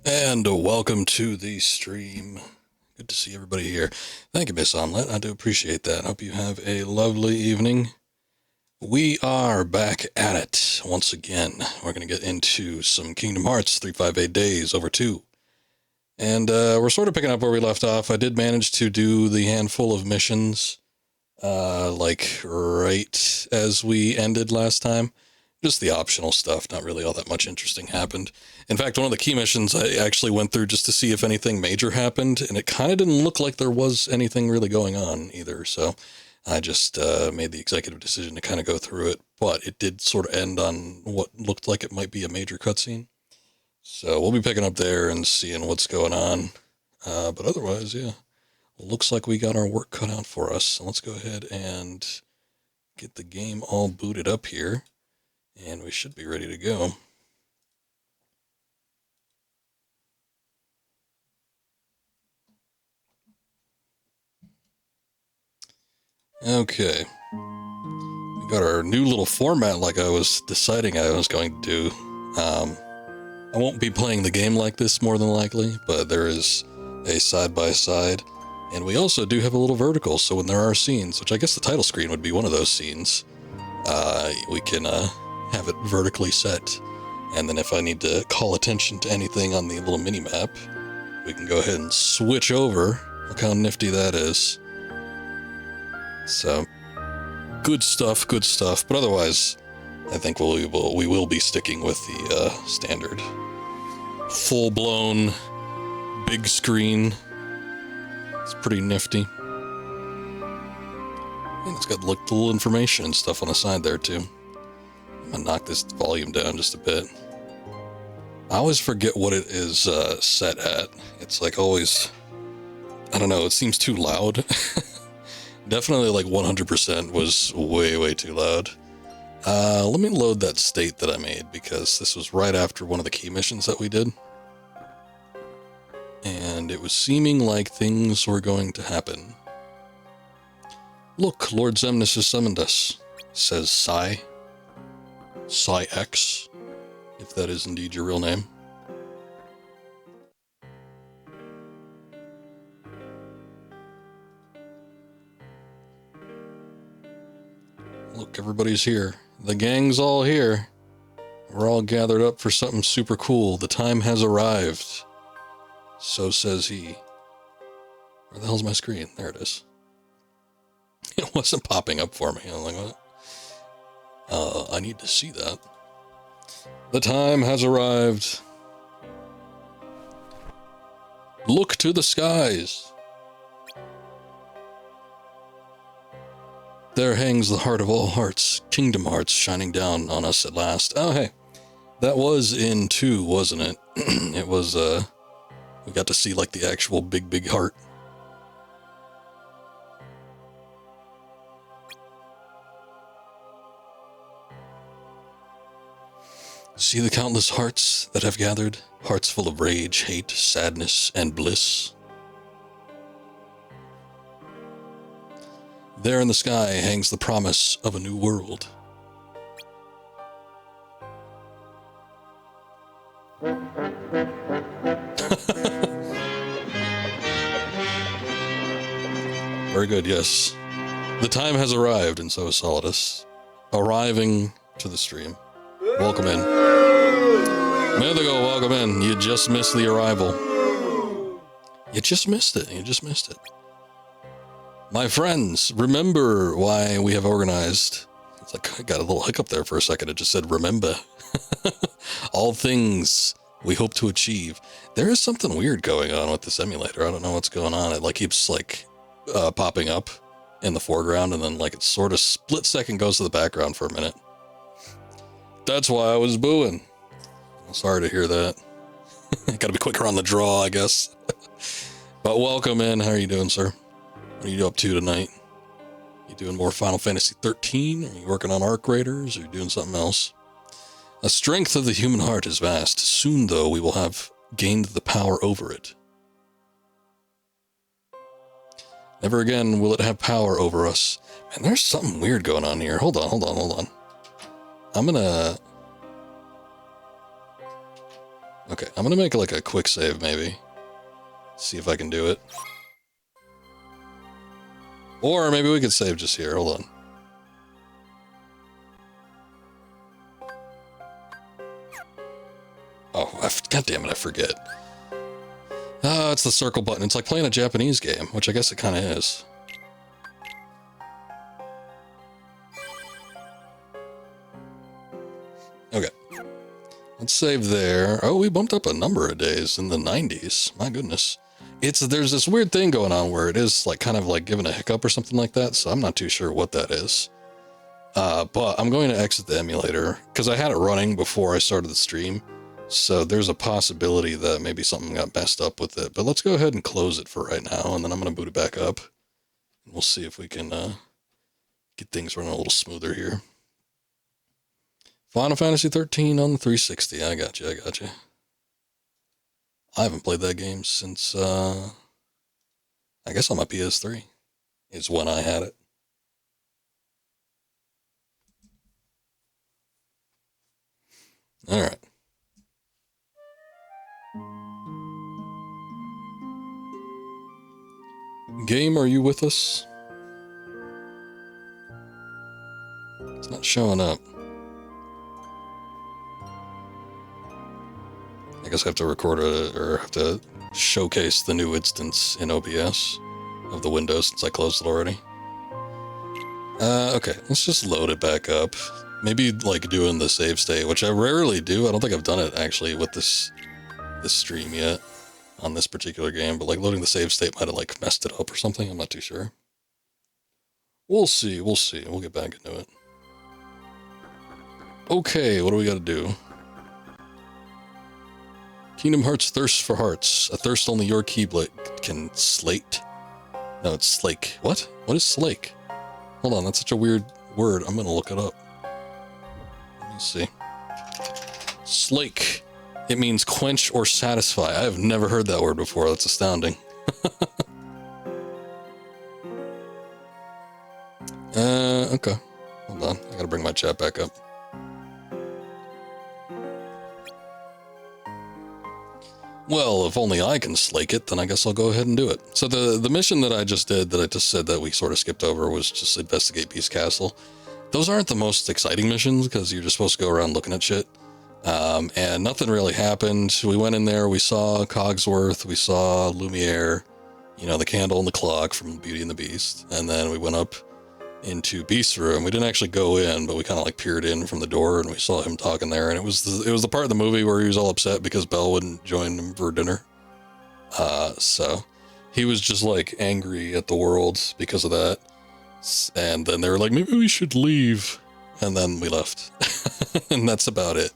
And welcome to the stream. Good to see everybody here. Thank you, Miss Omelette. I do appreciate that. Hope you have a lovely evening. We are back at it once again. We're going to get into some Kingdom Hearts 358 Days over 2. And we're sort of picking up where we left off. I did manage to do the handful of missions, like right as we ended last time. Just the optional stuff, not really all that much interesting happened. In fact, one of the key missions I actually went through just to see if anything major happened, and it kind of didn't look like there was anything really going on either, so I just made the executive decision to kind of go through it, but it did sort of end on what looked like it might be a major cutscene. So we'll be picking up there and seeing what's going on, but otherwise, yeah, looks like we got our work cut out for us, so let's go ahead and get the game all booted up here. And we should be ready to go. Okay. We got our new little format like I was deciding I was going to do. I won't be playing the game like this more than likely, but there is a side-by-side. And we also do have a little vertical, so when there are scenes, which I guess the title screen would be one of those scenes, we can have it vertically set. And then if I need to call attention to anything on the little mini-map, we can go ahead and switch over. Look how nifty that is. So, good stuff. But otherwise, I think we will be sticking with the standard full-blown big screen. It's pretty nifty. And it's got like little information and stuff on the side there too. I'm gonna knock this volume down just a bit. I always forget what it is set at. It's like always, I don't know, it seems too loud. Definitely like 100% was way too loud. Let me load that state that I made because this was right after one of the key missions that we did. And it was seeming like things were going to happen. Look, Lord Xemnas has summoned us, says Psy. Psy X, if that is indeed your real name. Look, everybody's here. The gang's all here. We're all gathered up for something super cool. The time has arrived. So says he. Where the hell's my screen? There it is. It wasn't popping up for me. I was like, what? I need to see that. The time has arrived. Look to the skies. There hangs the heart of all hearts, Kingdom Hearts shining down on us at last. Oh, hey. That was in 2, wasn't it? It was, we got to see, like, the actual big heart. See the countless hearts that have gathered, hearts full of rage, hate, sadness, and bliss. There in the sky hangs the promise of a new world. Very good, yes. The time has arrived, and so is Solidus. Arriving to the stream. Welcome in. Mythical, welcome in. You just missed the arrival. You just missed it. My friends, remember why we have organized. It's like I got a little hiccup there for a second. It just said, remember. All things we hope to achieve. There is something weird going on with this emulator. I don't know what's going on. It like keeps like popping up in the foreground, and then like it sort of split second goes to the background for a minute. That's why I was booing. I'm sorry to hear that. Gotta be quicker on the draw, I guess. But welcome in. How are you doing, sir? What are you up to tonight? You doing more Final Fantasy 13? Are you working on Arc Raiders? Or are you doing something else? The strength of the human heart is vast. Soon, though, we will have gained the power over it. Never again will it have power over us. Man, there's something weird going on here. Hold on. I'm gonna... Okay, I'm gonna make like a quick save maybe. See if I can do it. Or maybe we could save just here. Hold on. Oh, God damn it, I forget. Ah, it's the circle button. It's like playing a Japanese game, which I guess it kind of is. Okay. Let's save there. Oh, we bumped up a number of days in the 90s. My goodness. There's this weird thing going on where it is like kind of like giving a hiccup or something like that, so I'm not too sure what that is. But I'm going to exit the emulator because I had it running before I started the stream. So there's a possibility that maybe something got messed up with it. But let's go ahead and close it for right now, and then I'm going to boot it back up. We'll see if we can get things running a little smoother here. Final Fantasy 13 on the 360. I got you. I haven't played that game since, I guess on my PS3 is when I had it. All right. Game, are you with us? It's not showing up. I guess I have to record it, or have to showcase the new instance in OBS of the window since I closed it already. Okay, let's just load it back up. Maybe like doing the save state, which I rarely do. I don't think I've done it actually with this stream yet on this particular game, but like loading the save state might have like messed it up or something. I'm not too sure. We'll see. We'll get back into it. Okay, what do we got to do? Kingdom Hearts Thirst for Hearts. A thirst only your Keyblade can slate. No, it's slake. What? What is slake? Hold on, that's such a weird word. I'm gonna look it up. Let me see. Slake. It means quench or satisfy. I have never heard that word before. That's astounding. Okay. Hold on. I gotta bring my chat back up. Well, if only I can slake it, then I guess I'll go ahead and do it. So the mission that I just did, that I just said that we sort of skipped over, was just investigate Beast Castle. Those aren't the most exciting missions, because you're just supposed to go around looking at shit. And nothing really happened. We went in there, we saw Cogsworth, we saw Lumiere, you know, the candle and the clock from Beauty and the Beast. And then we went up into Beast's room. We didn't actually go in, but we kind of like peered in from the door and we saw him talking there. And it was the part of the movie where he was all upset because Belle wouldn't join him for dinner. So he was just like angry at the world because of that. And then they were like, maybe we should leave. And then we left. And that's about it.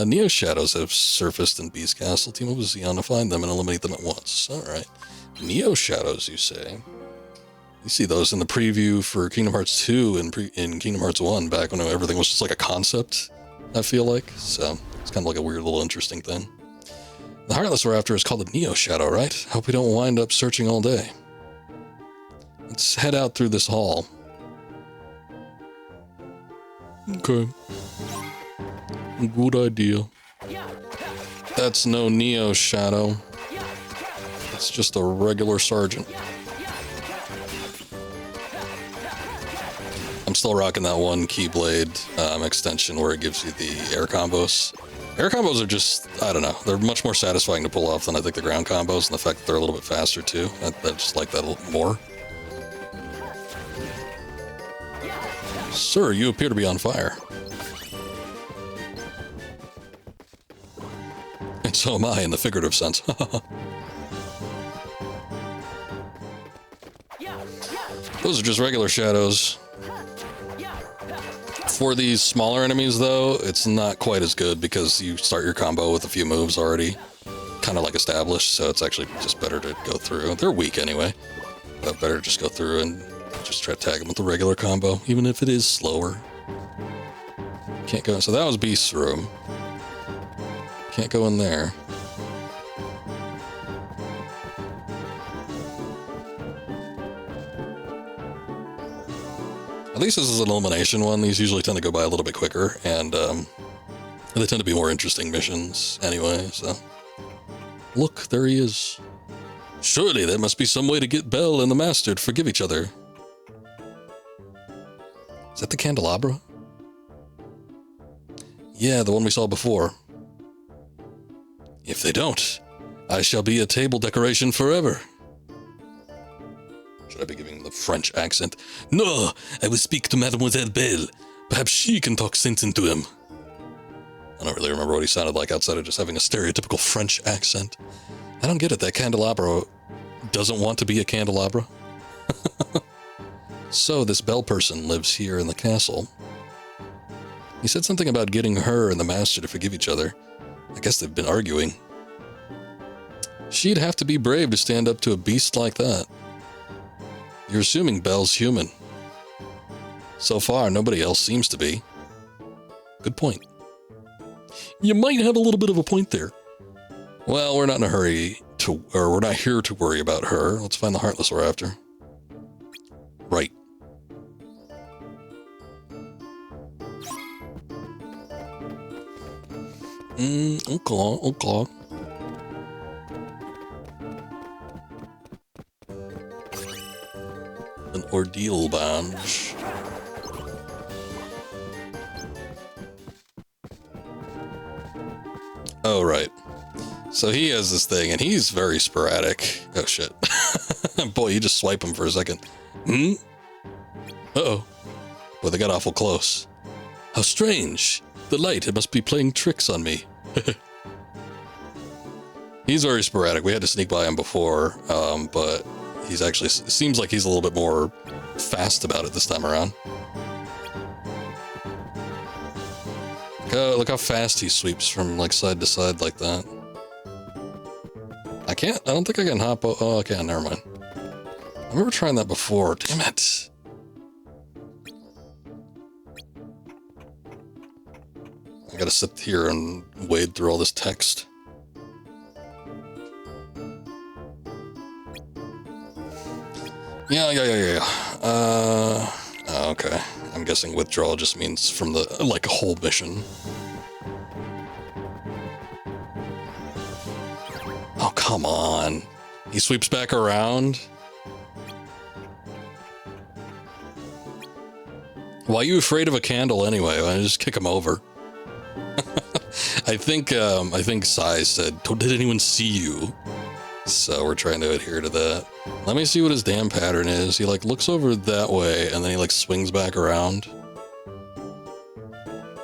Neo Shadows have surfaced in Beast Castle. Team up with Xeon to find them and eliminate them at once. Alright. Neo Shadows, you say? You see those in the preview for Kingdom Hearts 2 and in Kingdom Hearts 1 back when everything was just like a concept, I feel like. So it's kind of like a weird little interesting thing. The Heartless we're after is called the Neo Shadow, right? Hope we don't wind up searching all day. Let's head out through this hall. Okay. Good idea. That's no Neo Shadow. It's just a regular sergeant. I'm still rocking that one Keyblade extension where it gives you the air combos. Air combos are just, I don't know, they're much more satisfying to pull off than I think the ground combos, and the fact that they're a little bit faster too. I just like that a little more. Sir, you appear to be on fire. And so am I in the figurative sense. Those are just regular shadows. For these smaller enemies, though, it's not quite as good because you start your combo with a few moves already kind of like established, so it's actually just better to go through. They're weak anyway, but better to just go through and just try to tag them with the regular combo, even if it is slower. Can't go. So that was Beast's room. Can't go in there. At least this is an elimination one. These usually tend to go by a little bit quicker, and And they tend to be more interesting missions anyway, so. Look, there he is. Surely there must be some way to get Belle and the Master to forgive each other. Is that the candelabra? Yeah, the one we saw before. If they don't, I shall be a table decoration forever. Should I be giving the French accent? No, I will speak to Mademoiselle Belle. Perhaps she can talk sense into him. I don't really remember what he sounded like outside of just having a stereotypical French accent. I don't get it. That candelabra doesn't want to be a candelabra. So this Belle person lives here in the castle. He said something about getting her and the Master to forgive each other. I guess they've been arguing. She'd have to be brave to stand up to a beast like that. You're assuming Belle's human. So far, nobody else seems to be. Good point. You might have a little bit of a point there. Well, we're not in a hurry to, or we're not here to worry about her. Let's find the Heartless we're after. Right. Okay. An ordeal badge. Oh, right. So he has this thing, and he's very sporadic. Oh, shit. Boy, you just swipe him for a second. Uh-oh. Boy, they got awful close. How strange. The light, it must be playing tricks on me. He's very sporadic. We had to sneak by him before, but he's actually, seems like he's a little bit more fast about it this time around. Look how fast he sweeps from like side to side like that. I don't think I can hop. Oh, okay, never mind. I remember trying that before. Damn it. I gotta sit here and wade through all this text. Yeah. Okay. I'm guessing withdrawal just means from the, like, a whole mission. Oh, come on. He sweeps back around. Why are you afraid of a candle anyway? Why don't you just kick him over? I think Sai said, did anyone see you? So we're trying to adhere to that. Let me see what his damn pattern is. He like looks over that way and then he like swings back around.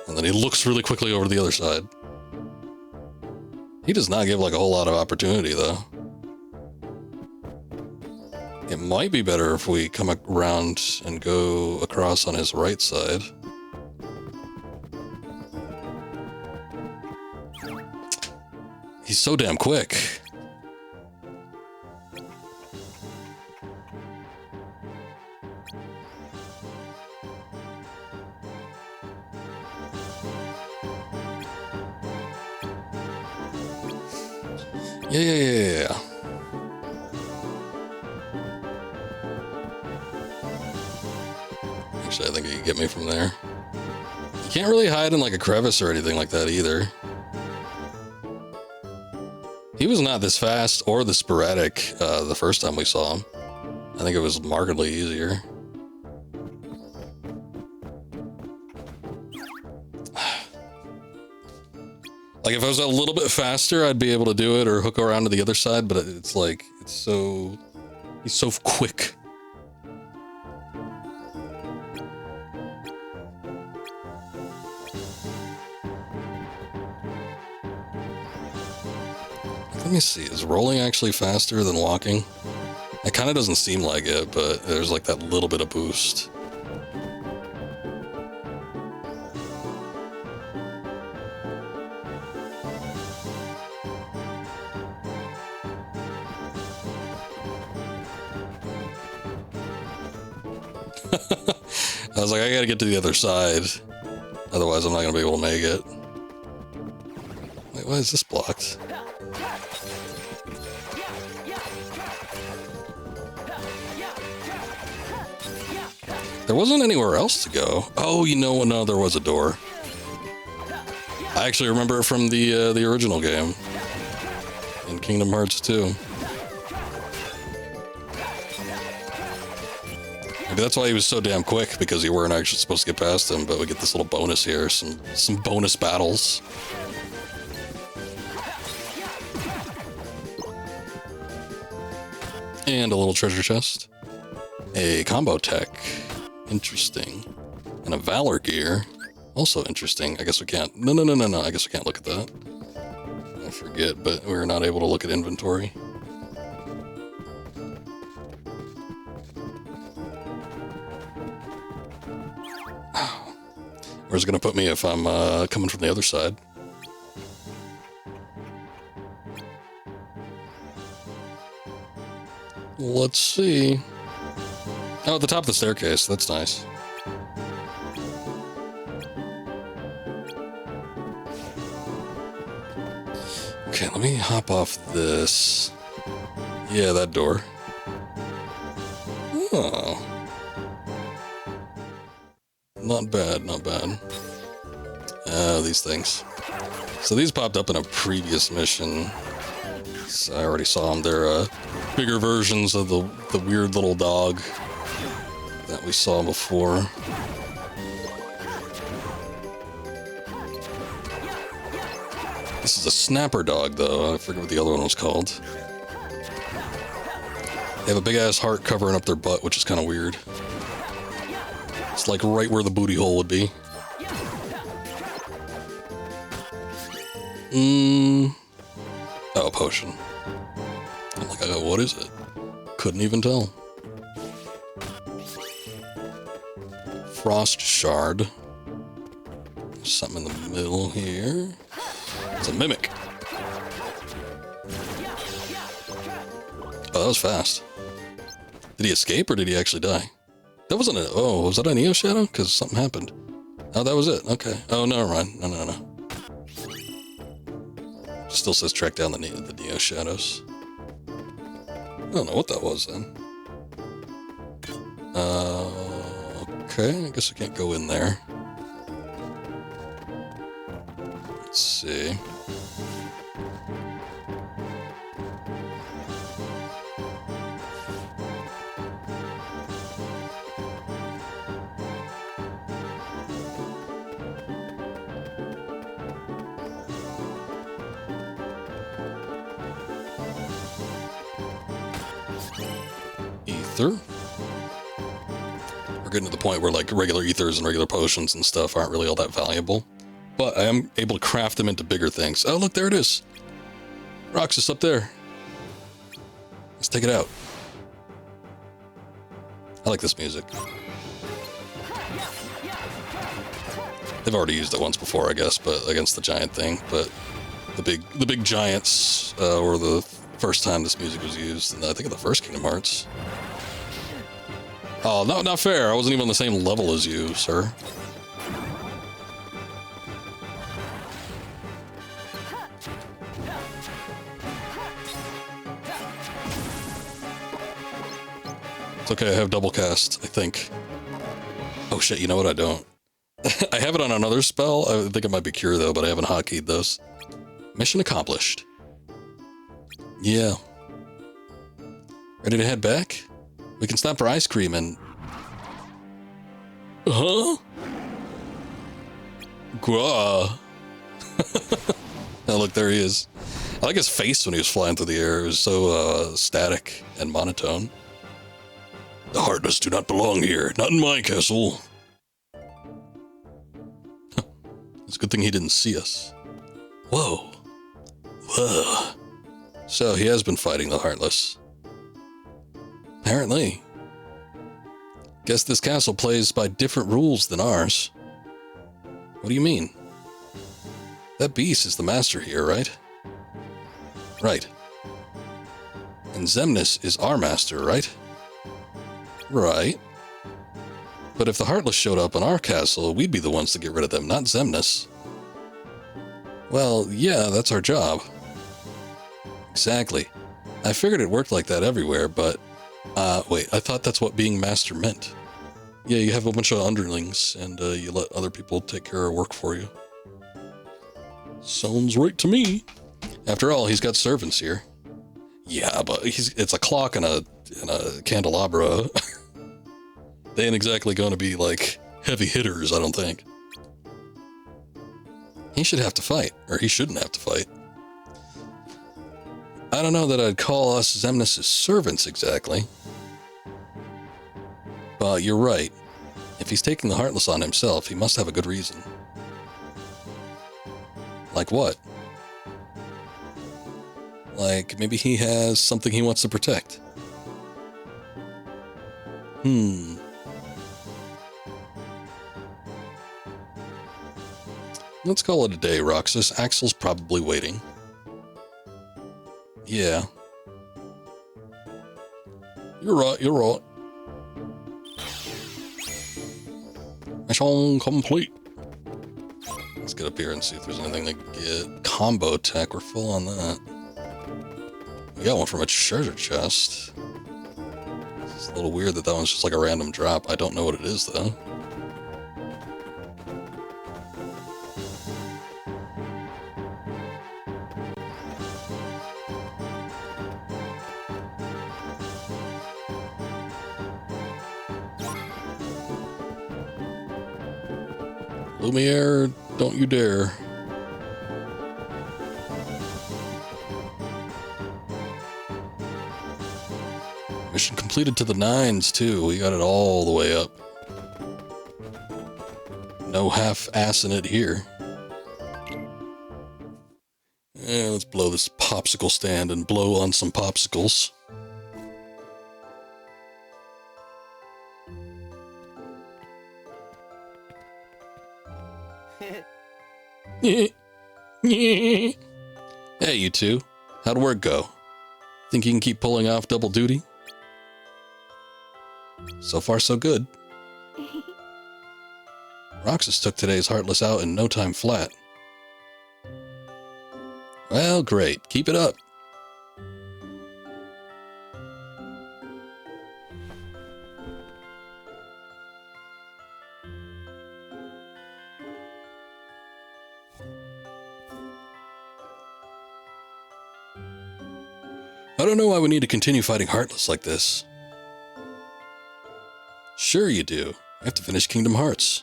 And then he looks really quickly over to the other side. He does not give like a whole lot of opportunity though. It might be better if we come around and go across on his right side. He's so damn quick. Yeah. Actually, I think he can get me from there. You can't really hide in like a crevice or anything like that either. He was not this fast or this sporadic the first time we saw him. I think it was markedly easier. Like if I was a little bit faster, I'd be able to do it or hook around to the other side, but it's like, he's so quick. Let me see, is rolling actually faster than walking? It kind of doesn't seem like it, but there's like that little bit of boost. I was like, I gotta get to the other side. Otherwise, I'm not gonna be able to make it. Wait, why is this blocked? There wasn't anywhere else to go. Oh, you know what? No, there was a door. I actually remember it from the original game in Kingdom Hearts 2. Maybe that's why he was so damn quick, because you weren't actually supposed to get past him, but we get this little bonus here, some bonus battles. And a little treasure chest. A combo tech. Interesting. And a Valor gear. Also interesting. I guess we can't. No. I guess we can't look at that. I forget, but we're not able to look at inventory. Where's it going to put me if I'm coming from the other side? Let's see. Oh, at the top of the staircase. That's nice. Okay, let me hop off this. Yeah, that door. Oh. Not bad, not bad. These things. So these popped up in a previous mission. So I already saw them. They're bigger versions of the weird little dog that we saw before. This is a snapper dog, though. I forget what the other one was called. They have a big-ass heart covering up their butt, which is kind of weird. It's like right where the booty hole would be. Oh, a potion. I'm like, what is it? Couldn't even tell. Frost shard. Something in the middle here. It's a mimic. Oh, that was fast. Did he escape or did he actually die? That wasn't a... Oh, was that a Neo Shadow? Because something happened. Oh, that was it. Okay. Oh, never mind. No. Still says track down the Neo Shadows. I don't know what that was then. Okay. I guess I can't go in there. Let's see. Ether. We're getting to the point where like regular ethers and regular potions and stuff aren't really all that valuable. But I am able to craft them into bigger things. Oh, look, there it is. Roxas up there. Let's take it out. I like this music. They've already used it once before, I guess, but against the giant thing. But the big giants were the first time this music was used, and I think in the first Kingdom Hearts. Oh, no, not fair. I wasn't even on the same level as you, sir. It's okay, I have double cast, I think. Oh shit, you know what? I don't. I have it on another spell. I think it might be Cure, though, but I haven't hotkeyed those. Mission accomplished. Yeah. Ready to head back? We can stop for ice cream and... Huh? Gwah. Oh, look, there he is. I like his face when he was flying through the air. It was so static and monotone. The Heartless do not belong here. Not in my castle. It's a good thing he didn't see us. Whoa. Whoa. So he has been fighting the Heartless. Apparently. Guess this castle plays by different rules than ours. What do you mean? That beast is the master here, right? Right. And Xemnas is our master, right? Right. But if the Heartless showed up in our castle, we'd be the ones to get rid of them, not Xemnas. Well, yeah, that's our job. Exactly. I figured it worked like that everywhere, but... wait, I thought that's what being master meant. Yeah, you have a bunch of underlings, and you let other people take care of work for you. Sounds right to me. After all, he's got servants here. Yeah, but it's a clock and a candelabra. They ain't exactly going to be, like, heavy hitters, I don't think. He should have to fight, or he shouldn't have to fight. I don't know that I'd call us Xemnas' servants, exactly. But you're right. If he's taking the Heartless on himself, he must have a good reason. Like what? Like, maybe he has something he wants to protect. Let's call it a day, Roxas. Axel's probably waiting. Yeah. You're right. Mission complete. Let's get up here and see if there's anything to get. Combo tech, we're full on that. We got one from a treasure chest. It's a little weird that one's just like a random drop. I don't know what it is, though. Lumiere, don't you dare. Mission completed to the 9s, too. We got it all the way up. No half-ass in it here. Yeah, let's blow this popsicle stand and blow on some popsicles. Hey, you two. How'd work go? Think you can keep pulling off double duty? So far, so good. Roxas took today's Heartless out in no time flat. Well, great. Keep it up. I don't know why we need to continue fighting Heartless like this. Sure you do. I have to finish Kingdom Hearts.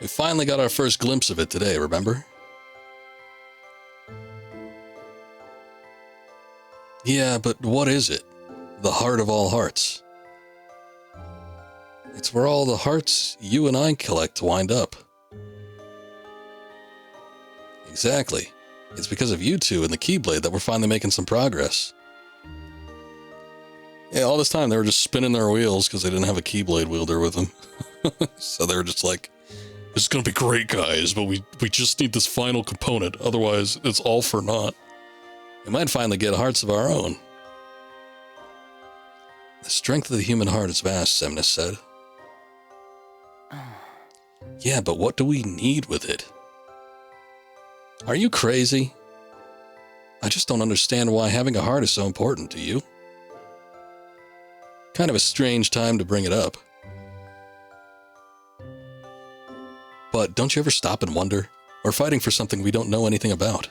We finally got our first glimpse of it today, remember? Yeah, but what is it? The heart of all hearts. It's where all the hearts you and I collect wind up. Exactly. It's because of you two and the Keyblade that we're finally making some progress. Yeah, all this time they were just spinning their wheels because they didn't have a Keyblade wielder with them. So they were just like, this is going to be great, guys, but we just need this final component. Otherwise, it's all for naught. We might finally get hearts of our own. The strength of the human heart is vast, Xemnas said. Yeah, but what do we need with it? Are you crazy? I just don't understand why having a heart is so important to you. Kind of a strange time to bring it up. But don't you ever stop and wonder? We're fighting for something we don't know anything about.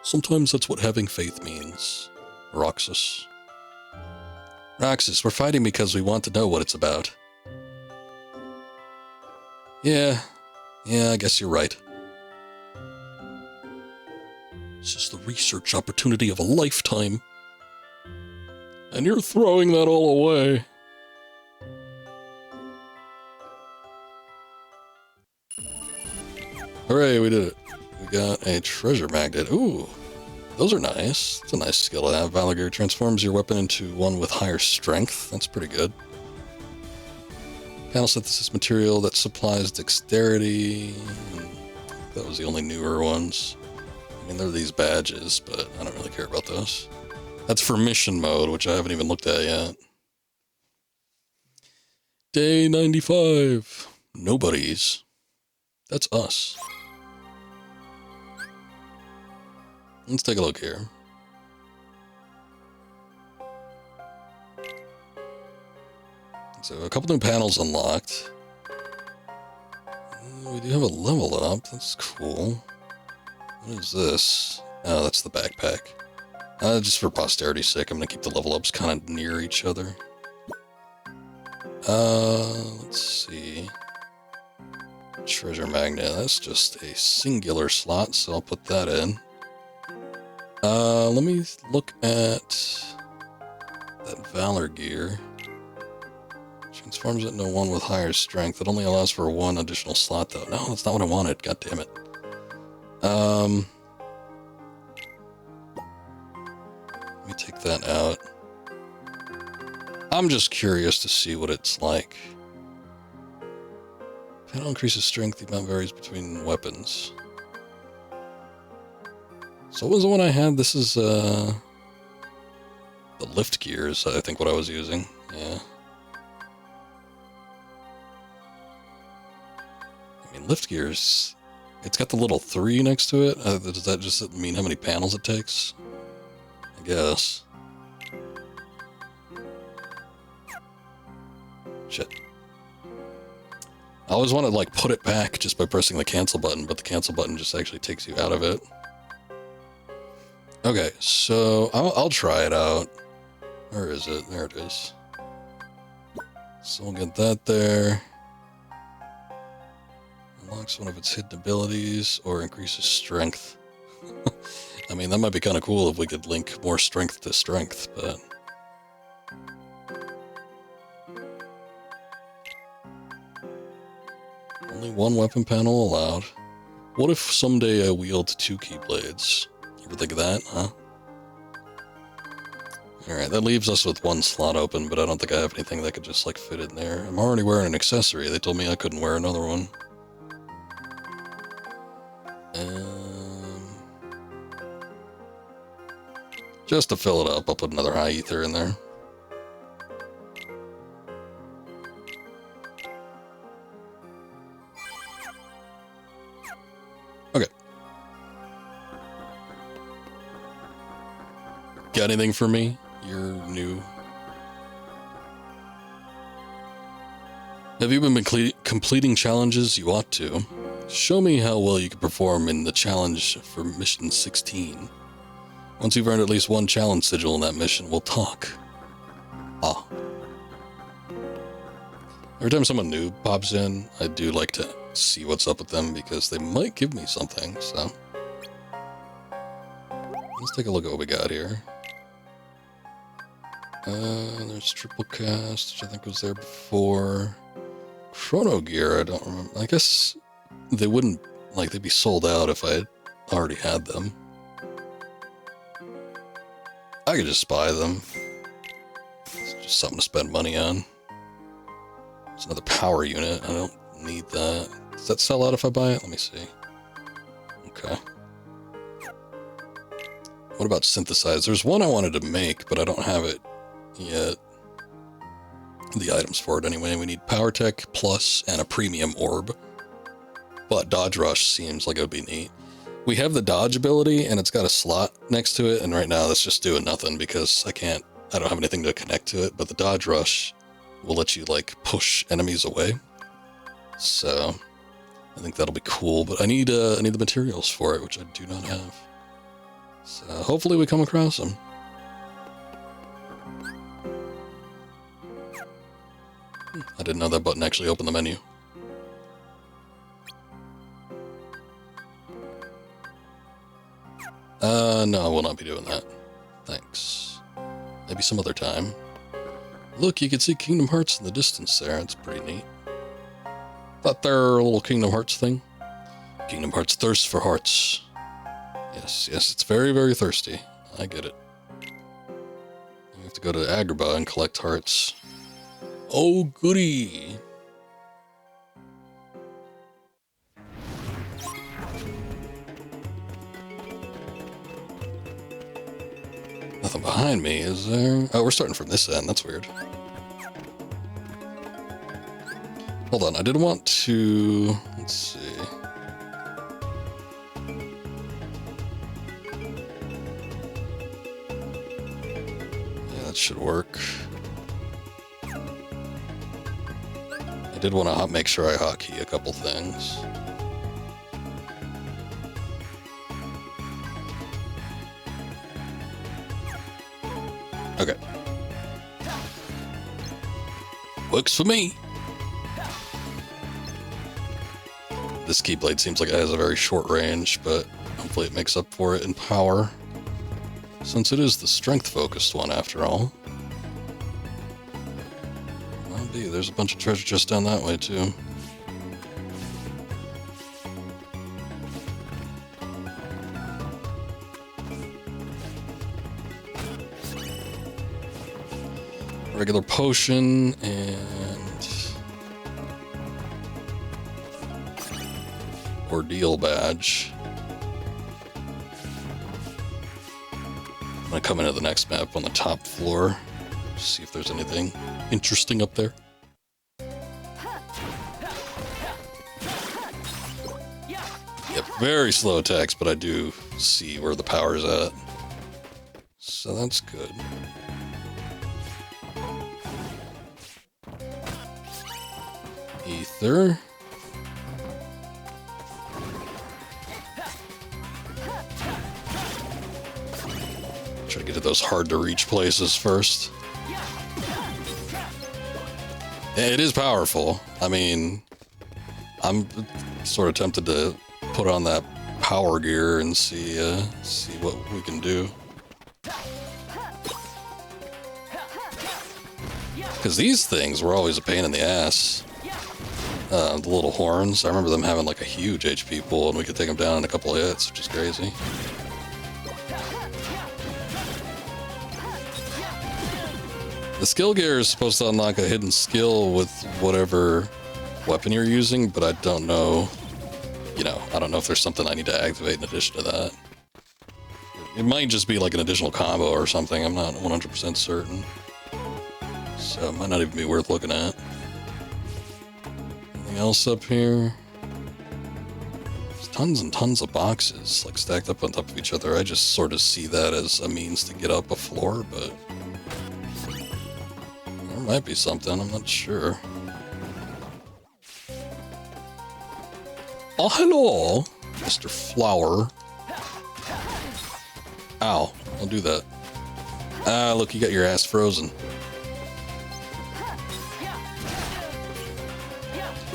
Sometimes that's what having faith means, Roxas. Roxas, we're fighting because we want to know what it's about. Yeah, I guess you're right. This is the research opportunity of a lifetime. And you're throwing that all away. Hooray, we did it. We got a treasure magnet. Ooh, those are nice. It's a nice skill to have. Valor transforms your weapon into one with higher strength. That's pretty good. Panel synthesis material that supplies dexterity. That was the only newer ones. I mean, they're these badges, but I don't really care about those. That's for mission mode, which I haven't even looked at yet. Day 95. Nobody's. That's us. Let's take a look here. So a couple new panels unlocked. We do have a level up. That's cool. What is this? Oh, that's the backpack. Just for posterity's sake, I'm gonna keep the level ups kind of near each other. Let's see. Treasure magnet. That's just a singular slot, so I'll put that in. Let me look at that Valor gear. Transforms into one with higher strength. It only allows for one additional slot, though. No, that's not what I wanted. God damn it. Let me take that out. I'm just curious to see what it's like. Panel increases strength. The amount varies between weapons. So what was the one I had? This is, the lift gears, I think what I was using. Yeah. I mean, lift gears, it's got the little 3 next to it. Does that just mean how many panels it takes? I guess. Shit. I always want to, like, put it back just by pressing the cancel button, but the cancel button just actually takes you out of it. Okay, so I'll try it out. Where is it? There it is. So we'll get that there. Unlocks one of its hidden abilities or increases strength. I mean, that might be kind of cool if we could link more strength to strength, but... Only one weapon panel allowed. What if someday I wield 2 keyblades? You ever think of that, huh? Alright, that leaves us with 1 slot open, but I don't think I have anything that could just, like, fit in there. I'm already wearing an accessory. They told me I couldn't wear another one. Just to fill it up, I'll put another high ether in there. Okay. Got anything for me? You're new. Have you been completing challenges? You ought to. Show me how well you can perform in the challenge for mission 16. Once you've earned at least 1 challenge sigil in that mission, we'll talk. Ah. Every time someone new pops in, I do like to see what's up with them because they might give me something, so. Let's take a look at what we got here. There's triple cast, which I think was there before. Chrono gear, I don't remember. I guess they wouldn't, like, they'd be sold out if I already had them. I could just buy them. It's just something to spend money on. It's another power unit. I don't need that. Does that sell out if I buy it? Let me see. Okay. What about synthesize? There's one I wanted to make, but I don't have it yet. The items for it anyway. We need Power Tech Plus and a Premium Orb. But Dodge Rush seems like it would be neat. We have the dodge ability, and it's got a slot next to it, and right now that's just doing nothing because I don't have anything to connect to it, but the Dodge Rush will let you, like, push enemies away. So, I think that'll be cool, but I need the materials for it, which I do not have. So, hopefully we come across them. I didn't know that button actually opened the menu. No, I will not be doing that. Thanks. Maybe some other time. Look, you can see Kingdom Hearts in the distance there. It's pretty neat. Thought they're a little Kingdom Hearts thing. Kingdom Hearts thirst for hearts. Yes, it's very, very thirsty. I get it. We have to go to Agrabah and collect hearts. Oh, goody! Nothing behind me, is there? Oh, we're starting from this end. That's weird. Hold on, I did want to... Let's see. Yeah, that should work. I did want to make sure I hotkey a couple things. Okay. Works for me. This Keyblade seems like it has a very short range, but hopefully it makes up for it in power, since it is the strength-focused one after all. Well, there's a bunch of treasure just down that way, too. Regular potion and ordeal badge. I'm gonna come into the next map on the top floor, see if there's anything interesting up there. Yep, very slow attacks, but I do see where the power's at, so that's good. Ether. Try to get to those hard to reach places first. Yeah, it is powerful. I mean, I'm sort of tempted to put on that power gear and see what we can do. Because these things were always a pain in the ass. The little horns, I remember them having like a huge HP pool, and we could take them down in a couple of hits, which is crazy. The skill gear is supposed to unlock a hidden skill with whatever weapon you're using, but I don't know, I don't know if there's something I need to activate in addition to that. It might just be like an additional combo or something, I'm not 100% certain. So it might not even be worth looking at. Anything else up here? There's tons and tons of boxes, like stacked up on top of each other. I just sort of see that as a means to get up a floor, but there might be something, I'm not sure. Oh, hello, Mr. Flower. Ow, don't do that. Ah, look, you got your ass frozen.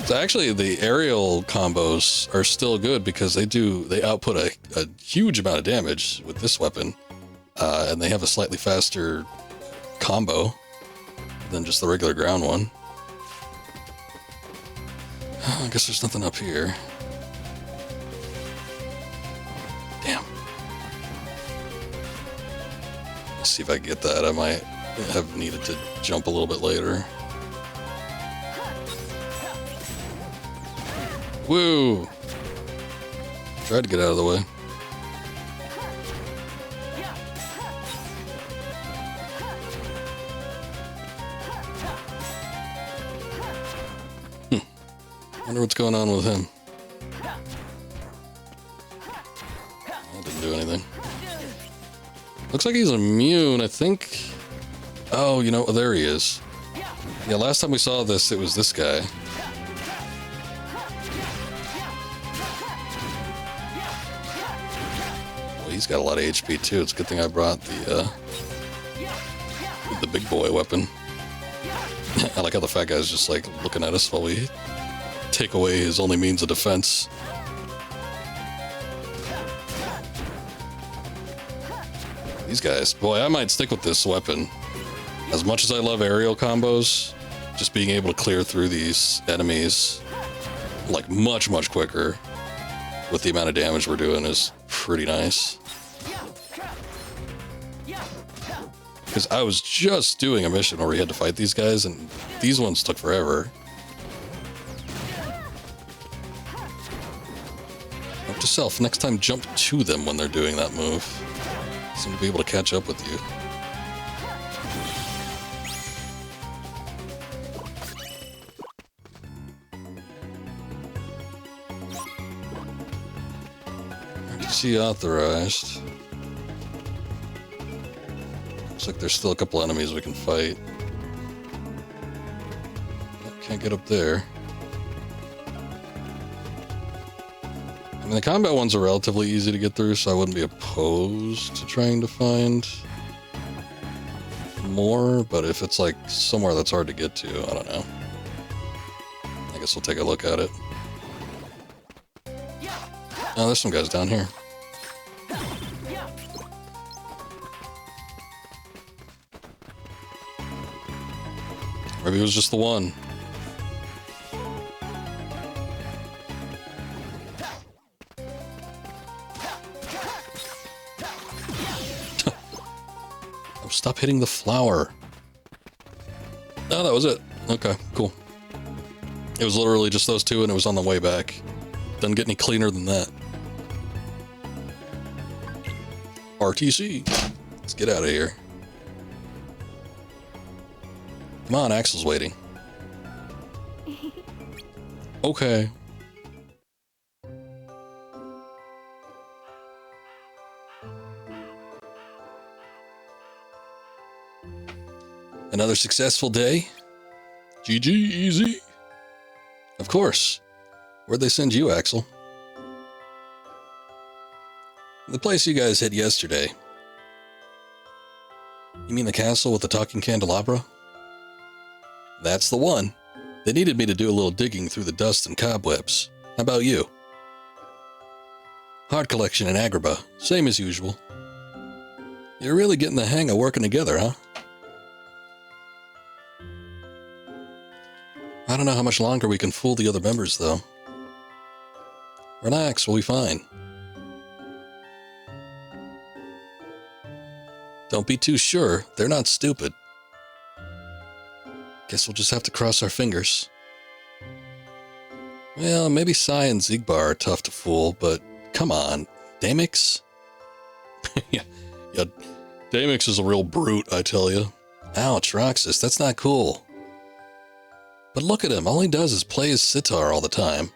So actually, the aerial combos are still good because they output a huge amount of damage with this weapon, and they have a slightly faster combo than just the regular ground one. I guess there's nothing up here. Damn. Let's see if I can get that. I might have needed to jump a little bit later. Woo! Tried to get out of the way. Wonder what's going on with him. That didn't do anything. Looks like he's immune, I think. Oh, there he is. Yeah, last time we saw this, it was this guy. He's got a lot of HP too. It's a good thing I brought the big boy weapon. I like how the fat guy's just like looking at us while we take away his only means of defense. These guys, boy, I might stick with this weapon. As much as I love aerial combos, just being able to clear through these enemies like much quicker with the amount of damage we're doing is pretty nice. Because I was just doing a mission where we had to fight these guys, and these ones took forever. Note to self, next time jump to them when they're doing that move. Seem to be able to catch up with you. See authorized. Looks like there's still a couple enemies we can fight. Can't get up there. I mean, the combat ones are relatively easy to get through, so I wouldn't be opposed to trying to find more, but if it's like somewhere that's hard to get to, I don't know. I guess we'll take a look at it. Oh, there's some guys down here. Maybe it was just the one. Oh, stop hitting the flower. No, that was it. Okay, cool. It was literally just those two and it was on the way back. Doesn't get any cleaner than that. RTC. Let's get out of here. Come on, Axel's waiting. Okay. Another successful day. GG, easy. Of course. Where'd they send you, Axel? The place you guys hit yesterday. You mean the castle with the talking candelabra? That's the one. They needed me to do a little digging through the dust and cobwebs. How about you? Heart collection in Agrabah, same as usual. You're really getting the hang of working together, huh? I don't know how much longer we can fool the other members, though. Relax, we'll be fine. Don't be too sure, they're not stupid. Guess we'll just have to cross our fingers. Well, maybe Sai and Zigbar are tough to fool, but come on, Damix? yeah, Damix is a real brute, I tell you. Ouch, Roxas, that's not cool. But look at him, all he does is play his sitar all the time.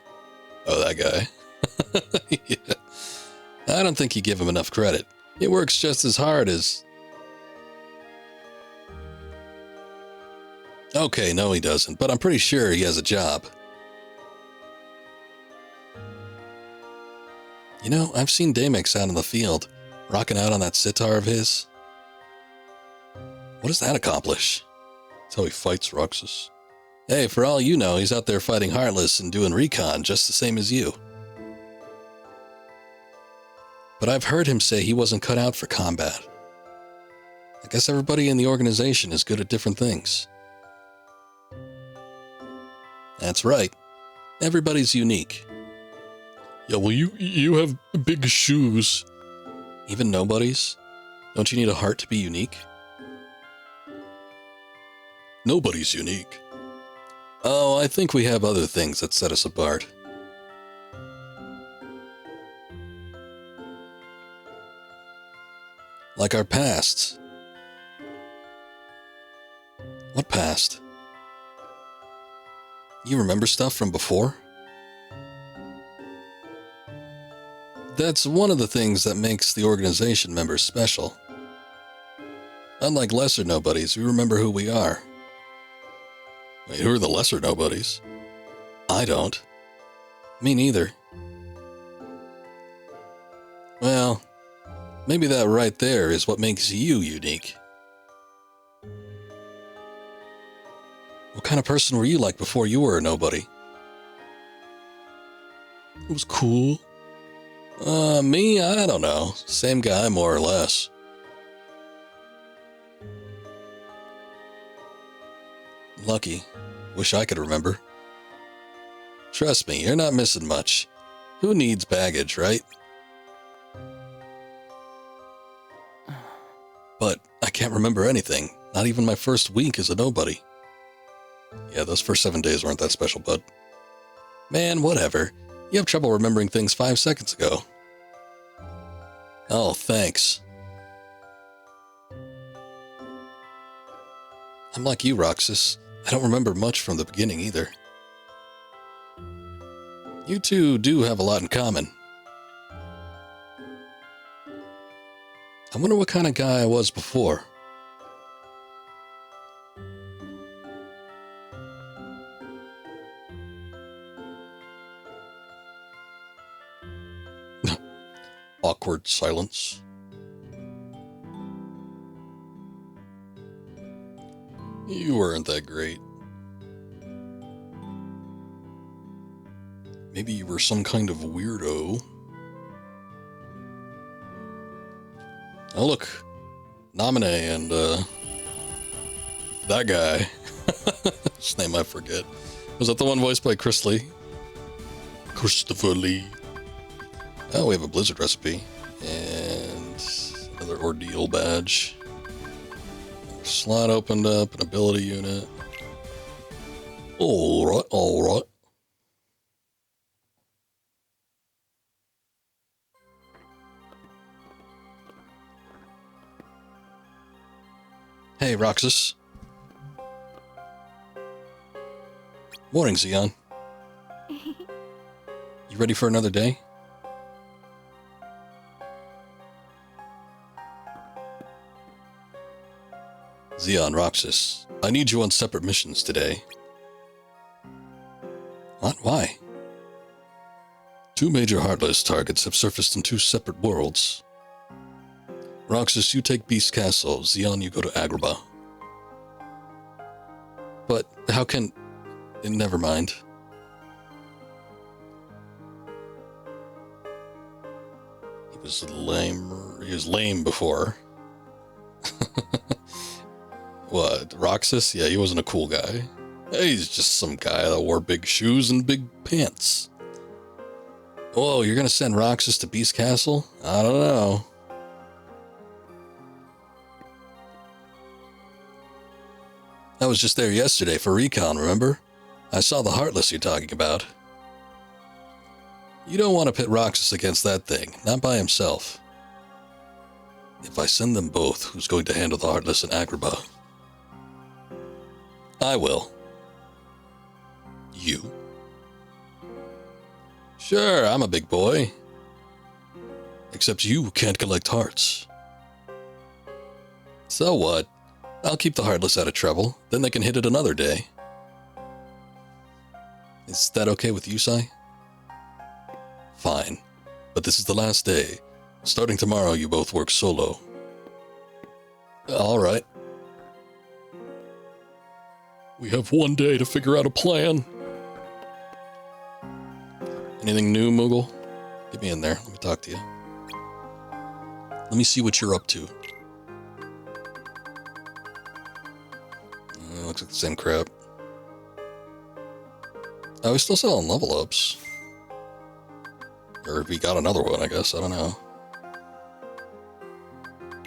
Oh, that guy. Yeah. I don't think you give him enough credit. He works just as hard as... Okay, no he doesn't, but I'm pretty sure he has a job. You know, I've seen Damix out in the field, rocking out on that sitar of his. What does that accomplish? That's how he fights Roxas. Hey, for all you know, he's out there fighting Heartless and doing recon just the same as you. But I've heard him say he wasn't cut out for combat. I guess everybody in the organization is good at different things. That's right. Everybody's unique. Yeah, well, you have big shoes. Even nobody's? Don't you need a heart to be unique? Nobody's unique. Oh, I think we have other things that set us apart. Like our pasts. What past? You remember stuff from before? That's one of the things that makes the organization members special. Unlike lesser nobodies, we remember who we are. Wait, who are the lesser nobodies? I don't. Me neither. Well, maybe that right there is what makes you unique. What kind of person were you like before you were a nobody? It was cool. Me? I don't know. Same guy, more or less. Lucky. Wish I could remember. Trust me, you're not missing much. Who needs baggage, right? But I can't remember anything. Not even my first week as a nobody. Yeah, those first 7 days weren't that special, bud. Man, whatever. You have trouble remembering things 5 seconds ago. Oh, thanks. I'm like you, Roxas. I don't remember much from the beginning either. You two do have a lot in common. I wonder what kind of guy I was before. Awkward silence. You weren't that great. Maybe you were some kind of weirdo. Oh, look. Namine and, that guy. His name I forget. Was that the one voiced by Chris Lee? Christopher Lee. Oh, we have a Blizzard recipe. And another Ordeal badge. Another slot opened up, an ability unit. Alright, alright. Hey, Roxas. Morning, Xeon. You ready for another day? Xeon, Roxas, I need you on separate missions today. What? Why? 2 major Heartless targets have surfaced in 2 separate worlds. Roxas, you take Beast Castle. Xeon, you go to Agrabah. But how can... Never mind. He was lame before. What, Roxas? Yeah, he wasn't a cool guy. He's just some guy that wore big shoes and big pants. Whoa, you're gonna send Roxas to Beast Castle? I don't know. I was just there yesterday for recon, remember? I saw the Heartless you're talking about. You don't want to pit Roxas against that thing, not by himself. If I send them both, who's going to handle the Heartless in Agrabah? I will. You? Sure, I'm a big boy. Except you can't collect hearts. So what? I'll keep the Heartless out of trouble, then they can hit it another day. Is that okay with you, Sai? Fine, but this is the last day. Starting tomorrow, you both work solo. Alright. We have 1 day to figure out a plan. Anything new, Moogle? Get me in there, let me talk to you. Let me see what you're up to. Looks like the same crap. Oh, we're still selling level ups. Or if we got another one, I guess. I don't know.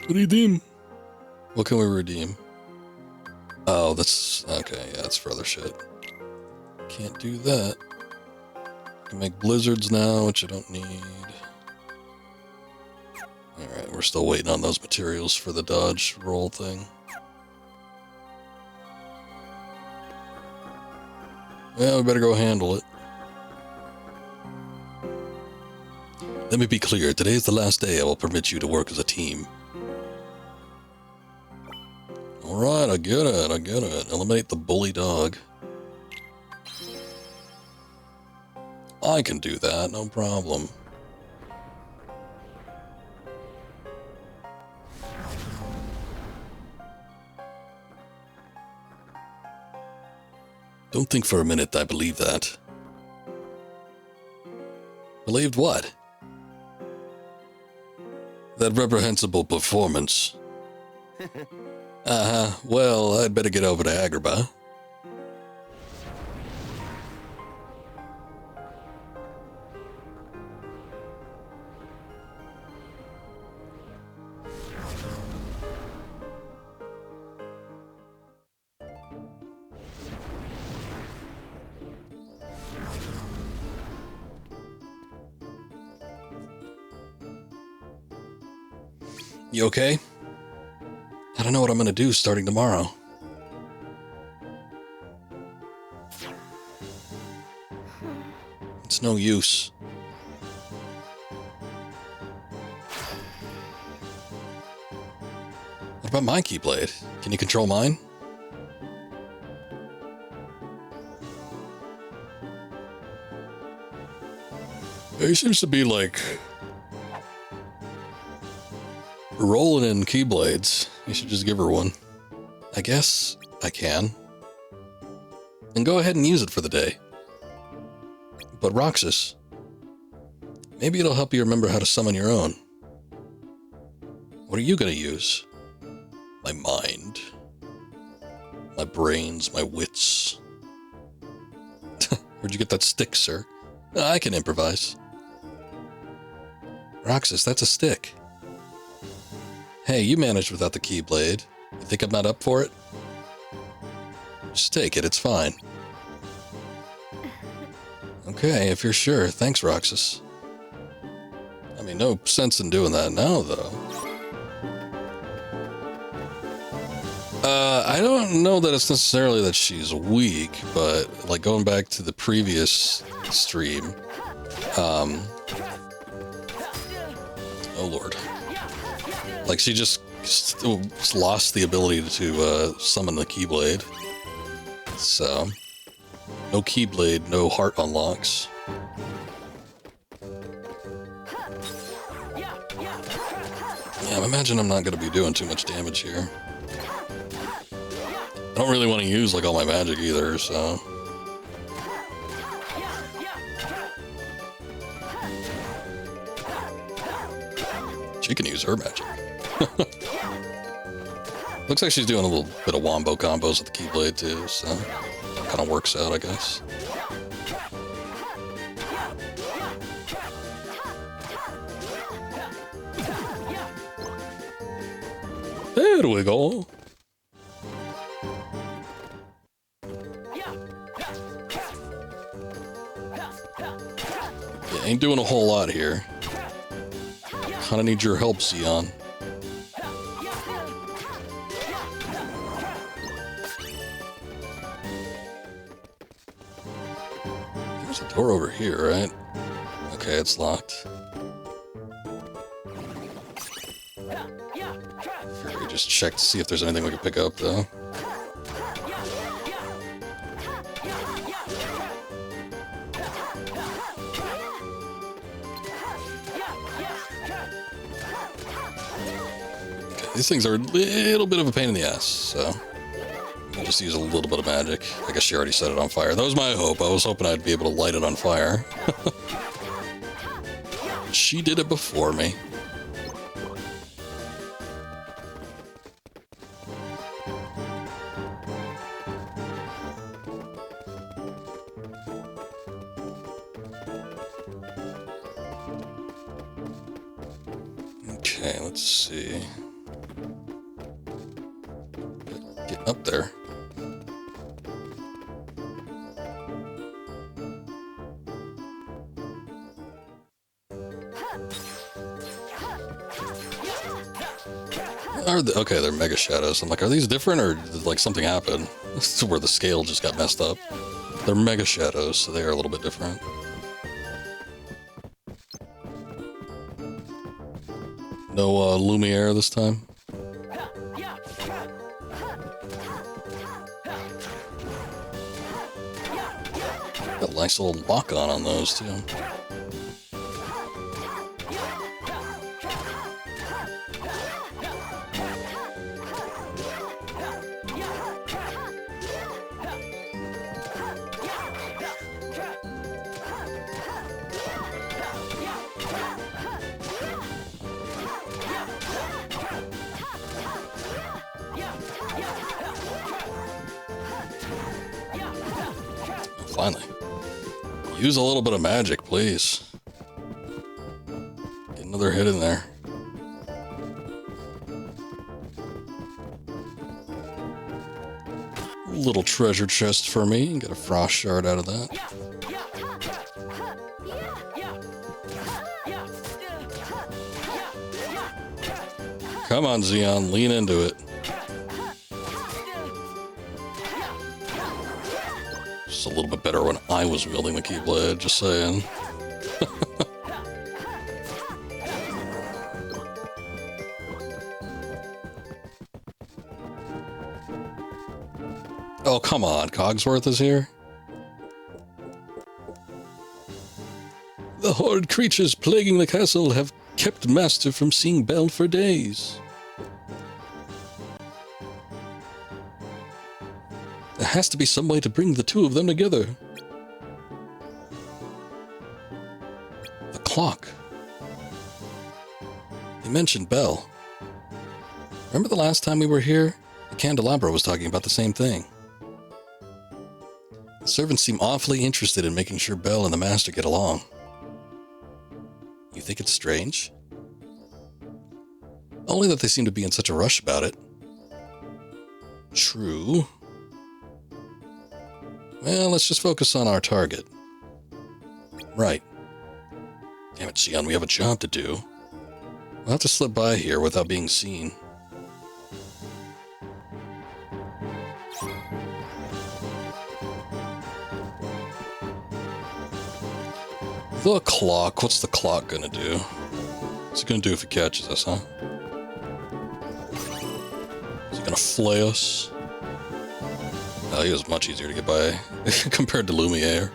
Redeem. What can we redeem? Oh, that's... Okay, yeah, that's for other shit. Can't do that. I can make blizzards now, which I don't need. Alright, we're still waiting on those materials for the dodge roll thing. Well, we better go handle it. Let me be clear, today is the last day I will permit you to work as a team. Alright, I get it. Eliminate the bully dog. I can do that, no problem. Don't think for a minute I believe that. Believed what? That reprehensible performance. Well, I'd better get over to Agrabah. You okay? I don't know what I'm gonna do starting tomorrow. It's no use. What about my Keyblade? Can you control mine? He seems to be like rolling in Keyblades. You should just give her one. I guess I can. And go ahead and use it for the day. But Roxas, maybe it'll help you remember how to summon your own. What are you going to use? My mind. My brains, my wits. Where'd you get that stick, sir? I can improvise. Roxas, that's a stick. Hey, you managed without the Keyblade. You think I'm not up for it? Just take it, it's fine. Okay, if you're sure. Thanks, Roxas. I mean, no sense in doing that now, though. I don't know that it's necessarily that she's weak, but, like, going back to the previous stream, oh, Lord. Like, she just lost the ability to summon the Keyblade. So, no Keyblade, no heart unlocks. Yeah, I imagine I'm not going to be doing too much damage here. I don't really want to use, like, all my magic either, so... She can use her magic. Looks like she's doing a little bit of wombo combos with the Keyblade, too, so... kind of works out, I guess. There we go. Yeah, ain't doing a whole lot here. Kinda need your help, Xeon. There's a door over here, right? Okay, it's locked. We just check to see if there's anything we can pick up, though. These things are a little bit of a pain in the ass, so I'll just use a little bit of magic. I guess she already set it on fire. That was my hope. I was hoping I'd be able to light it on fire. She did it before me. Okay, let's see. Get up there. Okay, they're mega shadows. I'm like, are these different or did like something happen? This is where the scale just got messed up. They're mega shadows, so they are a little bit different. No Lumiere this time. Got a nice little lock on those too. Finally. Use a little bit of magic, please. Get another hit in there. Little treasure chest for me. Get a frost shard out of that. Come on, Xeon. Lean into it. A little bit better when I was wielding the Keyblade, just saying. Oh, come on, Cogsworth is here? The horrid creatures plaguing the castle have kept Master from seeing Belle for days. has to be some way to bring the two of them together. The clock. You mentioned Belle. Remember the last time we were here? The candelabra was talking about the same thing. The servants seem awfully interested in making sure Belle and the master get along. You think it's strange? Only that they seem to be in such a rush about it. True. Well, let's just focus on our target. Right. Damn it, Xion, we have a job to do. We'll have to slip by here without being seen. The clock. What's the clock gonna do? What's it gonna do if it catches us, huh? Is it gonna flay us? Oh, he was much easier to get by compared to Lumiere.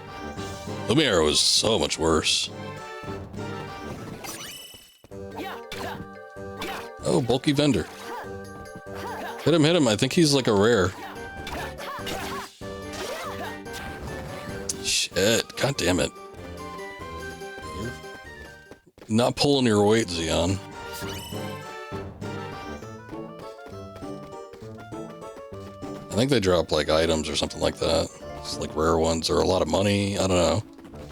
Lumiere was so much worse. Oh, bulky vendor. Hit him, hit him. I think he's like a rare. Shit. God damn it. You're not pulling your weight, Xion. I think they drop like items or something like that. It's like rare ones or a lot of money. I don't know.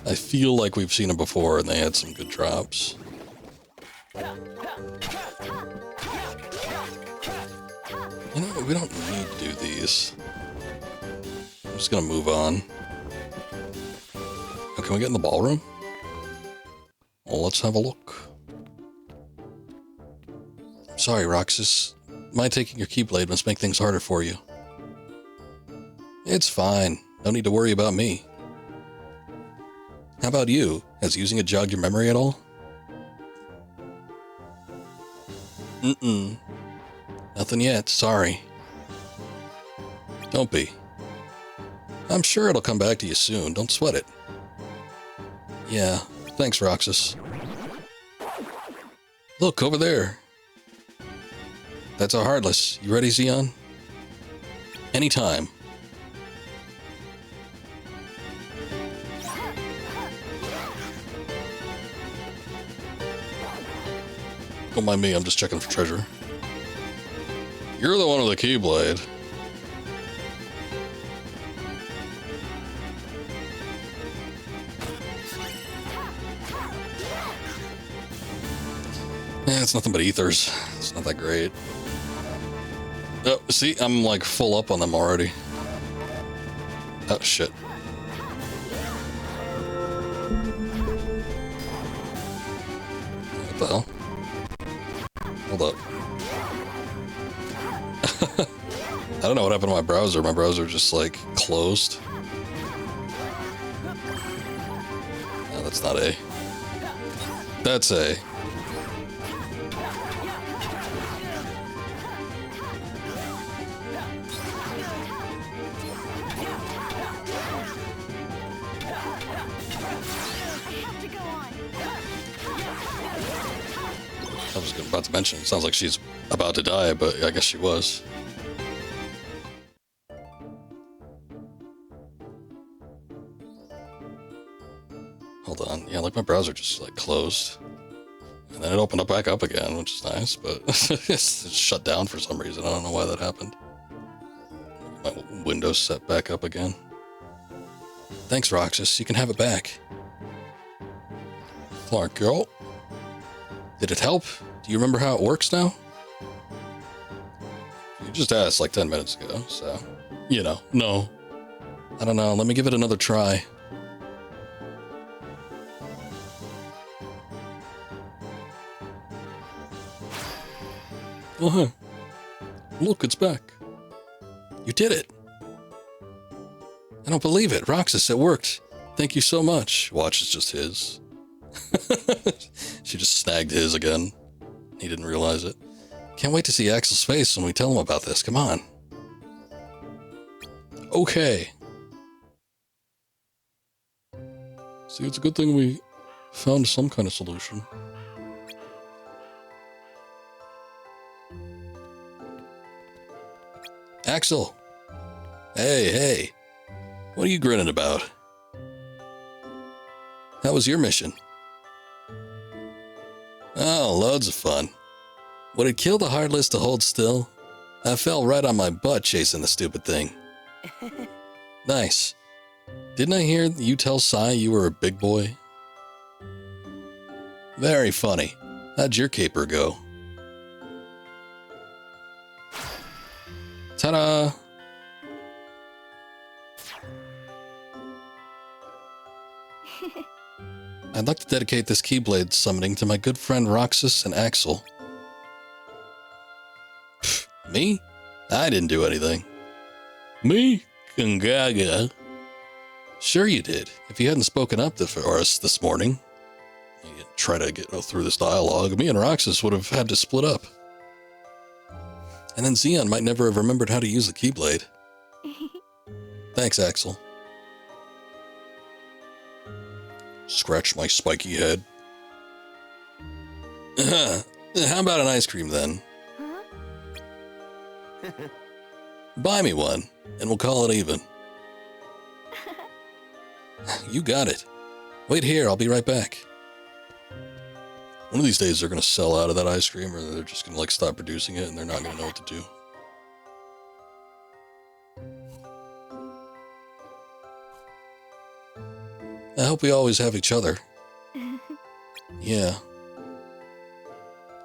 I feel like we've seen them before and they had some good drops. You know, we don't need to do these. I'm just gonna move on. Oh, can we get in the ballroom? Well, let's have a look. Sorry, Roxas. My taking your Keyblade must make things harder for you. It's fine. No need to worry about me. How about you? Has using it jogged your memory at all? Nothing yet, sorry. Don't be. I'm sure it'll come back to you soon, don't sweat it. Yeah, thanks, Roxas. Look, over there. That's our Heartless. You ready, Xion? Anytime. Don't mind me, I'm just checking for treasure. You're the one with the Keyblade. Yeah, it's nothing but ethers. It's not that great. Oh, see, I'm like full up on them already. Oh, shit. What the hell? Hold up. I don't know what happened to my browser. My browser just like closed. No, that's not A. That's A. I was about to mention, it sounds like she's about to die, but I guess she was. Hold on. Yeah, like my browser just like closed. And then it opened up back up again, which is nice, but it's shut down for some reason. I don't know why that happened. My Windows set back up again. Thanks, Roxas. You can have it back. Clark, girl. Did it help? Do you remember how it works now? You just asked like 10 minutes ago, so... You know, no. I don't know. Let me give it another try. Oh, hey. Look, it's back. You did it. I don't believe it. Roxas, it worked. Thank you so much. Watch is just his. She just snagged his again. He didn't realize it. Can't wait to see Axel's face when we tell him about this. Come on. Okay. See, it's a good thing we found some kind of solution. Axel! Hey, hey. What are you grinning about? How was your mission? Oh, loads of fun. Would it kill the Heartless to hold still? I fell right on my butt chasing the stupid thing. Nice. Didn't I hear you tell Sai you were a big boy? Very funny. How'd your caper go? Ta-da! I'd like to dedicate this Keyblade summoning to my good friend Roxas and Axel. Pfft, me? I didn't do anything. Me? Gaga. Sure you did. If you hadn't spoken up for us this morning, you try to get through this dialogue, me and Roxas would have had to split up. And then Xeon might never have remembered how to use the Keyblade. Thanks, Axel. Scratch my spiky head. How about an ice cream then? Huh? Buy me one, and we'll call it even. You got it. Wait here, I'll be right back. One of these days they're going to sell out of that ice cream, or they're just going to stop producing it and they're not going to know what to do. I hope we always have each other. Yeah.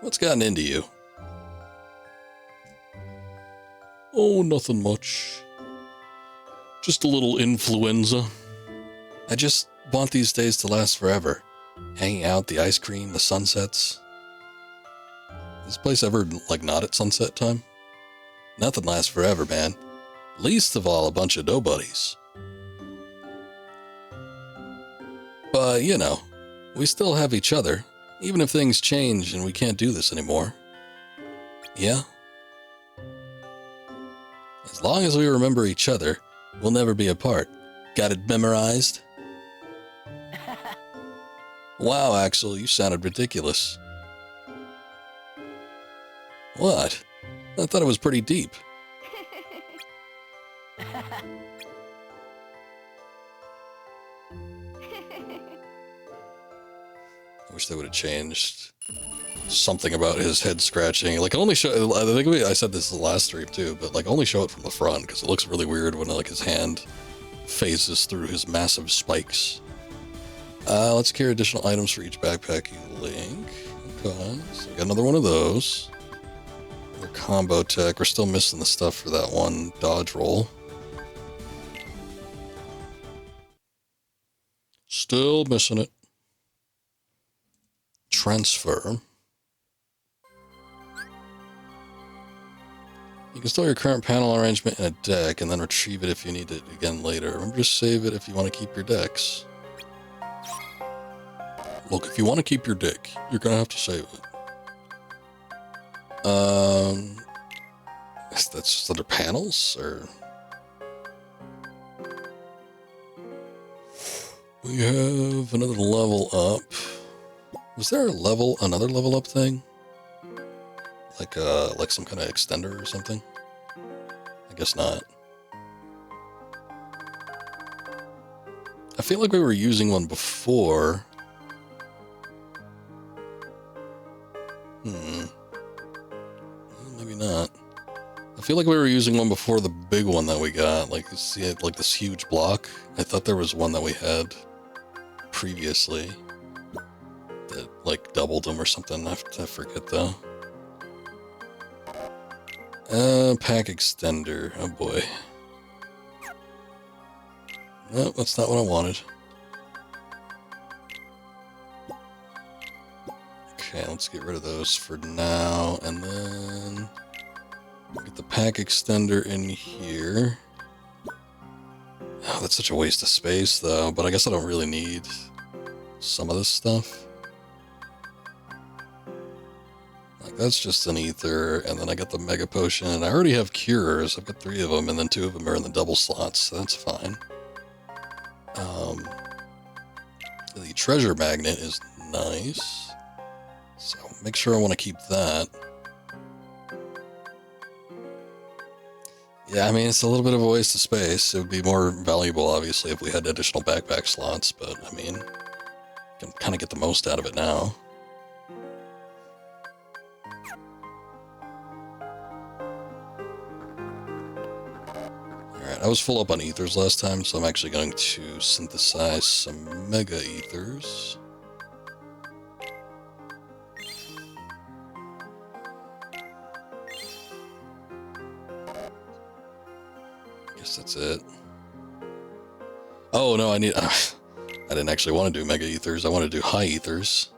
What's gotten into you? Oh, nothing much. Just a little influenza. I just want these days to last forever. Hanging out, the ice cream, the sunsets. Is this place ever, not at sunset time? Nothing lasts forever, man. Least of all, a bunch of nobodies. But, we still have each other, even if things change and we can't do this anymore. Yeah? As long as we remember each other, we'll never be apart. Got it memorized? Wow, Axel, you sounded ridiculous. What? I thought it was pretty deep. I wish they would have changed something about his head scratching. Only show. I think I said this in the last stream too, but only show it from the front because it looks really weird when his hand phases through his massive spikes. Let's carry additional items for each backpack you link. Okay, so we got another one of those. Another combo tech. We're still missing the stuff for that one dodge roll. Still missing it. Transfer. You can store your current panel arrangement in a deck and then retrieve it if you need it again later. Remember to save it if you want to keep your decks. Look, if you want to keep your deck, you're going to have to save it. That's just under panels, or... We have another level up. Was there another level up thing? Like some kind of extender or something? I guess not. I feel like we were using one before. Maybe not. I feel like we were using one before the big one that we got. You see it, this huge block. I thought there was one that we had previously that doubled them or something. I forget though. Pack extender. Oh boy. No, that's not what I wanted. Okay, let's get rid of those for now, and then get the pack extender in here. Oh, that's such a waste of space though, but I guess I don't really need some of this stuff. That's just an ether, and then I got the mega potion. I already have cures. I've got 3 of them, and then 2 of them are in the double slots, so that's fine. The treasure magnet is nice, so make sure I want to keep that. Yeah, I mean, it's a little bit of a waste of space. It would be more valuable, obviously, if we had additional backpack slots, but, I mean, can kind of get the most out of it now. Alright, I was full up on ethers last time, so I'm actually going to synthesize some mega ethers. That's it. Oh no, I didn't actually want to do mega ethers. I want to do high ethers.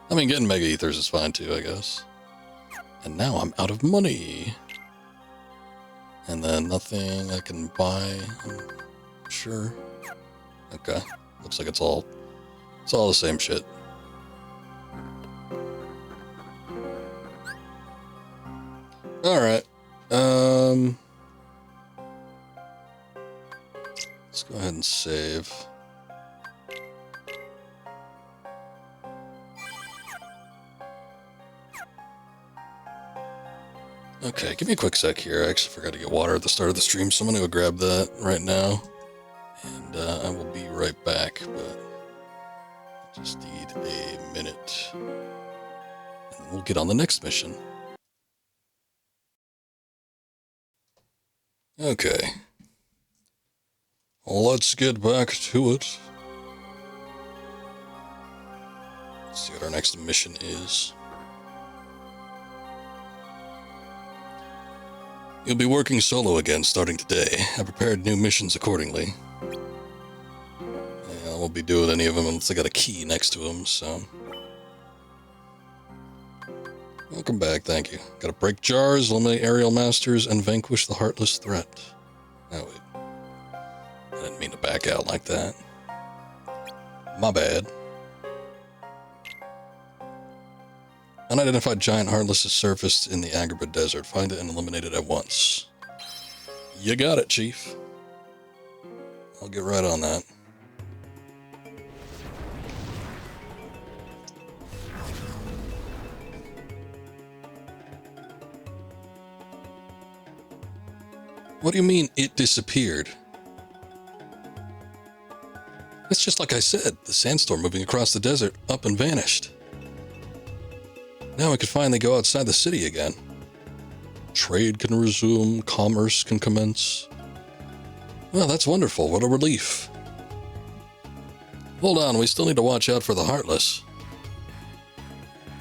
I mean, getting mega ethers is fine too, I guess. And now I'm out of money. And then nothing I can buy. I'm sure. Okay. Looks like it's all the same shit. Alright, let's go ahead and save. Okay, give me a quick sec here. I actually forgot to get water at the start of the stream, so I'm gonna go grab that right now. And I will be right back, but I just need a minute. And we'll get on the next mission. Okay. Let's get back to it. Let's see what our next mission is. You'll be working solo again starting today. I prepared new missions accordingly. Yeah, I won't be doing any of them unless I got a key next to them, so... Welcome back, thank you. Gotta break jars, eliminate aerial masters, and vanquish the heartless threat. Oh, wait. I didn't mean to back out like that. My bad. Unidentified giant heartless has surfaced in the Agrabah Desert. Find it and eliminate it at once. You got it, Chief. I'll get right on that. What do you mean, it disappeared? It's just like I said, the sandstorm moving across the desert up and vanished. Now I could finally go outside the city again. Trade can resume, commerce can commence. Well, that's wonderful, what a relief. Hold on, we still need to watch out for the Heartless.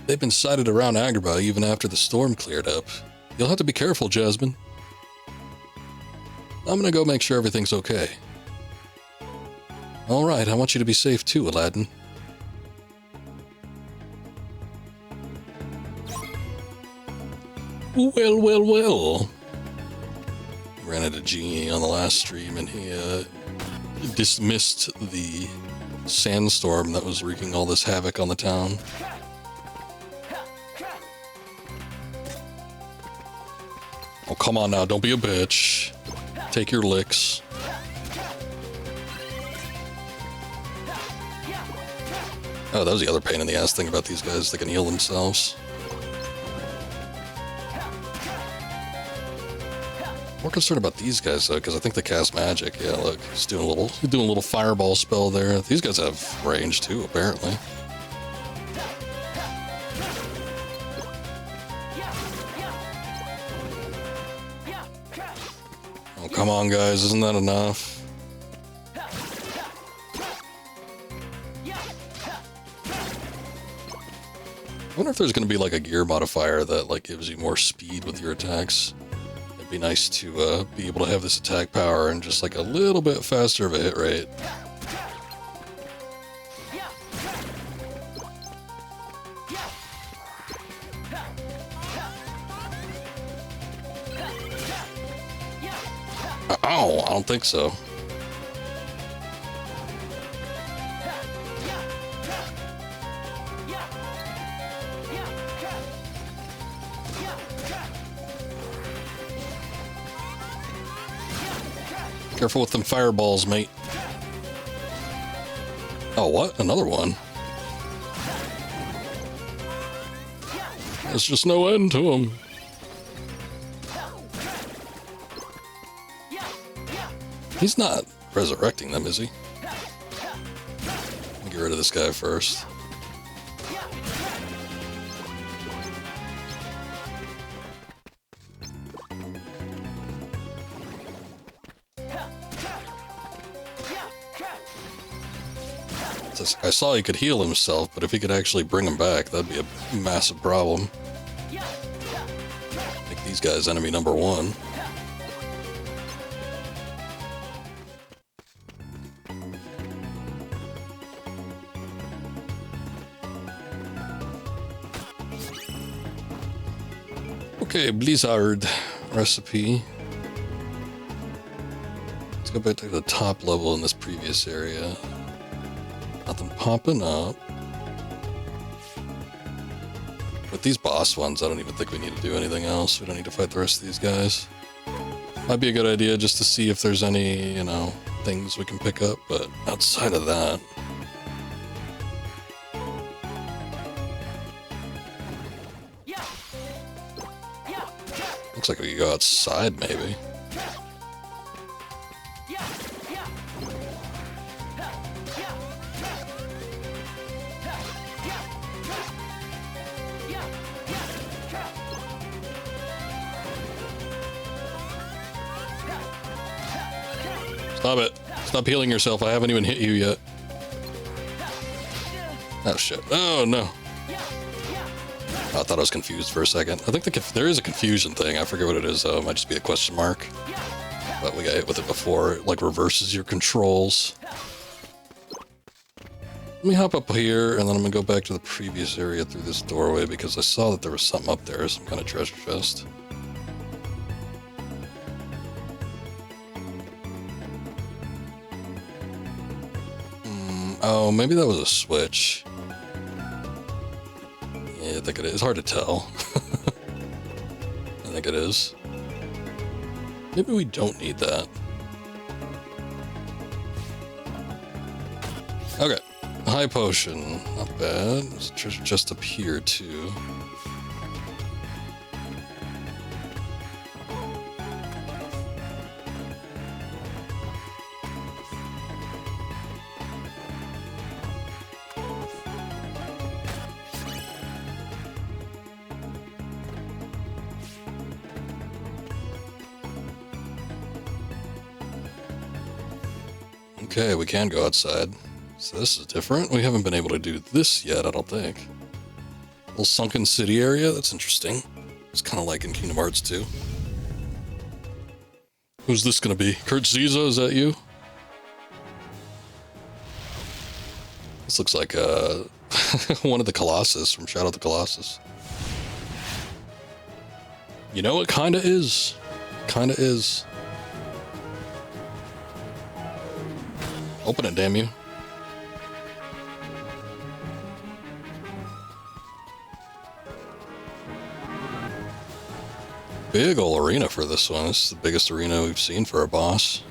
They've been sighted around Agrabah even after the storm cleared up. You'll have to be careful, Jasmine. I'm gonna go make sure everything's okay. Alright, I want you to be safe too, Aladdin. Well. Ran into Genie on the last stream and he dismissed the sandstorm that was wreaking all this havoc on the town. Oh, come on now, don't be a bitch. Take your licks. Oh, that was the other pain in the ass thing about these guys. They can heal themselves. More concerned about these guys though, because I think they cast magic. Yeah, look, he's doing a little fireball spell there. These guys have range too, apparently. Oh, come on, guys, isn't that enough? I wonder if there's going to be like a gear modifier that like gives you more speed with your attacks. It'd be nice to be able to have this attack power and just like a little bit faster of a hit rate. Oh, I don't think so. Careful with them fireballs, mate. Oh, what? Another one? There's just no end to him. He's not resurrecting them, is he? Let me get rid of this guy first. I saw he could heal himself, but if he could actually bring him back, that'd be a massive problem. Make these guys enemy number one. Okay, Blizzard recipe. Let's go back to the top level in this previous area. Nothing popping up. With these boss ones, I don't even think we need to do anything else. We don't need to fight the rest of these guys. Might be a good idea just to see if there's any, you know, things we can pick up, but outside of that... Looks like we could go outside, maybe. Stop it. Stop healing yourself. I haven't even hit you yet. Oh, shit. Oh, no. I thought I was confused for a second. I think there is a confusion thing. I forget what it is, though. It might just be a question mark. But we got hit with it before. It, like, reverses your controls. Let me hop up here, and then I'm going to go back to the previous area through this doorway, because I saw that there was something up there, some kind of treasure chest. Oh, maybe that was a switch. Yeah, I think it is. It's hard to tell. I think it is. Maybe we don't need that. Okay. High potion. Not bad. There's a treasure chest up here, too. Okay, we can go outside. So this is different. We haven't been able to do this yet, I don't think. Little sunken city area, that's interesting. It's kind of like in Kingdom Hearts 2. Who's this gonna be? Kurt Ziza, is that you? This looks like one of the Colossus from Shadow of the Colossus. You know, it kinda is. Kinda is. Open it, damn you. Big ol' arena for this one. This is the biggest arena we've seen for a boss.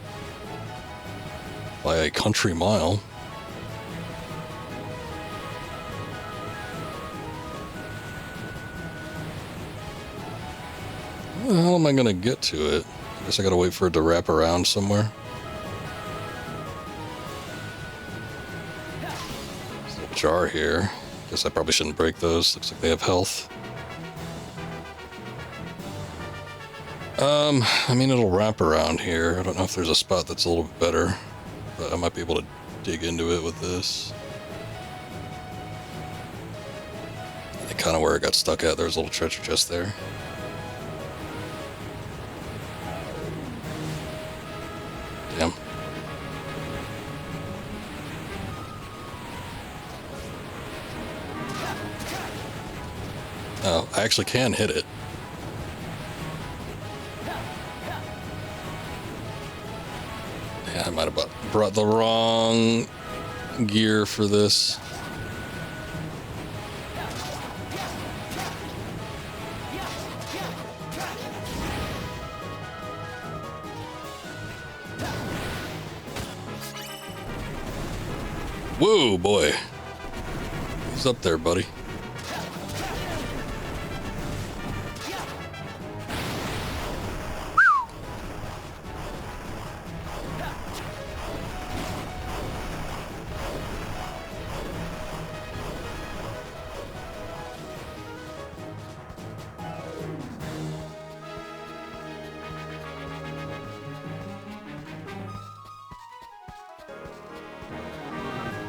By a country mile. How the hell am I gonna get to it? I guess I gotta wait for it to wrap around somewhere. Jar here. Guess I probably shouldn't break those. Looks like they have health. I mean, it'll wrap around here. I don't know if there's a spot that's a little bit better, but I might be able to dig into it with this. I think kind of where it got stuck at, there's a little treasure chest there. Damn. Oh, I actually can hit it. Yeah, I might have brought the wrong gear for this. Whoa, boy. He's up there, buddy.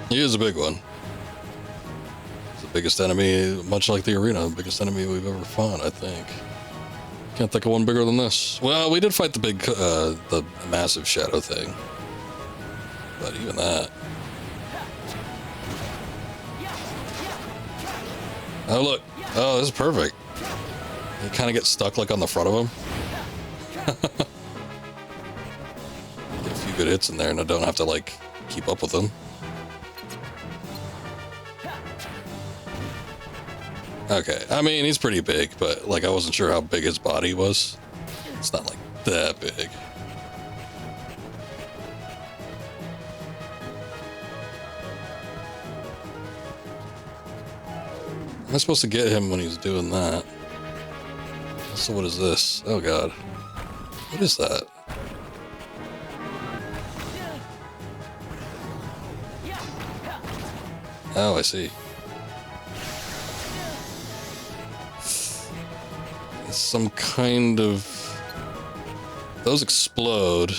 He is a big one. He's the biggest enemy, much like the arena, the biggest enemy we've ever fought, I think. Can't think of one bigger than this. Well, we did fight the big, the massive shadow thing. But even that. Oh, look. Oh, this is perfect. You kind of get stuck, like, on the front of him. Get a few good hits in there, and I don't have to, like, keep up with them. Okay, I mean, he's pretty big, but, like, I wasn't sure how big his body was. It's not, like, that big. Am I supposed to get him when he's doing that? So what is this? Oh, God. What is that? Oh, I see. Some kind of... Those explode.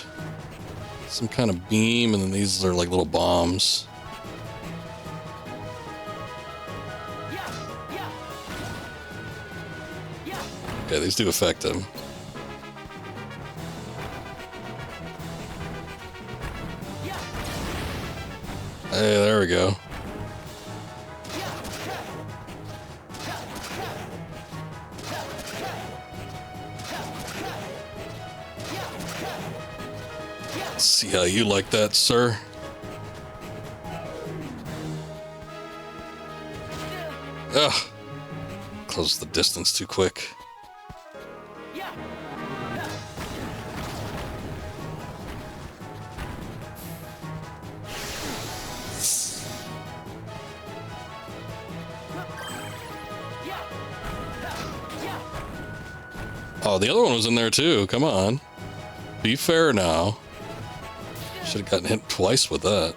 Some kind of beam, and then these are like little bombs. Okay, these do affect him. Hey, there we go. See how you like that, sir? Ugh. Close the distance too quick. Oh, the other one was in there too. Come on. Be fair now. Should have gotten hit twice with that.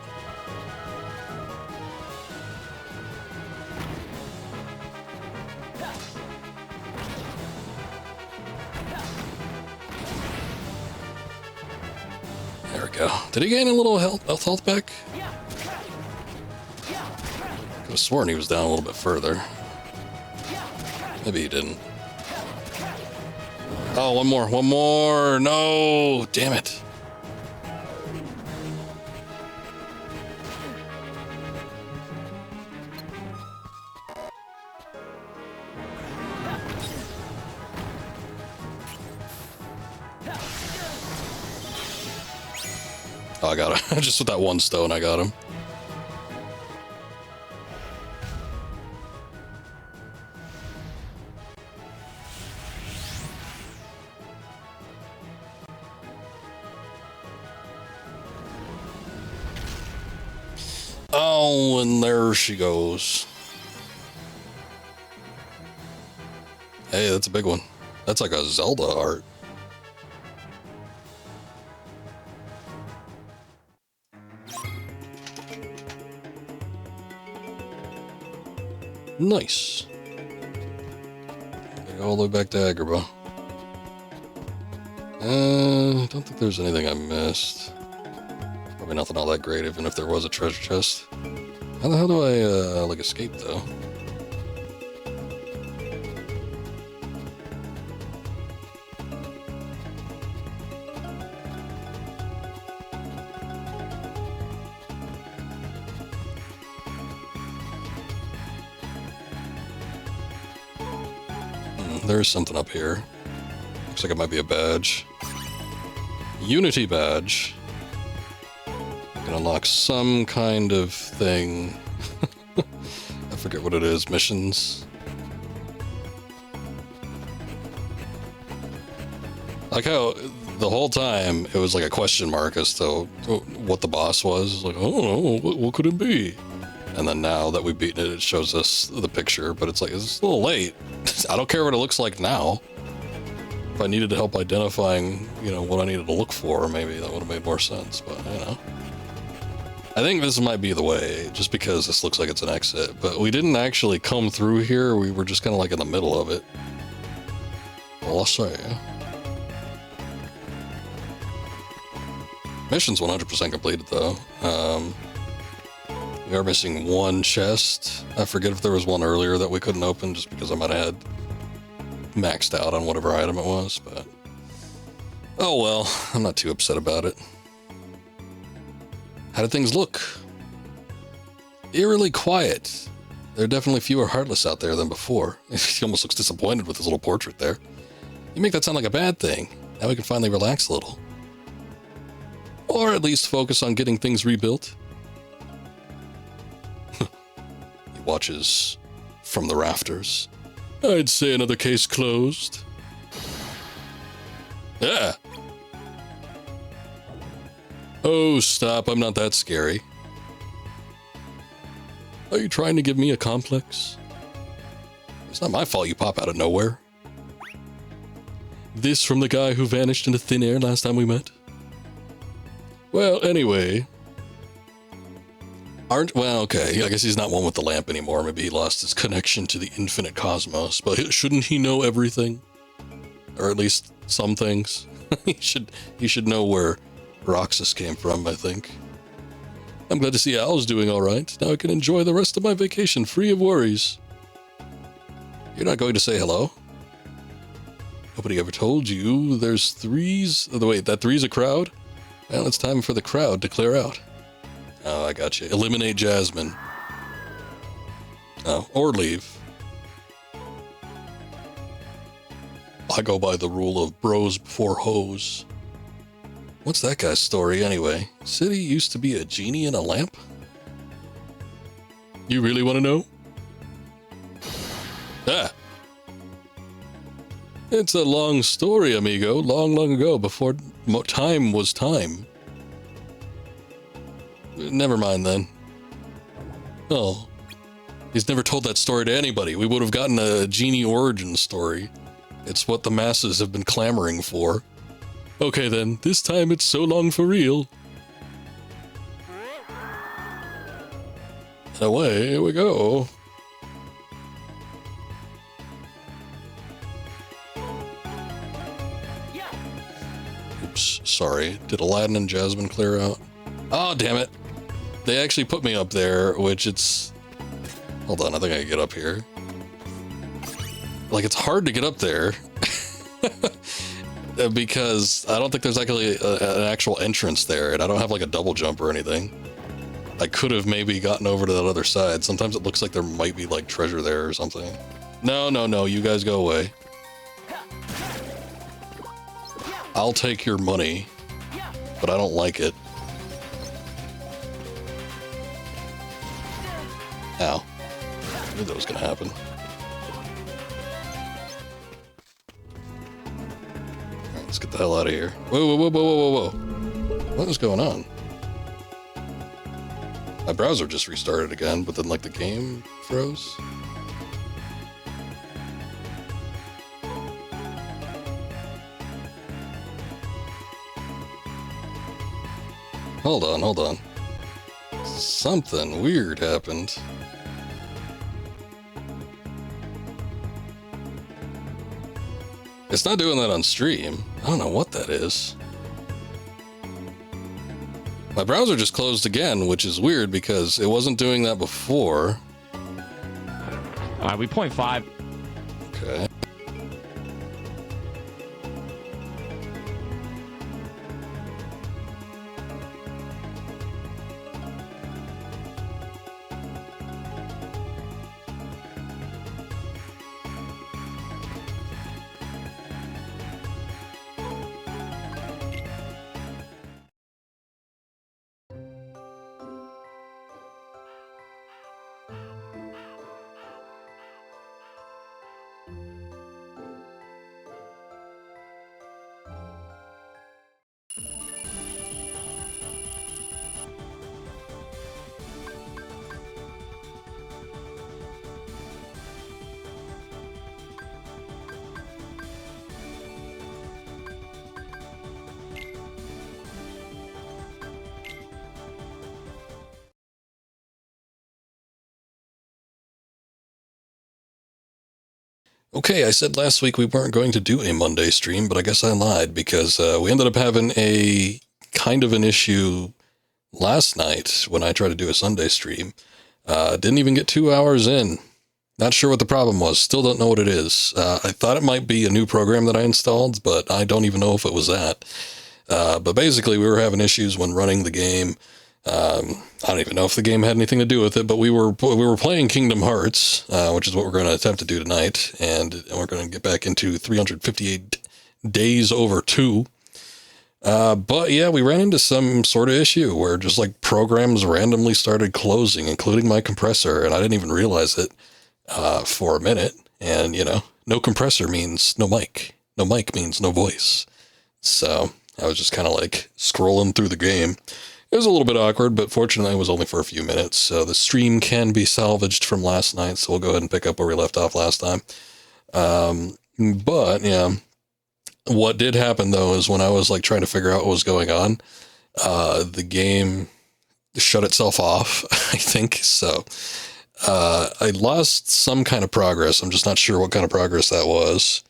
There we go. Did he gain a little health back? I could have sworn he was down a little bit further. Maybe he didn't. Oh, one more. No, damn it. Oh, I got him. Just with that one stone, I got him. Oh, and there she goes. Hey, that's a big one. That's like a Zelda art. Nice. Go all the way back to Agrabah. I don't think there's anything I missed. Probably nothing all that great, even if there was a treasure chest. How the hell do I, like, escape, though? There's something up here. Looks like it might be a badge. Unity badge. Can unlock some kind of thing. I forget what it is. Missions. Like how the whole time it was like a question mark as to what the boss was. Like, oh, what could it be? And then now that we've beaten it, it shows us the picture, but it's like, it's a little late. I don't care what it looks like now. If I needed help identifying, what I needed to look for, maybe that would have made more sense, but, I think this might be the way, just because this looks like it's an exit, but we didn't actually come through here. We were just kind of like in the middle of it. Well, I'll show you. Mission's 100% completed, though. We are missing one chest. I forget if there was one earlier that we couldn't open just because I might have had maxed out on whatever item it was, but oh well, I'm not too upset about it. How did things look? Eerily quiet. There are definitely fewer Heartless out there than before. He almost looks disappointed with his little portrait there. You make that sound like a bad thing. Now we can finally relax a little. Or at least focus on getting things rebuilt. He watches from the rafters. I'd say another case closed. Yeah. Oh, stop. I'm not that scary. Are you trying to give me a complex? It's not my fault you pop out of nowhere. This from the guy who vanished into thin air last time we met? Well, anyway. Well, okay, I guess he's not one with the lamp anymore. Maybe he lost his connection to the infinite cosmos, but shouldn't he know everything? Or at least some things. He should know where Roxas came from, I think. I'm glad to see Al's doing all right. Now I can enjoy the rest of my vacation free of worries. You're not going to say hello? Nobody ever told you there's threes? Oh, wait, that three's a crowd? Well, it's time for the crowd to clear out. Oh, I got you. Eliminate Jasmine. Oh, or leave. I go by the rule of bros before hoes. What's that guy's story anyway? Said he used to be a genie in a lamp? You really want to know? Ah! It's a long story, amigo. Long, long ago, before time was time. Never mind then. Oh. He's never told that story to anybody. We would have gotten a genie origin story. It's what the masses have been clamoring for. Okay then, this time it's so long for real. And away we go. Oops, sorry. Did Aladdin and Jasmine clear out? Oh, damn it. They actually put me up there, which it's... Hold on, I think I can get up here. Like, it's hard to get up there. Because I don't think there's actually an actual entrance there, and I don't have like a double jump or anything. I could have maybe gotten over to that other side. Sometimes it looks like there might be like treasure there or something. No, no, no, you guys go away. I'll take your money, but I don't like it. Ow. I knew that was gonna happen. Let's get the hell out of here. Whoa, whoa, whoa, whoa, whoa, whoa, whoa. What is going on? My browser just restarted again, but then like the game froze. Hold on, hold on. Something weird happened. It's not doing that on stream. I don't know what that is. My browser just closed again, which is weird because it wasn't doing that before. Alright, we 0.5. Okay. Okay, I said last week we weren't going to do a Monday stream, but I guess I lied because we ended up having a kind of an issue last night when I tried to do a Sunday stream, didn't even get 2 hours in. Not sure what the problem was. Still don't know what it is. I thought it might be a new program that I installed, but I don't even know if it was that. But basically, we were having issues when running the game. I don't even know if the game had anything to do with it, but we were playing Kingdom Hearts, which is what we're going to attempt to do tonight, and we're going to get back into 358 Days Over 2. But yeah, we ran into some sort of issue where just like programs randomly started closing, including my compressor, and I didn't even realize it for a minute. And, you know, no compressor means no mic. No mic means no voice. So I was just kind of like scrolling through the game. It was a little bit awkward, but fortunately it was only for a few minutes. So the stream can be salvaged from last night. So we'll go ahead and pick up where we left off last time. But yeah, what did happen though is when I was like trying to figure out what was going on, the game shut itself off, I think. So I lost some kind of progress. I'm just not sure what kind of progress that was.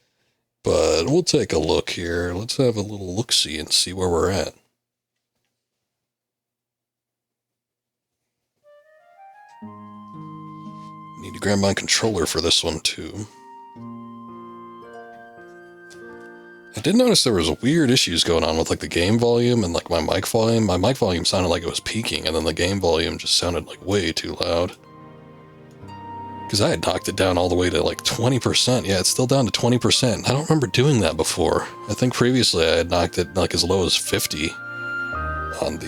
But we'll take a look here. Let's have a little look-see and see where we're at. Need to grab my controller for this one, too. I did notice there was weird issues going on with, like, the game volume and, like, my mic volume. My mic volume sounded like it was peaking, and then the game volume just sounded, like, way too loud. Because I had knocked it down all the way to, like, 20%. Yeah, it's still down to 20%. I don't remember doing that before. I think previously I had knocked it, like, as low as 50 on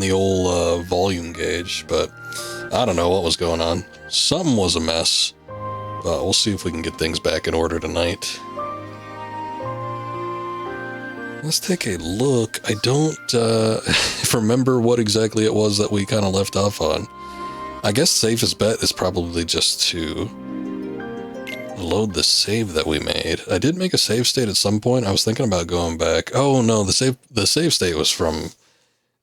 the old volume gauge, but I don't know what was going on. Something was a mess, but we'll see if we can get things back in order tonight. Let's take a look. I don't remember what exactly it was that we kind of left off on. I guess safest bet is probably just to load the save that we made. I did make a save state at some point. I was thinking about going back. Oh no, the save state was from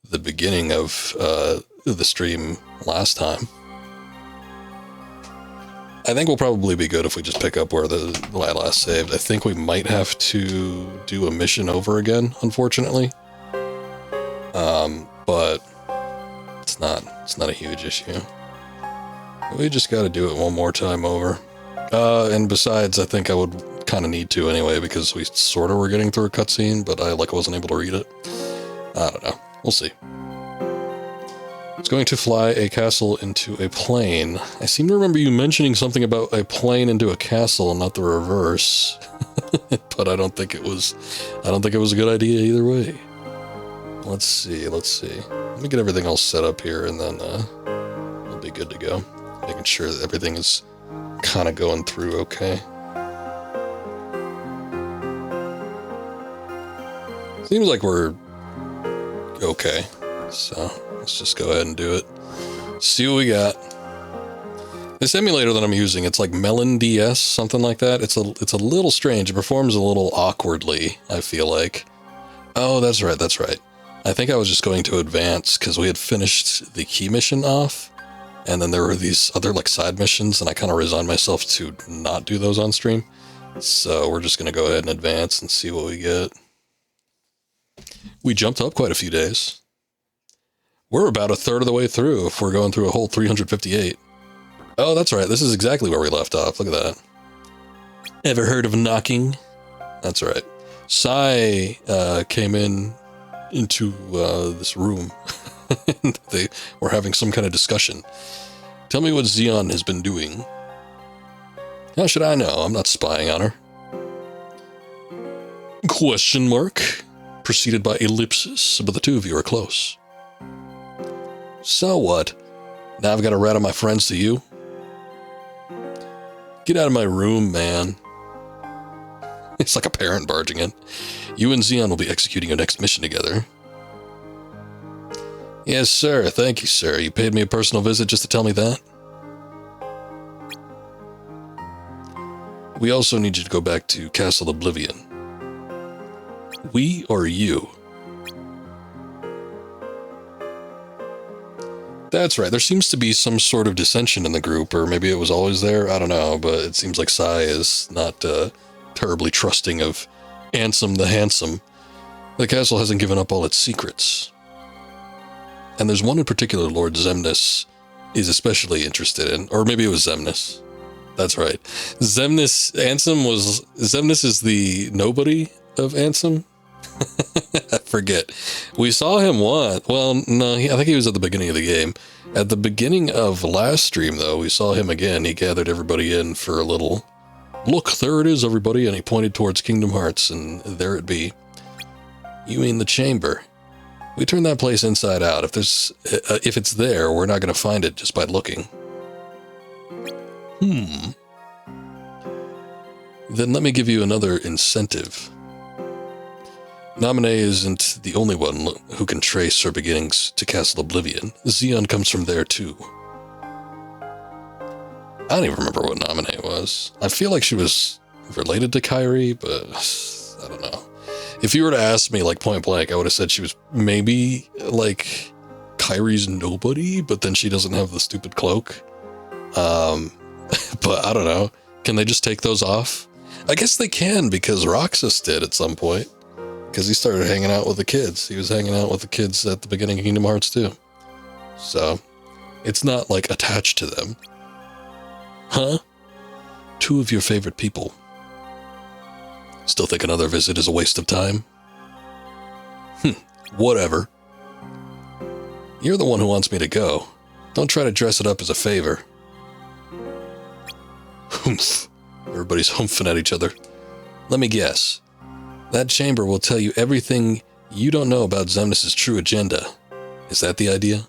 the beginning of the stream last time. I think we'll probably be good if we just pick up where the last saved. I think we might have to do a mission over again, unfortunately. But it's not a huge issue. We just got to do it one more time over. And besides, I think I would kind of need to anyway, because we sort of were getting through a cutscene, but I wasn't able to read it. I don't know. We'll see. It's going to fly a castle into a plane. I seem to remember you mentioning something about a plane into a castle and not the reverse. But I don't think it was a good idea either way. Let's see. Let me get everything all set up here and then we'll be good to go. Making sure that everything is kind of going through okay. Seems like we're okay. So let's just go ahead and do it. See what we got. This emulator that I'm using, it's like Melon DS, something like that. It's a little strange. It performs a little awkwardly, I feel like. Oh, that's right. I think I was just going to advance because we had finished the key mission off. And then there were these other like side missions, and I kind of resigned myself to not do those on stream. So we're just going to go ahead and advance and see what we get. We jumped up quite a few days. We're about a third of the way through if we're going through a whole 358. Oh, that's right. This is exactly where we left off. Look at that. Ever heard of knocking? That's right. Sai came into this room. And they were having some kind of discussion. Tell me what Xeon has been doing. How should I know? I'm not spying on her. Question mark. Preceded by ellipsis, but the two of you are close. So what? Now I've got to rat on my friends to you? Get out of my room, man. It's like a parent barging in. You and Xeon will be executing your next mission together. Yes, sir. Thank you, sir. You paid me a personal visit just to tell me that? We also need you to go back to Castle Oblivion. We or you? That's right. There seems to be some sort of dissension in the group, or maybe it was always there. I don't know, but it seems like Sai is not terribly trusting of Ansem the Handsome. The castle hasn't given up all its secrets. And there's one in particular Lord Zemnis is especially interested in, or maybe it was Zemnis. That's right. Zemnis is the nobody of Ansem. I forget. We saw him once. Well, no, I think he was at the beginning of the game. At the beginning of last stream, though, we saw him again. He gathered everybody in for a little, look, there it is, everybody, and he pointed towards Kingdom Hearts, and there it be. You mean the chamber? We turned that place inside out. If it's there, we're not going to find it just by looking. Then let me give you another incentive. Namine isn't the only one who can trace her beginnings to Castle Oblivion. Xeon comes from there too. I don't even remember what Namine was. I feel like she was related to Kairi, but I don't know. If you were to ask me, like, point blank, I would have said she was maybe, like, Kairi's nobody, but then she doesn't have the stupid cloak. But I don't know. Can they just take those off? I guess they can, because Roxas did at some point. Because he started hanging out with the kids. He was hanging out with the kids at the beginning of Kingdom Hearts 2. So, it's not, like, attached to them. Huh? 2 of your favorite people. Still think another visit is a waste of time? Whatever. You're the one who wants me to go. Don't try to dress it up as a favor. Humph. Everybody's humphing at each other. Let me guess. That chamber will tell you everything you don't know about Zemnis' true agenda. Is that the idea?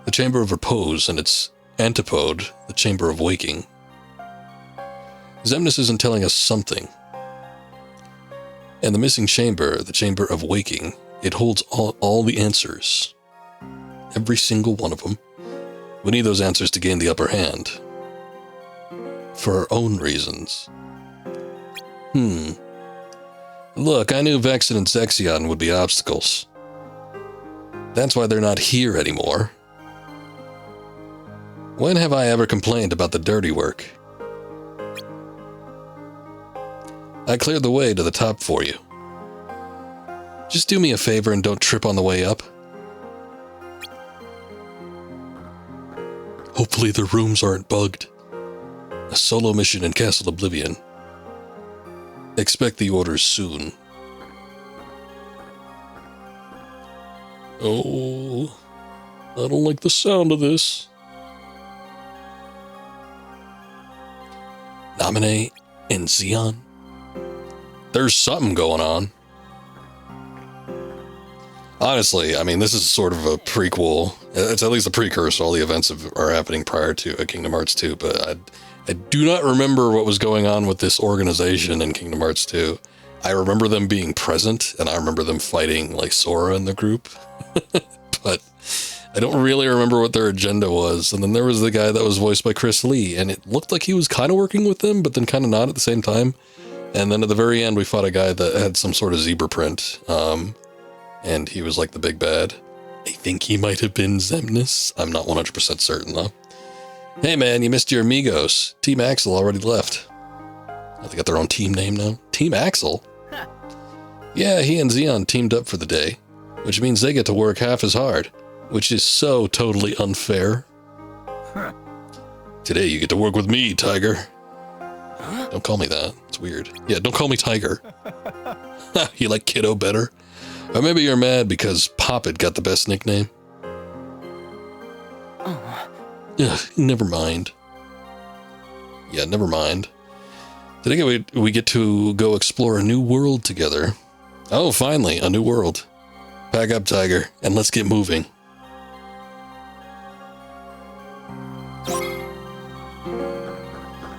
The Chamber of Repose and its antipode, the Chamber of Waking. Zemnis isn't telling us something. And the missing chamber, the Chamber of Waking, it holds all the answers. Every single one of them. We need those answers to gain the upper hand. For our own reasons. Look, I knew Vexen and Zexion would be obstacles. That's why they're not here anymore. When have I ever complained about the dirty work? I cleared the way to the top for you. Just do me a favor and don't trip on the way up. Hopefully the rooms aren't bugged. A solo mission in Castle Oblivion. Expect the orders soon. Oh, I don't like the sound of this. Namine and Xeon? There's something going on. Honestly, I mean, this is sort of a prequel. It's at least a precursor. All the events are happening prior to Kingdom Hearts 2, but I do not remember what was going on with this organization in Kingdom Hearts 2. I remember them being present, and I remember them fighting, like, Sora in the group. But I don't really remember what their agenda was. And then there was the guy that was voiced by Chris Lee, and it looked like he was kind of working with them, but then kind of not at the same time. And then at the very end, we fought a guy that had some sort of zebra print, and he was like the big bad. I think he might have been Zemnis. I'm not 100% certain, though. Hey man, you missed your amigos. Team Axel already left. Oh, they got their own team name now? Team Axel? Yeah, he and Xeon teamed up for the day, which means they get to work half as hard, which is so totally unfair. Today you get to work with me, Tiger. Don't call me that. It's weird. Yeah, don't call me Tiger. You like Kiddo better? Or maybe you're mad because Poppet got the best nickname. Ugh, never mind. Yeah, never mind. Today we get to go explore a new world together. Oh, finally, a new world. Pack up, Tiger, and let's get moving.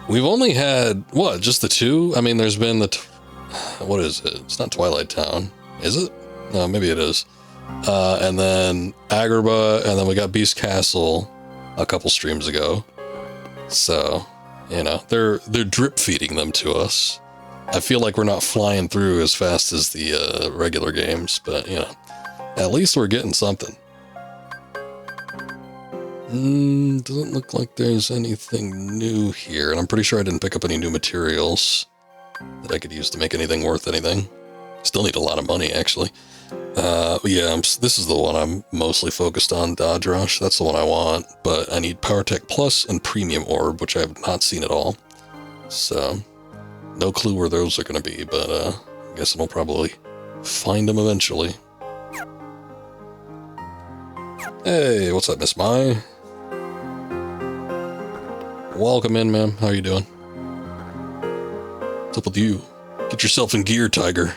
We've only had, what, just the 2? I mean, there's been what is it? It's not Twilight Town, is it? No, maybe it is. And then Agrabah, and then we got Beast Castle a couple streams ago. So, you know, they're drip feeding them to us. I feel like we're not flying through as fast as the regular games, but, you know, at least we're getting something. Doesn't look like there's anything new here, and I'm pretty sure I didn't pick up any new materials that I could use to make anything worth anything. Still need a lot of money, actually. Yeah, this is the one I'm mostly focused on, Dodge Rush. That's the one I want, but I need Power Tech Plus and Premium Orb, which I have not seen at all. So, no clue where those are going to be, but I guess I'll probably find them eventually. Hey, what's up, Miss Mai? Welcome in, ma'am. How are you doing? What's up with you? Get yourself in gear, Tiger.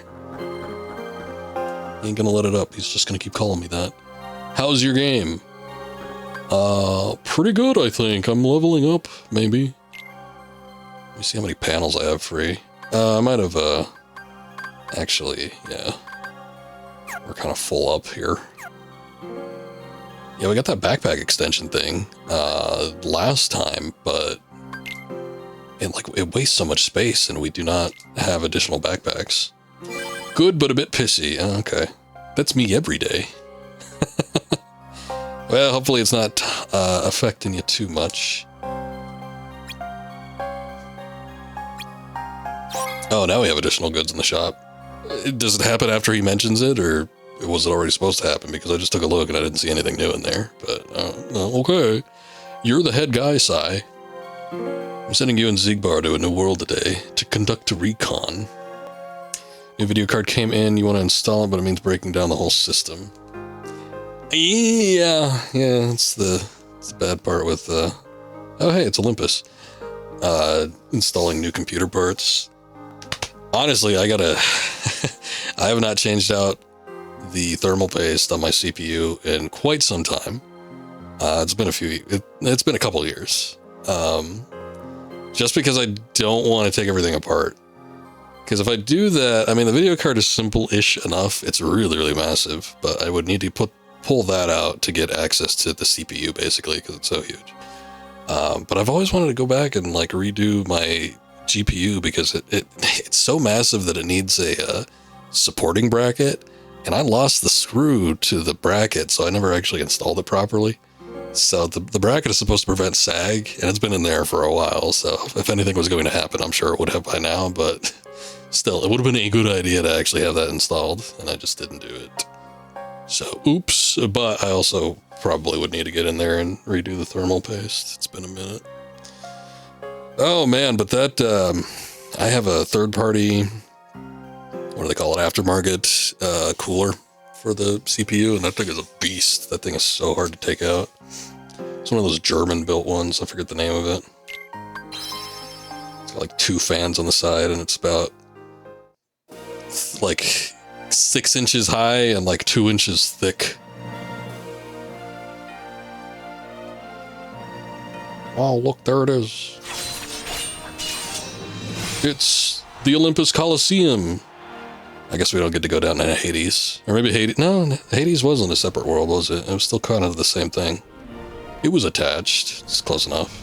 He ain't gonna let it up. He's just gonna keep calling me that. How's your game? Pretty good, I think. I'm leveling up, maybe. Let me see how many panels I have free. I might have, actually, yeah. We're kind of full up here. Yeah, we got that backpack extension thing, last time, but it wastes so much space and we do not have additional backpacks. Good, but a bit pissy. Okay. That's me every day. Well, hopefully it's not affecting you too much. Oh, now we have additional goods in the shop. Does it happen after he mentions it, or was it already supposed to happen? Because I just took a look and I didn't see anything new in there. But, okay. You're the head guy, Sai. I'm sending you and Zigbar to a new world today to conduct a recon. New video card came in, you want to install it, but it means breaking down the whole system. Yeah, it's the bad part with, oh hey, it's Olympus. Installing new computer parts. Honestly, I have not changed out the thermal paste on my CPU in quite some time. It's been it's been a couple years. Just because I don't want to take everything apart. Because if I do that, I mean, the video card is simple-ish enough. It's really, really massive, but I would need to pull that out to get access to the CPU, basically, because it's so huge. But I've always wanted to go back and like redo my GPU because it's so massive that it needs a supporting bracket, and I lost the screw to the bracket, so I never actually installed it properly. So the bracket is supposed to prevent sag, and it's been in there for a while, so if anything was going to happen, I'm sure it would have by now, but still, it would have been a good idea to actually have that installed, and I just didn't do it. So, oops, but I also probably would need to get in there and redo the thermal paste. It's been a minute. Oh man, but that, I have a third-party, what do they call it, aftermarket cooler for the CPU, and that thing is a beast. That thing is so hard to take out. It's one of those German-built ones. I forget the name of it. It's got like 2 fans on the side, and it's about like 6 inches high and like 2 inches thick. Oh, look, there it is. It's the Olympus Coliseum. I guess we don't get to go down to Hades. Or maybe Hades... No, Hades wasn't a separate world, was it? It was still kind of the same thing. It was attached. It's close enough.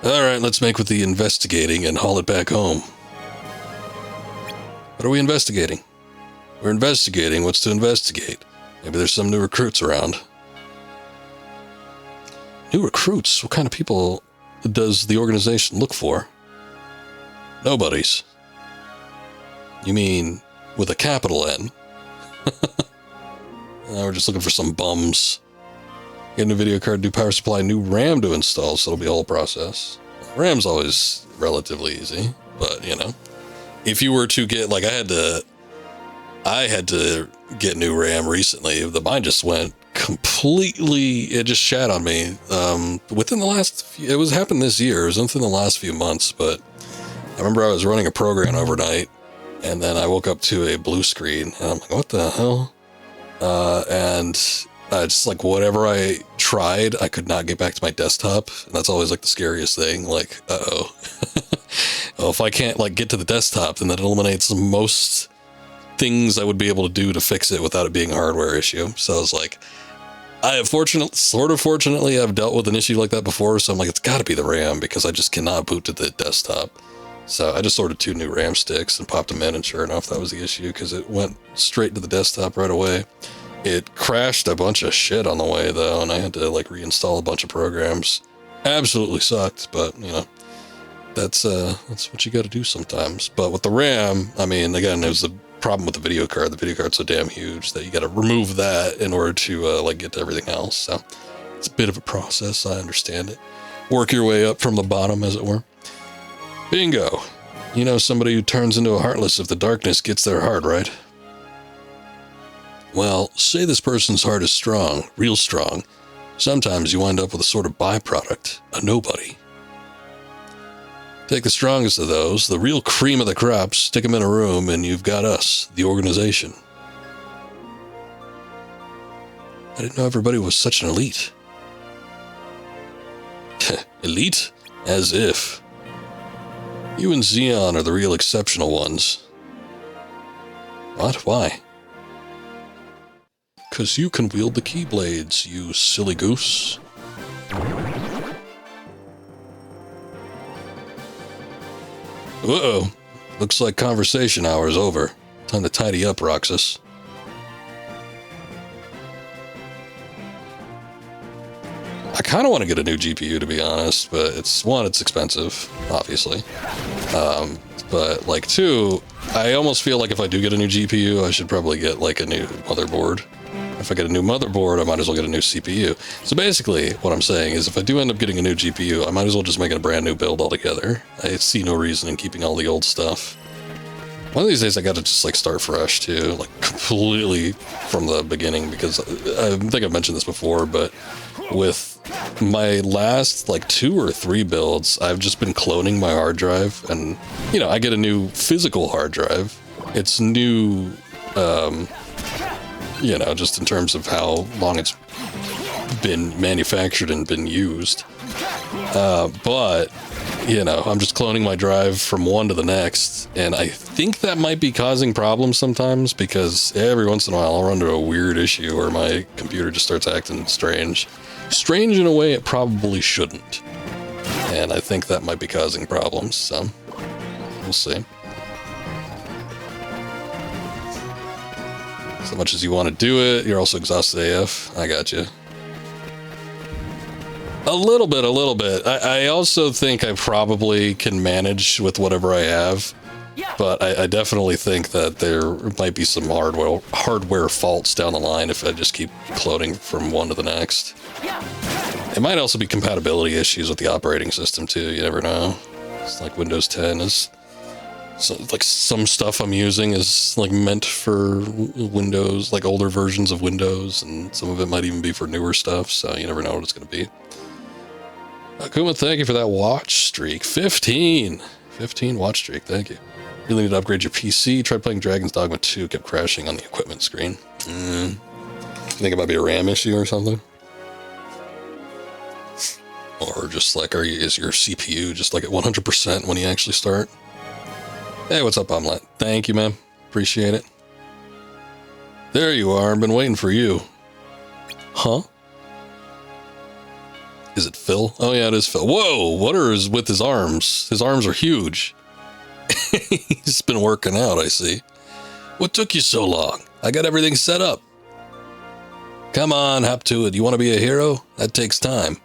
Alright, let's make with the investigating and haul it back home. What are we investigating? We're investigating what's to investigate. Maybe there's some new recruits around. New recruits? What kind of people does the organization look for? Nobody's. You mean with a capital N? We're just looking for some bums. Get a new video card, new power supply, new RAM to install, so it'll be a whole process. RAM's always relatively easy, but you know, if you were to get, like, I had to get new RAM recently. Mine just went completely, it just shat on me. Within the last, it was happened this year, it was within the last few months, but I remember I was running a program overnight, and then I woke up to a blue screen, and I'm like, what the hell? And just like whatever I tried, I could not get back to my desktop, and that's always like the scariest thing, like, uh-oh. Well, if I can't like get to the desktop, then that eliminates most things I would be able to do to fix it without it being a hardware issue. So I was like, fortunately, I've dealt with an issue like that before, so I'm like, it's gotta be the RAM, because I just cannot boot to the desktop. So I just ordered 2 new RAM sticks and popped them in, and sure enough, that was the issue, because it went straight to the desktop right away. It crashed a bunch of shit on the way, though, and I had to, like, reinstall a bunch of programs. Absolutely sucked, but, you know, that's what you got to do sometimes. But with the RAM, I mean, again, there's the problem with the video card. The video card's so damn huge that you got to remove that in order to like get to everything else. So it's a bit of a process. I understand it. Work your way up from the bottom, as it were. Bingo. You know somebody who turns into a heartless if the darkness gets their heart, right? Well, say this person's heart is strong, real strong. Sometimes you wind up with a sort of byproduct, a nobody. Take the strongest of those, the real cream of the crop, stick them in a room, and you've got us, the organization. I didn't know everybody was such an elite. Elite? As if. You and Xeon are the real exceptional ones. What? Why? 'Cause you can wield the keyblades, you silly goose. Uh-oh. Looks like conversation hour is over. Time to tidy up, Roxas. I kind of want to get a new GPU, to be honest, but it's expensive, obviously. But like two, I almost feel like if I do get a new GPU, I should probably get like a new motherboard. If I get a new motherboard, I might as well get a new CPU. So basically, what I'm saying is if I do end up getting a new GPU, I might as well just make it a brand new build altogether. I see no reason in keeping all the old stuff. One of these days I gotta just like start fresh too, like completely from the beginning, because I think I've mentioned this before, but with my last like 2 or 3 builds, I've just been cloning my hard drive, and you know, I get a new physical hard drive. It's new, you know, just in terms of how long it's been manufactured and been used. But, you know, I'm just cloning my drive from one to the next, and I think that might be causing problems sometimes, because every once in a while I'll run into a weird issue where my computer just starts acting strange. Strange in a way it probably shouldn't. And I think that might be causing problems, so we'll see. As much as you want to do it, you're also exhausted AF. I got you. A little bit. I also think I probably can manage with whatever I have, but I definitely think that there might be some hardware faults down the line if I just keep cloning from one to the next. It might also be compatibility issues with the operating system too. You never know. It's like Windows 10 is. So, like, some stuff I'm using is like meant for Windows, like older versions of Windows, and some of it might even be for newer stuff, so you never know what it's going to be. Akuma, thank you for that watch streak. 15 watch streak, thank you. Really need to upgrade your PC. Tried playing Dragon's Dogma 2, kept crashing on the equipment screen. You think it might be a RAM issue or something? Or just like, is your CPU just like at 100% when you actually start? Hey, what's up, Omelette? Thank you, man. Appreciate it. There you are. I've been waiting for you. Huh? Is it Phil? Oh, yeah, it is Phil. Whoa! What is with his arms? His arms are huge. He's been working out, I see. What took you so long? I got everything set up. Come on, hop to it. You want to be a hero? That takes time.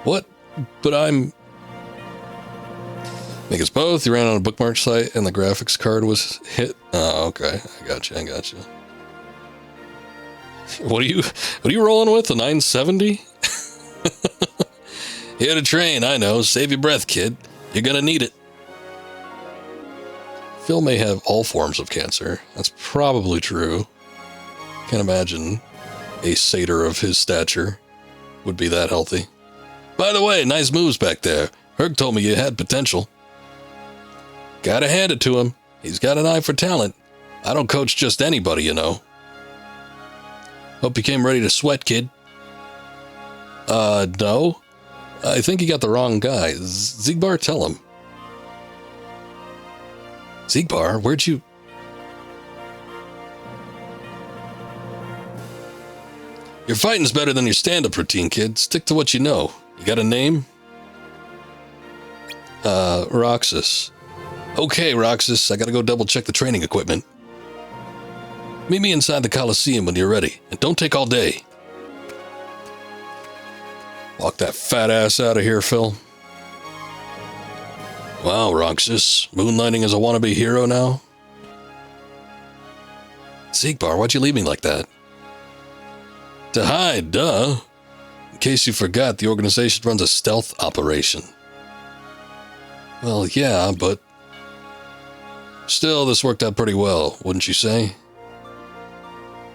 What? But I'm... I think it's both. You ran on a bookmark site and the graphics card was hit. Oh, okay. I got you. What are you rolling with? A 970? Here to train, I know. Save your breath, kid. You're gonna need it. Phil may have all forms of cancer. That's probably true. Can't imagine a satyr of his stature would be that healthy. By the way, nice moves back there. Herc told me you had potential. Gotta hand it to him. He's got an eye for talent. I don't coach just anybody, you know. Hope you came ready to sweat, kid. No. I think you got the wrong guy. Ziegbar, tell him. Ziegbar, where'd you... Your fighting's better than your stand-up routine, kid. Stick to what you know. You got a name? Roxas. Okay, Roxas, I gotta go double-check the training equipment. Meet me inside the Coliseum when you're ready, and don't take all day. Walk that fat ass out of here, Phil. Wow, Roxas, moonlighting as a wannabe hero now? Siegbar, why'd you leave me like that? To hide, duh. In case you forgot, the organization runs a stealth operation. Well, yeah, but... Still, this worked out pretty well, wouldn't you say?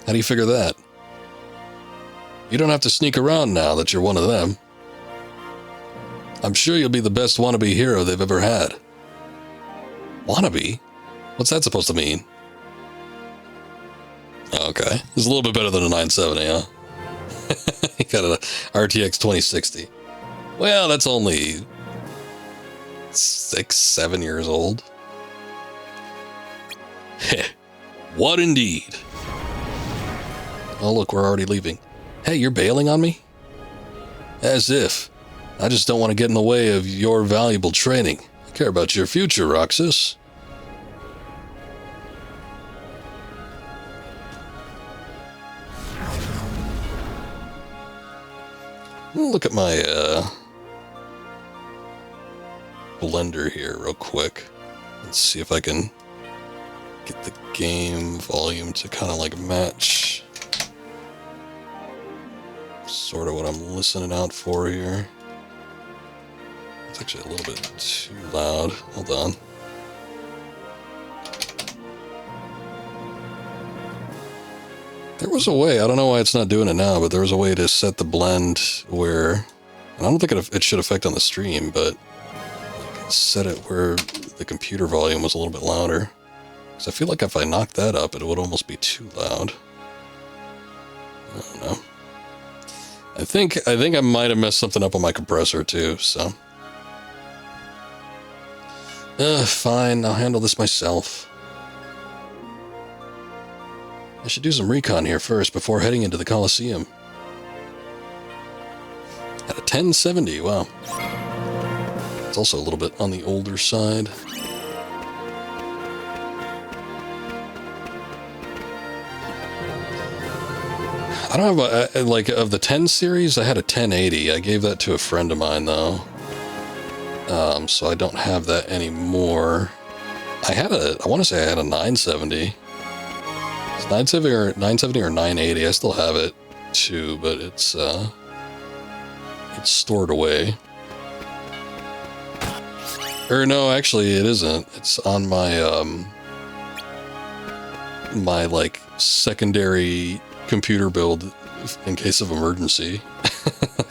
How do you figure that? You don't have to sneak around now that you're one of them. I'm sure you'll be the best wannabe hero they've ever had. Wannabe? What's that supposed to mean? Okay, it's a little bit better than a 970, huh? You got an RTX 2060. Well, that's only 6-7 years old. Heh, what indeed? Oh, look, we're already leaving. Hey, you're bailing on me? As if. I just don't want to get in the way of your valuable training. I care about your future, Roxas. Look at my blender here real quick. Let's see if I can get the game volume to kind of like match sort of what I'm listening out for here. It's actually a little bit too loud. Hold on. There was a way, I don't know why it's not doing it now, but there was a way to set the blend where, and I don't think it should affect on the stream, but set it where the computer volume was a little bit louder. Because I feel like if I knocked that up, it would almost be too loud. I don't know. I think I might have messed something up on my compressor too, so. Fine, I'll handle this myself. I should do some recon here first before heading into the Coliseum. At a 1070, wow. It's also a little bit on the older side. I don't have a, like, of the 10 series, I had a 1080. I gave that to a friend of mine, though. So I don't have that anymore. I want to say I had a 970. It's 970 or 980. I still have it, too, but it's stored away. Or no, actually, it isn't. It's on my, my, like, secondary computer build in case of emergency.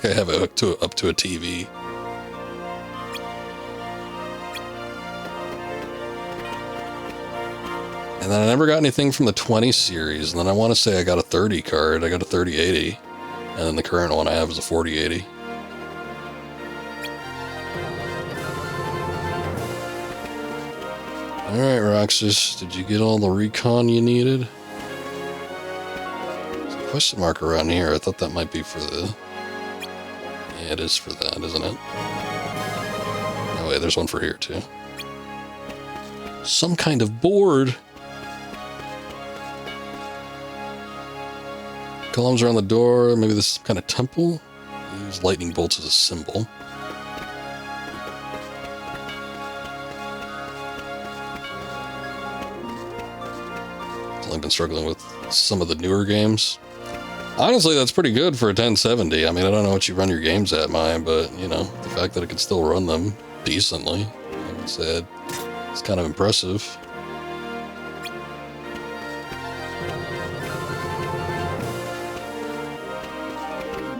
I have it up to a TV. And then I never got anything from the 20 series, and then I want to say I got a 30 card. I got a 3080, and then the current one I have is a 4080. Alright, Roxas, did you get all the recon you needed? There's a question mark around here. I thought that might be for the... Yeah, it is for that, isn't it? Oh wait, there's one for here too. Some kind of board! Columns around the door, maybe this is some kind of temple? Use lightning bolts as a symbol. I've been struggling with some of the newer games. Honestly, that's pretty good for a 1070. I mean, I don't know what you run your games at, mine, but, you know, the fact that it can still run them decently, I would say it's kind of impressive.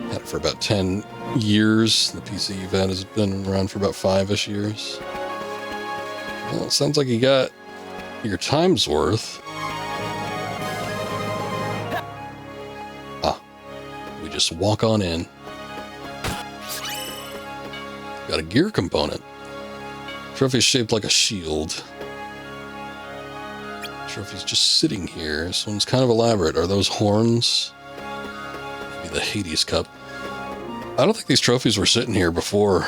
Had it for about 10 years. The PC you've had has been around for about 5-ish years. Well, it sounds like you got your time's worth. Just walk on in. Got a gear component. Trophy's shaped like a shield. Trophy's just sitting here. This one's kind of elaborate. Are those horns? Maybe the Hades cup. I don't think these trophies were sitting here before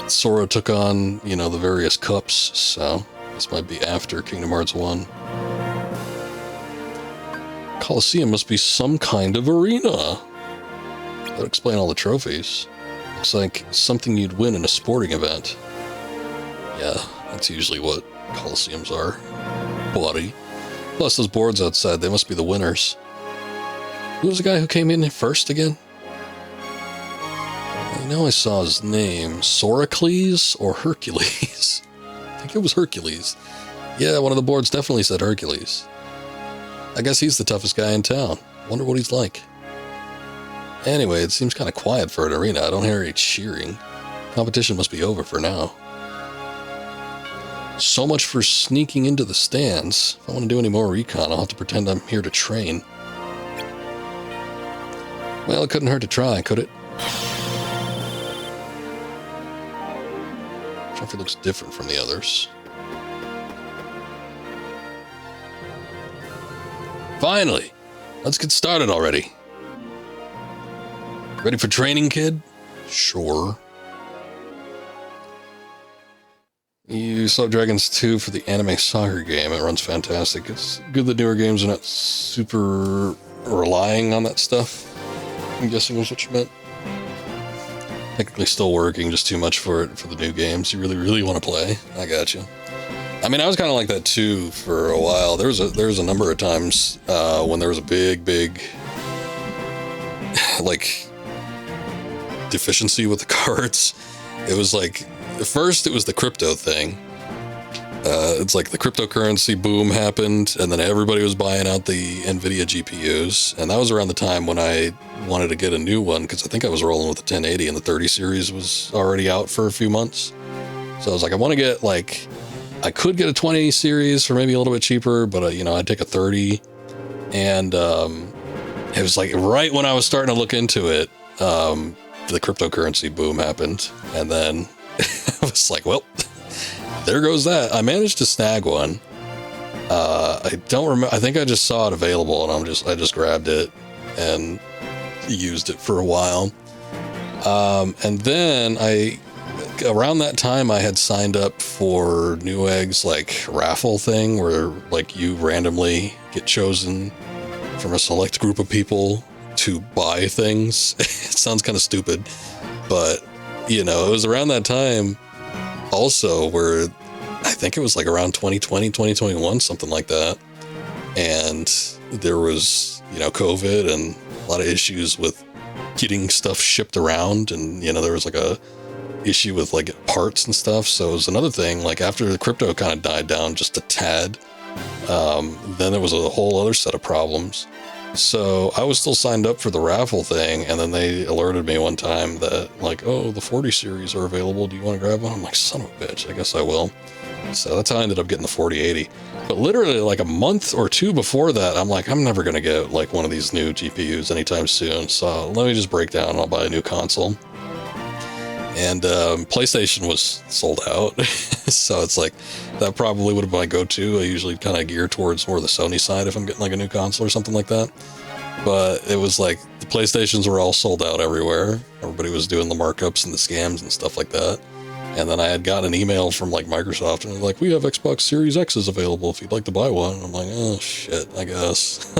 Sora took on, you know, the various cups, so this might be after Kingdom Hearts 1. Coliseum must be some kind of arena. That'd explain all the trophies. Looks like something you'd win in a sporting event. Yeah, that's usually what Coliseums are. Bloody. Plus those boards outside, they must be the winners. Who was the guy who came in first again? I know I saw his name. Soracles or Hercules? I think it was Hercules. Yeah, one of the boards definitely said Hercules. I guess he's the toughest guy in town. Wonder what he's like. Anyway, it seems kind of quiet for an arena. I don't hear any cheering. Competition must be over for now. So much for sneaking into the stands. If I want to do any more recon, I'll have to pretend I'm here to train. Well, it couldn't hurt to try, could it? Trophy looks different from the others. Finally! Let's get started already. Ready for training, kid? Sure. You saw Dragons 2 for the anime soccer game. It runs fantastic. It's good that newer games are not super relying on that stuff. I'm guessing was what you meant. Technically still working, just too much for it for the new games you really want to play. I got you. I mean, I was kind of like that too for a while. There was a number of times when there was a big like deficiency with the cards. It was like, at first it was the crypto thing. It's like the cryptocurrency boom happened, and then everybody was buying out the NVIDIA GPUs, and that was around the time when I wanted to get a new one, because I think I was rolling with the 1080, and the 30 series was already out for a few months. So I was like, I want to get, like, I could get a 20 series for maybe a little bit cheaper, but, you know, I'd take a 30, and it was like right when I was starting to look into it, the cryptocurrency boom happened, and then I was like, well, there goes that. I managed to snag one. I don't remember. I think I just saw it available, and I just grabbed it and used it for a while. And then around that time, I had signed up for Newegg's like raffle thing, where like you randomly get chosen from a select group of people to buy things. It sounds kind of stupid, but you know, it was around that time also where I think it was like around 2020, 2021, something like that. And there was, you know, COVID and a lot of issues with getting stuff shipped around. And, you know, there was like a issue with like parts and stuff. So it was another thing, like after the crypto kind of died down just a tad, then there was a whole other set of problems. So I was still signed up for the raffle thing, and then they alerted me one time that like, oh, the 40 series are available. Do you want to grab one? I'm like, son of a bitch, I guess I will. So that's how I ended up getting the 4080. But literally like a month or two before that, I'm like, I'm never going to get like one of these new GPUs anytime soon. So let me just break down and I'll buy a new console. And PlayStation was sold out. So it's like, that probably would have been my go-to. I usually kind of gear towards more the Sony side if I'm getting like a new console or something like that. But it was like, the PlayStations were all sold out everywhere. Everybody was doing the markups and the scams and stuff like that. And then I had gotten an email from like Microsoft, and they're like, we have Xbox Series X's available if you'd like to buy one. And I'm like, oh shit, I guess.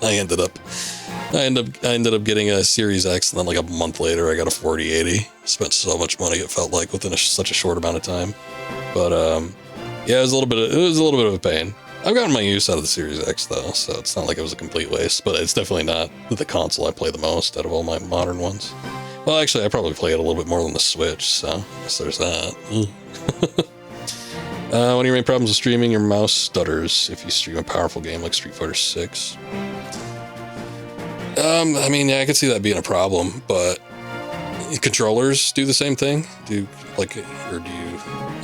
I ended up getting a Series X, and then like a month later, I got a 4080. Spent so much money, it felt like, within such a short amount of time. But yeah, it was a little bit of a pain. I've gotten my use out of the Series X though, so it's not like it was a complete waste. But it's definitely not the console I play the most out of all my modern ones. Well, actually, I probably play it a little bit more than the Switch, so I guess there's that. One of your main problems with streaming, your mouse stutters if you stream a powerful game like Street Fighter 6. I mean, yeah, I could see that being a problem, but controllers do the same thing? I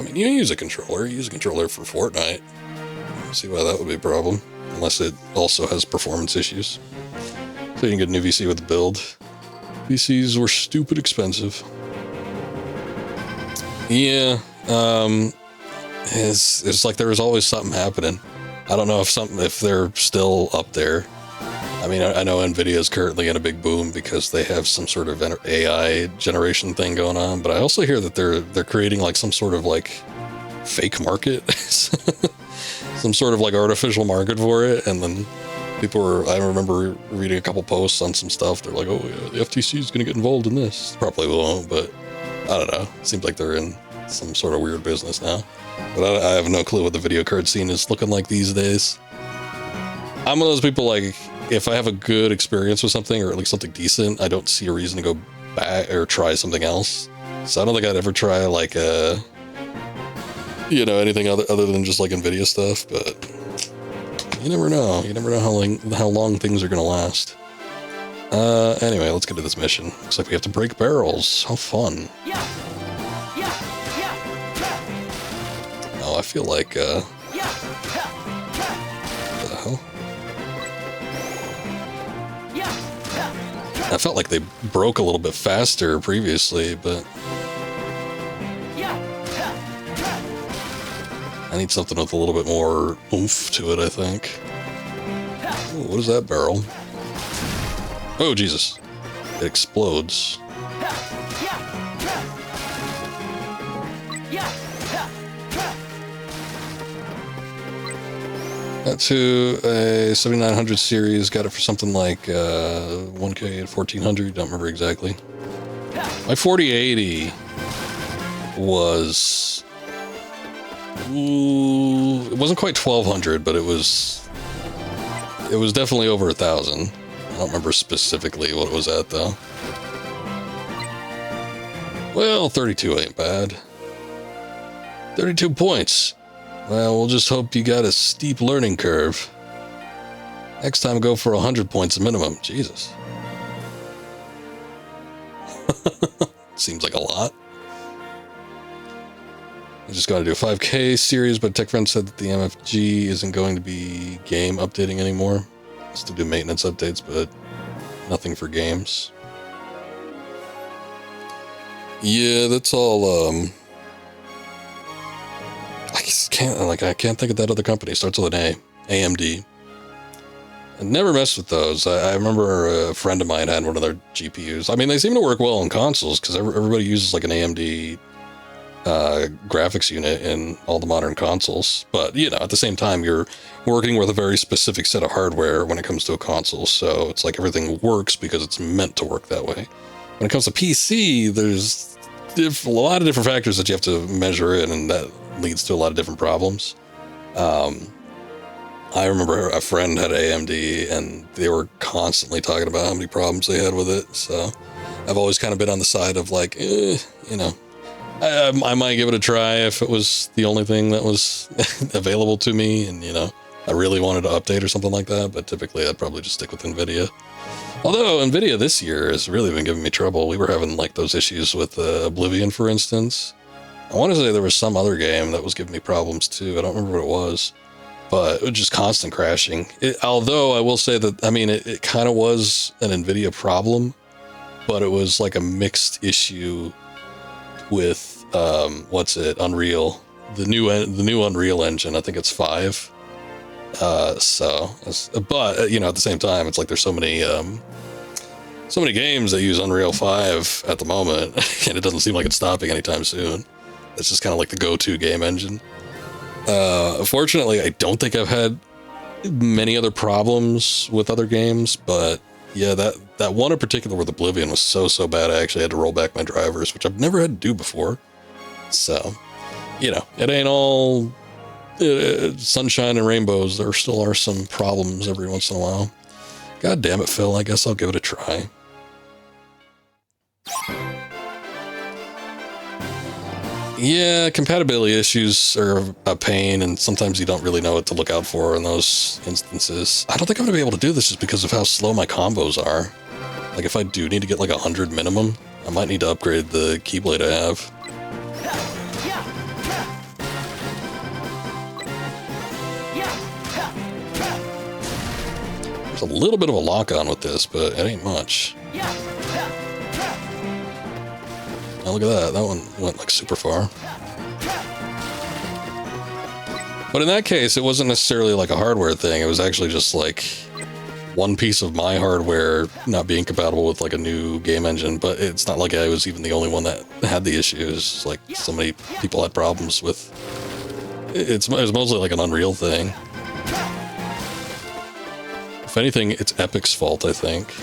mean, you use a controller. You use a controller for Fortnite. I don't see why that would be a problem, unless it also has performance issues. So you can get a new VC with the build. VCs were stupid expensive. Yeah, it's like there was always something happening. I don't know if they're still up there. I mean, I know NVIDIA is currently in a big boom because they have some sort of AI generation thing going on, but I also hear that they're creating like some sort of like fake market, some sort of like artificial market for it, and then I remember reading a couple posts on some stuff. They're like, oh yeah, the FTC is going to get involved in this. Probably won't, but I don't know. It seems like they're in some sort of weird business now. But I have no clue what the video card scene is looking like these days. I'm one of those people, like, if I have a good experience with something, or at least something decent, I don't see a reason to go back or try something else. So I don't think I'd ever try, like, anything other than just, like, NVIDIA stuff, but you never know. You never know how long things are going to last. Anyway, let's get to this mission. Looks like we have to break barrels. How fun. Oh, I feel like, what the hell? I felt like they broke a little bit faster previously, but I need something with a little bit more oomph to it, I think. Ooh, what is that barrel? Oh, Jesus. It explodes. Got to a 7900 series, got it for something like 1K at 1400, don't remember exactly. My 4080 was... Ooh, it wasn't quite 1200, but it was definitely over 1000. I don't remember specifically what it was at, though. Well, 32 ain't bad. 32 points. Well, we'll just hope you got a steep learning curve. Next time, go for 100 points minimum. Jesus. Seems like a lot. I just got to do a 5K series, but tech friend said that the MFG isn't going to be game updating anymore. It's to do maintenance updates, but nothing for games. Yeah, that's all, I can't think of that other company. It starts with an A. AMD. I never messed with those. I remember a friend of mine had one of their GPUs. I mean, they seem to work well on consoles because everybody uses like an AMD graphics unit in all the modern consoles. But, at the same time, you're working with a very specific set of hardware when it comes to a console. So it's like everything works because it's meant to work that way. When it comes to PC, there's a lot of different factors that you have to measure in, and that leads to a lot of different problems. I remember a friend had AMD, and they were constantly talking about how many problems they had with it. So I've always kind of been on the side of like, I might give it a try if it was the only thing that was available to me, and I really wanted to update or something like that. But typically, I'd probably just stick with NVIDIA. Although NVIDIA this year has really been giving me trouble. We were having like those issues with Oblivion, for instance. I want to say there was some other game that was giving me problems too. I don't remember what it was, but it was just constant crashing. Although I will say that, it kind of was an NVIDIA problem, but it was like a mixed issue with, Unreal, the new Unreal Engine. I think it's 5. But at the same time, it's like there's so many games that use Unreal 5 at the moment, and it doesn't seem like it's stopping anytime soon. It's just kind of like the go-to game engine. Fortunately, I don't think I've had many other problems with other games, but yeah, that one in particular with Oblivion was so bad, I actually had to roll back my drivers, which I've never had to do before. So, it ain't all sunshine and rainbows. There still are some problems every once in a while. God damn it, Phil. I guess I'll give it a try. Yeah, compatibility issues are a pain, and sometimes you don't really know what to look out for in those instances. I don't think I'm going to be able to do this just because of how slow my combos are. Like, if I do need to get like 100 minimum, I might need to upgrade the Keyblade I have. There's a little bit of a lock-on with this, but it ain't much. Oh, look at that. That one went like super far. But in that case, it wasn't necessarily like a hardware thing. It was actually just like one piece of my hardware not being compatible with like a new game engine. But it's not like I was even the only one that had the issues. Like so many people had problems with it. Was mostly like an Unreal thing. If anything, it's Epic's fault, I think.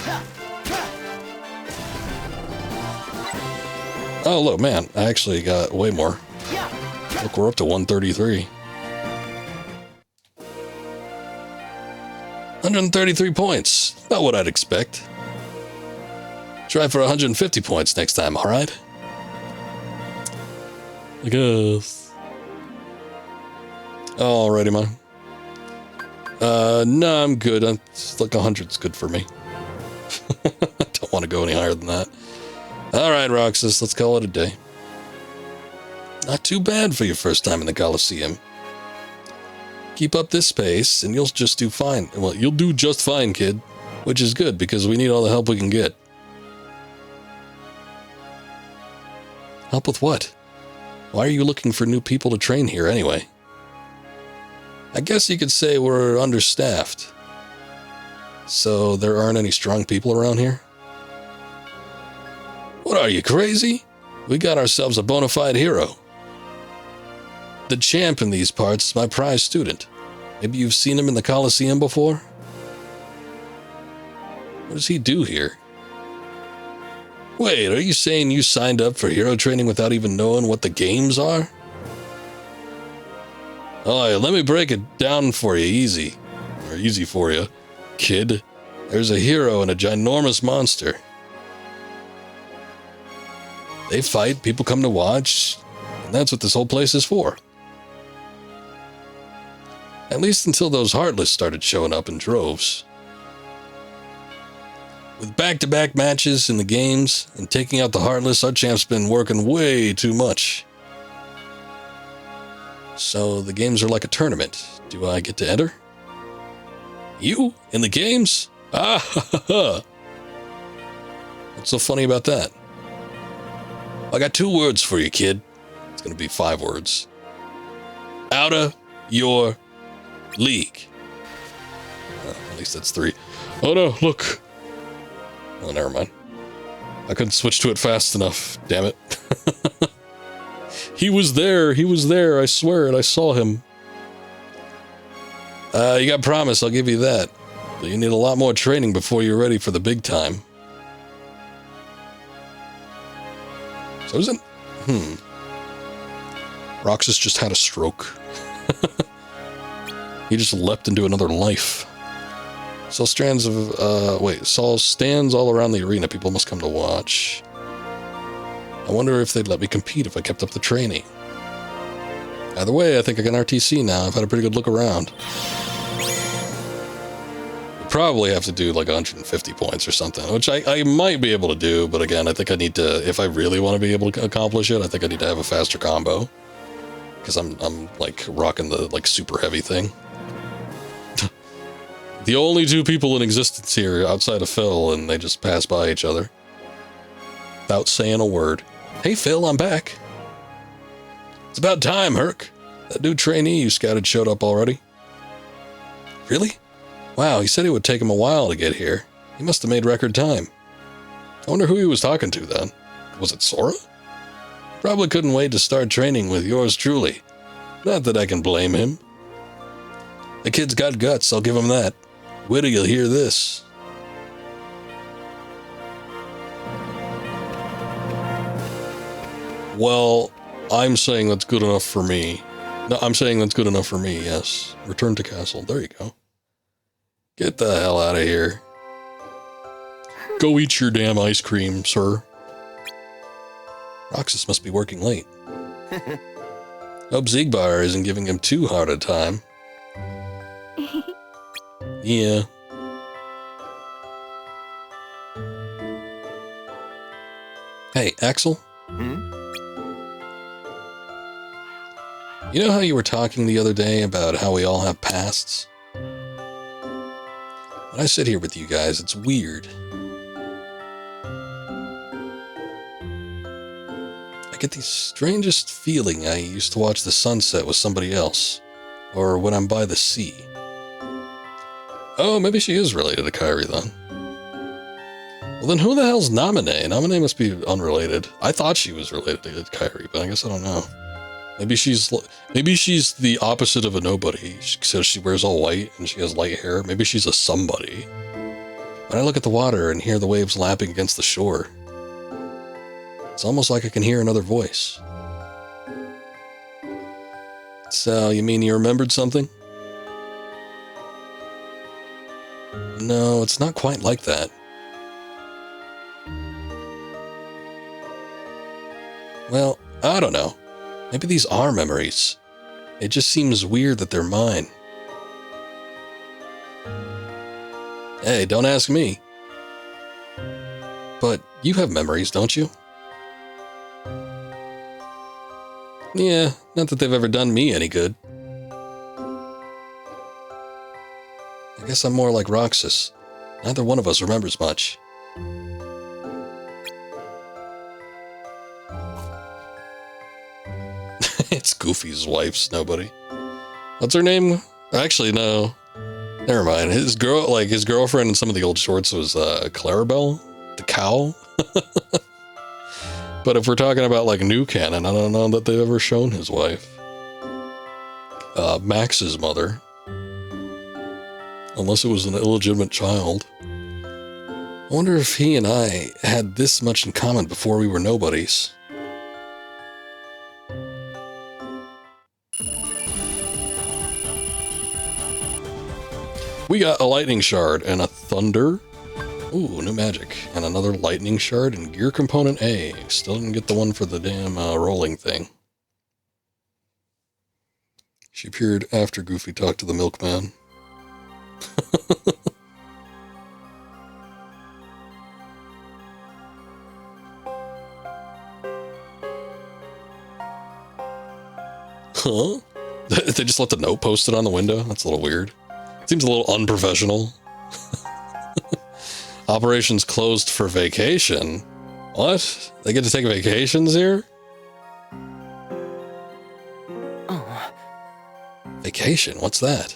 Oh, look, man, I actually got way more. Look, we're up to 133. 133 points. Not what I'd expect. Try for 150 points next time, alright? I guess. Alrighty, man. No, I'm good. It's like 100's good for me. I don't want to go any higher than that. Alright, Roxas, let's call it a day. Not too bad for your first time in the Coliseum. Keep up this pace, and you'll just do fine. Well, you'll do just fine, kid. Which is good, because we need all the help we can get. Help with what? Why are you looking for new people to train here, anyway? I guess you could say we're understaffed. So there aren't any strong people around here? What are you, crazy? We got ourselves a bona fide hero. The champ in these parts is my prize student. Maybe you've seen him in the Coliseum before? What does he do here? Wait, are you saying you signed up for hero training without even knowing what the games are? Oh, yeah, let me break it down for you easy. Or easy for you, kid. There's a hero and a ginormous monster. They fight, people come to watch, and that's what this whole place is for. At least until those Heartless started showing up in droves. With back-to-back matches in the games and taking out the Heartless, our champ's been working way too much. So the games are like a tournament. Do I get to enter? You? In the games? Ah, ha, ha, ha. What's so funny about that? I got 2 words for you, kid. It's going to be 5 words. Outta your league. At least that's 3. Oh no, look. Oh, never mind. I couldn't switch to it fast enough. Damn it. He was there. He was there. I swear it. I saw him. You got promise. I'll give you that. But you need a lot more training before you're ready for the big time. So isn't... Roxas just had a stroke. He just leapt into another life. Saw stands all around the arena. People must come to watch. I wonder if they'd let me compete if I kept up the training. Either way, I think I can RTC now. I've had a pretty good look around. I'd probably have to do like 150 points or something, which I might be able to do, but again, I think I need to, if I really want to be able to accomplish it, I think I need to have a faster combo. Because I'm like rocking the like super heavy thing. The only 2 people in existence here outside of Phil, and they just pass by each other. Without saying a word. Hey Phil, I'm back. It's about time, Herc. That new trainee you scouted showed up already. Really? Wow, he said it would take him a while to get here. He must have made record time. I wonder who he was talking to then. Was it Sora? Probably couldn't wait to start training with yours truly. Not that I can blame him. The kid's got guts, I'll give him that. Wait till you'll hear this. Well, I'm saying that's good enough for me. No, I'm saying that's good enough for me, yes. Return to castle. There you go. Get the hell out of here. Go eat your damn ice cream, sir. Roxas must be working late. Hope Zigbar isn't giving him too hard a time. Yeah. Hey, Axel? You know how you were talking the other day about how we all have pasts? When I sit here with you guys, it's weird. I get the strangest feeling I used to watch the sunset with somebody else, or when I'm by the sea. Oh, maybe she is related to Kairi then. Well, then who the hell's Naminé? Naminé must be unrelated. I thought she was related to Kairi, but I guess I don't know. Maybe she's the opposite of a nobody. She says she wears all white and she has light hair. Maybe she's a somebody. When I look at the water and hear the waves lapping against the shore, it's almost like I can hear another voice. So, you mean you remembered something? No, it's not quite like that. Well, I don't know. Maybe these are memories. It just seems weird that they're mine. Hey, don't ask me. But you have memories, don't you? Yeah, not that they've ever done me any good. I guess I'm more like Roxas. Neither one of us remembers much. It's Goofy's wife's nobody. What's her name? Actually, no. Never mind. His girlfriend in some of the old shorts was Clarabelle, the cow. But if we're talking about like new canon, I don't know that they've ever shown his wife. Max's mother. Unless it was an illegitimate child. I wonder if he and I had this much in common before we were nobodies. We got a lightning shard and a thunder. Ooh, new magic. And another lightning shard and gear component A. Still didn't get the one for the damn rolling thing. She appeared after Goofy talked to the milkman. Huh? They just let the note posted on the window? That's a little weird. Seems a little unprofessional. Operations closed for vacation. What? They get to take vacations here? Oh. Vacation? What's that?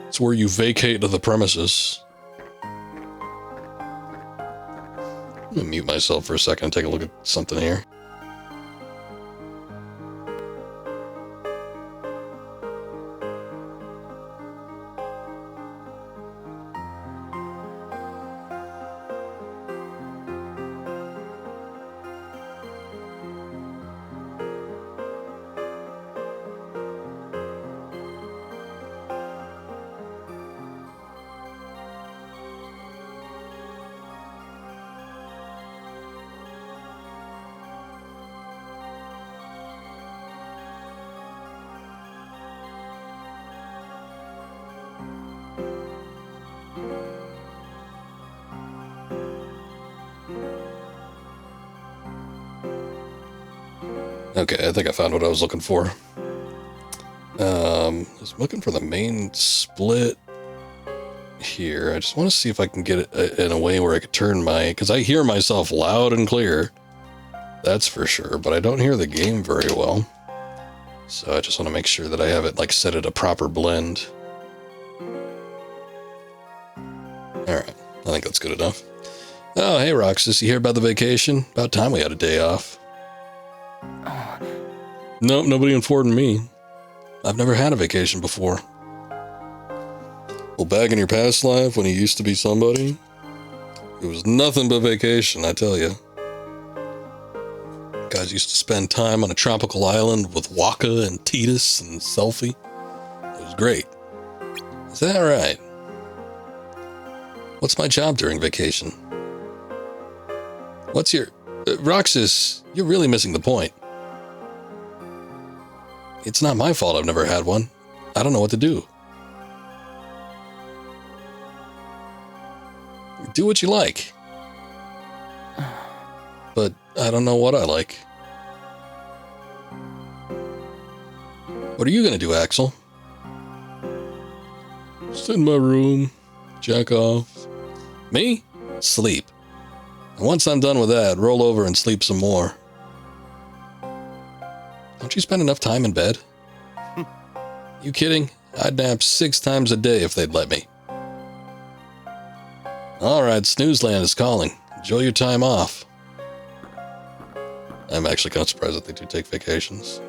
It's where you vacate the premises. I'm gonna mute myself for a second and take a look at something here. Okay, I think I found what I was looking for. I was looking for the main split here. I just want to see if I can get it in a way where I could turn my... Because I hear myself loud and clear. That's for sure, but I don't hear the game very well. So I just want to make sure that I have it like set at a proper blend. Alright, I think that's good enough. Oh, hey Roxas, you hear about the vacation? About time we had a day off. Nope, nobody informed me. I've never had a vacation before. Well, back in your past life when you used to be somebody, it was nothing but vacation, I tell you. Guys used to spend time on a tropical island with Waka and Titus and Selfie. It was great. Is that right? What's my job during vacation? What's your... Roxas, you're really missing the point. It's not my fault I've never had one. I don't know what to do. Do what you like. But I don't know what I like. What are you gonna do, Axel? Sit in my room, jack off. Me? Sleep. And once I'm done with that, roll over and sleep some more. Don't you spend enough time in bed? You kidding? I'd nap 6 times a day if they'd let me. Alright, Snoozeland is calling. Enjoy your time off. I'm actually kind of surprised that they do take vacations.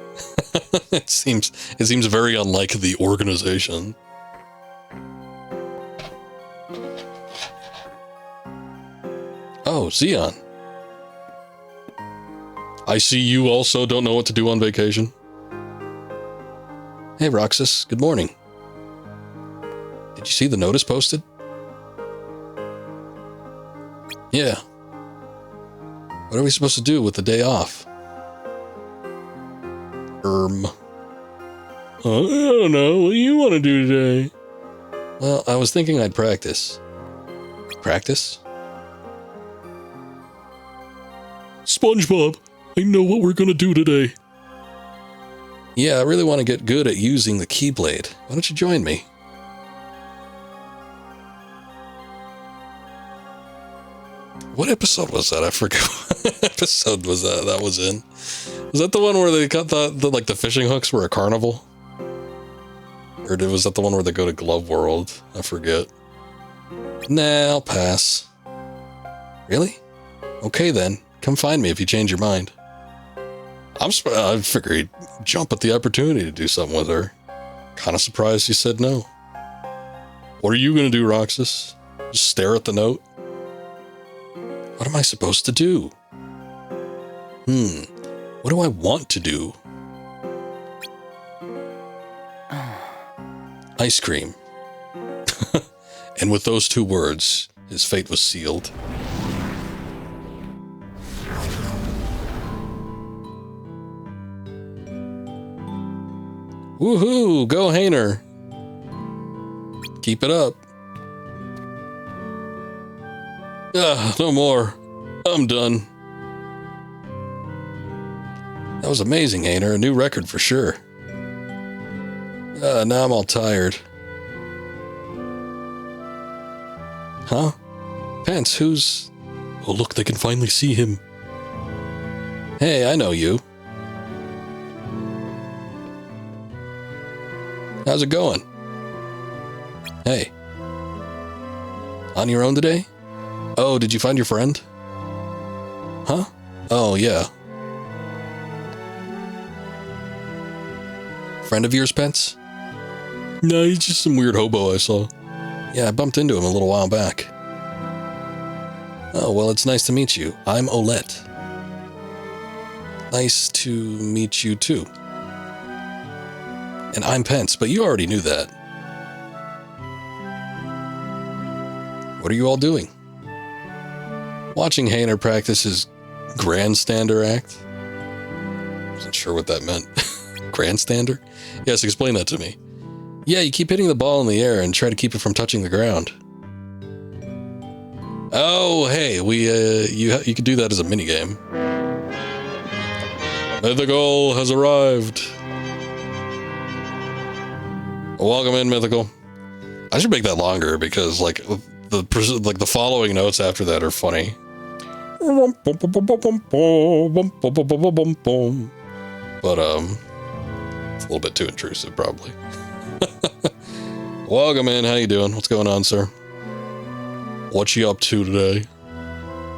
It seems very unlike the organization. Oh, Xeon. I see you also don't know what to do on vacation. Hey, Roxas, good morning. Did you see the notice posted? Yeah. What are we supposed to do with the day off? I don't know. What do you want to do today? Well, I was thinking I'd practice. Practice? SpongeBob, I know what we're gonna do today. Yeah, I really want to get good at using the Keyblade. Why don't you join me? What episode was that? I forget what episode was that was in. Was that the one where they got the fishing hooks were a carnival? Or was that the one where they go to Glove World? I forget. Nah, I'll pass. Really? Okay then. Come find me if you change your mind. I figure he'd jump at the opportunity to do something with her. Kind of surprised he said no. What are you going to do, Roxas? Just stare at the note? What am I supposed to do? What do I want to do? Ice cream. And with those two words, his fate was sealed. Woohoo! Go, Hainer! Keep it up. No more. I'm done. That was amazing, Hainer. A new record for sure. Now I'm all tired. Huh? Pence, who's... Oh, look, they can finally see him. Hey, I know you. How's it going? Hey. On your own today? Oh, did you find your friend? Huh? Oh, yeah. Friend of yours, Pence? No, he's just some weird hobo I saw. Yeah, I bumped into him a little while back. Oh, well, it's nice to meet you. I'm Olette. Nice to meet you, too. And I'm Pence, but you already knew that. What are you all doing? Watching Hainer practice his grandstander act. Wasn't sure what that meant. Grandstander? Yes, explain that to me. Yeah, you keep hitting the ball in the air and try to keep it from touching the ground. Oh, hey, you could do that as a minigame. Mythical has arrived. Welcome in, Mythical. I should make that longer because, like, the following notes after that are funny. But it's a little bit too intrusive, probably. Welcome in. How you doing? What's going on, sir? What you up to today?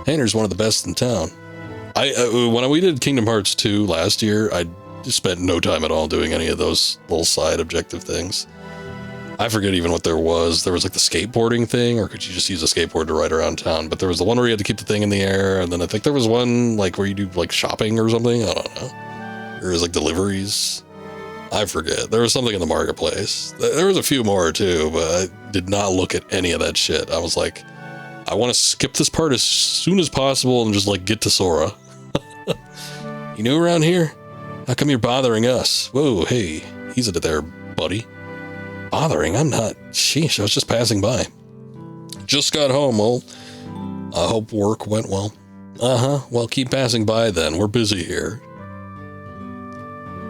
Hainer's one of the best in town. When we did Kingdom Hearts 2 last year, I spent no time at all doing any of those little side objective things. I forget even what there was. There was like the skateboarding thing, or could you just use a skateboard to ride around town? But there was the one where you had to keep the thing in the air, and then I think there was one like where you do like shopping or something. I don't know. Or it was like deliveries. I forget. There was something in the marketplace. There was a few more too, but I did not look at any of that shit. I was like, I want to skip this part as soon as possible and just like get to Sora. You new around here? How come you're bothering us? Whoa, hey, easy there, buddy. Bothering? I'm not. Sheesh, I was just passing by. Just got home. Well, I hope work went well. Uh-huh. Well, keep passing by then. We're busy here.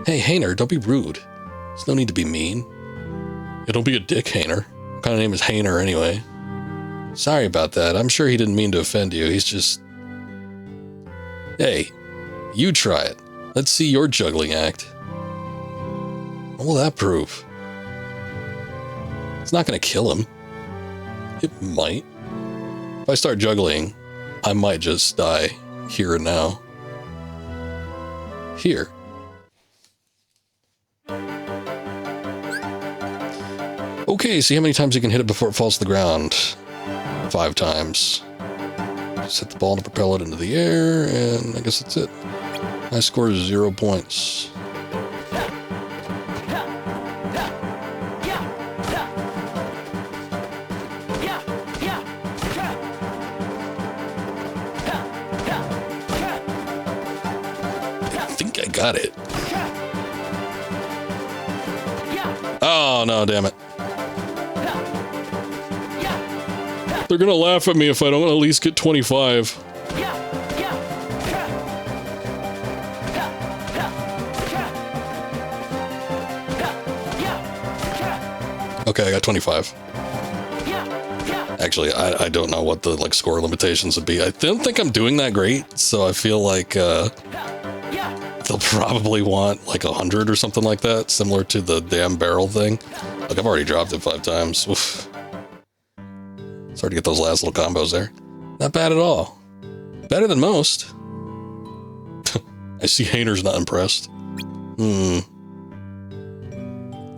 Hey, Hainer, don't be rude. There's no need to be mean. Yeah, don't be a dick, Hainer. What kind of name is Hainer anyway? Sorry about that. I'm sure he didn't mean to offend you. He's just... Hey, you try it. Let's see your juggling act. What will that prove? It's not going to kill him. It might. If I start juggling, I might just die here and now. Here. Okay, see how many times you can hit it before it falls to the ground. 5 times. Just hit the ball to propel it into the air, and I guess that's it. My score is 0 points. I think I got it. Oh, no, damn it. They're gonna laugh at me if I don't at least get 25. Okay, I got 25. Actually, I don't know what the like score limitations would be. I don't think I'm doing that great, so I feel like they'll probably want like 100 or something like that, similar to the damn barrel thing. Like I've already dropped it 5 times. Oof. Sorry to get those last little combos there. Not bad at all. Better than most. I see Hayner's not impressed.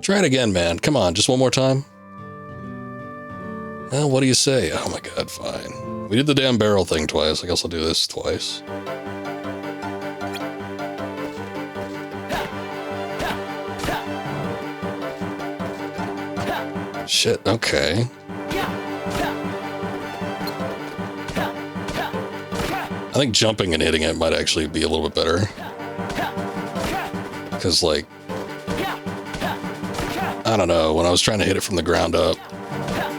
Try it again, man. Come on, just one more time. Well, what do you say? Oh my god, fine. We did the damn barrel thing twice. I guess I'll do this twice. Shit, okay. I think jumping and hitting it might actually be a little bit better. Because, like, I don't know, when I was trying to hit it from the ground up,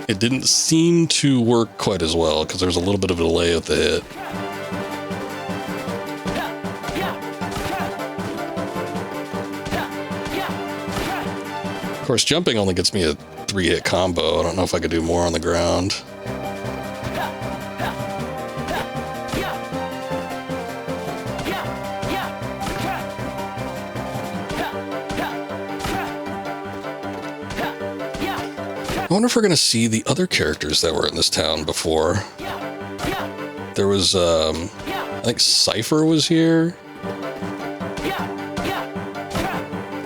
it didn't seem to work quite as well because there's a little bit of a delay with the hit. Of course, jumping only gets me a 3-hit combo. I don't know if I could do more on the ground. I wonder if we're going to see the other characters that were in this town before. There was, I think Cypher was here.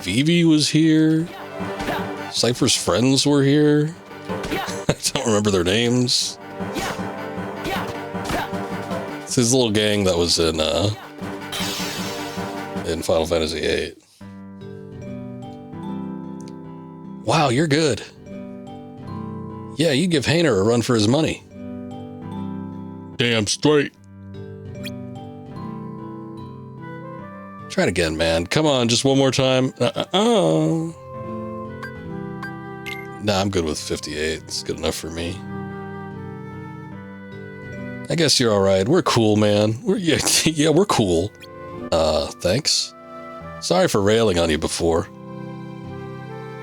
Vivi was here. Cypher's friends were here. I don't remember their names. It's his little gang that was in Final Fantasy VIII. Wow, you're good. Yeah, you give Hayner a run for his money. Damn straight. Try it again, man. Come on, just one more time. Nah, I'm good with 58. It's good enough for me. I guess you're alright. We're cool, man. Yeah, we're cool. Thanks. Sorry for railing on you before.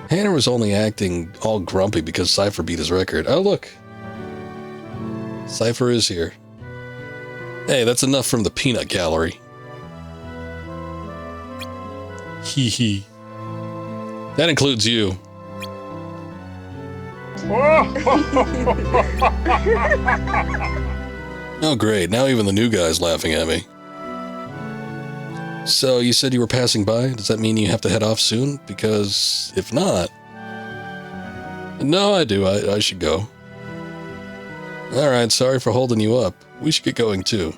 Hayner was only acting all grumpy because Cypher beat his record. Oh, look. Cypher is here. Hey, that's enough from the peanut gallery. Hee hee. That includes you. Oh, great. Now even the new guy's laughing at me. So, you said you were passing by? Does that mean you have to head off soon? Because if not... No, I do. I should go. Alright, sorry for holding you up. We should get going too.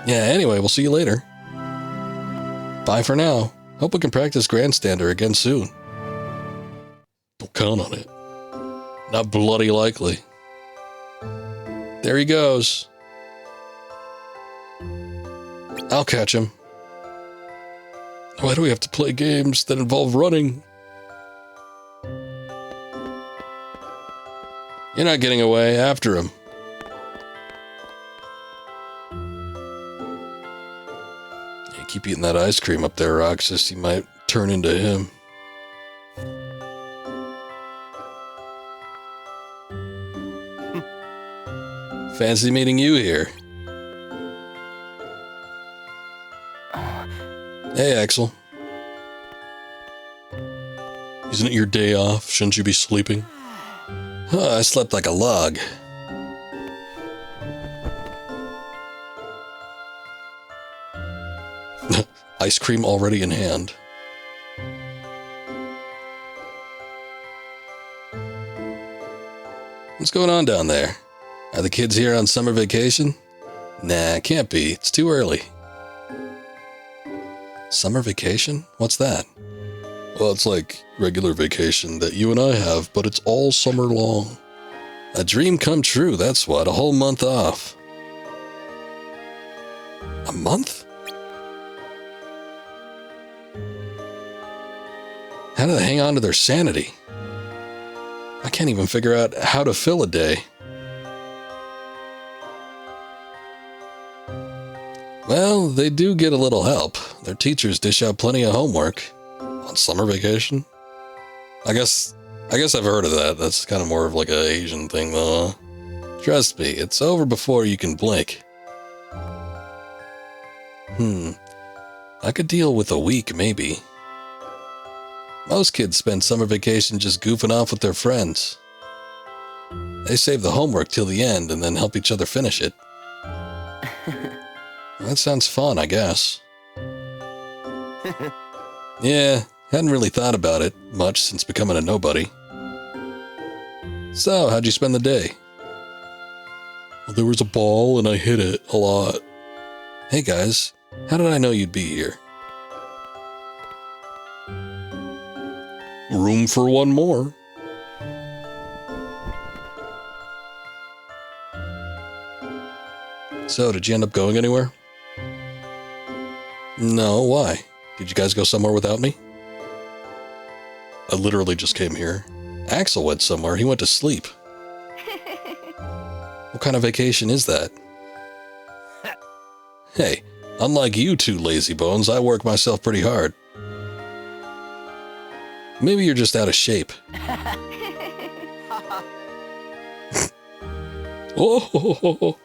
Yeah, anyway, we'll see you later. Bye for now. Hope we can practice Grandstander again soon. Don't count on it. Not bloody likely. There he goes. I'll catch him. Why do we have to play games that involve running? You're not getting away. After him. You keep eating that ice cream up there, Roxas. You might turn into him. Fancy meeting you here. Hey, Axel. Isn't it your day off? Shouldn't you be sleeping? I slept like a log. Ice cream already in hand. What's going on down there? Are the kids here on summer vacation? Nah, can't be. It's too early. Summer vacation? What's that? Well, it's like regular vacation that you and I have, but it's all summer long. A dream come true, that's what. A whole month off. A month? How do they hang on to their sanity? I can't even figure out how to fill a day. Well, they do get a little help. Their teachers dish out plenty of homework. On summer vacation? I guess I've heard of that. That's kind of more of like an Asian thing, though. Trust me, it's over before you can blink. I could deal with a week, maybe. Most kids spend summer vacation just goofing off with their friends. They save the homework till the end and then help each other finish it. That sounds fun, I guess. Yeah, hadn't really thought about it much since becoming a nobody. So, how'd you spend the day? Well, there was a ball and I hit it a lot. Hey guys, how did I know you'd be here? Room for one more. So, did you end up going anywhere? No, why? Did you guys go somewhere without me? I literally just came here. Axel went somewhere. He went to sleep. What kind of vacation is that? Hey, unlike you two lazy bones, I work myself pretty hard. Maybe you're just out of shape. Oh.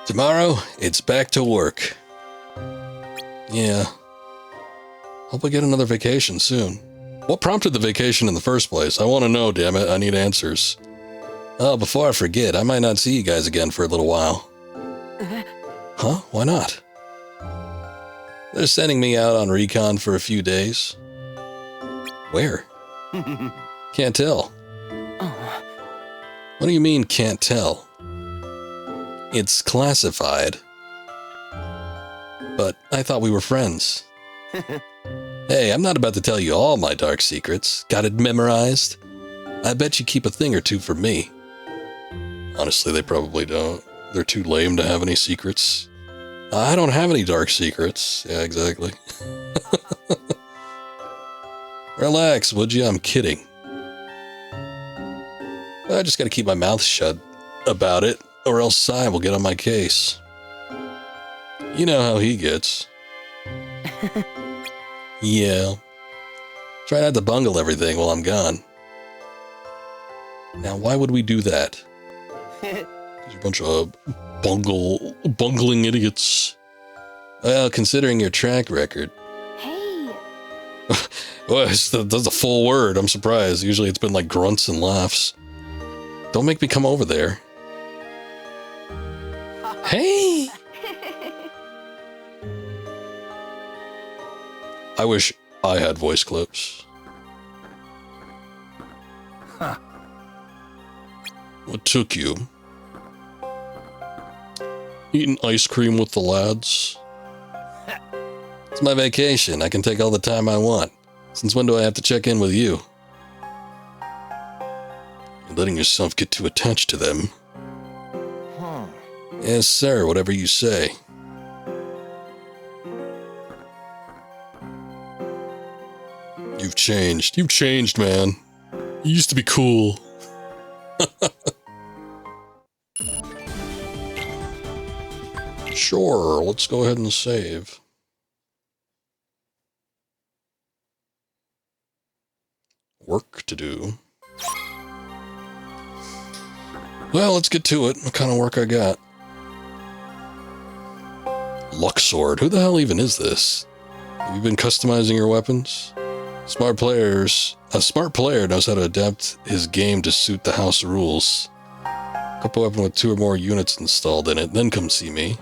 Tomorrow, it's back to work. Yeah. Hope I get another vacation soon. What prompted the vacation in the first place? I want to know, damn it. I need answers. Oh, before I forget, I might not see you guys again for a little while. Huh? Why not? They're sending me out on recon for a few days. Where? Can't tell. What do you mean, can't tell? It's classified. But I thought we were friends. Hey, I'm not about to tell you all my dark secrets. Got it memorized? I bet you keep a thing or two for me. Honestly, they probably don't. They're too lame to have any secrets. I don't have any dark secrets. Yeah, exactly. Relax, would you? I'm kidding. I just gotta keep my mouth shut about it, or else Sai will get on my case. You know how he gets. Yeah. Try not to bungle everything while I'm gone. Now, why would we do that? Because you're a bunch of bungling idiots. Well, considering your track record. Hey. Well, that's a full word. I'm surprised. Usually it's been like grunts and laughs. Don't make me come over there. Hey! I wish I had voice clips. Huh. What took you? Eating ice cream with the lads? It's my vacation. I can take all the time I want. Since when do I have to check in with you? You're letting yourself get too attached to them. Yes, sir. Whatever you say. You've changed. You've changed, man. You used to be cool. Sure, let's go ahead and save. Work to do. Well, let's get to it. What kind of work I got? Luck sword. Who the hell even is this? Have you been customizing your weapons? A smart player knows how to adapt his game to suit the house rules. Up a weapon with 2 or more units installed in it, then come see me.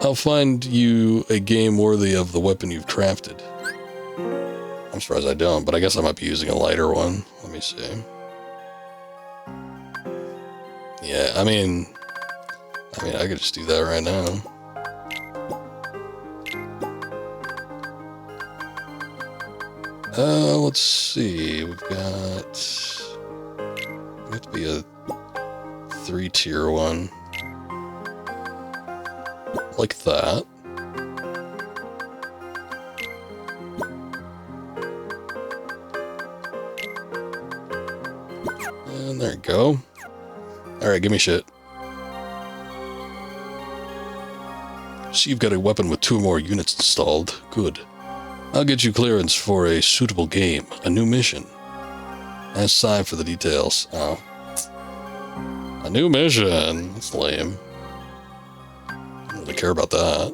I'll find you a game worthy of the weapon you've crafted. I'm surprised I don't, but I guess I might be using a lighter one. Let me see. Yeah, I mean, I could just do that right now. Let's see. We have to be a 3-tier one. Like that. And there you go. Alright, give me shit. So you've got a weapon with 2 or more units installed. Good. I'll get you clearance for a suitable game, a new mission. Ask Sai for the details. Oh. A new mission? That's lame. I don't really care about that.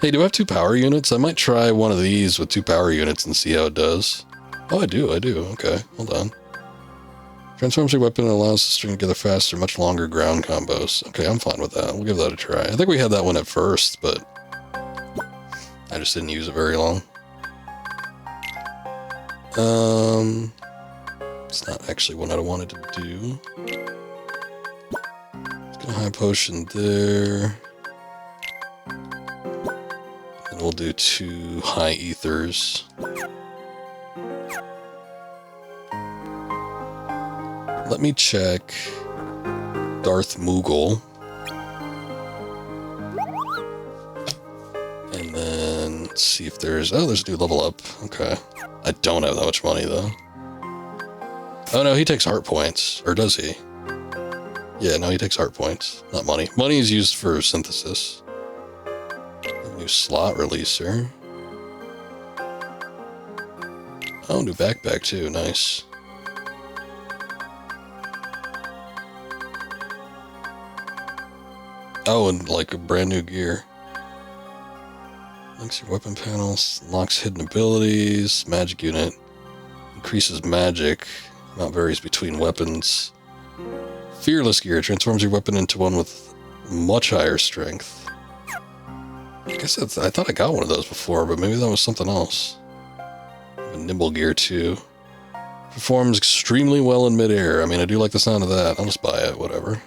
Hey, do I have 2 power units? I might try one of these with 2 power units and see how it does. Oh, I do. Okay, hold on. Transforms your weapon and allows to string together faster, much longer ground combos. Okay, I'm fine with that. We'll give that a try. I think we had that one at first, but I just didn't use it very long. It's not actually what I wanted to do. Let's get a high potion there. And we'll do 2 high ethers. Let me check Darth Moogle. And then see if there's... Oh, there's a new level up. Okay. I don't have that much money, though. Oh, no, he takes heart points. Or does he? Yeah, no, he takes heart points. Not money. Money is used for synthesis. New slot releaser. Oh, new backpack, too. Nice. Oh, and like a brand new gear. Links your weapon panels, unlocks hidden abilities, magic unit, increases magic, amount varies between weapons. Fearless gear transforms your weapon into one with much higher strength. I guess I thought I got one of those before, but maybe that was something else. A nimble gear too. Performs extremely well in midair. I mean, I do like the sound of that. I'll just buy it, whatever.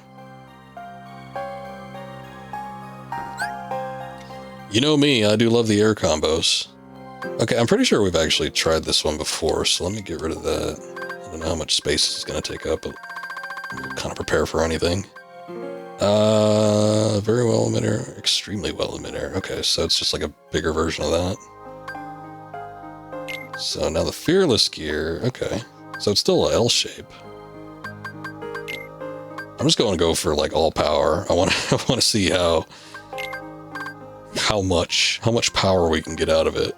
You know me, I do love the air combos. Okay, I'm pretty sure we've actually tried this one before, so let me get rid of that. I don't know how much space it's going to take up, but we'll kind of prepare for anything. Very well in midair, extremely well in midair. Okay, so it's just like a bigger version of that. So now the Fearless gear, okay. So it's still a L shape. I'm just going to go for like all power. I want to see how much power we can get out of it.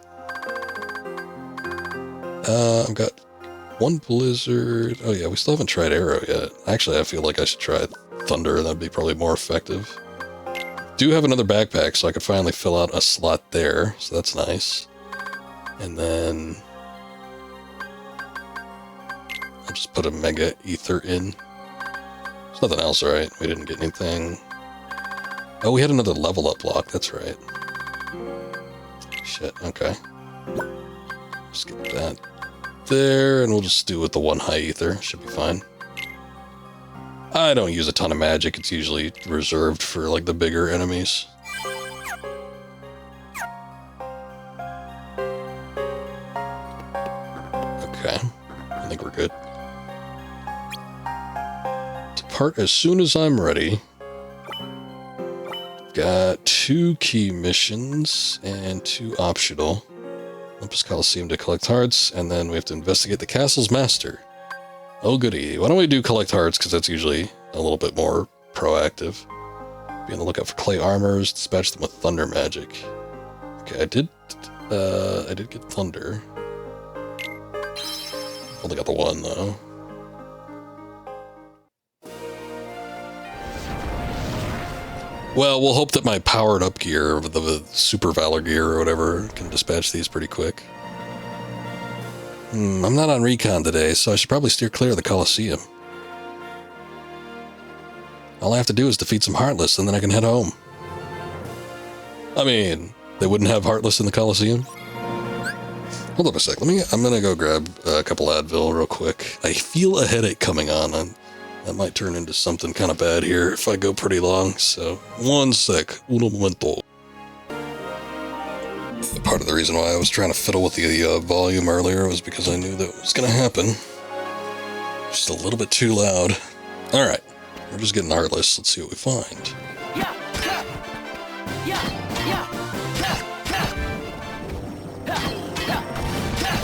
I've got 1 blizzard. Oh yeah, we still haven't tried arrow yet. Actually, I feel like I should try thunder. That'd be probably more effective. Do have another backpack, so I could finally fill out a slot there. So that's nice. And then I'll just put a mega ether in. There's nothing else, right? We didn't get anything. Oh, we had another level up block. That's right. Shit, okay. Just get that there, and we'll just do it with the 1 high ether. Should be fine. I don't use a ton of magic. It's usually reserved for, like, the bigger enemies. Okay. I think we're good. Depart as soon as I'm ready. Got 2 key missions and 2 optional. Olympus Coliseum to collect hearts, and then we have to investigate the castle's master. Oh goody. Why don't we do collect hearts, because that's usually a little bit more proactive. Be on the lookout for clay armors, dispatch them with thunder magic. Okay, I did get thunder. Only got the 1 though. Well, we'll hope that my powered up gear, the Super Valor gear or whatever, can dispatch these pretty quick. I'm not on recon today, so I should probably steer clear of the Coliseum. All I have to do is defeat some Heartless, and then I can head home. I mean, they wouldn't have Heartless in the Coliseum? Hold up a sec. I'm gonna go grab a couple Advil real quick. I feel a headache coming on. I'm That might turn into something kind of bad here if I go pretty long, so one sec. Un momento. Part of the reason why I was trying to fiddle with the volume earlier was because I knew that was going to happen. Just a little bit too loud. Alright, we're just getting Heartless. Let's see what we find.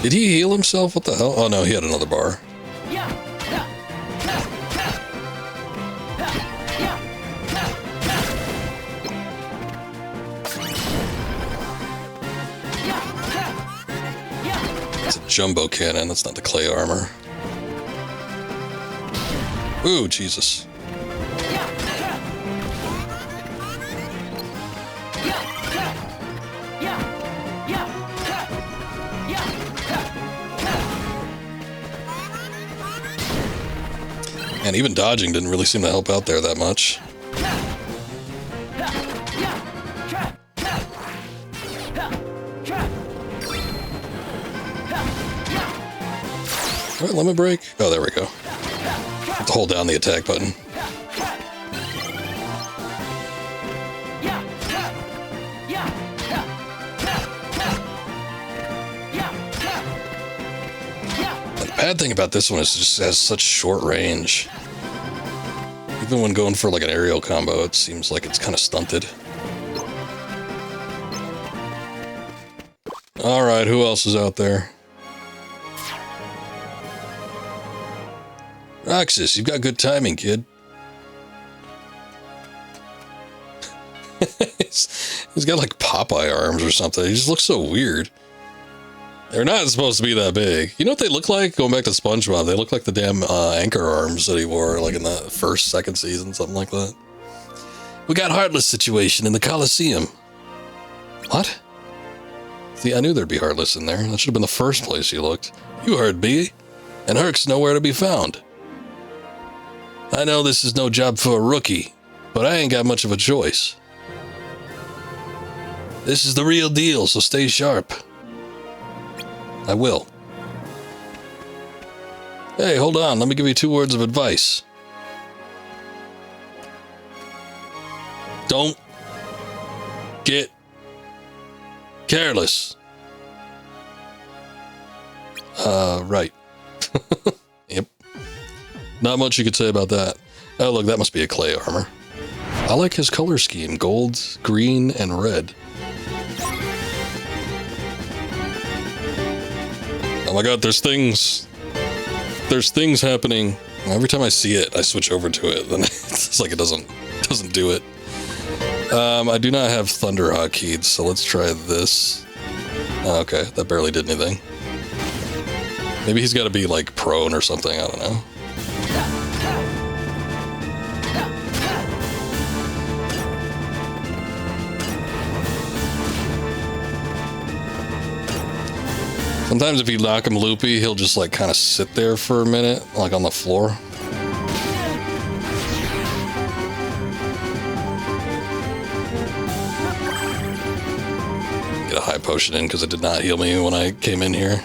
Did he heal himself? What the hell? Oh no, he had another bar. It's a jumbo cannon, that's not the clay armor. Ooh, Jesus. And even dodging didn't really seem to help out there that much. Alright, lemon break. Oh, there we go. Have to hold down the attack button. The bad thing about this one is it just has such short range. Even when going for like an aerial combo, it seems like it's kind of stunted. Alright, who else is out there? Roxas, you've got good timing, kid. He's got like Popeye arms or something. He just looks so weird. They're not supposed to be that big. You know what they look like? Going back to SpongeBob, they look like the damn anchor arms that he wore like in the second season, something like that. We got Heartless situation in the Coliseum. What? See, I knew there'd be Heartless in there. That should have been the first place you looked. You heard me. And Herc's nowhere to be found. I know this is no job for a rookie, but I ain't got much of a choice. This is the real deal, so stay sharp. I will. Hey, hold on. Let me give you 2 words of advice. Don't get careless. Right. Yep. Not much you could say about that. Oh, look, that must be a clay armor. I like his color scheme. Gold, green, and red. Oh my god, there's things happening. Every time I see it, I switch over to it, then it's like it doesn't do it. I do not have Thunder hotkeys, so let's try this. Oh, okay, that barely did anything. Maybe he's got to be like prone or something, I don't know. Sometimes if you knock him loopy, he'll just like kind of sit there for a minute, like on the floor. Get a high potion in because it did not heal me when I came in here.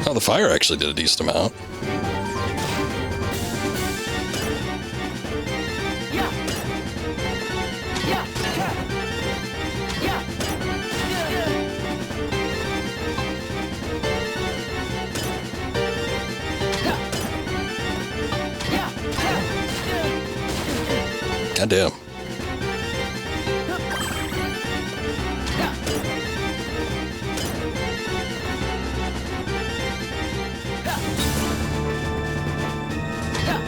Oh, the fire actually did a decent amount. God damn.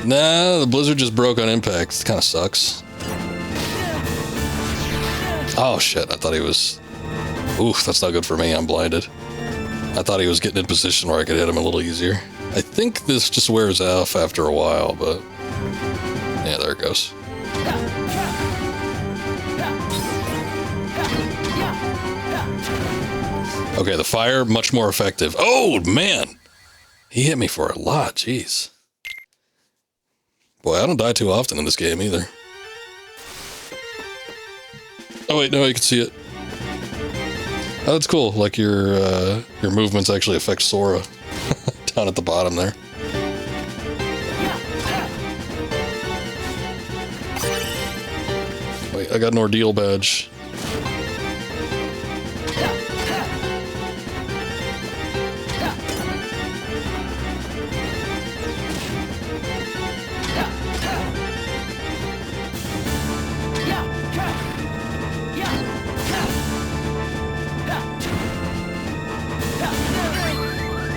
Nah, the blizzard just broke on impact. It kind of sucks. Oh shit, I thought he was... Oof, that's not good for me, I'm blinded. I thought he was getting in position where I could hit him a little easier. I think this just wears off after a while, but... Yeah, there it goes. Okay, the fire, much more effective. Oh, man! He hit me for a lot, jeez. Boy, I don't die too often in this game either. Oh wait, no, you can see it. Oh, that's cool. Like your movements actually affect Sora down at the bottom there. Wait, I got an ordeal badge.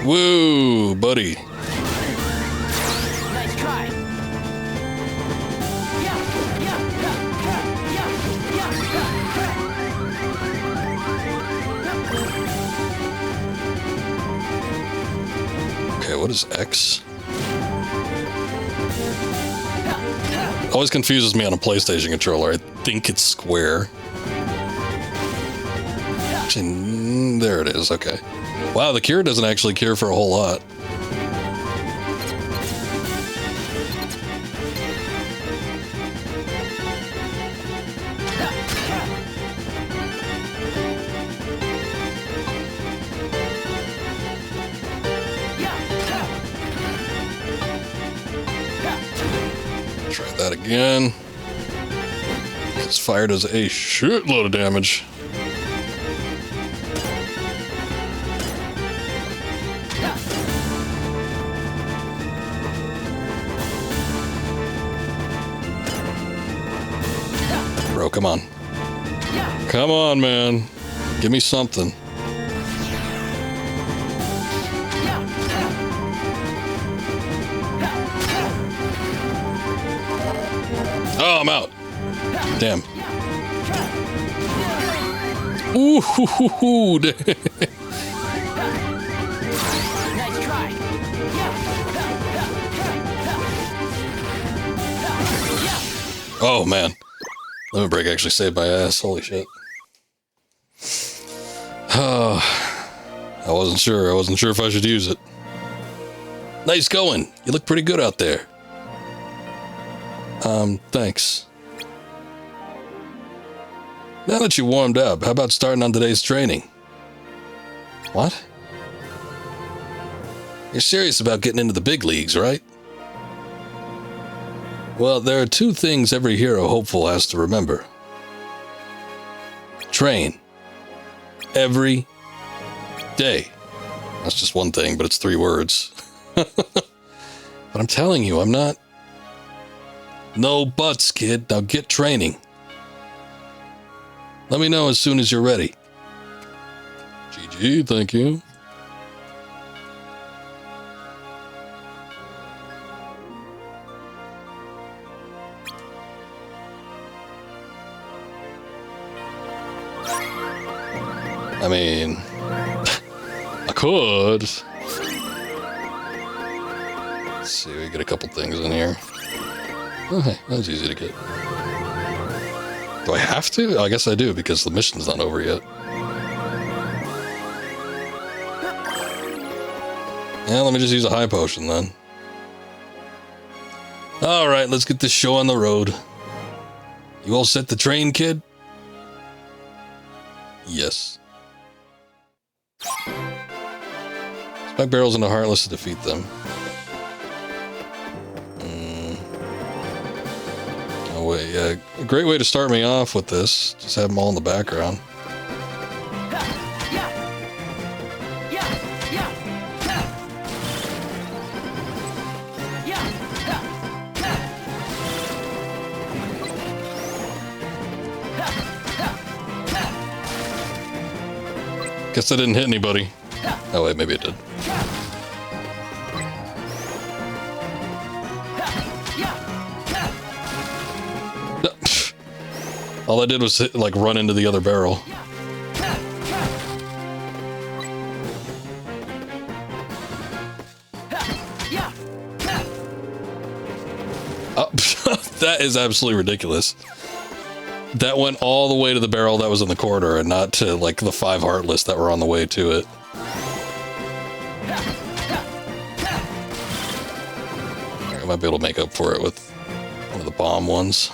Woo, buddy. Nice try. Okay, what is X? Always confuses me on a PlayStation controller. I think it's square. Actually, there it is. Okay. Wow, the cure doesn't actually cure for a whole lot. Try that again. This fire does a shitload of damage. Bro, come on. Come on, man. Give me something. Oh, I'm out. Damn. Ooh, hoo, hoo, hoo. Nice try. Oh, man. Limit break actually saved my ass. Holy shit. Oh, I wasn't sure. I wasn't sure if I should use it. Nice going. You look pretty good out there. Thanks. Now that you warmed up, how about starting on today's training? What? You're serious about getting into the big leagues, right? Well, there are two things every hero hopeful has to remember. Train. Every day. That's just one thing, but it's 3 words. But I'm telling you, I'm not... No buts, kid. Now get training. Let me know as soon as you're ready. GG, thank you. I mean, I could. Let's see, we get a couple things in here. Okay, that's easy to get. Do I have to? I guess I do, because the mission's not over yet. Yeah, let me just use a high potion then. Alright, let's get this show on the road. You all set to train, kid? Yes. Spike barrels into Heartless to defeat them. Oh wait, yeah. A great way to start me off with this. Just have them all in the background. Guess I didn't hit anybody. Oh wait, maybe it did. All I did was hit, like, run into the other barrel. Oh, that is absolutely ridiculous. That went all the way to the barrel that was in the corner and not to, like, the 5 Heartless that were on the way to it. I might be able to make up for it with one of the bomb ones.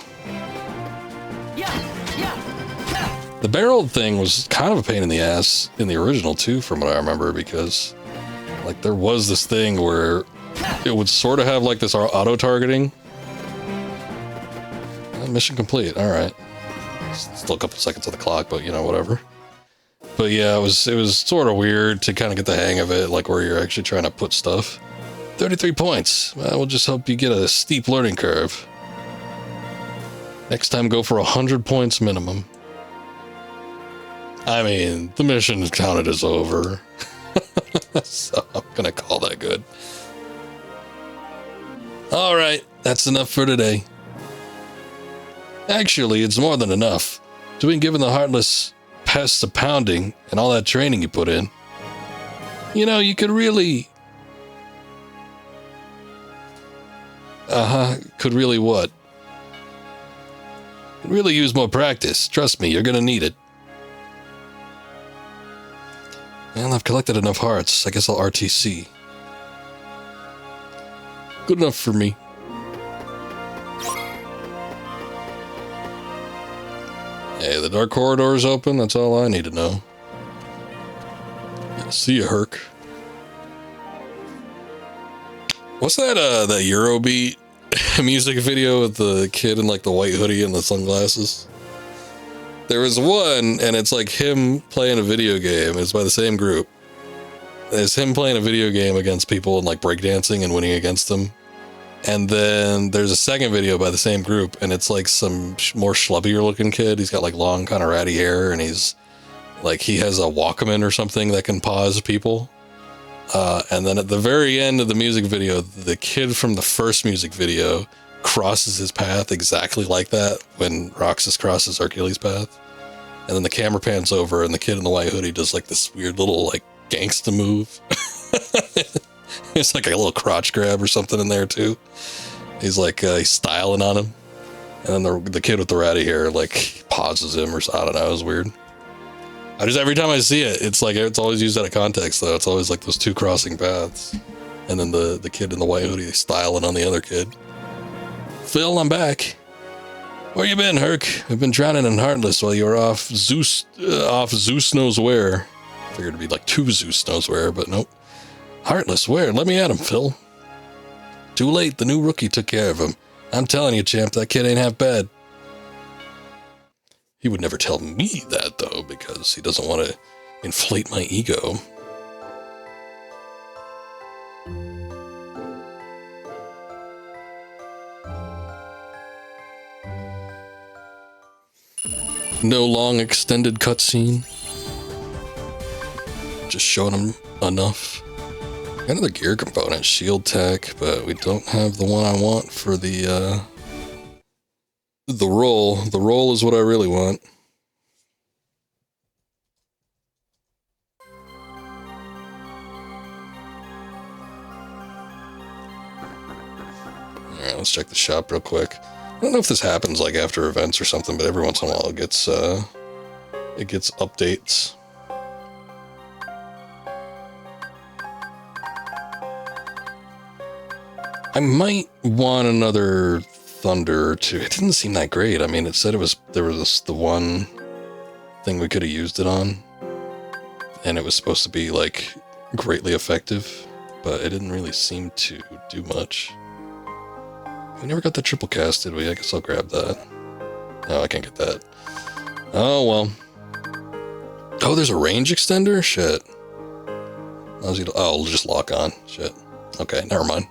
The barrel thing was kind of a pain in the ass in the original too, from what I remember, because like there was this thing where it would sort of have like this auto targeting. Mission complete. All right. Still a couple seconds on the clock, but you know, whatever. But yeah, it was sort of weird to kind of get the hang of it, like where you're actually trying to put stuff. 33 points. Well, we'll just help you get a steep learning curve. Next time, go for 100 points minimum. I mean, the mission is counted as over. So I'm gonna call that good. All right, that's enough for today. Actually, it's more than enough. To be given the heartless pests a pounding and all that training you put in. You know, you could really... Could really what? Could really use more practice. Trust me, you're gonna need it. Well, I've collected enough hearts. I guess I'll RTC. Good enough for me. Hey, the dark corridor is open. That's all I need to know. Yeah, see you, Herc. What's that, that Eurobeat music video with the kid in, like, the white hoodie and the sunglasses? There was one, and it's, like, him playing a video game. It's by the same group. It's him playing a video game against people and, like, breakdancing and winning against them. And then there's a second video by the same group, and it's like some more schlubbier looking kid. He's got like long, kind of ratty hair, and he's like, he has a Walkman or something that can pause people. And then at the very end of the music video, the kid from the first music video crosses his path exactly like that when Roxas crosses Hercules' path. And then the camera pans over, and the kid in the white hoodie does like this weird little like gangsta move. It's like a little crotch grab or something in there too. He's like, he's styling on him. And then the kid with the ratty hair like pauses him or I don't know. It was weird. Every time I see it, it's like, it's always used out of context though. It's always like those two crossing paths. And then the kid in the white hoodie styling on the other kid. Phil, I'm back. Where you been, Herc? I've been drowning in Heartless while you were off Zeus knows where. Figured it'd be like two Zeus knows where, but nope. Heartless, where? Let me at him, Phil. Too late, the new rookie took care of him. I'm telling you, champ, that kid ain't half bad. He would never tell me that, though, because he doesn't want to inflate my ego. No long extended cutscene. Just showing him enough. Got another gear component, shield tech, but we don't have the one I want for the roll. The roll is what I really want. Alright, let's check the shop real quick. I don't know if this happens like after events or something, but every once in a while it gets updates. I might want another Thunder or two. It didn't seem that great. I mean, it said there was the one thing we could have used it on, and it was supposed to be like greatly effective, but it didn't really seem to do much. We never got the triple cast, did we? I guess I'll grab that. No, I can't get that. Oh, well. Oh, there's a range extender? Shit. Oh, it'll just lock on. Shit. Okay, never mind.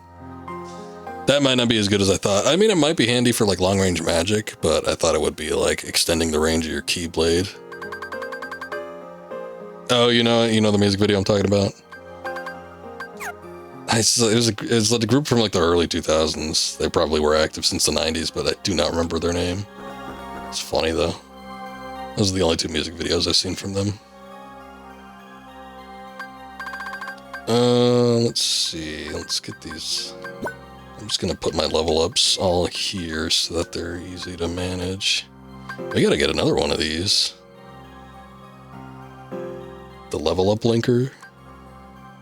That might not be as good as I thought. I mean, it might be handy for like long range magic, but I thought it would be like extending the range of your keyblade. Oh, you know the music video I'm talking about? It was like a group from like the early 2000s. They probably were active since the 90s, but I do not remember their name. It's funny though. Those are the only two music videos I've seen from them. Let's see. Let's get these. I'm just gonna put my level ups all here so that they're easy to manage. We gotta get another one of these. The level up linker.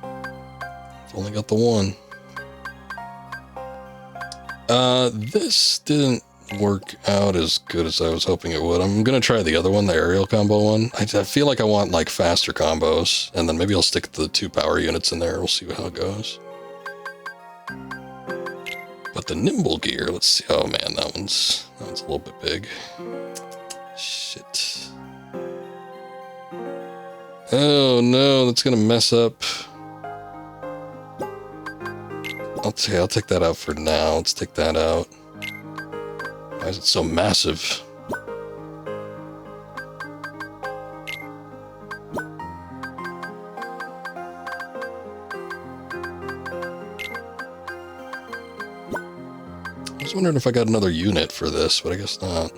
I've only got the one. This didn't work out as good as I was hoping it would. I'm gonna try the other one, the aerial combo one. I feel like I want like faster combos, and then maybe I'll stick the 2 power units in there. We'll see how it goes. But the nimble gear, let's see. Oh man, that one's a little bit big. Shit. Oh no, that's gonna mess up. I'll take that out for now. Let's take that out. Why is it so massive? I was wondering if I got another unit for this, but I guess not.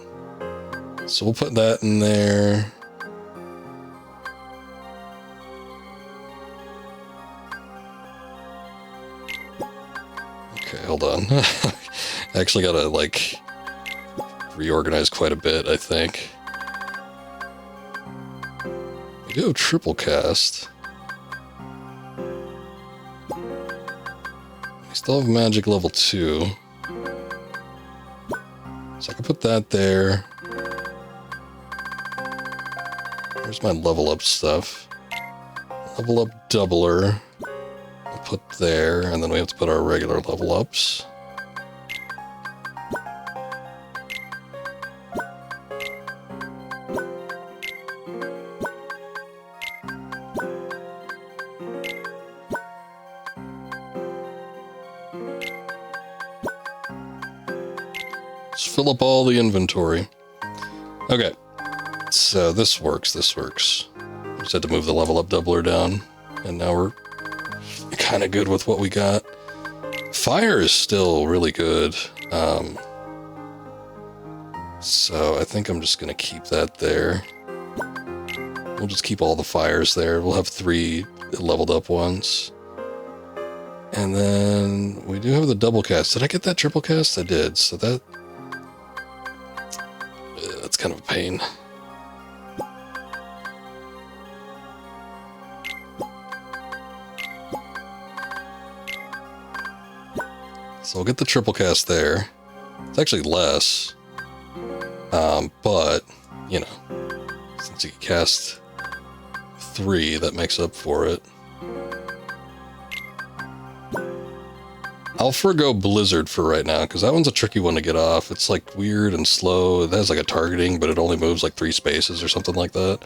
So we'll put that in there. Okay, hold on. I actually gotta, like, reorganize quite a bit, I think. We do have triple cast. We still have magic level 2. So I can put that there. There's my level up stuff. Level up doubler. I'll put there, and then we have to put our regular level ups. Let's fill up all the inventory. Okay. So this works, Just had to move the level up doubler down, and now we're kind of good with what we got. Fire is still really good. So I think I'm just going to keep that there. We'll just keep all the fires there. We'll have 3 leveled up ones. And then we do have the double cast. Did I get that triple cast? I did. So that's kind of a pain. So we'll get the triple cast there. It's actually less. But, you know, since you can cast 3, that makes up for it. I'll forgo Blizzard for right now, because that one's a tricky one to get off. It's like weird and slow. It has like a targeting, but it only moves like 3 spaces or something like that.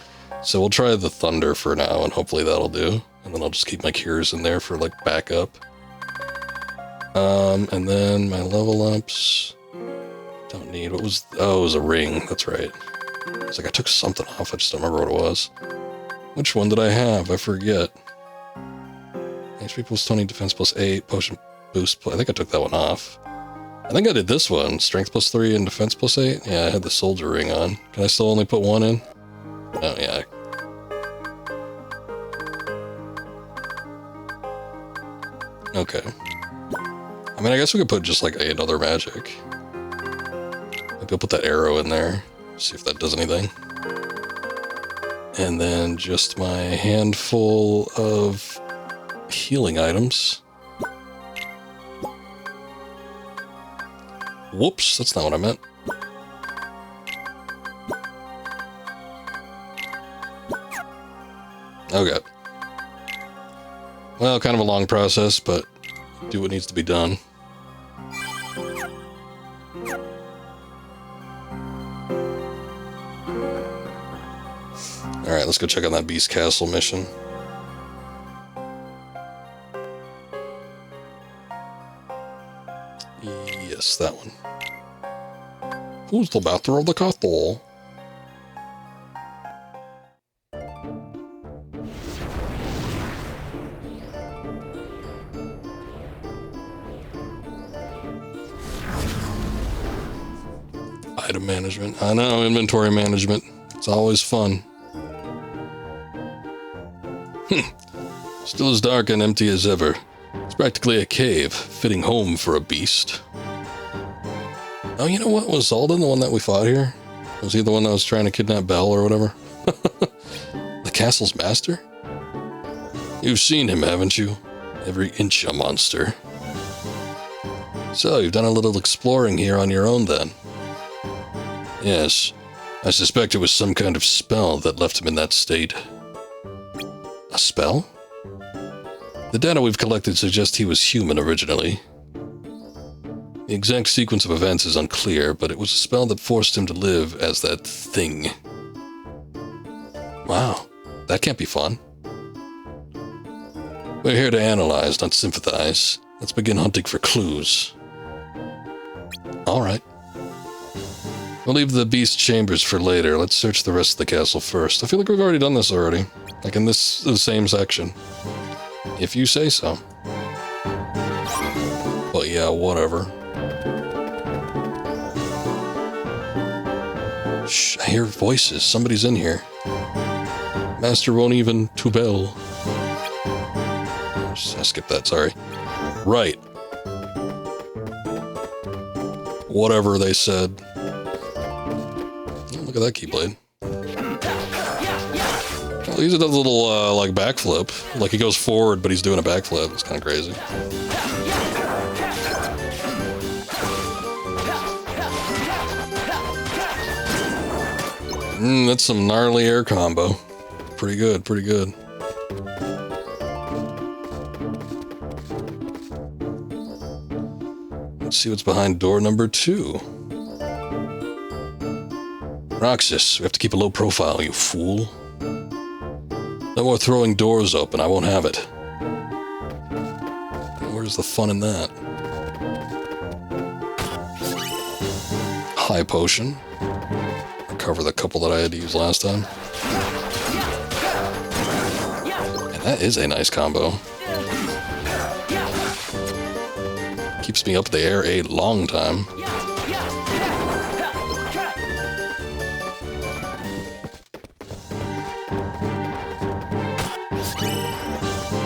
So we'll try the Thunder for now, and hopefully that'll do. And then I'll just keep my cures in there for like backup. And then my level ups. Don't need, what was, oh, it was a ring. That's right. It's like I took something off. I just don't remember what it was. Which one did I have? I forget. HP plus 20, defense plus 8, potion boost. I think I took that one off. I think I did this one. Strength plus 3 and defense plus 8. Yeah, I had the soldier ring on. Can I still only put 1 in? Oh, yeah. Okay. I mean, I guess we could put just like another magic. Maybe I'll put that arrow in there. See if that does anything. And then just my handful of healing items. Whoops, that's not what I meant. Okay. Well, kind of a long process, but do what needs to be done. Alright, let's go check on that Beast Castle mission. Yes, that one. Who's the master of the castle? Item management. I know, inventory management. It's always fun. Still as dark and empty as ever. It's practically a cave, fitting home for a beast. Oh, you know what? Was Zaldan the one that we fought here? Was he the one that was trying to kidnap Belle or whatever? The castle's master? You've seen him, haven't you? Every inch a monster. So, you've done a little exploring here on your own then. Yes, I suspect it was some kind of spell that left him in that state. A spell? The data we've collected suggests he was human originally. The exact sequence of events is unclear, but it was a spell that forced him to live as that thing. Wow, that can't be fun. We're here to analyze, not sympathize. Let's begin hunting for clues. Alright. We'll leave the beast chambers for later. Let's search the rest of the castle first. I feel like we've already done this already. Like in the same section. If you say so. But yeah, whatever. Shh, I hear voices. Somebody's in here. Master won't even to bell. I skipped that, sorry. Right. Whatever they said. Oh, look at that keyblade. Well, he does a little, like, backflip. Like, he goes forward, but he's doing a backflip. It's kind of crazy. That's some gnarly air combo. Pretty good, pretty good. Let's see what's behind door number 2. Roxas, we have to keep a low profile, you fool. No more throwing doors open, I won't have it. Where's the fun in that? High potion. Recover the couple that I had to use last time. And that is a nice combo. Keeps me up in the air a long time.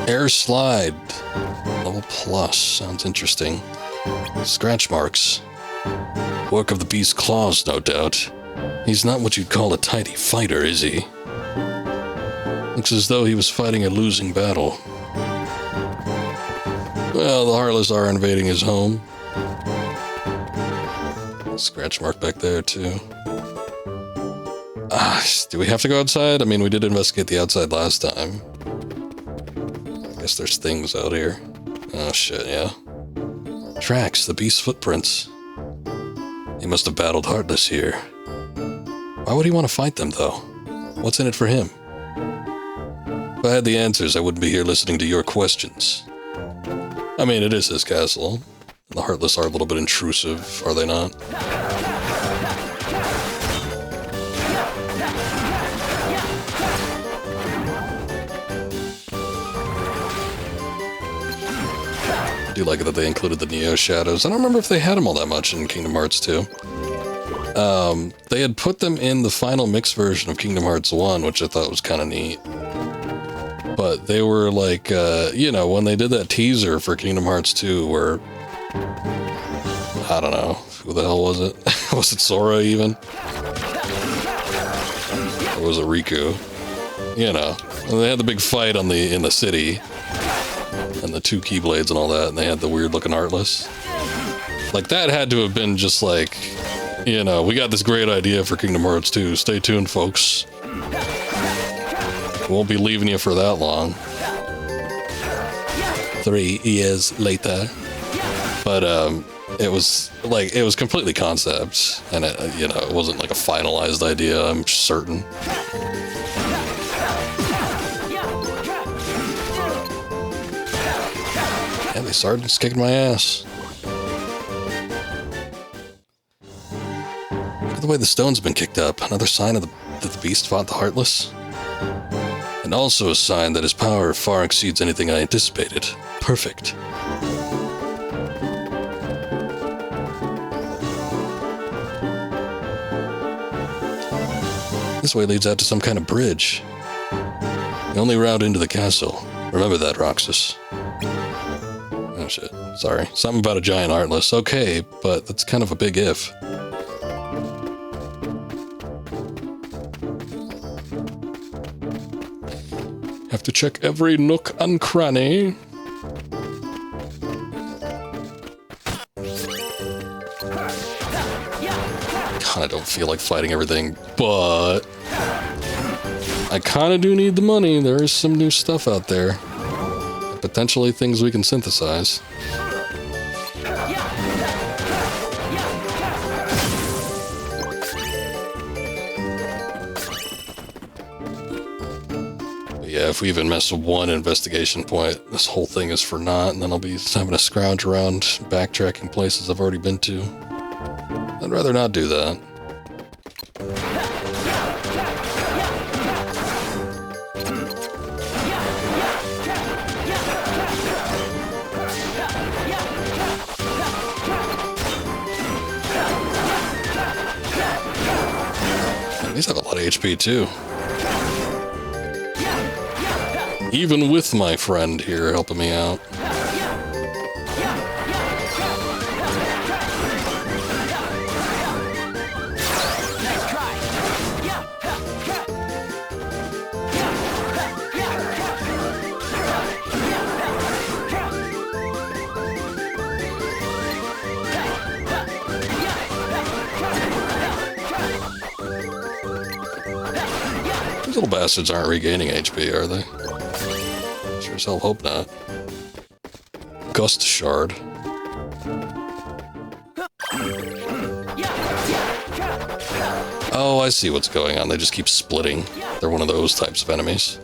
Air slide. Level plus. Sounds interesting. Scratch marks. Work of the beast's claws, no doubt. He's not what you'd call a tidy fighter, is he? Looks as though he was fighting a losing battle. Well, the Heartless are invading his home. Scratch mark back there, too. Do we have to go outside? I mean, we did investigate the outside last time. I guess there's things out here. Oh, shit, yeah. Tracks, the beast's footprints. He must have battled Heartless here. Why would he want to fight them, though? What's in it for him? If I had the answers, I wouldn't be here listening to your questions. I mean, it is his castle. The Heartless are a little bit intrusive, are they not? I do like it that they included the Neo Shadows. I don't remember if they had them all that much in Kingdom Hearts 2. They had put them in the final mix version of Kingdom Hearts 1, which I thought was kind of neat. But they were like, you know, when they did that teaser for Kingdom Hearts 2 where, I don't know, who the hell was it? Was it Sora even? Or was it Riku? You know, and they had the big fight in the city, and the 2 Keyblades and all that, and they had the weird looking Heartless. Like, that had to have been just like, you know, we got this great idea for Kingdom Hearts 2. Stay tuned, folks. Won't be leaving you for that long. 3 years later. But, it was completely concept. And, you know, it wasn't like a finalized idea, I'm certain. Yeah, the sergeant's kicking my ass. Look at the way the stone's been kicked up. Another sign of that the beast fought the Heartless. And also a sign that his power far exceeds anything I anticipated. Perfect. This way leads out to some kind of bridge. The only route into the castle. Remember that, Roxas. Oh shit, sorry. Something about a giant Heartless. Okay, but that's kind of a big if. Have to check every nook and cranny. kind of don't feel like fighting everything, but I kind of do need the money. There is some new stuff out there. Potentially things we can synthesize. Yeah, if we even miss one investigation point, this whole thing is for naught, and then I'll be having to scrounge around backtracking places I've already been to. I'd rather not do that. These have a lot of HP too. Even with my friend here helping me out. These little bastards aren't regaining HP, are they? Sure as hell hope not. Gust Shard. Oh, I see what's going on. They just keep splitting. They're one of those types of enemies.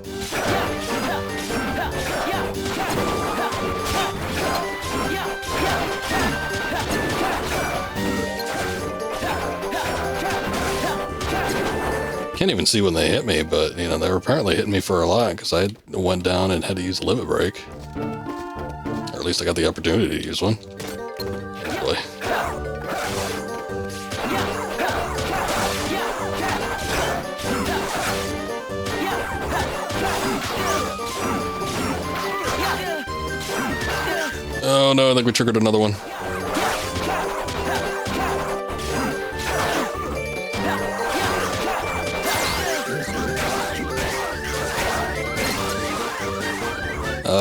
Can't even see when they hit me, but, you know, they were apparently hitting me for a lot because I went down and had to use a limit break. Or at least I got the opportunity to use one. Anyway. Oh no, I think we triggered another one.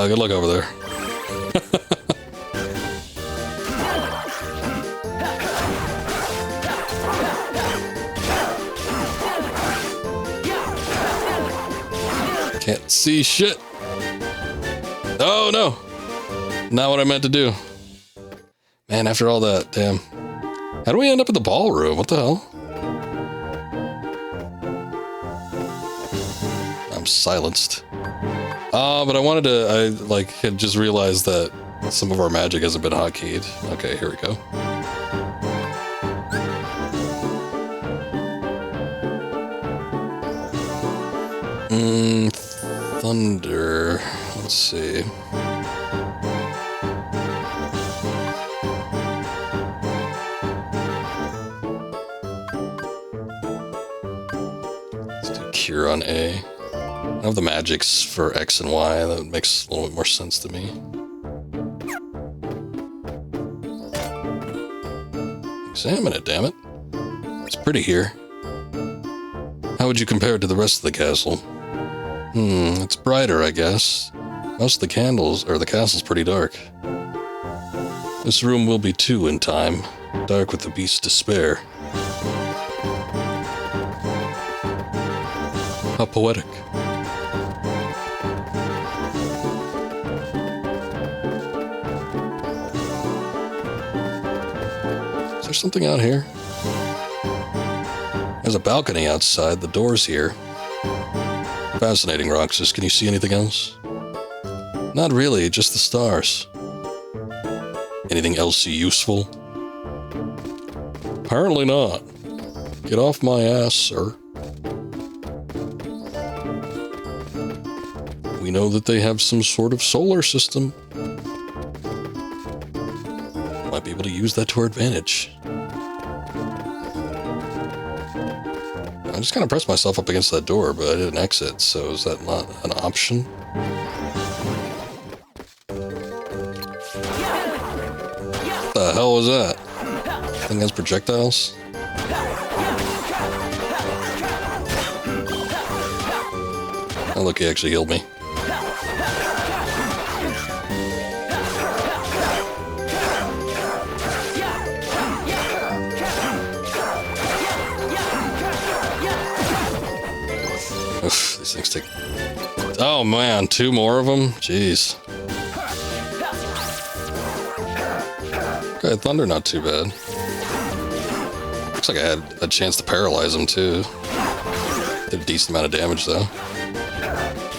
Good luck over there. Can't see shit. Oh no! Not what I meant to do. Man, after all that, damn. How do we end up at the ballroom? What the hell? I'm silenced. But I wanted to, had just realized that some of our magic hasn't been hotkeyed. Okay, here we go. Thunder. Let's see. Let's do Cure on A. I have the magics for X and Y. That makes a little bit more sense to me. Examine it, damn it. It's pretty here. How would you compare it to the rest of the castle? It's brighter, I guess. Most of the the castle's pretty dark. This room will be too in time. Dark with the beast's despair. How poetic. Is there something out here? There's a balcony outside. The door's here. Fascinating, Roxas. Can you see anything else? Not really, just the stars. Anything else useful? Apparently not. Get off my ass, sir. We know that they have some sort of solar system. Might be able to use that to our advantage. I just kind of pressed myself up against that door, but I didn't exit, so is that not an option? What the hell was that? Thing has projectiles? Oh look, he actually healed me. things take... Oh man, 2 more of them? Jeez. Okay, thunder not too bad. Looks like I had a chance to paralyze him too. Did a decent amount of damage though.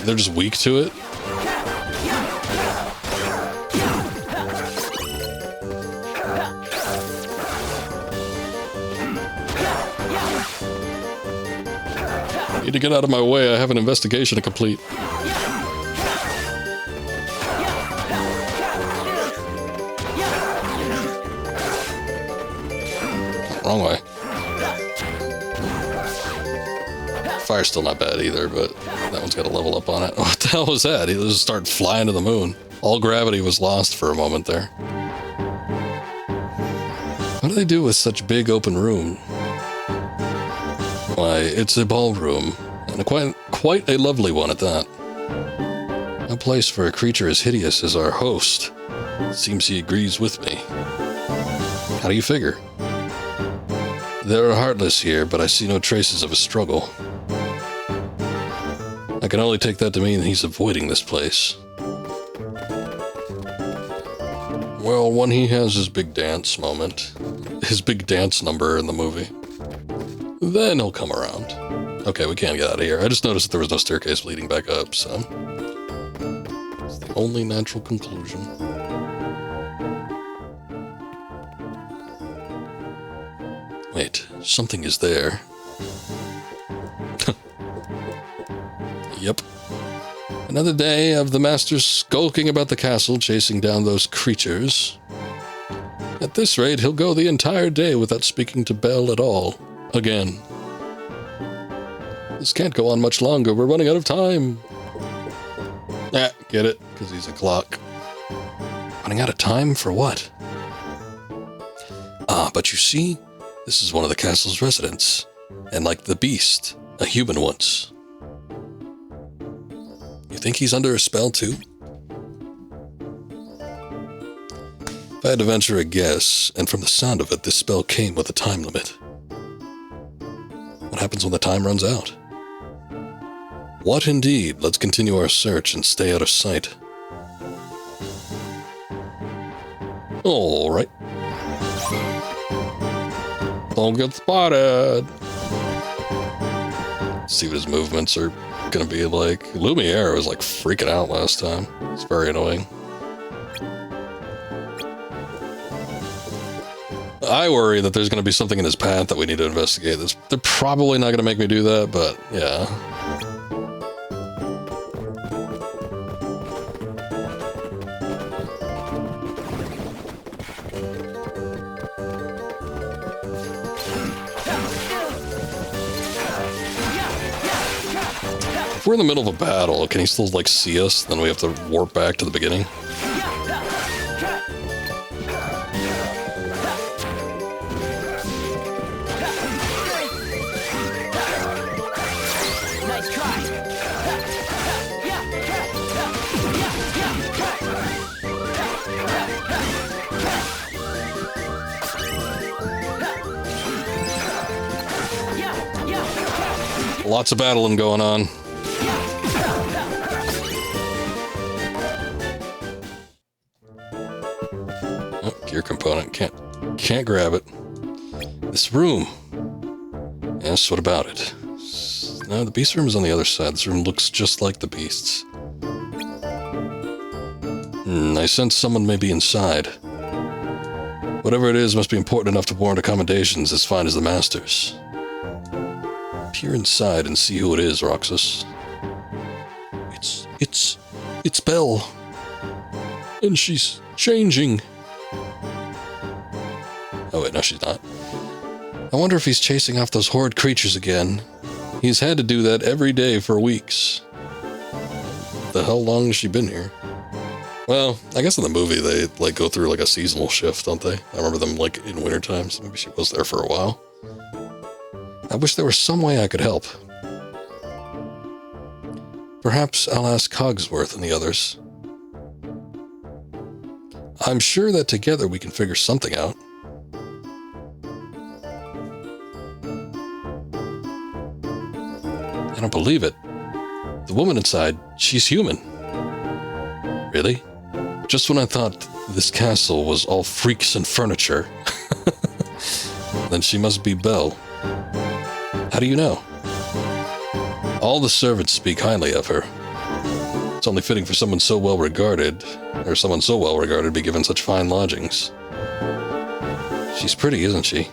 They're just weak to it. Need to get out of my way. I have an investigation to complete. Wrong way. Fire's still not bad either, but that one's got a level up on it. What the hell was that? He just started flying to the moon. All gravity was lost for a moment there. What do they do with such big open room? Why, it's a ballroom, and quite a lovely one at that. No place for a creature as hideous as our host. Seems he agrees with me. How do you figure? There are heartless here, but I see no traces of a struggle. I can only take that to mean he's avoiding this place. Well, when he has his big dance moment, his big dance number in the movie, then he'll come around. Okay, we can't get out of here. I just noticed that there was no staircase leading back up, so... it's the only natural conclusion. Wait, something is there. Yep. Another day of the master skulking about the castle, chasing down those creatures. At this rate, he'll go the entire day without speaking to Belle at all. Again. This can't go on much longer. We're running out of time. Ah, get it? Because he's a clock. Running out of time for what? Ah, but you see, this is one of the castle's residents. And like the beast, a human once. You think he's under a spell too? If I had to venture a guess, and from the sound of it, this spell came with a time limit. What happens when the time runs out? What indeed? Let's continue our search and stay out of sight. All right. Don't get spotted. See what his movements are gonna be like. Lumiere was like freaking out last time. It's very annoying. I worry that there's gonna be something in his path that we need to investigate. They're probably not gonna make me do that, but yeah. If we're in the middle of a battle, can he still, like, see us? Then we have to warp back to the beginning? Nice try. Lots of battling going on. Oh, gear component. Can't grab it. This room. Yes, what about it? No, the beast room is on the other side. This room looks just like the beast's. I sense someone may be inside. Whatever it is must be important enough to warrant accommodations as fine as the master's. Peer inside and see who it is, Roxas. It's Belle. And she's changing. Oh wait, no she's not. I wonder if he's chasing off those horrid creatures again. He's had to do that every day for weeks. The hell long has she been here? Well, I guess in the movie they like go through like a seasonal shift, don't they? I remember them like in winter time, so maybe she was there for a while. I wish there was some way I could help. Perhaps I'll ask Cogsworth and the others. I'm sure that together we can figure something out. I don't believe it. The woman inside, she's human. Really? Just when I thought this castle was all freaks and furniture. Then she must be Belle. How do you know? All the servants speak highly of her. It's only fitting for someone so well regarded be given such fine lodgings. She's pretty, isn't she?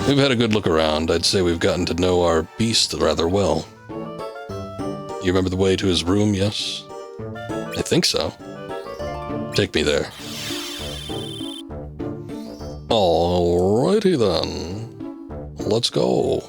We've had a good look around. I'd say we've gotten to know our beast rather well. You remember the way to his room, yes? I think so. Take me there. Alrighty then. Let's go.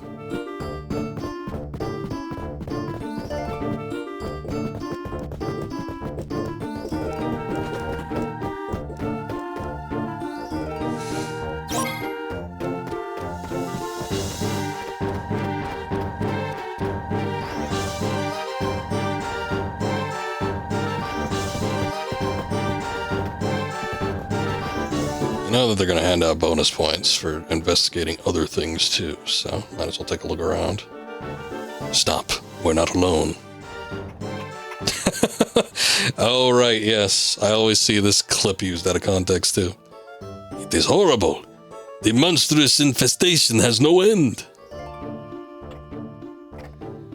You know that they're going to hand out bonus points for investigating other things too, so might as well take a look around. Stop. We're not alone. Oh, right, yes. I always see this clip used out of context too. It is horrible. The monstrous infestation has no end.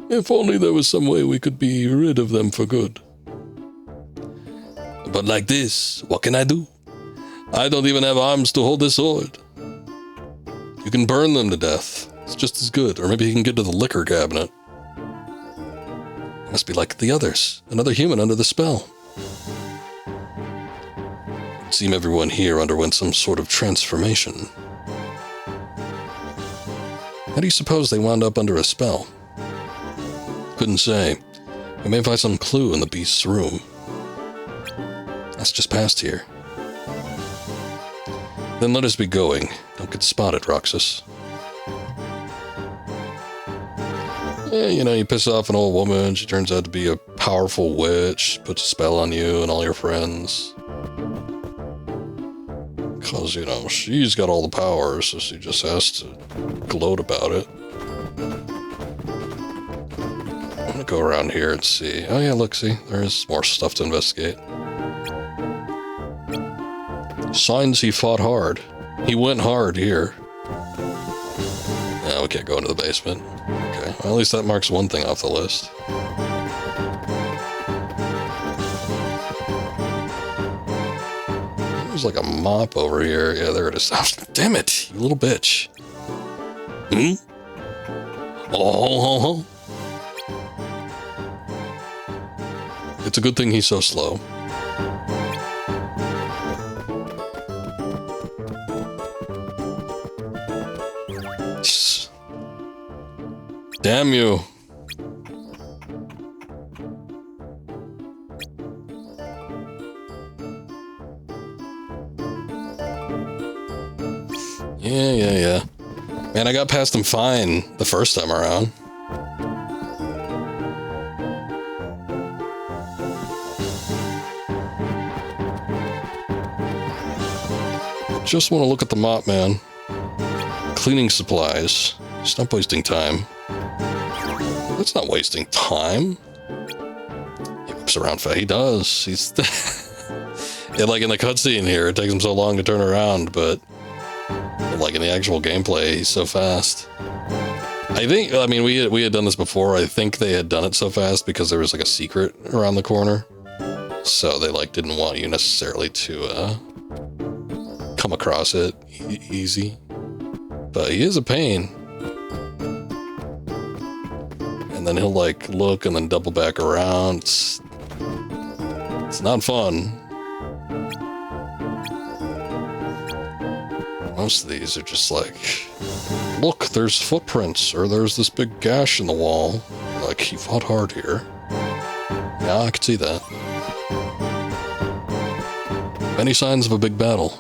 If only there was some way we could be rid of them for good. But like this, what can I do? I don't even have arms to hold this sword. You can burn them to death. It's just as good. Or maybe you can get to the liquor cabinet. Must be like the others. Another human under the spell. It seems everyone here underwent some sort of transformation. How do you suppose they wound up under a spell? Couldn't say. We may find some clue in the beast's room. That's just past here. Then let us be going. Don't get spotted, Roxas. Yeah, you know, you piss off an old woman, she turns out to be a powerful witch, puts a spell on you and all your friends. Because, you know, she's got all the power, so she just has to gloat about it. I'm gonna go around here and see. Oh yeah, look, see, there is more stuff to investigate. Signs he fought hard. He went hard here. No, we can't go into the basement. Okay, well, at least that marks one thing off the list. There's like a mop over here. Yeah, there it is. Oh, damn it, you little bitch. Hmm? Oh. It's a good thing he's so slow. Damn you. Yeah. Man, I got past him fine the first time around. Just want to look at the mop, man. Cleaning supplies. Stop wasting time. That's not wasting time. He whips around fast. He does. He's yeah, like in the cutscene here, it takes him so long to turn around, but like in the actual gameplay, he's so fast. I mean, we had done this before. I think they had done it so fast because there was like a secret around the corner, so they like didn't want you necessarily to come across it easy. But he is a pain. And then he'll like look and then double back around. It's not fun. Most of these are just like, look, there's footprints, or there's this big gash in the wall. Like, he fought hard here. Yeah, I could see that. Many signs of a big battle.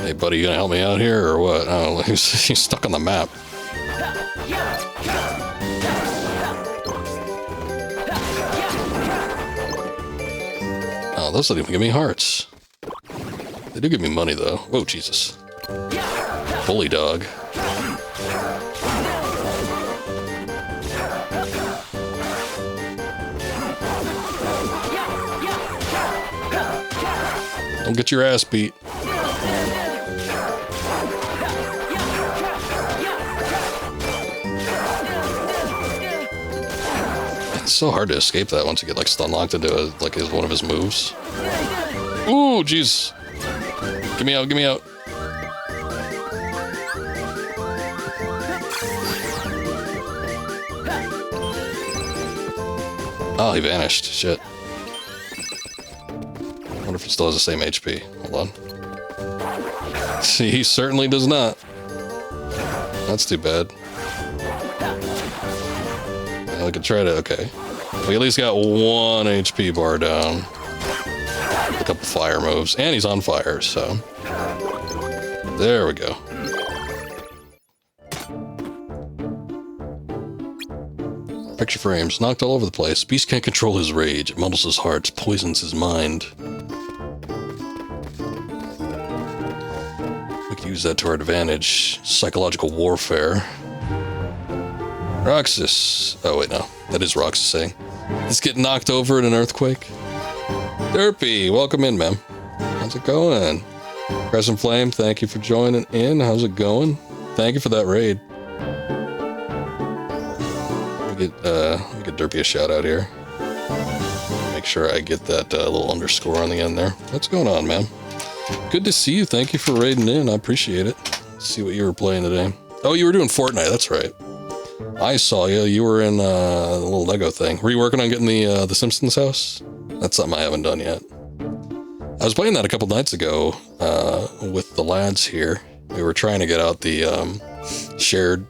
Hey, buddy, you gonna help me out here, or what? Oh, he's stuck on the map. Oh, those don't even give me hearts. They do give me money, though. Oh, Jesus. Bully dog. Don't get your ass beat. It's so hard to escape that once you get like stun locked into like one of his moves. Ooh, jeez. Get me out, get me out. Oh, he vanished. Shit. I wonder if he still has the same HP. Hold on. See, he certainly does not. That's too bad. I could try to, okay. We at least got 1 HP bar down. A couple fire moves. And he's on fire, so. There we go. Picture frames. Knocked all over the place. Beast can't control his rage. It muddles his heart. Poisons his mind. We could use that to our advantage. Psychological warfare. Roxas. Oh, wait, no. That is Roxas saying. Let's get knocked over in an earthquake. Derpy, welcome in, ma'am. How's it going? Crescent Flame, thank you for joining in. How's it going? Thank you for that raid. We get Derpy a shout out here. Make sure I get that little underscore on the end there. What's going on, ma'am? Good to see you. Thank you for raiding in. I appreciate it. Let's see what you were playing today. Oh, you were doing Fortnite. That's right. I saw you. You were in the little Lego thing. Were you working on getting the Simpsons house? That's something I haven't done yet. I was playing that a couple nights ago with the lads here. We were trying to get out the shared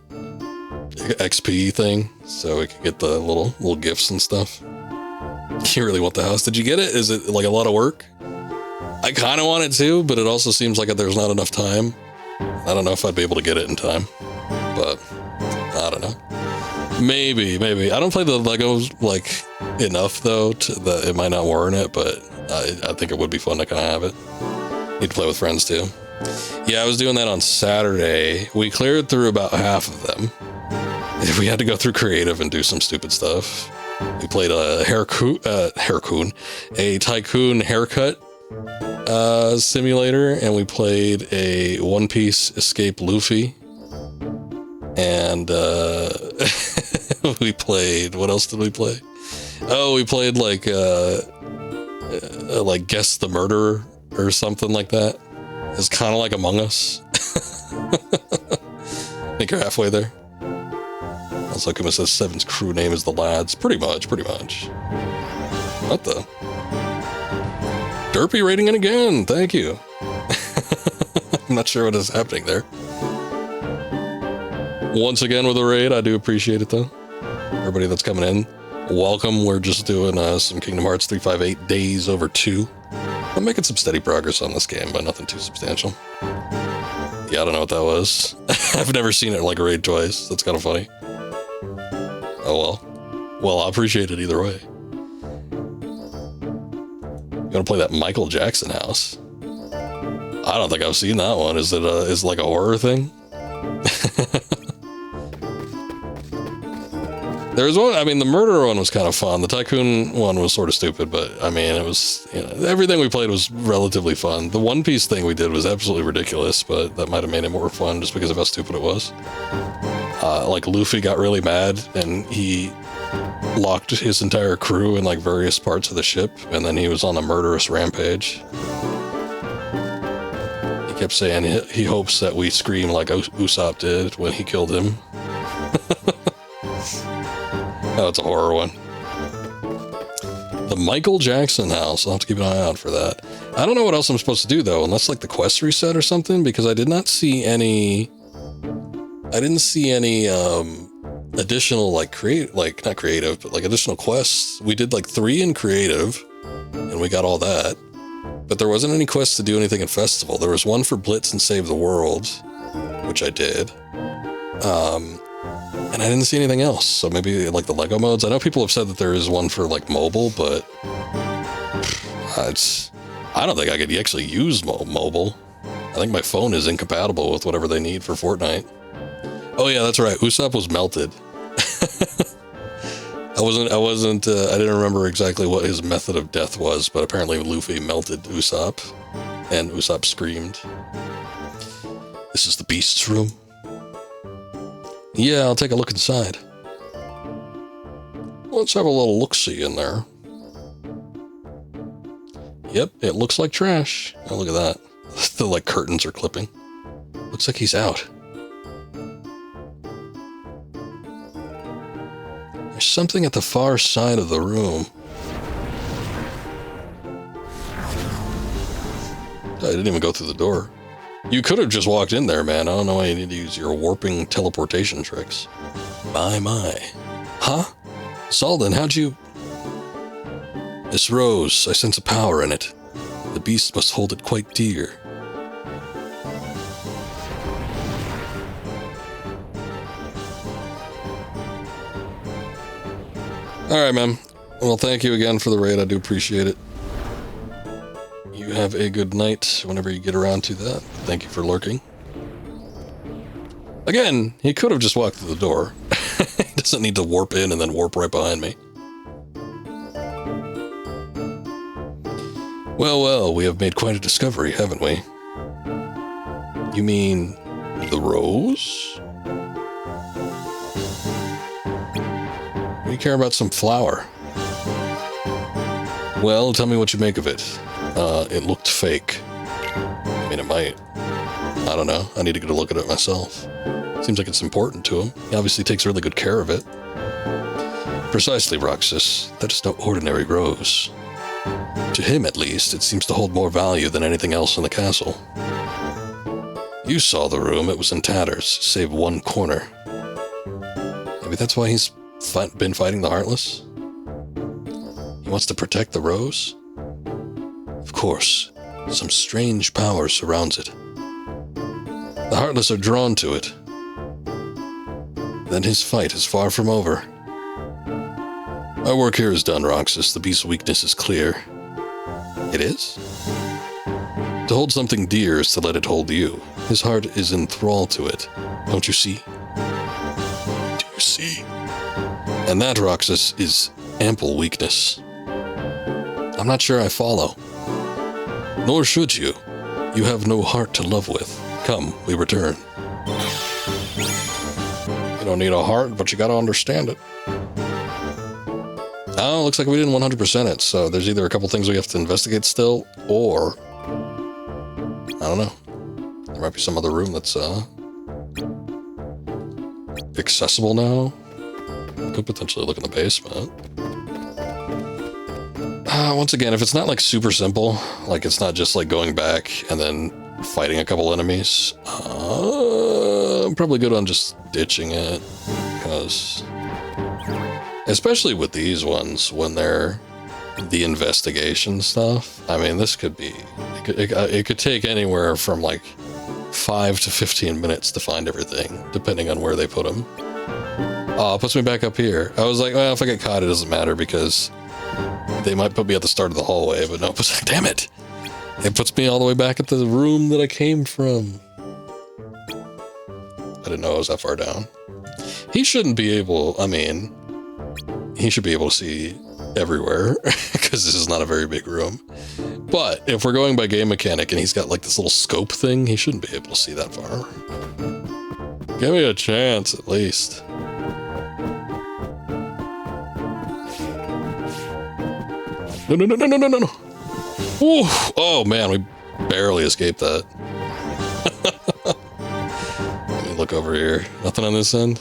XP thing so we could get the little gifts and stuff. You really want the house? Did you get it? Is it like a lot of work? I kind of want it too, but it also seems like there's not enough time. I don't know if I'd be able to get it in time, but I don't know. Maybe. I don't play the Legos like enough though that it might not warrant it, but I think it would be fun to kind of have it. Need to play with friends too. Yeah, I was doing that on Saturday. We cleared through about half of them. We had to go through creative and do some stupid stuff. We played a tycoon haircut simulator, and we played a One Piece Escape Luffy. And we played, what else did we play? Oh, we played like Guess the Murderer or something like that. It's kind of like Among Us. I think you're halfway there. Also, Kuma says Seven's crew name is the Lads. Pretty much. What the? Derpy rating it again. Thank you. I'm not sure what is happening there. Once again with a raid, I do appreciate it though. Everybody that's coming in, welcome. We're just doing some Kingdom Hearts 358 days over 2. I'm making some steady progress on this game, but nothing too substantial. Yeah, I don't know what that was. I've never seen it like a raid twice. That's kind of funny. Oh well. Well, I appreciate it either way. You want to play that Michael Jackson house? I don't think I've seen that one. Is it like a horror thing? There was one, I mean, the murderer one was kind of fun. The tycoon one was sort of stupid, but I mean, it was, everything we played was relatively fun. The One Piece thing we did was absolutely ridiculous, but that might have made it more fun just because of how stupid it was. Like Luffy got really mad and he locked his entire crew in like various parts of the ship, and then he was on a murderous rampage. He kept saying he hopes that we scream like Usopp did when he killed him. Oh, it's a horror one. The Michael Jackson house. I'll have to keep an eye out for that. I don't know what else I'm supposed to do though, unless like the quest reset or something, because I did not see any. I didn't see any additional like not creative, but like additional quests. We did like 3 in creative, and we got all that. But there wasn't any quests to do anything in festival. There was one for Blitz and Save the World, which I did. And I didn't see anything else. So maybe like the Lego modes. I know people have said that there is one for like mobile, but I I don't think I could actually use mobile. I think my phone is incompatible with whatever they need for Fortnite. Oh yeah, that's right. Usopp was melted. I didn't remember exactly what his method of death was, but apparently Luffy melted Usopp, and Usopp screamed. This is the Beast's room? Yeah, I'll take a look inside. Let's have a little look-see in there. Yep, it looks like trash. Oh, look at that. The, like, curtains are clipping. Looks like he's out. There's something at the far side of the room. I didn't even go through the door. You could have just walked in there, man. I don't know why you need to use your warping teleportation tricks. My. Huh? Salden, how'd you... This rose, I sense a power in it. The beast must hold it quite dear. Alright, man. Well, thank you again for the raid. I do appreciate it. You have a good night whenever you get around to that. Thank you for lurking. Again, he could have just walked through the door. He doesn't need to warp in and then warp right behind me. Well, we have made quite a discovery, haven't we? You mean the rose? What do you care about some flower? Well, tell me what you make of it. It looked fake. I mean, it might. I don't know. I need to get a look at it myself. Seems like it's important to him. He obviously takes really good care of it. Precisely, Roxas. That is no ordinary rose. To him, at least, it seems to hold more value than anything else in the castle. You saw the room. It was in tatters, save one corner. Maybe that's why he's been fighting the Heartless? He wants to protect the rose? Of course, some strange power surrounds it. The Heartless are drawn to it. Then his fight is far from over. Our work here is done, Roxas. The beast's weakness is clear. It is? To hold something dear is to let it hold you. His heart is enthralled to it. Don't you see? Do you see? And that, Roxas, is ample weakness. I'm not sure I follow. Nor should you. You have no heart to love with. Come, we return. You don't need a heart, but you gotta understand it. Oh, looks like we didn't 100% it, so there's either a couple things we have to investigate still, or... I don't know. There might be some other room that's, accessible now. Could potentially look in the basement. Once again, if it's not, like, super simple, like, it's not just, like, going back and then fighting a couple enemies, I'm probably good on just ditching it, because... Especially with these ones, when they're the investigation stuff. I mean, this could be... It could take anywhere from, like, 5 to 15 minutes to find everything, depending on where they put them. Oh, it puts me back up here. I was like, well, if I get caught, it doesn't matter, because they might put me at the start of the hallway, but no, it puts... Damn it! It puts me all the way back at the room that I came from. I didn't know I was that far down. He shouldn't be able... I mean... He should be able to see everywhere, because this is not a very big room. But if we're going by game mechanic and he's got like this little scope thing, he shouldn't be able to see that far. Give me a chance, at least. No. Ooh, oh man, we barely escaped that. Let me look over here. Nothing on this end?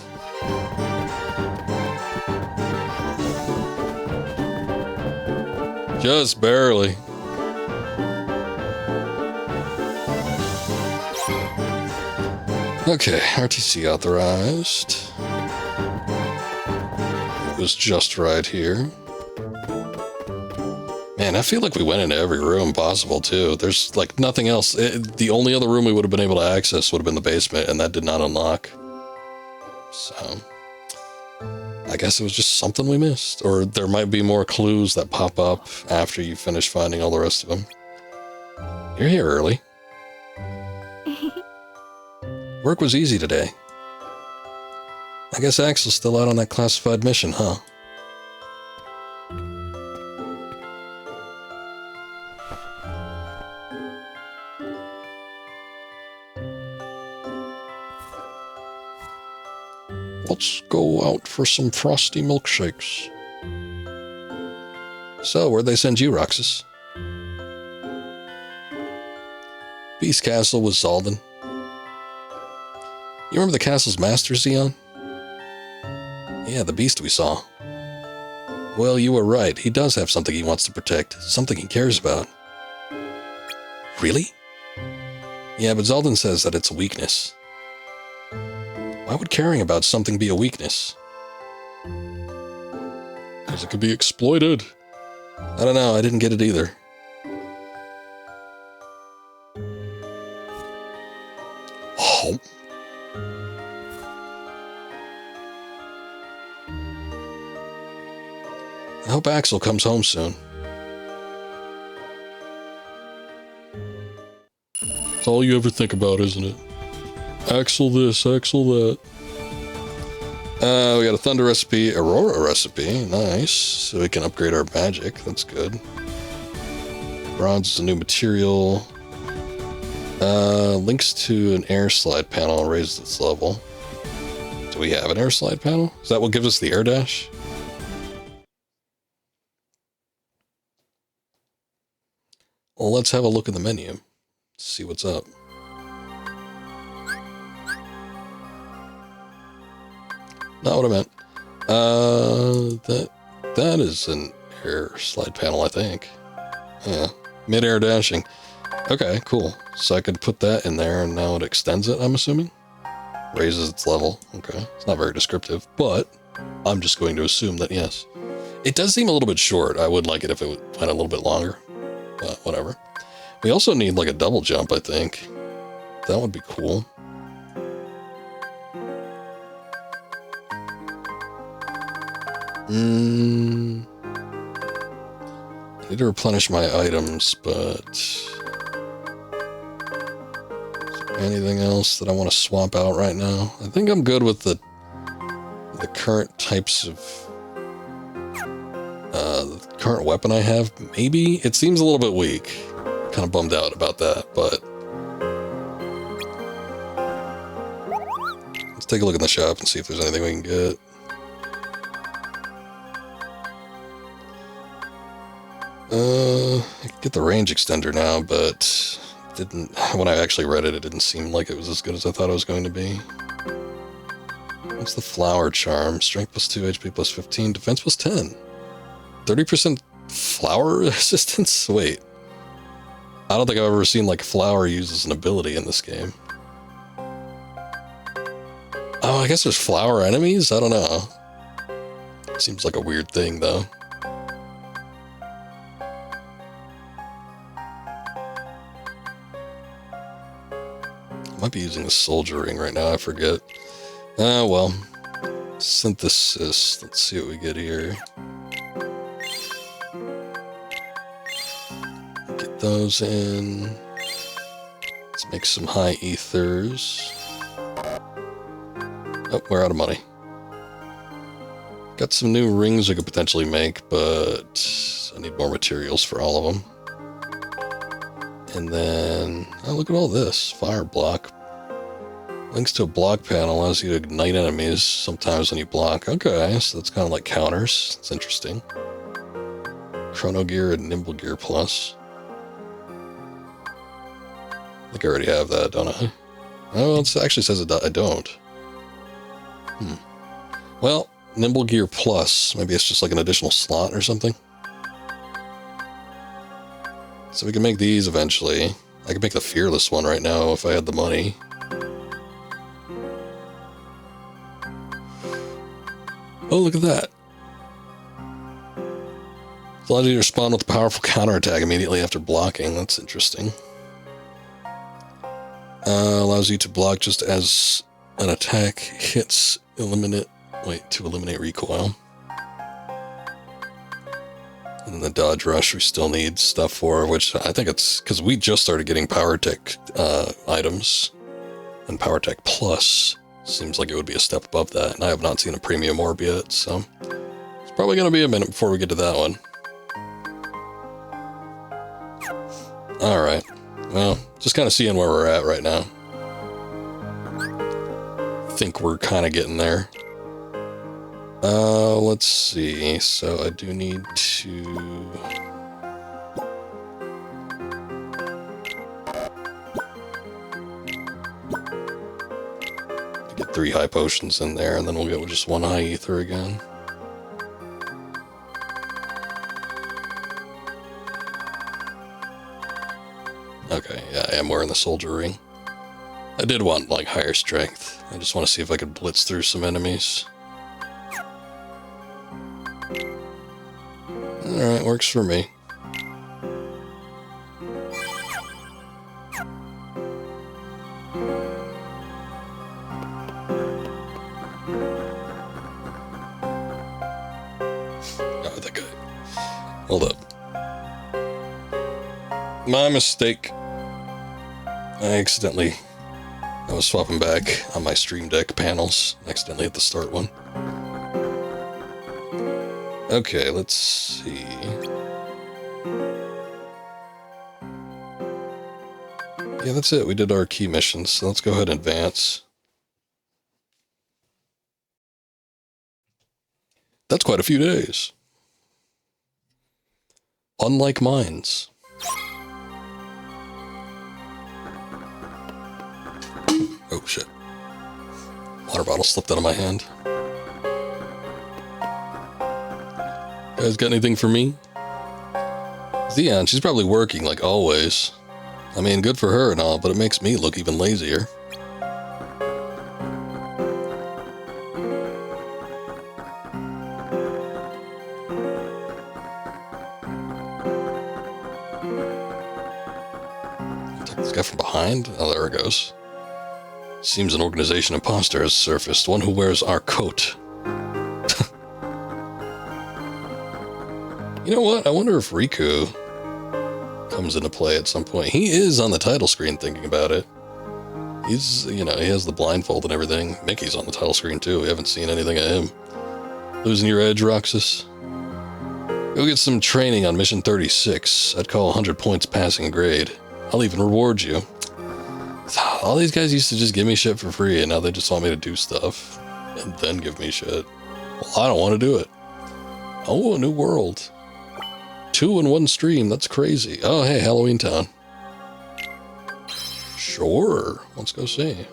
Just barely. Okay, RTC authorized. It was just right here. Man, I feel like we went into every room possible, too. There's, like, nothing else. The only other room we would have been able to access would have been the basement, and that did not unlock. So... I guess it was just something we missed. Or there might be more clues that pop up after you finish finding all the rest of them. You're here early. Work was easy today. I guess Axel's still out on that classified mission, huh? Let's go out for some frosty milkshakes. So, where'd they send you, Roxas? Beast Castle with Zalden. You remember the castle's master, Xeon? Yeah, the beast we saw. Well, you were right. He does have something he wants to protect. Something he cares about. Really? Yeah, but Zalden says that it's a weakness. Why would caring about something be a weakness? Because it could be exploited. I don't know, I didn't get it either. Oh. I hope Axel comes home soon. It's all you ever think about, isn't it? Axel this, Axel that. We got a Thunder recipe, Aurora recipe. Nice. So we can upgrade our magic. That's good. Bronze is a new material. Links to an air slide panel, raises its level. Do we have an air slide panel? Is that what gives us the air dash? Well, let's have a look at the menu. See what's up. Not what I meant. That is an air slide panel, I think. Yeah, mid-air dashing. Okay, cool. So I could put that in there, and now it extends it, I'm assuming? Raises its level. Okay, it's not very descriptive, but I'm just going to assume that yes. It does seem a little bit short. I would like it if it went a little bit longer, but whatever. We also need like a double jump, I think. That would be cool. I need to replenish my items, but is there anything else that I want to swap out right now? I think I'm good with the current types of the current weapon I have. Maybe it seems a little bit weak. Kind of bummed out about that, but let's take a look in the shop and see if there's anything we can get. I could get the range extender now, but didn't. When I actually read it, it didn't seem like it was as good as I thought it was going to be. What's the flower charm? Strength plus 2, HP plus 15, defense plus 10. 30% flower resistance? Wait. I don't think I've ever seen like flower used as an ability in this game. Oh, I guess there's flower enemies? I don't know. Seems like a weird thing, though. I might be using the soldier ring right now, I forget. Well. Synthesis. Let's see what we get here. Get those in. Let's make some high ethers. Oh, we're out of money. Got some new rings I could potentially make, but I need more materials for all of them. And then, oh, look at all this. Fire block. Links to a block panel allows you to ignite enemies sometimes when you block. Okay, so that's kind of like counters. It's interesting. Chrono Gear and Nimble Gear Plus. I think I already have that, don't I? Oh, it actually says I don't. Well, Nimble Gear Plus. Maybe it's just like an additional slot or something. So we can make these eventually. I could make the Fearless one right now if I had the money. Oh, look at that. It allows you to respond with a powerful counterattack immediately after blocking. That's interesting. Allows you to block just as an attack hits, eliminate Wait, to eliminate recoil. And then the dodge rush we still need stuff for, which I think it's because we just started getting Power Tech items. And Power Tech Plus seems like it would be a step above that. And I have not seen a premium orb yet, so it's probably going to be a minute before we get to that one. Alright, well, just kind of seeing where we're at right now. I think we're kind of getting there. Let's see, so I do need to... get 3 high potions in there, and then we'll get just 1 high ether again. Okay, yeah, I am wearing the soldier ring. I did want, like, higher strength. I just want to see if I could blitz through some enemies. Alright, works for me. Oh, that guy. Hold up. My mistake. I was swapping back on my Stream Deck panels. I accidentally hit the start one. Okay, let's see. Yeah, that's it. We did our key missions, so let's go ahead and advance. That's quite a few days. Unlike mines. Oh, shit. Water bottle slipped out of my hand. You guys got anything for me? Xeon, she's probably working like always. I mean, good for her and all, but it makes me look even lazier. Take this guy from behind. Oh, there it goes. Seems an organization imposter has surfaced, one who wears our coat. You know what? I wonder if Riku comes into play at some point. He is on the title screen thinking about it. He's, you know, he has the blindfold and everything. Mickey's on the title screen too. We haven't seen anything of him. Losing your edge, Roxas? Go get some training on mission 36. I'd call 100 points passing grade. I'll even reward you. All these guys used to just give me shit for free, and now they just want me to do stuff and then give me shit. Well, I don't want to do it. Oh, a new world. 2 in 1 stream, that's crazy. Oh, hey, Halloween Town. Sure, let's go see.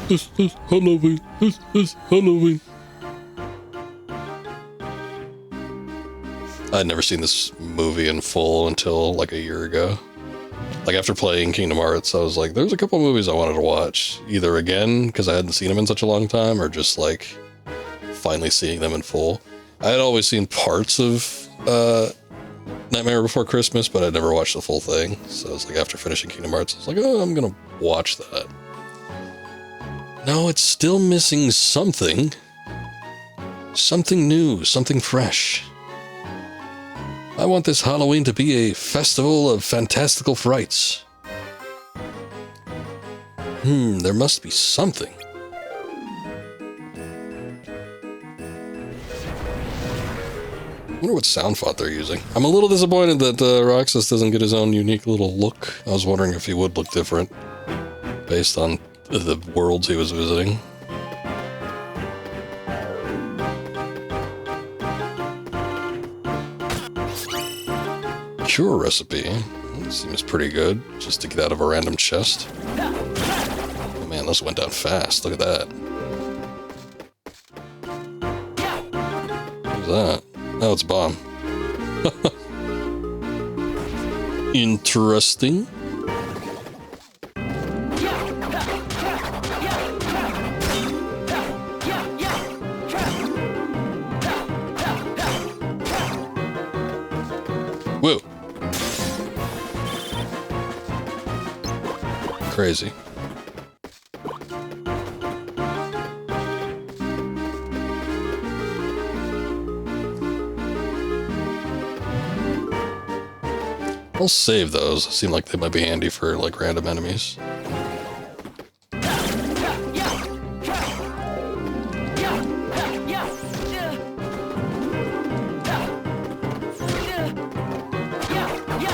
This is Halloween. This is Halloween. I'd never seen this movie in full until like a year ago. Like after playing Kingdom Hearts, I was like, there's a couple movies I wanted to watch. Either again, because I hadn't seen them in such a long time, or just like finally seeing them in full. I had always seen parts of Nightmare Before Christmas, but I'd never watched the full thing. So it's like after finishing Kingdom Hearts, I was like, oh, I'm gonna watch that. No, it's still missing something. Something new, something fresh. I want this Halloween to be a festival of fantastical frights. There must be something. I wonder what sound font they're using. I'm a little disappointed that Roxas doesn't get his own unique little look. I was wondering if he would look different based on the worlds he was visiting. Cure recipe. That seems pretty good, just to get out of a random chest. Oh man, this went down fast. Look at that. What is that? Oh, it's a bomb. Interesting. crazy. I'll save those. Seem like they might be handy for like random enemies.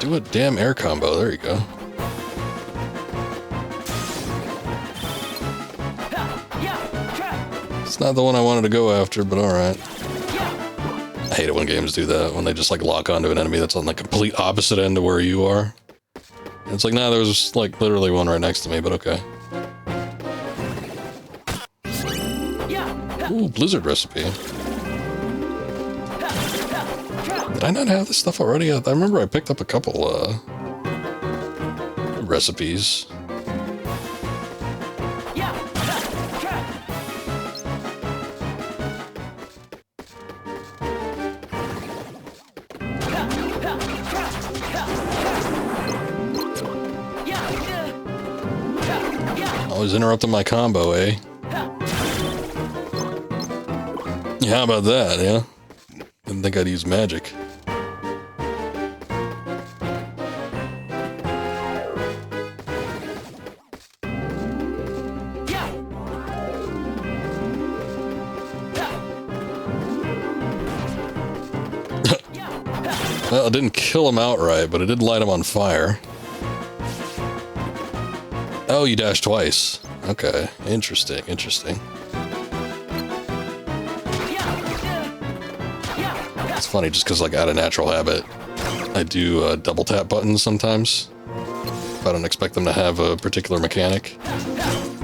Do a damn air combo. There you go. It's not the one I wanted to go after, but alright. I hate it when games do that, when they just like lock onto an enemy that's on the complete opposite end of where you are. And it's like, nah, there was like literally one right next to me, but okay. Ooh, Blizzard recipe. Did I not have this stuff already? I remember I picked up a couple recipes. Always interrupting my combo, eh? Yeah, how about that, yeah? Didn't think I'd use magic. Well, it didn't kill him outright, but it did light him on fire. Oh, you dashed twice. Okay, interesting, interesting. It's funny just because, like, out of natural habit, I do double tap buttons sometimes. If I don't expect them to have a particular mechanic.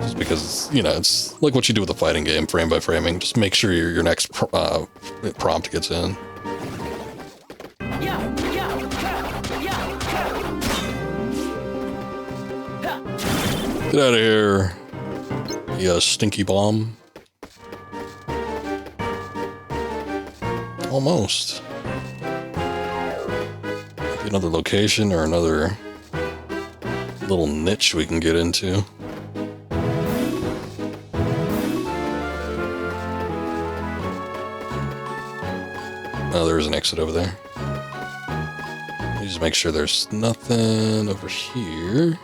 Just because, you know, it's like what you do with a fighting game, frame by framing. Just make sure your next prompt gets in. Get out of here, you stinky bomb. Almost. Maybe another location or another little niche we can get into. Oh, there is an exit over there. Just make sure there's nothing over here.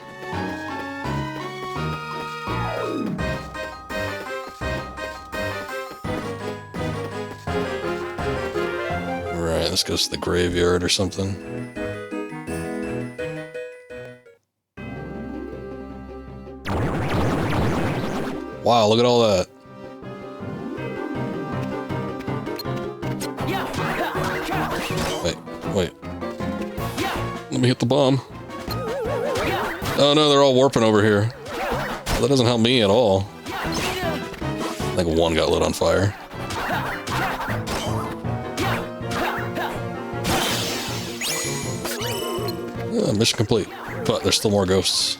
This goes to the graveyard or something. Wow, look at all that. Wait. Let me hit the bomb. Oh no, they're all warping over here. Well, that doesn't help me at all. I think one got lit on fire. Mission complete, but there's still more ghosts.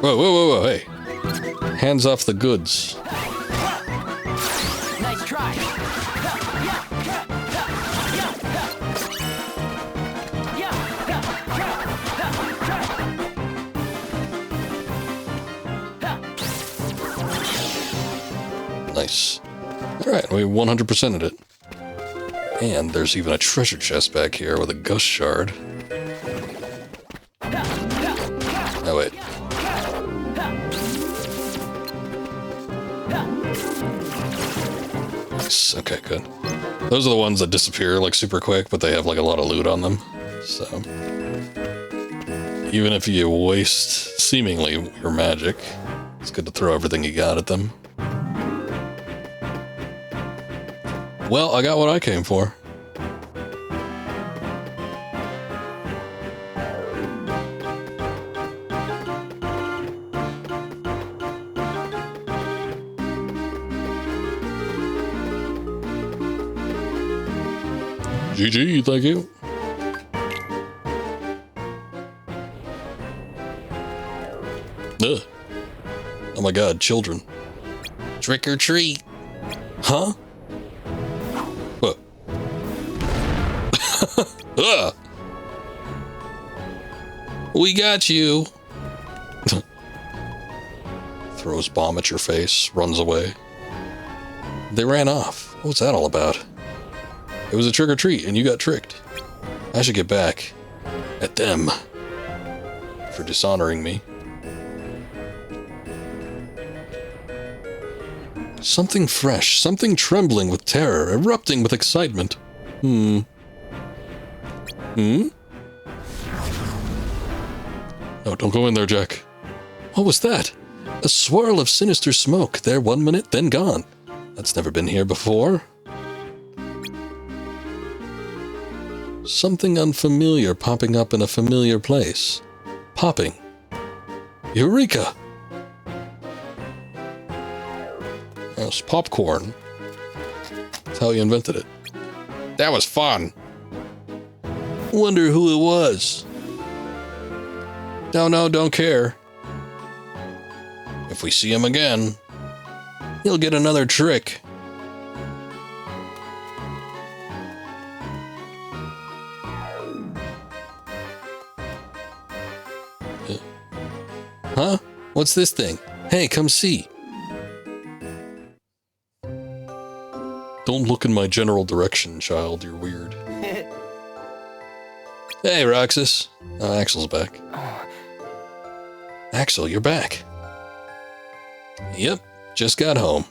Whoa, hey. Hands off the goods. Nice try. Nice. Alright, we 100%ed it. And there's even a treasure chest back here with a ghost shard. Oh, wait. Nice. Okay, good. Those are the ones that disappear, like, super quick, but they have, like, a lot of loot on them. So, even if you waste, seemingly, your magic, it's good to throw everything you got at them. Well, I got what I came for. GG, thank you. Ugh. Oh my god, children. Trick or treat. Huh? What? Ugh! We got you! Throws bomb at your face, runs away. They ran off. What's that all about? It was a trick or treat, and you got tricked. I should get back at them for dishonoring me. Something fresh, something trembling with terror, erupting with excitement. Hmm? No, don't go in there, Jack. What was that? A swirl of sinister smoke, there 1 minute, then gone. That's never been here before. Something unfamiliar popping up in a familiar place. Popping. Eureka! That's popcorn. That's how he invented it. That was fun. Wonder who it was. No, don't care. If we see him again, he'll get another trick. Huh? What's this thing? Hey, come see. Don't look in my general direction, child. You're weird. Hey, Roxas. Axel's back. Axel, you're back. Yep, just got home.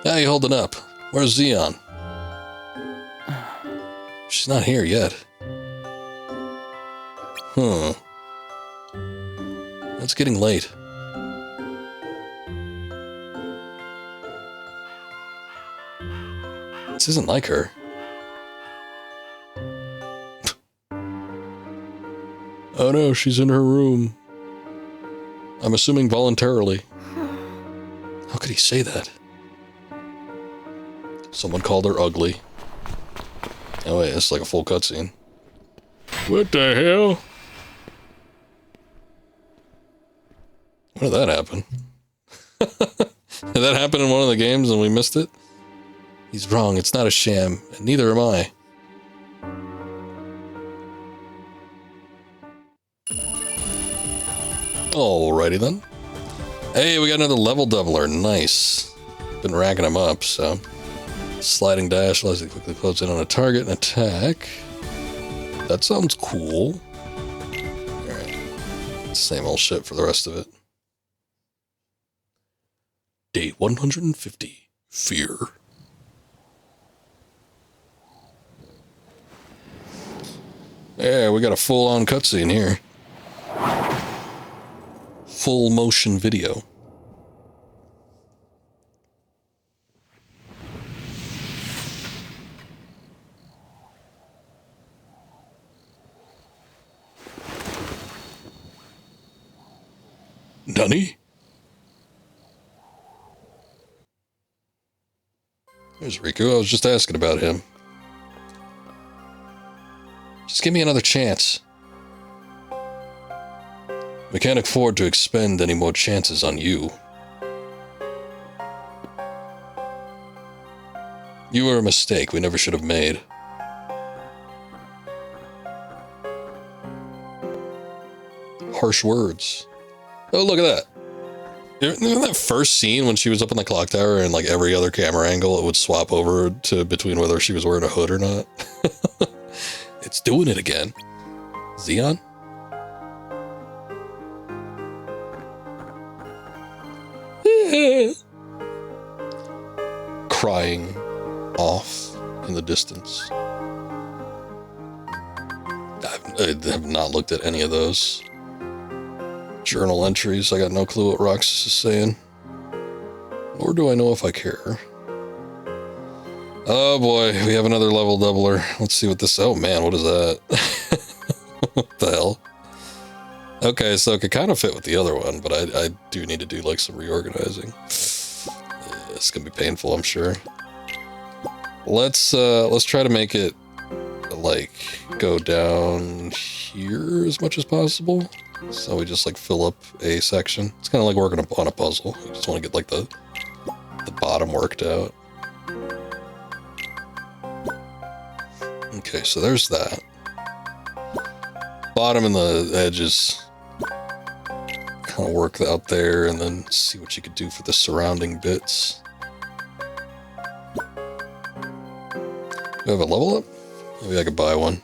How you holding up? Where's Xeon? She's not here yet. Huh. It's getting late. This isn't like her. Oh no, she's in her room. I'm assuming voluntarily. How could he say that? Someone called her ugly. Oh wait, it's like a full cutscene. What the hell? When did that happen? Did that happen in one of the games and we missed it? He's wrong, it's not a sham, and neither am I. Alrighty then. Hey, we got another level doubler, nice. Been racking them up, so. Sliding dash allows you to quickly close in on a target and attack. That sounds cool. Alright. Same old shit for the rest of it. Day 150. Fear. Yeah, we got a full-on cutscene here. Full motion video. Nani? There's Riku. I was just asking about him. Just give me another chance. We can't afford to expend any more chances on you. You were a mistake we never should have made. Harsh words. Oh, look at that. Remember that first scene when she was up in the clock tower and like every other camera angle it would swap over to between whether she was wearing a hood or not? It's doing it again. Xeon? Crying off in the distance. I have not looked at any of those journal entries. I got no clue what Roxas is saying. Nor do I know if I care. Oh boy, we have another level doubler. Let's see what this... Oh man, what is that? What the hell? Okay, so it could kind of fit with the other one, but I do need to do like some reorganizing. It's gonna be painful, I'm sure. Let's try to make it like go down here as much as possible. So we just like fill up a section. It's kind of like working on a puzzle. You just want to get like the bottom worked out. Okay, so there's that. Bottom and the edges kind of work out there, and then see what you could do for the surrounding bits. Do I have a level up? Maybe I could buy one.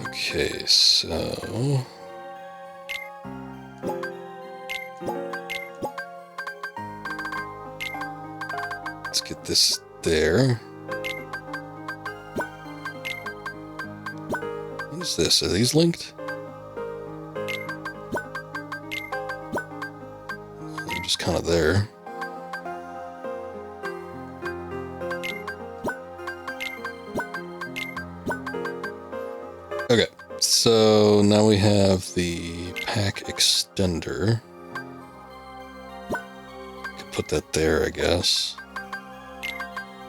Okay, so... let's get this there. What is this? Are these linked? They're just kind of there. Okay, so now we have the pack extender. Could put that there, I guess.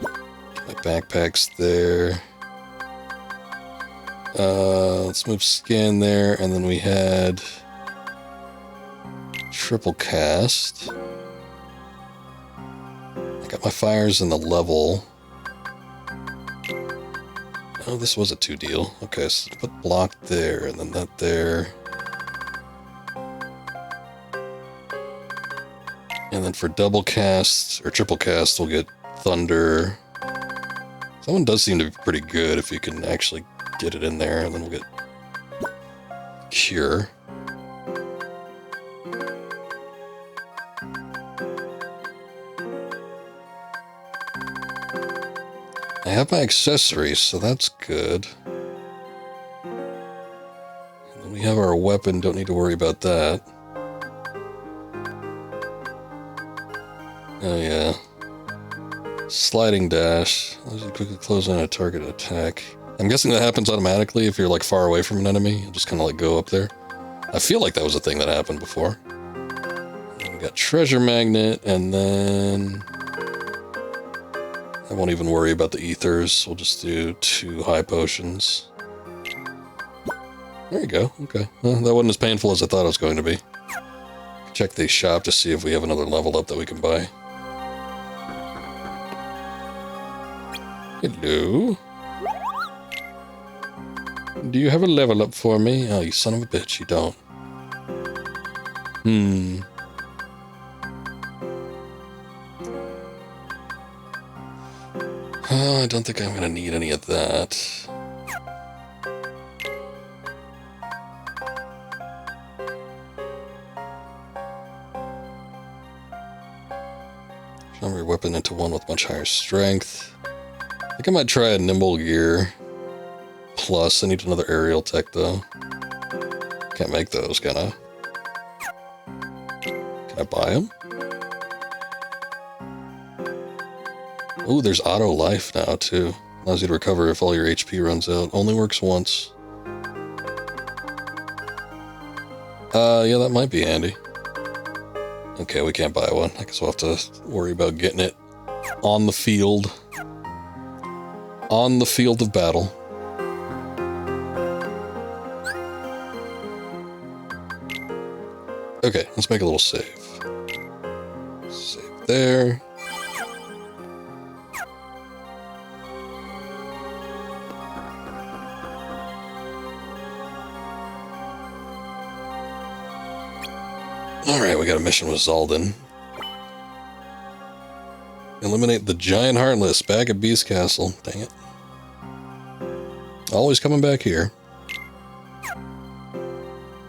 My backpack's there. Let's move scan there, and then we had triple cast. I got my fires in the level. Oh, this was a 2 deal. Okay, so put block there, and then that there. And then for double cast, or triple cast, we'll get thunder. That one does seem to be pretty good if you can actually get it in there, and then we'll get cure. I have my accessories, so that's good. And then we have our weapon, don't need to worry about that. Oh yeah. Sliding dash. Let's just quickly close on a target attack. I'm guessing that happens automatically if you're like far away from an enemy. You just kind of like go up there. I feel like that was a thing that happened before. And we got treasure magnet, and then I won't even worry about the ethers. We'll just do 2 high potions. There you go. Okay. Well, that wasn't as painful as I thought it was going to be. Check the shop to see if we have another level up that we can buy. Hello. Do you have a level up for me? Oh, you son of a bitch, you don't. I don't think I'm gonna need any of that. Turn your weapon into one with much higher strength. I think I might try a nimble gear. Plus, I need another aerial tech though. Can't make those, can I? Can I buy them? Ooh, there's auto life now too. Allows you to recover if all your HP runs out. Only works once. Yeah, that might be handy. Okay, we can't buy one. I guess we'll have to worry about getting it on the field. On the field of battle. Okay, let's make a little save. Save there. Alright, we got a mission with Zaldin. Eliminate the giant heartless back at Beast Castle. Dang it. Always coming back here.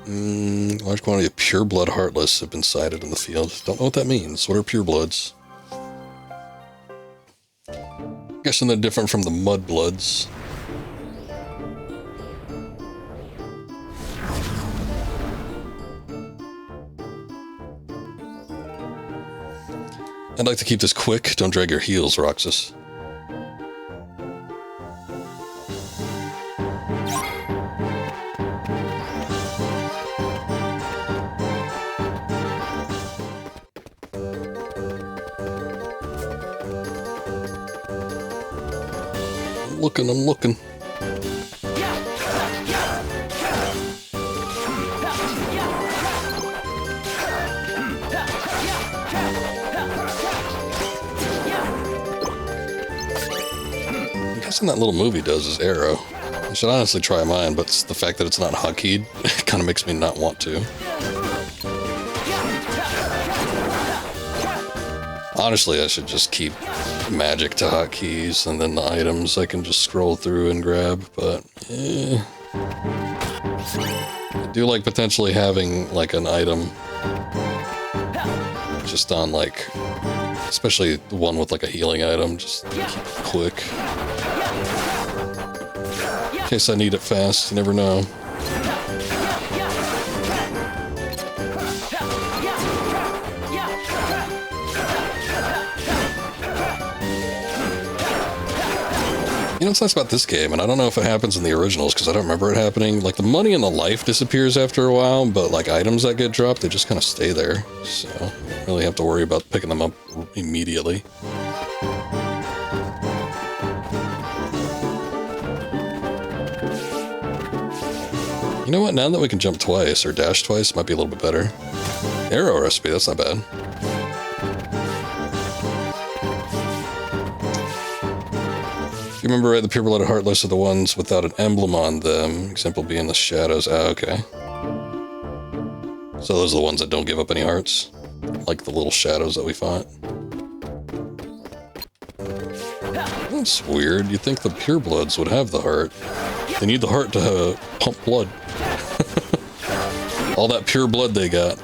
Large quantity of pure blood heartless have been sighted in the field. Don't know what that means. What are pure bloods? Guessing they're different from the mud bloods. I'd like to keep this quick. Don't drag your heels, Roxas. I'm looking. person that little movie does is Arrow. I should honestly try mine, but the fact that it's not hotkeyed kind of makes me not want to. Honestly, I should just keep magic to hotkeys, and then the items I can just scroll through and grab, but I do like potentially having like an item just on like, especially the one with like a healing item, just keep it quick. In case I need it fast, you never know. You know what's nice about this game, and I don't know if it happens in the originals because I don't remember it happening, like the money and the life disappears after a while, but like items that get dropped, they just kind of stay there. So you don't really have to worry about picking them up immediately. You know what, now that we can jump twice or dash twice, might be a little bit better. Arrow recipe, that's not bad. If you remember right, the pure-blooded heartless are the ones without an emblem on them, example being the shadows. Ah, okay. So those are the ones that don't give up any hearts, like the little shadows that we fought. That's weird. You'd think the purebloods would have the heart. They need the heart to pump blood. All that pure blood they got.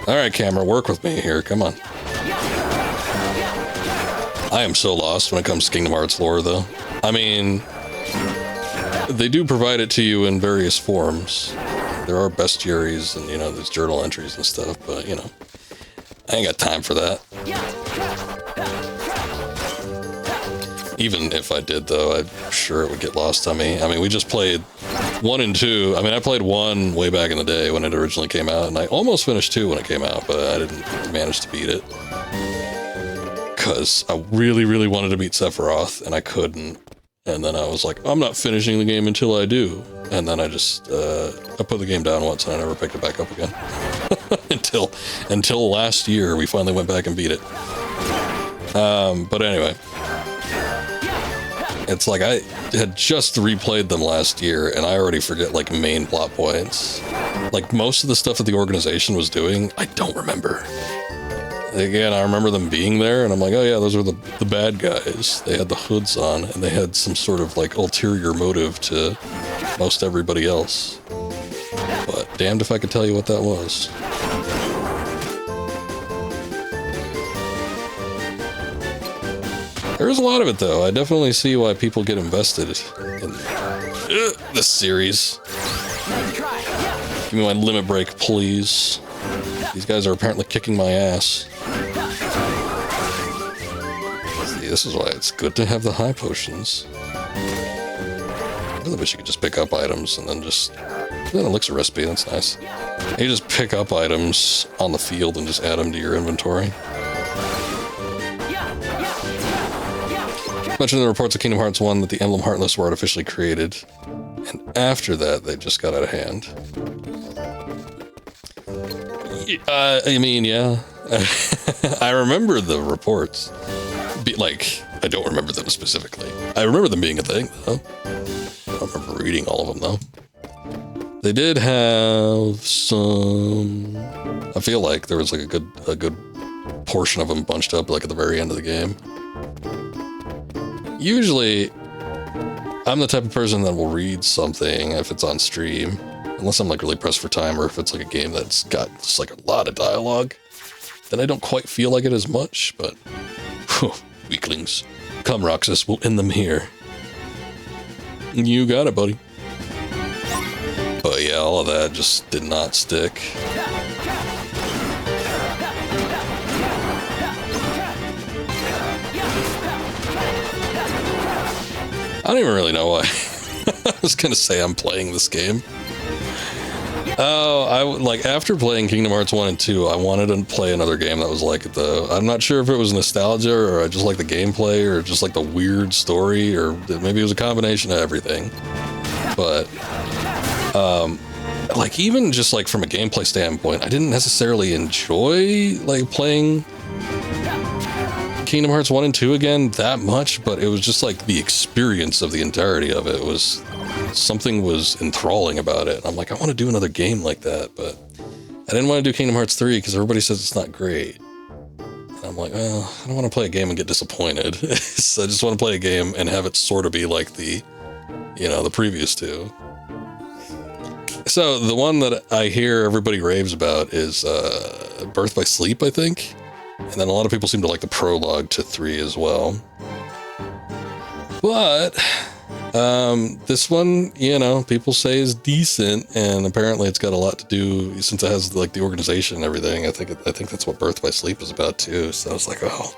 Alright, camera, work with me here. Come on. I am so lost when it comes to Kingdom Hearts lore, though. I mean, they do provide it to you in various forms. There are bestiaries and, you know, there's journal entries and stuff, but, you know, I ain't got time for that. Even if I did, though, I'm sure it would get lost on me. I mean, we just played 1 and 2. I mean, I played 1 way back in the day when it originally came out, and I almost finished 2 when it came out, but I didn't manage to beat it. Because I really, really wanted to beat Sephiroth, and I couldn't. And then I was like, I'm not finishing the game until I do. And then I just, I put the game down once, and I never picked it back up again. until last year, we finally went back and beat it. But anyway. It's like I had just replayed them last year, and I already forget, like, main plot points. Like, most of the stuff that the organization was doing, I don't remember. Again, I remember them being there, and I'm like, oh yeah, those were the bad guys. They had the hoods on, and they had some sort of, like, ulterior motive to most everybody else. But damned if I could tell you what that was. There's a lot of it, though. I definitely see why people get invested in this series. Give me my limit break, please. These guys are apparently kicking my ass. See, this is why it's good to have the high potions. I really wish you could just pick up items and then just... an elixir recipe, that's nice. You just pick up items on the field and just add them to your inventory. Mentioned in the reports of Kingdom Hearts 1 that the Emblem Heartless were artificially created. And after that, they just got out of hand. I mean, yeah. I remember the reports. I don't remember them specifically. I remember them being a thing, though. I don't remember reading all of them, though. They did have some... I feel like there was like a good portion of them bunched up like at the very end of the game. Usually, I'm the type of person that will read something if it's on stream, unless I'm like really pressed for time, or if it's like a game that's got just like a lot of dialogue, then I don't quite feel like it as much, but whew, weaklings. Come, Roxas, we'll end them here. You got it, buddy. But yeah, all of that just did not stick. I don't even really know why. I was gonna say I'm playing this game. Oh, like after playing Kingdom Hearts 1 and 2, I wanted to play another game that was like it though. I'm not sure if it was nostalgia or I just like the gameplay or just like the weird story or maybe it was a combination of everything. But like even just like from a gameplay standpoint, I didn't necessarily enjoy like playing Kingdom Hearts 1 and 2 again that much, but it was just like the experience of the entirety of it was something was enthralling about it. I'm like, I want to do another game like that, but I didn't want to do Kingdom Hearts 3 because everybody says it's not great. And I'm like, well, I don't want to play a game and get disappointed. So I just want to play a game and have it sort of be like the previous two. So the one that I hear everybody raves about is Birth by Sleep, I think. And then a lot of people seem to like the prologue to 3 as well. But this one, people say is decent, and apparently it's got a lot to do since it has like the organization and everything. I think that's what Birth by Sleep is about too. So I was like, oh,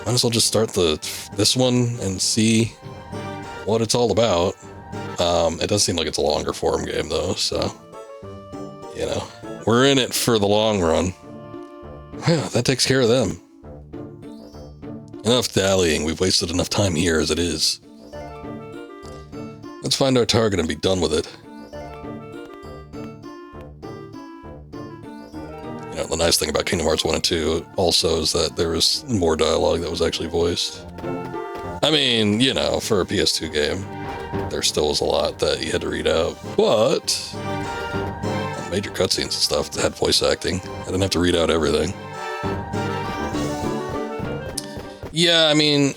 might as well just start this one and see what it's all about. It does seem like it's a longer form game though, so we're in it for the long run. Yeah, that takes care of them. Enough dallying. We've wasted enough time here as it is. Let's find our target and be done with it. The nice thing about Kingdom Hearts 1 and 2 also is that there was more dialogue that was actually voiced. I mean, for a PS2 game, there still was a lot that you had to read out, but major cutscenes and stuff that had voice acting. I didn't have to read out everything. Yeah, I mean,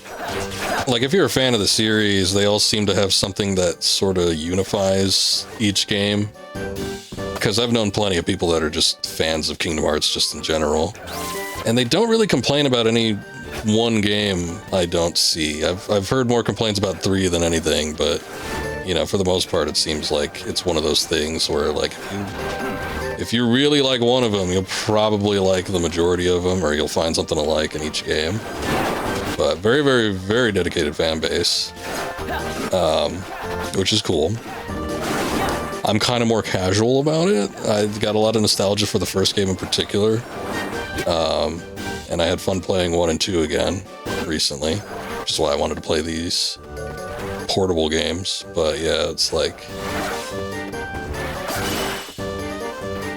like if you're a fan of the series, they all seem to have something that sort of unifies each game. Because I've known plenty of people that are just fans of Kingdom Hearts just in general. And they don't really complain about any one game, I don't see. I've heard more complaints about 3 than anything, but, for the most part, it seems like it's one of those things where, like, if you really like one of them, you'll probably like the majority of them, or you'll find something to like in each game. But very, very, very dedicated fan base, which is cool. I'm kind of more casual about it. I got a lot of nostalgia for the first game in particular. And I had fun playing 1 and 2 again recently, which is why I wanted to play these portable games. But yeah, it's like,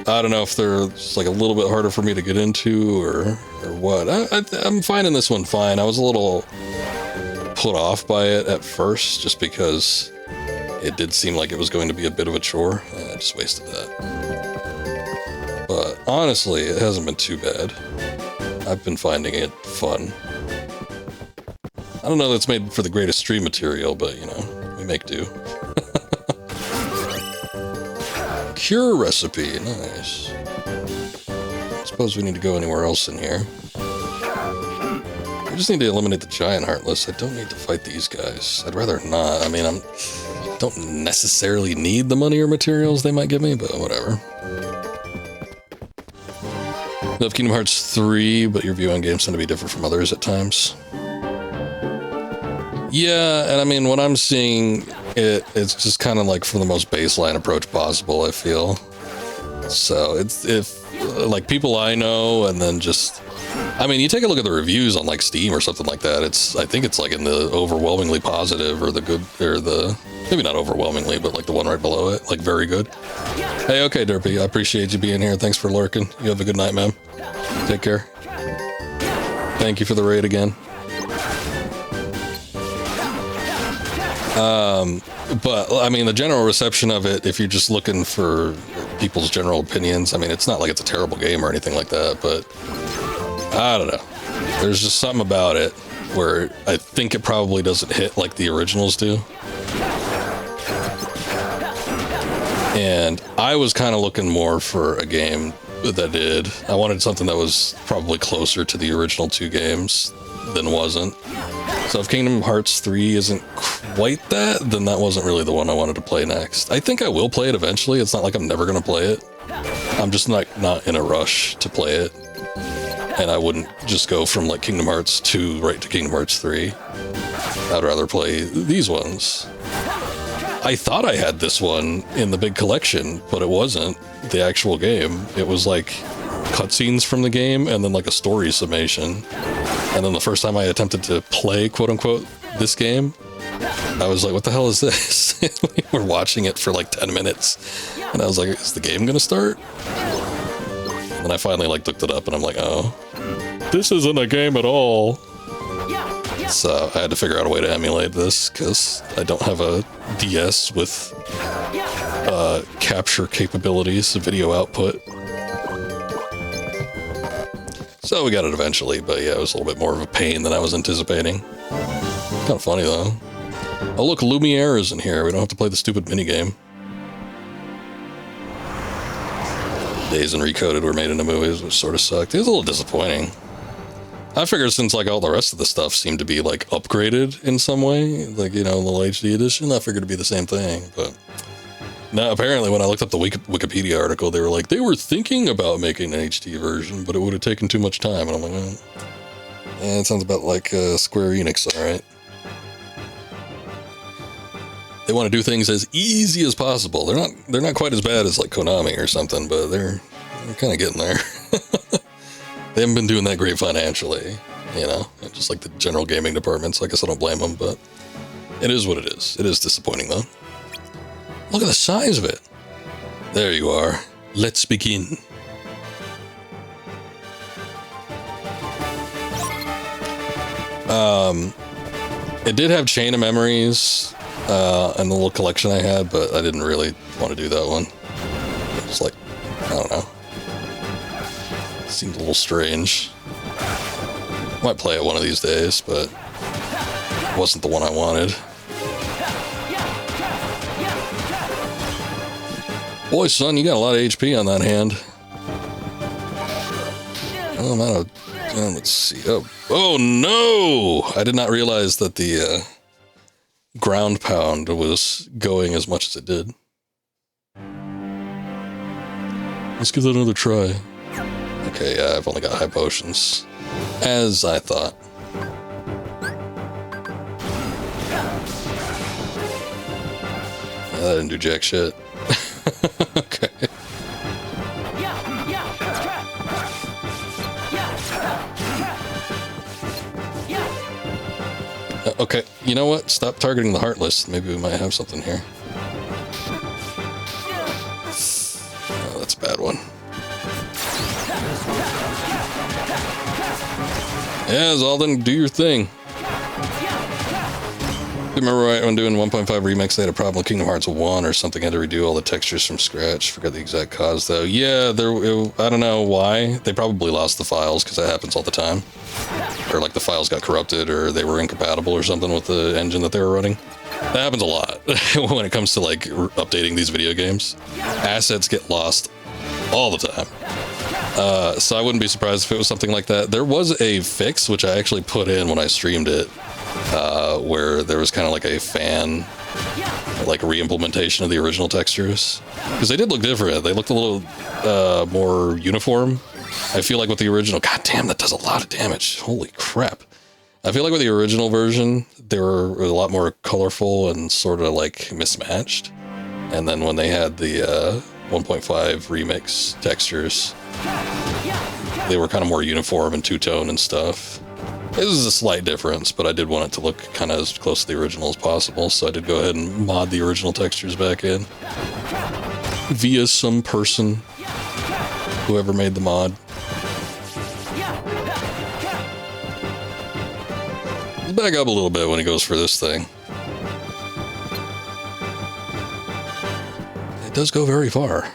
I don't know if they're just like a little bit harder for me to get into or what. I'm finding this one fine. I was a little put off by it at first just because it did seem like it was going to be a bit of a chore, and I just wasted that. But honestly, it hasn't been too bad. I've been finding it fun. I don't know that it's made for the greatest stream material, but we make do. Cure recipe, nice. I suppose we need to go anywhere else in here. I just need to eliminate the giant heartless. I don't need to fight these guys. I'd rather not. I mean, I don't necessarily need the money or materials they might give me, but whatever. Love Kingdom Hearts 3, but your view on games tend to be different from others at times. Yeah, and I mean, when I'm seeing it's just kind of like from the most baseline approach possible, I feel. So it's, if like people I know, and then just, I mean, you take a look at the reviews on like Steam or something like that, I think it's like in the overwhelmingly positive or the good, or the, maybe not overwhelmingly, but like the one right below it, like very good. Hey, okay, Derpy, I appreciate you being here. Thanks for lurking. You have a good night, man. Take care. Thank you for the raid again. But I mean, the general reception of it, if you're just looking for people's general opinions, I mean, it's not like it's a terrible game or anything like that, but I don't know. There's just something about it where I think it probably doesn't hit like the originals do. And I was kind of looking more for a game that did. I wanted something that was probably closer to the original 2 games than wasn't. So if Kingdom Hearts 3 isn't quite that, then that wasn't really the one I wanted to play next. I think I will play it eventually. It's not like I'm never going to play it. I'm just not in a rush to play it. And I wouldn't just go from like Kingdom Hearts 2 right to Kingdom Hearts 3. I'd rather play these ones. I thought I had this one in the big collection, but it wasn't the actual game. It was like cutscenes from the game and then like a story summation. And then the first time I attempted to play, quote unquote, this game, I was like, what the hell is this? We were watching it for like 10 minutes. And I was like, is the game gonna start? And I finally like looked it up and I'm like, oh, this isn't a game at all. So I had to figure out a way to emulate this because I don't have a DS with capture capabilities, video output. So we got it eventually, but yeah, it was a little bit more of a pain than I was anticipating. Kind of funny though. Oh look, Lumiere is in here. We don't have to play the stupid minigame. Days and Recoded were made into movies, which sort of sucked. It was a little disappointing. I figured since like all the rest of the stuff seemed to be like upgraded in some way, like, you know, the HD edition, I figured it'd be the same thing, but no, apparently when I looked up the Wikipedia article, they were like, they were thinking about making an HD version, but it would have taken too much time. And I'm like, well, yeah, it sounds about like Square Enix, all right. They want to do things as easy as possible. They're not quite as bad as like Konami or something, but they're kind of getting there. They haven't been doing that great financially, you know, just like the general gaming department, so I guess I don't blame them, but it is what it is. It is disappointing though. Look at the size of it. There you are. Let's begin. It did have Chain of Memories and the little collection I had, but I didn't really want to do that one. It was like, I don't know. It seemed a little strange. Might play it one of these days, but it wasn't the one I wanted. Boy, son, you got a lot of HP on that hand. Oh, I'm out of... let's see. Oh, no! I did not realize that the ground pound was going as much as it did. Let's give that another try. Okay, yeah, I've only got high potions. As I thought. That didn't do jack shit. Okay. Okay, you know what? Stop targeting the Heartless. Maybe we might have something here. Oh, that's a bad one. Yeah, Zalden, do your thing. Remember right when doing 1.5 remix, they had a problem with Kingdom Hearts 1 or something, had to redo all the textures from scratch. Forgot the exact cause though. Yeah, I don't know why. They probably lost the files because that happens all the time. Or like the files got corrupted or they were incompatible or something with the engine that they were running. That happens a lot when it comes to like updating these video games. Assets get lost all the time. So I wouldn't be surprised if it was something like that. There was a fix, which I actually put in when I streamed it, where there was kind of like a fan, like re-implementation of the original textures. Because they did look different. They looked a little more uniform. I feel like with the original, god damn, that does a lot of damage. Holy crap. I feel like with the original version, they were a lot more colorful and sort of like mismatched. And then when they had the 1.5 remix textures, they were kind of more uniform and two-tone and stuff. This is a slight difference, but I did want it to look kind of as close to the original as possible, so I did go ahead and mod the original textures back in. Via some person, whoever made the mod. Back up a little bit when he goes for this thing. It does go very far.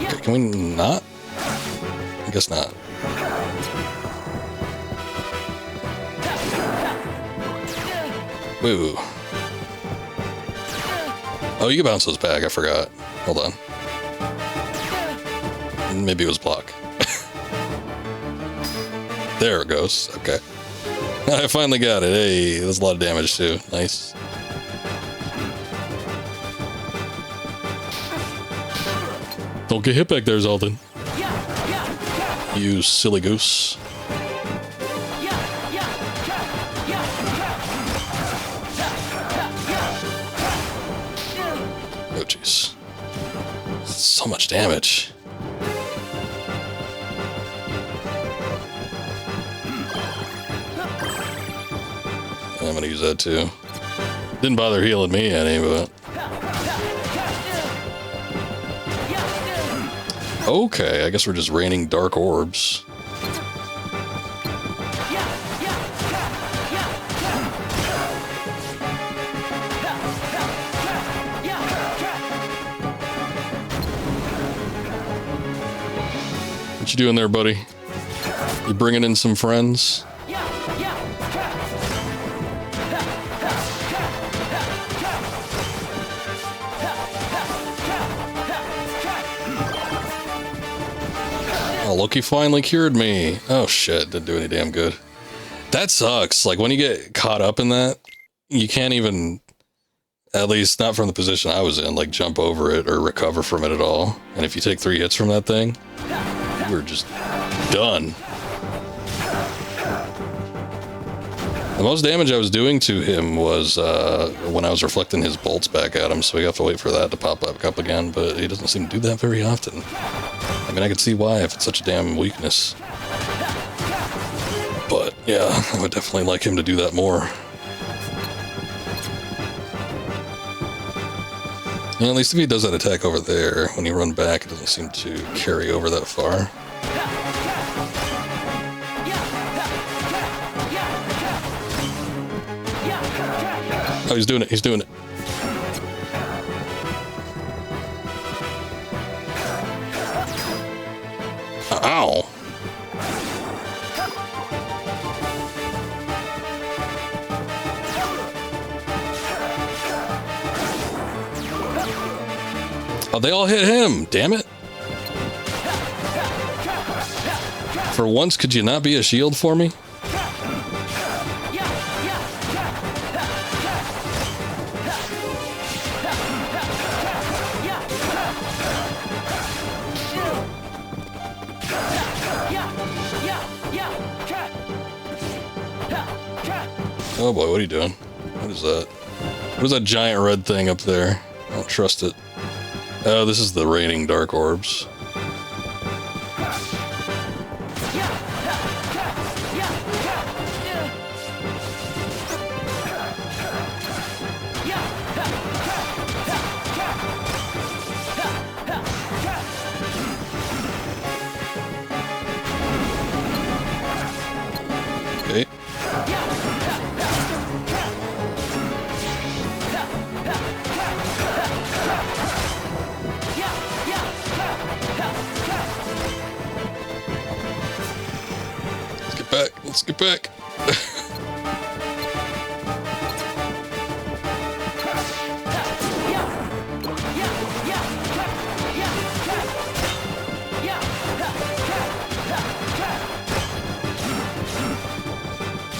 Okay, can we not? I guess not. Woo. Oh, you can bounce those back. I forgot. Hold on. Maybe it was block. There it goes. Okay. I finally got it. Hey, there's a lot of damage too. Nice. Don't get hit back there, Zalden. You silly goose. Oh, jeez. So much damage. I'm gonna use that too. Didn't bother healing me any, but... Okay, I guess we're just raining dark orbs. What you doing there, buddy? You bringing in some friends? Oh, Loki finally cured me. Oh shit, didn't do any damn good. That sucks. Like when you get caught up in that, you can't even, at least not from the position I was in, like jump over it or recover from it at all. And if you take 3 hits from that thing, you're just done. The most damage I was doing to him was when I was reflecting his bolts back at him, so we have to wait for that to pop back up again, but he doesn't seem to do that very often. I mean, I could see why if it's such a damn weakness. But yeah, I would definitely like him to do that more. And at least if he does that attack over there, when you run back, it doesn't seem to carry over that far. Oh, he's doing it. He's doing it. Ow. Oh, they all hit him. Damn it. For once, could you not be a shield for me? Oh boy, what are you doing? What is that? What is that giant red thing up there? I don't trust it. Oh, this is the raining dark orbs. Okay. Let's get back.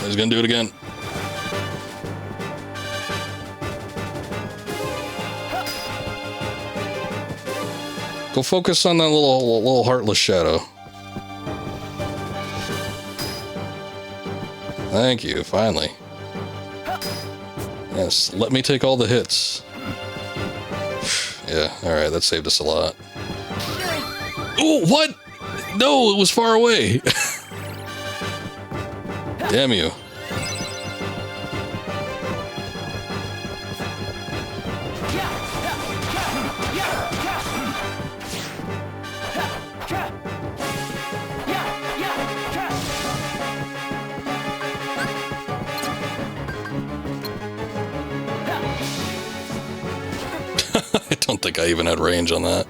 He's gonna do it again. Go focus on that little heartless shadow. Thank you, finally. Yes, let me take all the hits. Yeah, alright, that saved us a lot. Oh, what? No, it was far away. Damn you. I don't think I even had range on that.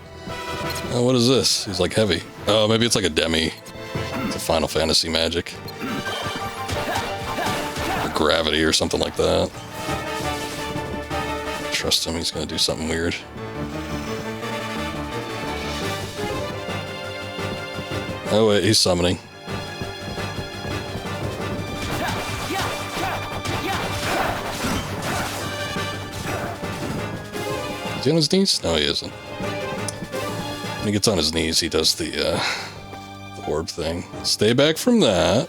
Oh, what is this? He's like heavy. Oh, maybe it's like a demi. It's a Final Fantasy magic. Or gravity or something like that. Trust him, he's gonna do something weird. Oh wait, he's summoning. Is he on his knees? No, he isn't. When he gets on his knees, he does the orb thing. Stay back from that.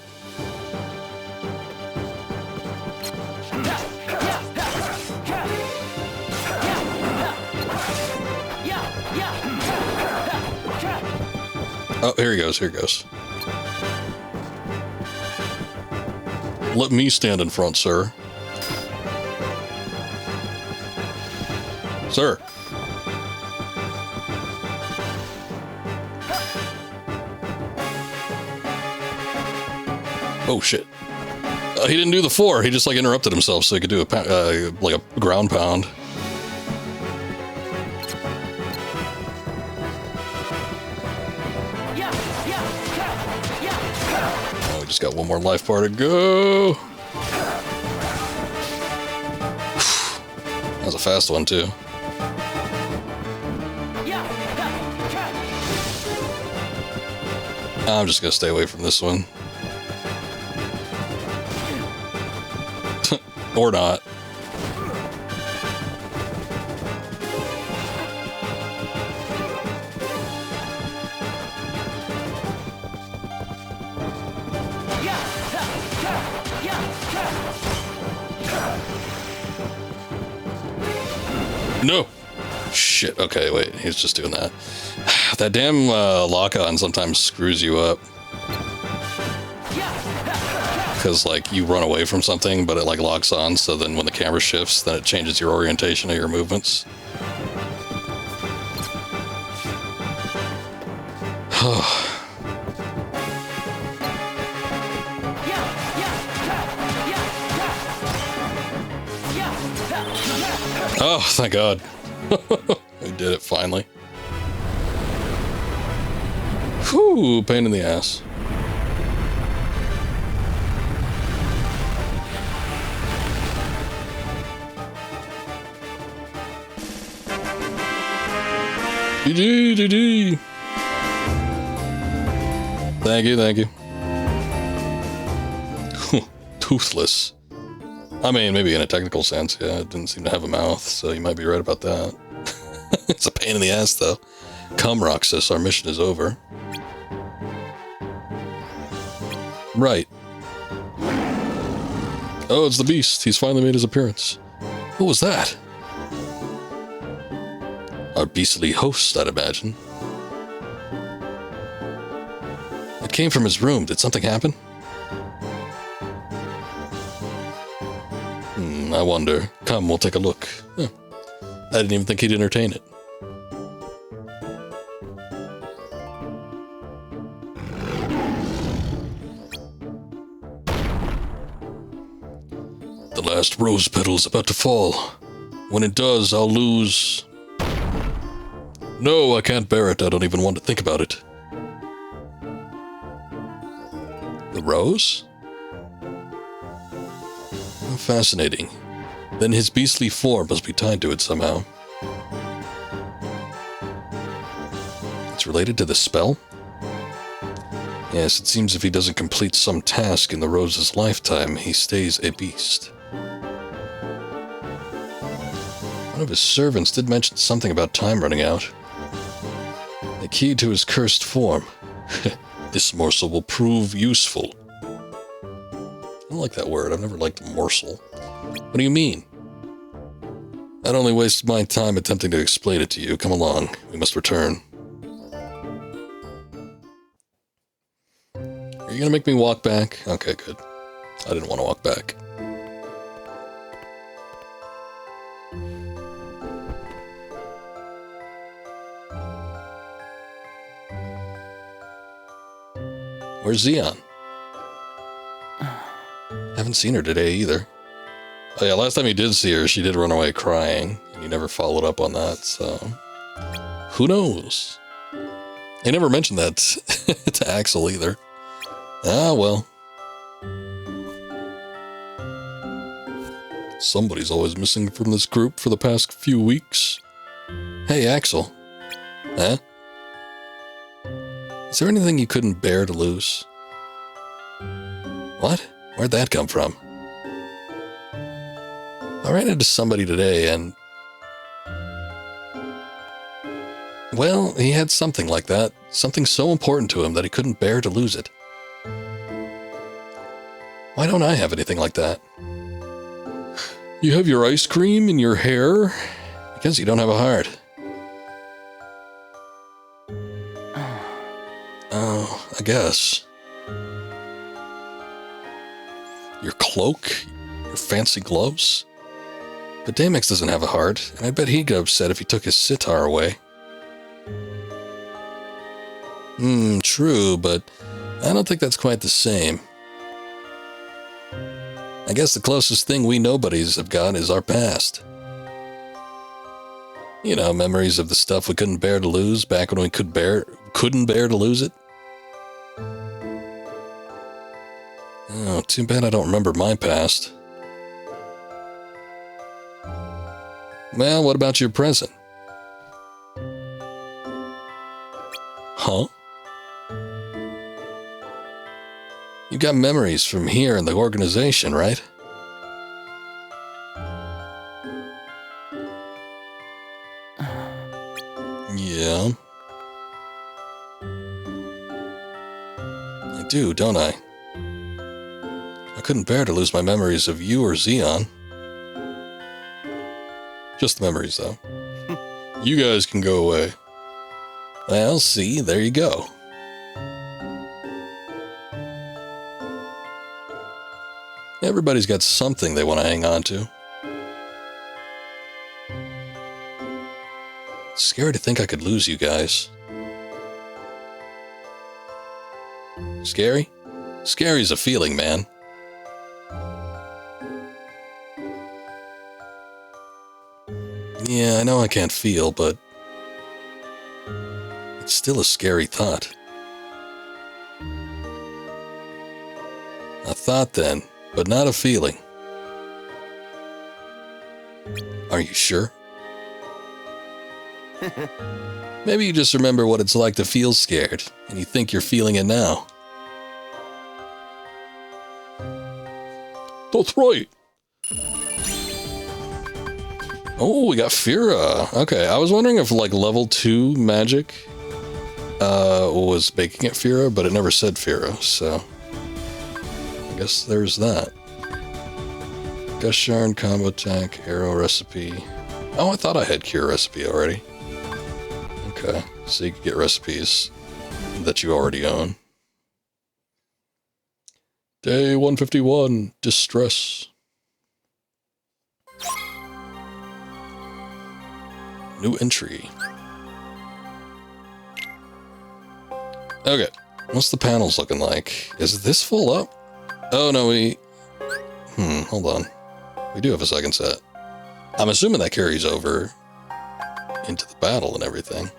Oh, here he goes, here he goes. Let me stand in front, sir. Sir. Oh, shit. He didn't do the 4. He just, like, interrupted himself so he could do a, like, a ground pound. Oh, we just got one more life bar to go. That was a fast one, too. I'm just gonna stay away from this one. Or not. No! Shit, okay, wait, he's just doing that. That damn lock-on sometimes screws you up. Because, like, you run away from something, but it, like, locks on, so then when the camera shifts, then it changes your orientation of your movements. Oh, thank God. We did it, finally. Whew, pain in the ass. GG. Thank you, thank you. Toothless. I mean, maybe in a technical sense, yeah, it didn't seem to have a mouth, so you might be right about that. It's a pain in the ass, though. Come, Roxas, our mission is over. Right. Oh, it's the beast. He's finally made his appearance. What was that? Our beastly host, I'd imagine. It came from his room. Did something happen? I wonder. Come, we'll take a look. Huh. I didn't even think he'd entertain it. The last rose petal's about to fall. When it does, I'll lose... No, I can't bear it. I don't even want to think about it. The rose? How fascinating. Then his beastly form must be tied to it somehow. It's related to the spell? Yes, it seems if he doesn't complete some task in the rose's lifetime, he stays a beast. One of his servants did mention something about time running out. The key to his cursed form. This morsel will prove useful. I don't like that word. I've never liked morsel. What do you mean? I'd only waste my time attempting to explain it to you. Come along. We must return. Are you gonna make me walk back? Okay, good. I didn't want to walk back. Where's Xeon? Haven't seen her today either. Oh yeah, last time you did see her, she did run away crying, and you never followed up on that, so... Who knows? He never mentioned that to Axel either. Ah, well. Somebody's always missing from this group for the past few weeks. Hey, Axel. Huh? Is there anything you couldn't bear to lose? What? Where'd that come from? I ran into somebody today and... Well, he had something like that. Something so important to him that he couldn't bear to lose it. Why don't I have anything like that? You have your ice cream in your hair? Because you don't have a heart. Oh, I guess. Your cloak? Your fancy gloves? But Damex doesn't have a heart, and I bet he'd get upset if he took his sitar away. True, but I don't think that's quite the same. I guess the closest thing we nobodies have got is our past. You know, memories of the stuff we couldn't bear to lose back when we couldn't bear to lose it. Oh, too bad I don't remember my past. Well, what about your present? Huh? You got memories from here in the organization, right? Yeah. I do, don't I? I couldn't bear to lose my memories of you or Xeon. Just the memories, though. You guys can go away. Well, see, there you go. Everybody's got something they want to hang on to. It's scary to think I could lose you guys. Scary? Scary's a feeling, man. Yeah, I know I can't feel, but it's still a scary thought. A thought then, but not a feeling. Are you sure? Maybe you just remember what it's like to feel scared, and you think you're feeling it now. That's right. Oh, we got Fira. Okay, I was wondering if like level 2 magic was making it Fira, but it never said Fira, so I guess there's that. Gust Yarn, combo attack, arrow recipe. Oh, I thought I had cure recipe already. Okay, so you can get recipes that you already own. Day 151, distress. New entry. Okay, what's the panels looking like? Is this full up? Oh no, hold on. We do have a second set. I'm assuming that carries over into the battle and everything.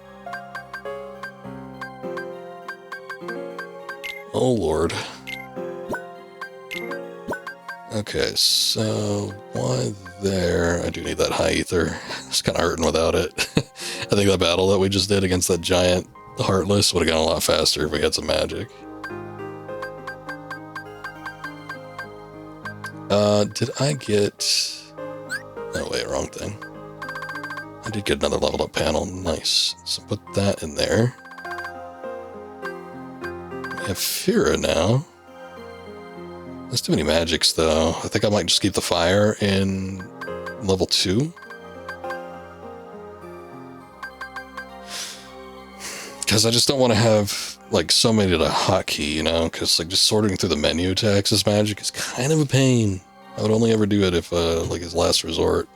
Oh lord. Okay, so why there? I do need that high ether. It's kind of hurting without it. I think that battle that we just did against that giant Heartless would have gone a lot faster if we had some magic. Did I get... Oh wait, wrong thing. I did get another leveled up panel. Nice. So put that in there. We have Fira now. There's too many magics, though. I think I might just keep the fire in level 2. Because I just don't want to have, like, so many to the hotkey, you know? Because, like, just sorting through the menu to access magic is kind of a pain. I would only ever do it if, like, as last resort.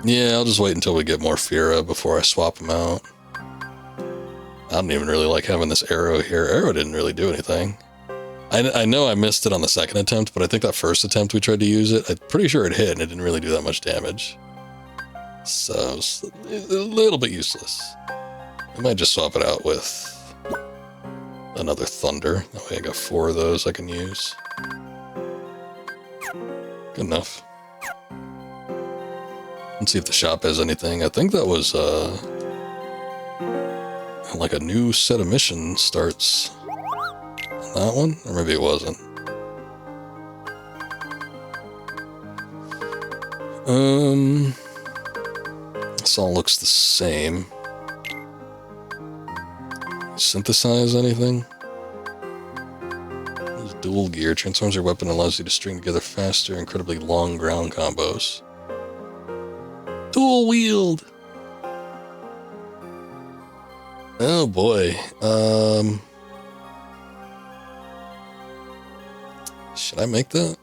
Yeah, I'll just wait until we get more Fira before I swap them out. I don't even really like having this arrow here. Arrow didn't really do anything. I know I missed it on the second attempt, but I think that first attempt we tried to use it, I'm pretty sure it hit and it didn't really do that much damage. So, it's a little bit useless. I might just swap it out with another Thunder. That way I got 4 of those I can use. Good enough. Let's see if the shop has anything. I think that was, like a new set of missions starts on that one, or maybe it wasn't. This all looks the same. Synthesize anything? This dual gear transforms your weapon and allows you to string together faster, incredibly long ground combos. Dual wield. Oh boy. Should I make that?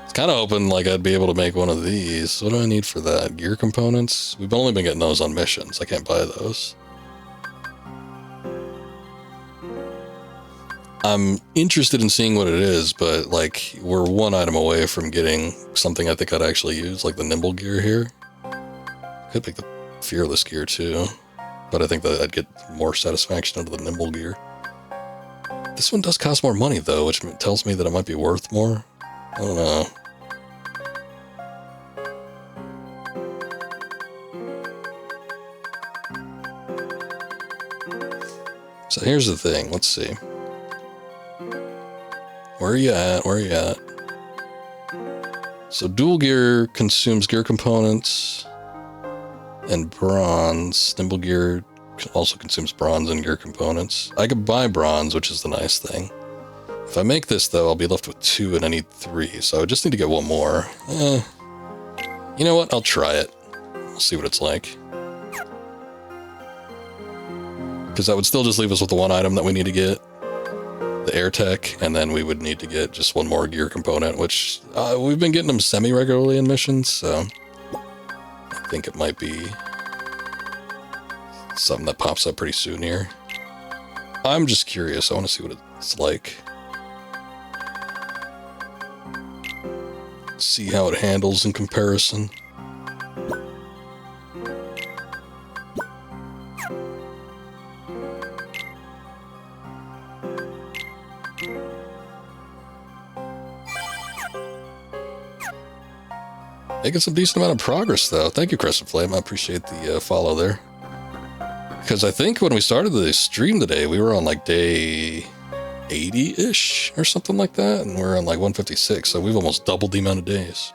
It's kind of hoping like I'd be able to make one of these. What do I need for that? Gear components? We've only been getting those on missions. I can't buy those. I'm interested in seeing what it is, but like we're one item away from getting something I think I'd actually use, like the nimble gear here. Could make the fearless gear too, but I think that I'd get more satisfaction out of the nimble gear. This one does cost more money though, which tells me that it might be worth more. I don't know. So here's the thing, let's see. Where are you at? Where are you at? So dual gear consumes gear components and bronze. Nimble gear also consumes bronze and gear components. I could buy bronze, which is the nice thing. If I make this though, I'll be left with 2 and I need 3, so I just need to get one more. You know what? I'll try it. We'll see what it's like. Because that would still just leave us with the one item that we need to get. The air tech, and then we would need to get just one more gear component, which we've been getting them semi-regularly in missions, so I think it might be something that pops up pretty soon here. I'm just curious. I want to see what it's like. See how it handles in comparison. Making some decent amount of progress, though. Thank you, Crescent Flame. I appreciate the follow there. Because I think when we started the stream today, we were on like day 80-ish or something like that, and we're on like 156, so we've almost doubled the amount of days.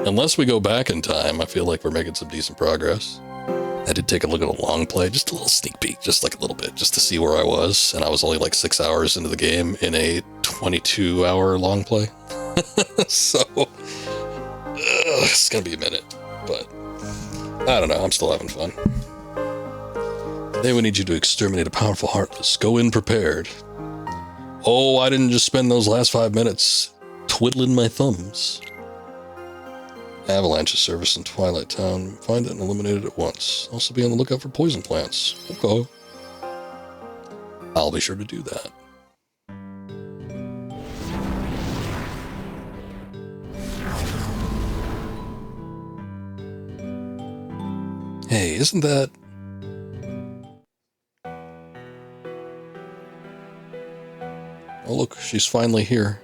Unless we go back in time, I feel like we're making some decent progress. I did take a look at a long play, just a little sneak peek, just like a little bit, just to see where I was, and I was only like 6 hours into the game in a 22-hour long play. So... it's gonna be a minute, but I don't know, I'm still having fun. Today we need you to exterminate a powerful Heartless. Go in prepared. Oh, I didn't just spend those last 5 minutes twiddling my thumbs. Avalanche service in Twilight Town. Find it and eliminate it at once. Also be on the lookout for poison plants. Okay. I'll be sure to do that. Hey, isn't that... Oh, look, she's finally here.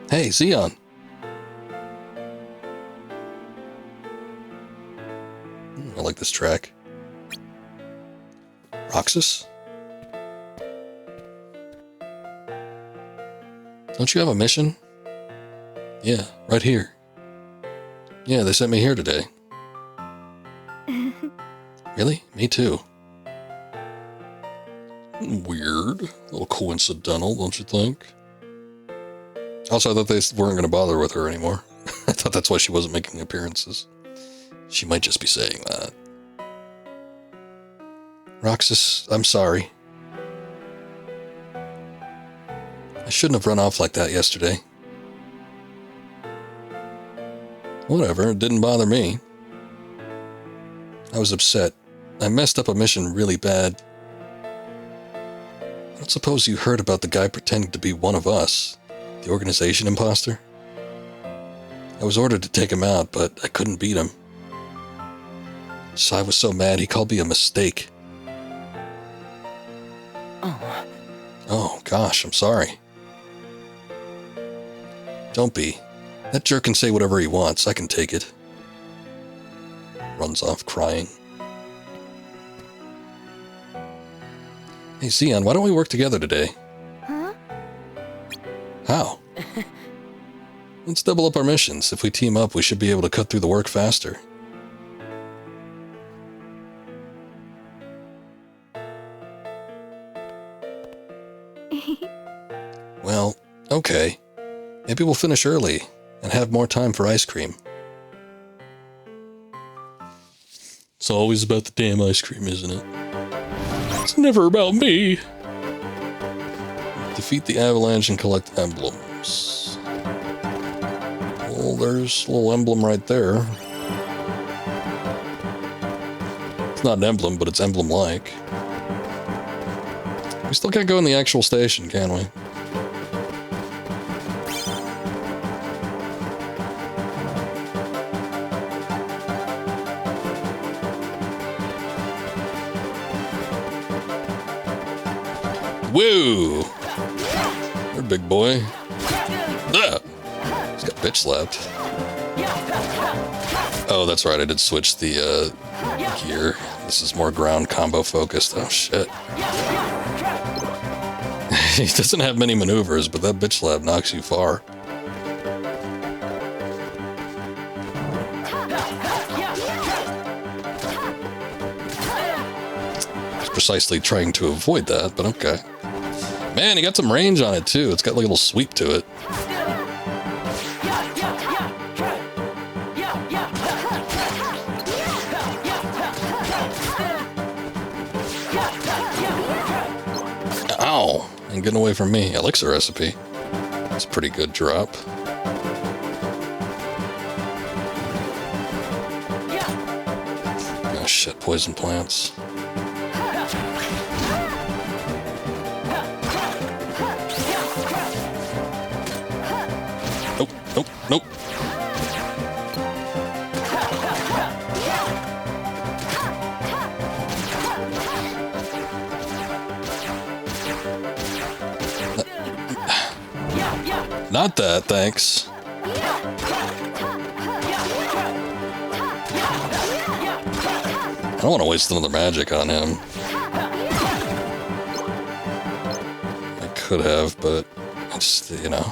Hey, Xeon. I like this track. Roxas? Don't you have a mission? Yeah, right here. Yeah, they sent me here today. Really? Me too. Weird. A little coincidental, don't you think? Also, I thought they weren't going to bother with her anymore. I thought that's why she wasn't making appearances. She might just be saying that. Roxas, I'm sorry. I shouldn't have run off like that yesterday. Whatever, it didn't bother me. I was upset. I messed up a mission really bad. I don't suppose you heard about the guy pretending to be one of us, the organization imposter? I was ordered to take him out, but I couldn't beat him. So I was so mad he called me a mistake. Oh, gosh, I'm sorry. Don't be. That jerk can say whatever he wants. I can take it. Runs off crying. Hey, Xeon, why don't we work together today? Huh? How? Let's double up our missions. If we team up, we should be able to cut through the work faster. Well, okay. Maybe we'll finish early and have more time for ice cream. It's always about the damn ice cream, isn't it? It's never about me. Defeat the avalanche and collect emblems. Well, there's a little emblem right there. It's not an emblem, but it's emblem-like. We still can't go in the actual station, can we? Woo! There, big boy. Ah! He's got bitch slapped. Oh, that's right. I did switch the gear. This is more ground combo focused. Oh, shit. He doesn't have many maneuvers, but that bitch slap knocks you far. Precisely trying to avoid that, but okay. Man, he got some range on it too. It's got like a little sweep to it. Ow! Ain't getting away from me. Elixir recipe. That's a pretty good drop. Oh shit, poison plants. Nope, nope, nope. Not that, thanks. I don't want to waste another magic on him. I could have, but I just, you know.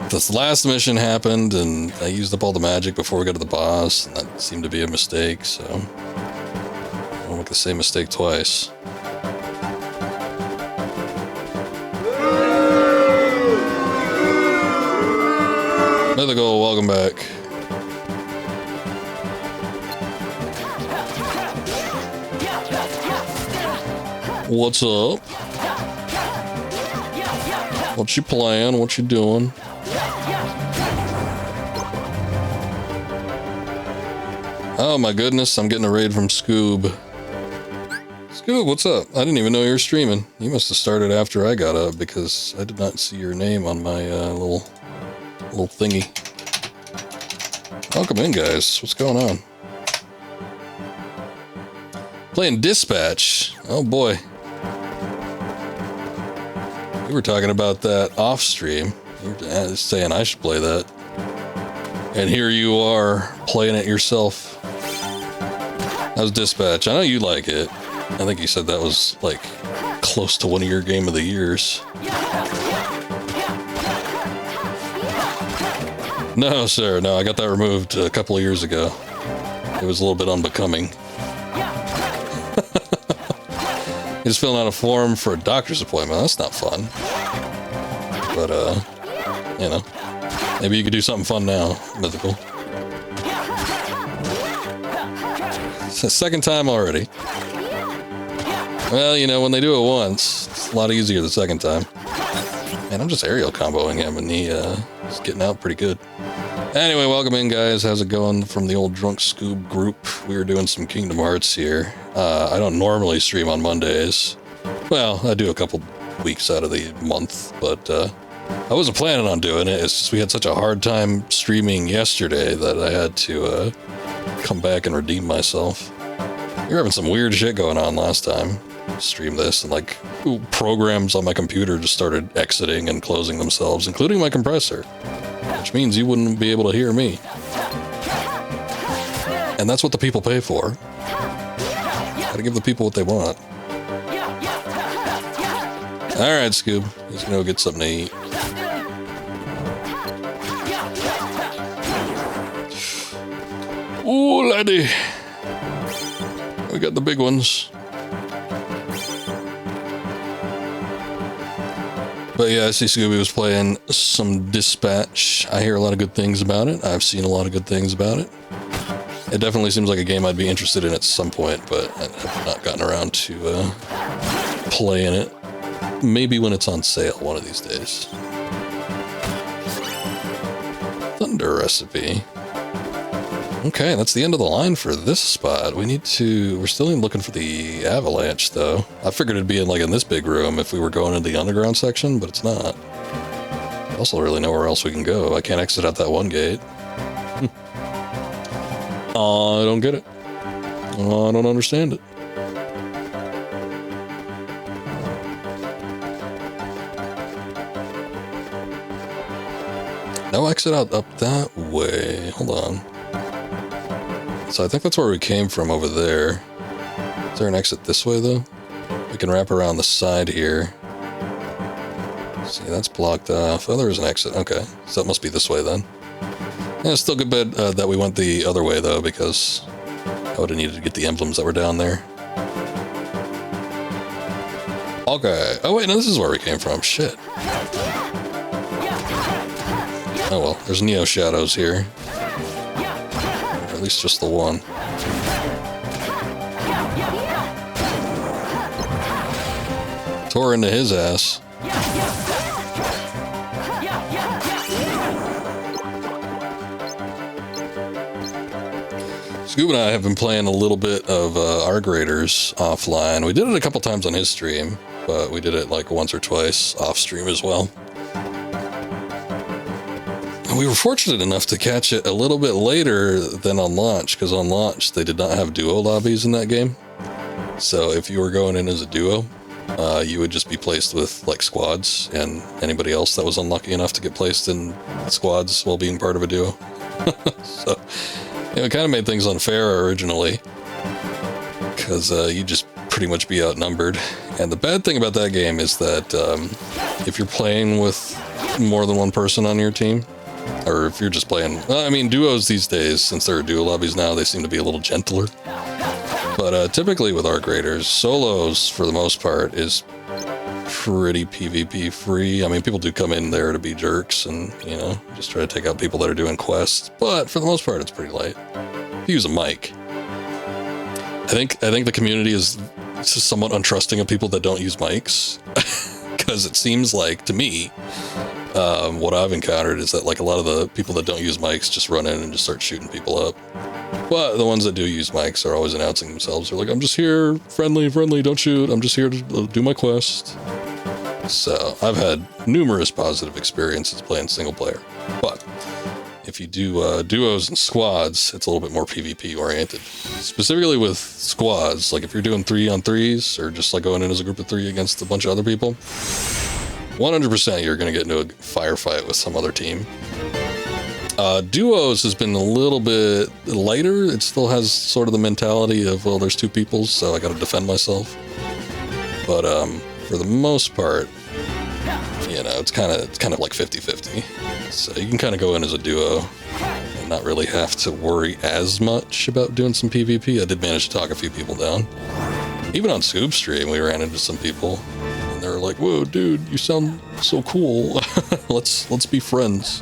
This last mission happened, and I used up all the magic before we got to the boss, and that seemed to be a mistake, so I won't make the same mistake twice. Mythical, welcome back. What's up? What you playing? What you doing? Oh my goodness, I'm getting a raid from Scoob. Scoob, what's up? I didn't even know you were streaming. You must have started after I got up because I did not see your name on my little thingy. Welcome in, guys. What's going on? Playing Dispatch. Oh boy. We were talking about that off stream. You were saying I should play that. And here you are playing it yourself. How's Dispatch? I know you like it. I think you said that was like close to one of your game of the years. No, sir. No, I got that removed a couple of years ago. It was a little bit unbecoming. Just filling out a form for a doctor's appointment. That's not fun. But, you know, maybe you could do something fun now, Mythical. It's the second time already. Well, you know, when they do it once, it's a lot easier the second time. Man, I'm just aerial comboing him, and he's getting out pretty good. Anyway, welcome in, guys. How's it going from the old Drunk Scoob group? We were doing some Kingdom Hearts here. I don't normally stream on Mondays. Well, I do a couple weeks out of the month, but I wasn't planning on doing it. It's just we had such a hard time streaming yesterday that I had to come back and redeem myself. We were having some weird shit going on last time. Stream this, and like programs on my computer just started exiting and closing themselves, including my compressor, which means you wouldn't be able to hear me. And that's what the people pay for. Gotta give the people what they want. Alright, Scoob. He's gonna go get something to eat. Ooh, laddie. We got the big ones. But yeah, I see Scooby was playing some Dispatch. I hear a lot of good things about it. I've seen a lot of good things about it. It definitely seems like a game I'd be interested in at some point, but I have not gotten around to playing it. Maybe when it's on sale one of these days. Thunder recipe. Okay, that's the end of the line for this spot. We're still looking for the avalanche, though. I figured it'd be in this big room if we were going into the underground section, but it's not. I also don't really know where else we can go. I can't exit out that one gate. I don't get it. I don't understand it. No exit out up that way. Hold on. So I think that's where we came from over there. Is there an exit this way, though? We can wrap around the side here. See, that's blocked off. Oh, there is an exit. Okay, so that must be this way then. Yeah, it's still good bet that we went the other way, though, because I would have needed to get the emblems that were down there. Okay. Oh, wait, no, this is where we came from. Shit. Oh, well, there's Neo Shadows here. Or at least just the one. Tore into his ass. Scoob and I have been playing a little bit of our graders offline. We did it a couple times on his stream, but we did it once or twice off stream as well. And we were fortunate enough to catch it a little bit later than on launch, because on launch they did not have duo lobbies in that game. So if you were going in as a duo, you would just be placed with squads, and anybody else that was unlucky enough to get placed in squads while being part of a duo. So it kind of made things unfair originally, because you just pretty much be outnumbered. And the bad thing about that game is that if you're playing with more than one person on your team, or if you're just playing, I mean, duos these days, since there are duo lobbies now, they seem to be a little gentler. But typically with art graders, solos, for the most part, is pretty PvP free. I mean, people do come in there to be jerks and, just try to take out people that are doing quests. But for the most part, it's pretty light. If you use a mic, I think the community is somewhat untrusting of people that don't use mics. Because it seems like, to me, what I've encountered is that a lot of the people that don't use mics just run in and just start shooting people up. But the ones that do use mics are always announcing themselves. They're like, I'm just here, friendly, don't shoot. I'm just here to do my quest. So I've had numerous positive experiences playing single player. But if you do duos and squads, it's a little bit more PvP oriented. Specifically with squads, if you're doing 3-on-3s or just going in as a group of 3 against a bunch of other people, 100% you're going to get into a firefight with some other team. Duos has been a little bit lighter. It still has sort of the mentality of, well, there's 2 people, so I got to defend myself. But for the most part, it's kind of like 50-50. So you can kind of go in as a duo and not really have to worry as much about doing some PvP. I did manage to talk a few people down. Even on Scoob stream, we ran into some people, and they were like, "Whoa, dude, you sound so cool. let's be friends."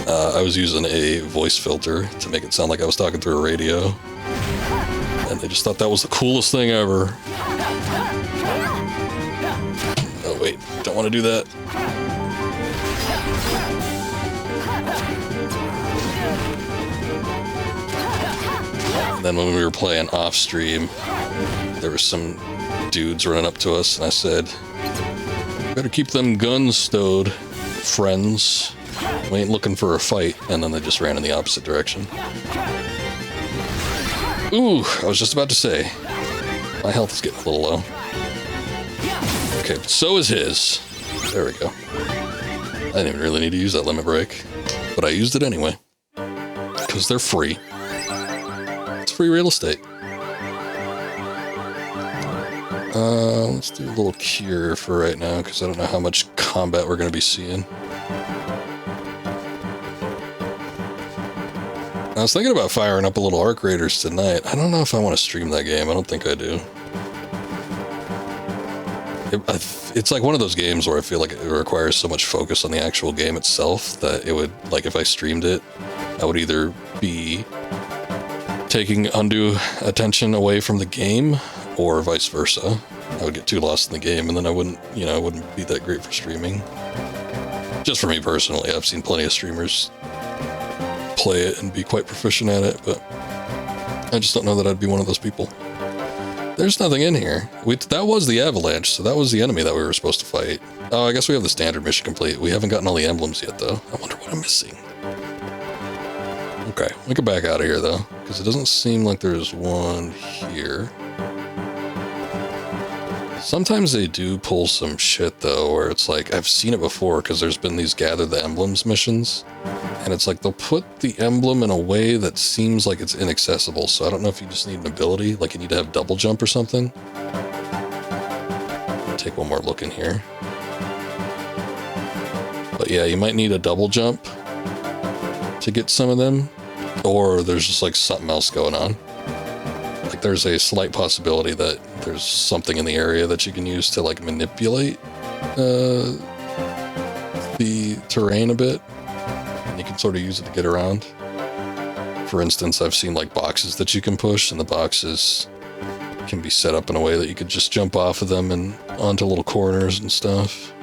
I was using a voice filter to make it sound like I was talking through a radio, and they just thought that was the coolest thing ever. Oh wait, don't want to do that. And then when we were playing off stream, there were some dudes running up to us, and I said, "Better keep them guns stowed, friends. We ain't looking for a fight." And then they just ran in the opposite direction. Ooh, I was just about to say, my health is getting a little low. Okay, but so is his. There we go. I didn't even really need to use that limit break, but I used it anyway. Because they're free. It's free real estate. Let's do a little cure for right now, because I don't know how much combat we're going to be seeing. I was thinking about firing up a little Arc Raiders tonight. I don't know if I want to stream that game. I don't think I do. It's like one of those games where I feel like it requires so much focus on the actual game itself that it would, if I streamed it, I would either be taking undue attention away from the game or vice versa. I would get too lost in the game, and then I wouldn't be that great for streaming. Just for me personally, I've seen plenty of streamers play it and be quite proficient at it, but I just don't know that I'd be one of those people. There's nothing in here. That was the avalanche, so that was the enemy that we were supposed to fight. Oh, I guess we have the standard mission complete. We haven't gotten all the emblems yet, though. I wonder what I'm missing. Okay, we can back out of here, though, because it doesn't seem like there's one here. Sometimes they do pull some shit, though, where it's like, I've seen it before, because there's been these Gather the Emblems missions, and it's like they'll put the emblem in a way that seems like it's inaccessible, so I don't know if you just need an ability, like you need to have double jump or something. Take one more look in here. But yeah, you might need a double jump to get some of them, or there's just like something else going on. Like there's a slight possibility that there's something in the area that you can use to like manipulate the terrain a bit, and you can sort of use it to get around. For instance, I've seen like boxes that you can push, and the boxes can be set up in a way that you could just jump off of them and onto little corners and stuff.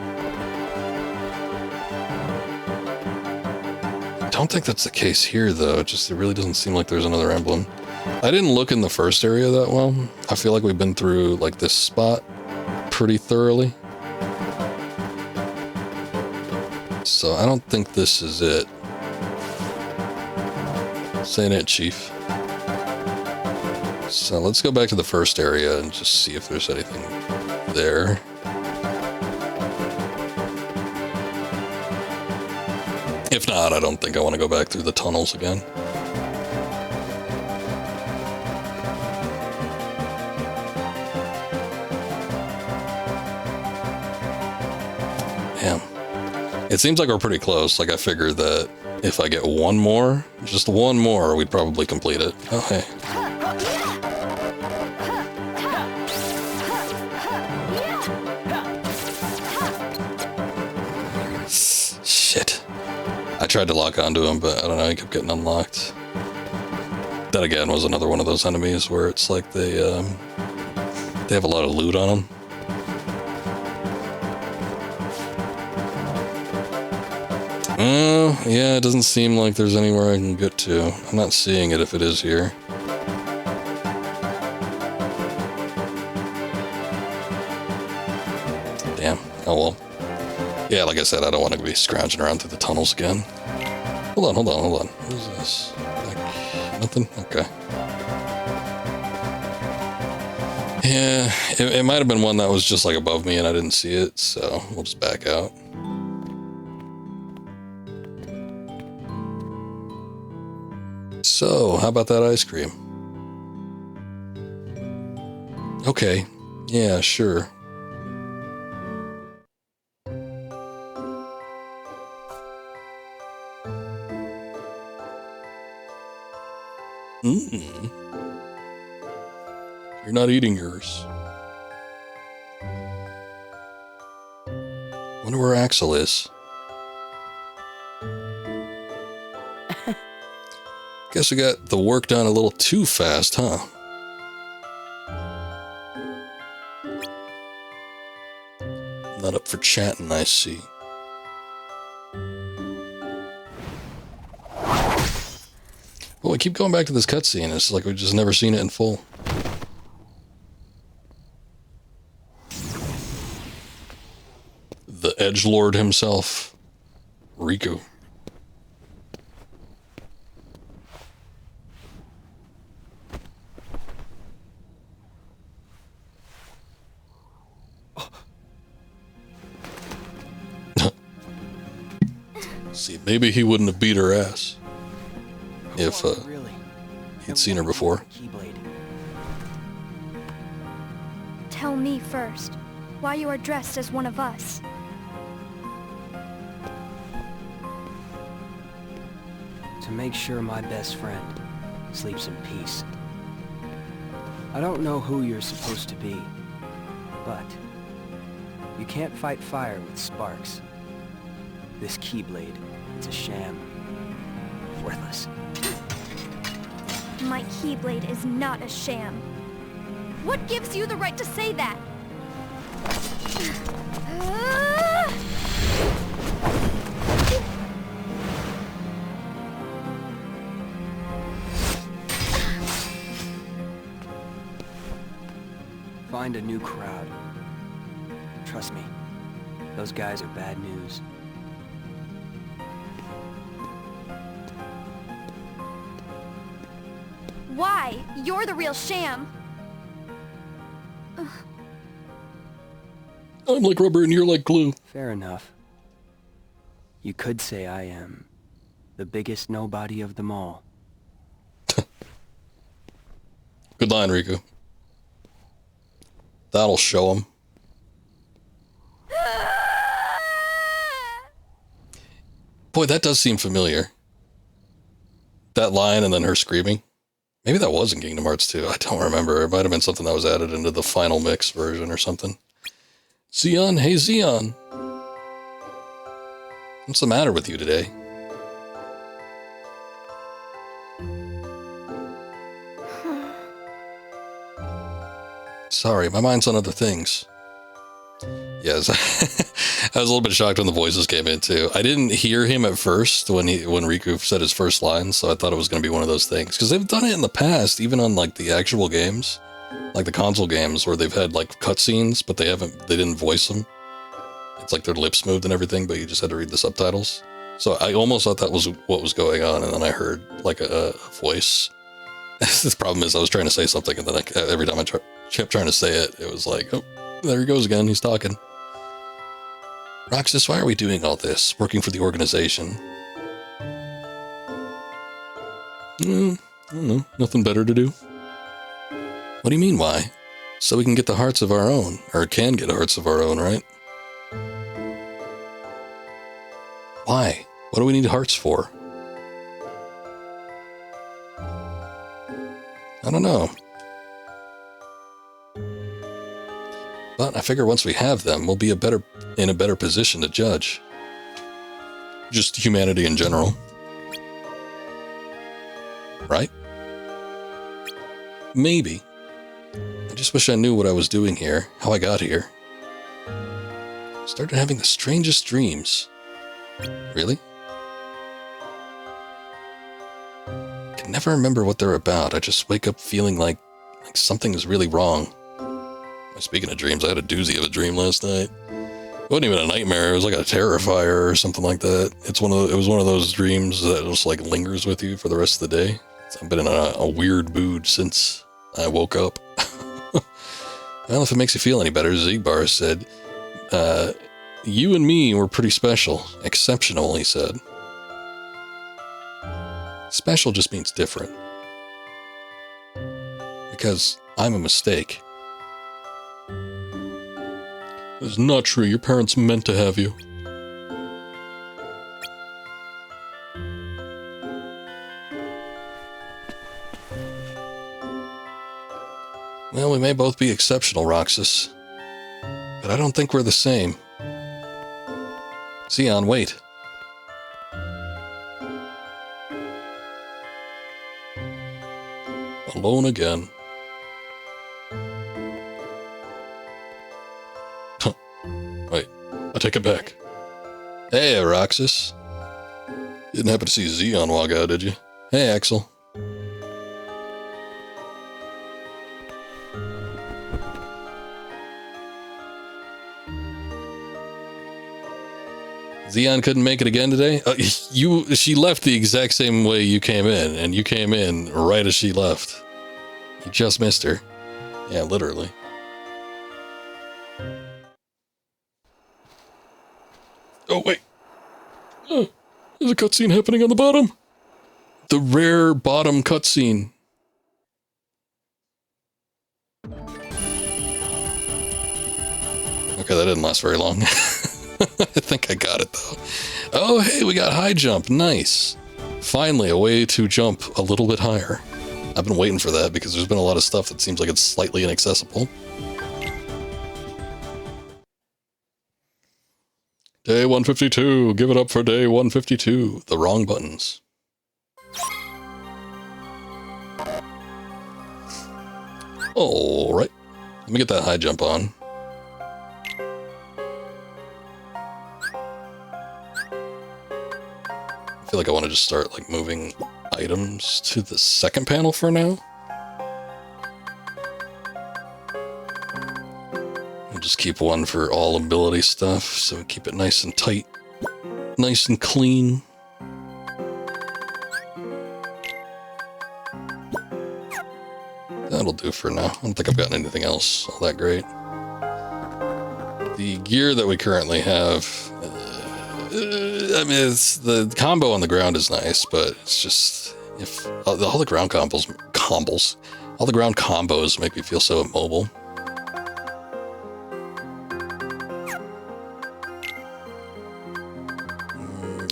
I don't think that's the case here, though. It really doesn't seem like there's another emblem. I didn't look in the first area that well. I feel like we've been through like this spot pretty thoroughly. So I don't think this is it. This ain't it, Chief. So let's go back to the first area and just see if there's anything there. If not, I don't think I want to go back through the tunnels again. Damn. It seems like we're pretty close. Like I figured that if I get one more, just one more, we'd probably complete it. Oh, hey. Shit. I tried to lock onto him, but I don't know, he kept getting unlocked. That again was another one of those enemies where it's like they have a lot of loot on them. Yeah, it doesn't seem like there's anywhere I can get to. I'm not seeing it if it is here. Damn. Oh well. Yeah, like I said, I don't want to be scrounging around through the tunnels again. Hold on. What is this? Like, nothing? Okay. Yeah, it might have been one that was just like above me and I didn't see it, so we'll just back out. So, how about that ice cream? Okay, yeah, sure. You're not eating yours. Wonder where Axel is. Guess we got the work done a little too fast, huh? Not up for chatting, I see. Well, we keep going back to this cutscene. It's like we've just never seen it in full. The edgelord himself, Riku. See, maybe he wouldn't have beat her ass if he'd seen her before. Tell me first, why you are dressed as one of us. To make sure my best friend sleeps in peace. I don't know who you're supposed to be, but you can't fight fire with sparks. This Keyblade, it's a sham. Worthless. My Keyblade is not a sham. What gives you the right to say that? find a new crowd. Trust me, those guys are bad news. Why? You're the real sham. I'm like rubber and you're like glue. Fair enough. You could say I am the biggest nobody of them all. Good line, Riku. That'll show him. Boy, that does seem familiar. That line and then her screaming. Maybe that was in Kingdom Hearts 2. I don't remember. It might have been something that was added into the final mix version or something. Xeon, hey Xeon. What's the matter with you today? Sorry, my mind's on other things. Yes, I was a little bit shocked when the voices came in too. I didn't hear him at first when Riku said his first line, so I thought it was going to be one of those things. Because they've done it in the past, even on like the actual games, like the console games, where they've had like cutscenes, but they didn't voice them. It's like their lips moved and everything, but you just had to read the subtitles. So I almost thought that was what was going on, and then I heard like a voice. The problem is I was trying to say something, and then every time I kept trying to say it, it was like, oh, there he goes again, he's talking. Roxas, why are we doing all this? Working for the organization? I don't know, nothing better to do. What do you mean, why? So we can get the hearts of our own, or can get hearts of our own, right? Why? What do we need hearts for? I don't know. But I figure once we have them, we'll be in a better position to judge. Just humanity in general. Right? Maybe. I just wish I knew what I was doing here, how I got here. I started having the strangest dreams. Really? I can never remember what they're about. I just wake up feeling like something is really wrong. Speaking of dreams, I had a doozy of a dream last night. It wasn't even a nightmare. It was like a terrifier or something like that. It was one of those dreams that just like lingers with you for the rest of the day. I've been in a weird mood since I woke up. Well, if it makes you feel any better, Zigbar said, you and me were pretty special. Exceptional, he said. Special just means different. Because I'm a mistake. It's not true. Your parents meant to have you. Well, we may both be exceptional, Roxas. But I don't think we're the same. Xeon, wait. Alone again. Wait, I take it back. Hey, Roxas. You didn't happen to see Xeon walk out, did you? Hey, Axel. Xeon couldn't make it again today? She left the exact same way you came in, and you came in right as she left. You just missed her. Yeah, literally. Oh, wait. Oh, there's a cutscene happening on the bottom. The rare bottom cutscene. Okay, that didn't last very long. I think I got it, though. Oh, hey, we got high jump. Nice. Finally, a way to jump a little bit higher. I've been waiting for that because there's been a lot of stuff that seems like it's slightly inaccessible. Day 152. Give it up for day 152. The wrong buttons. Alright. Let me get that high jump on. I feel like I want to just start like moving items to the second panel for now. I'll just keep one for all ability stuff, so we keep it nice and tight, nice and clean. That'll do for now. I don't think I've gotten anything else all that great. The gear that we currently have, I mean, it's, the combo on the ground is nice, but it's just, if all the ground all the ground combos make me feel so immobile.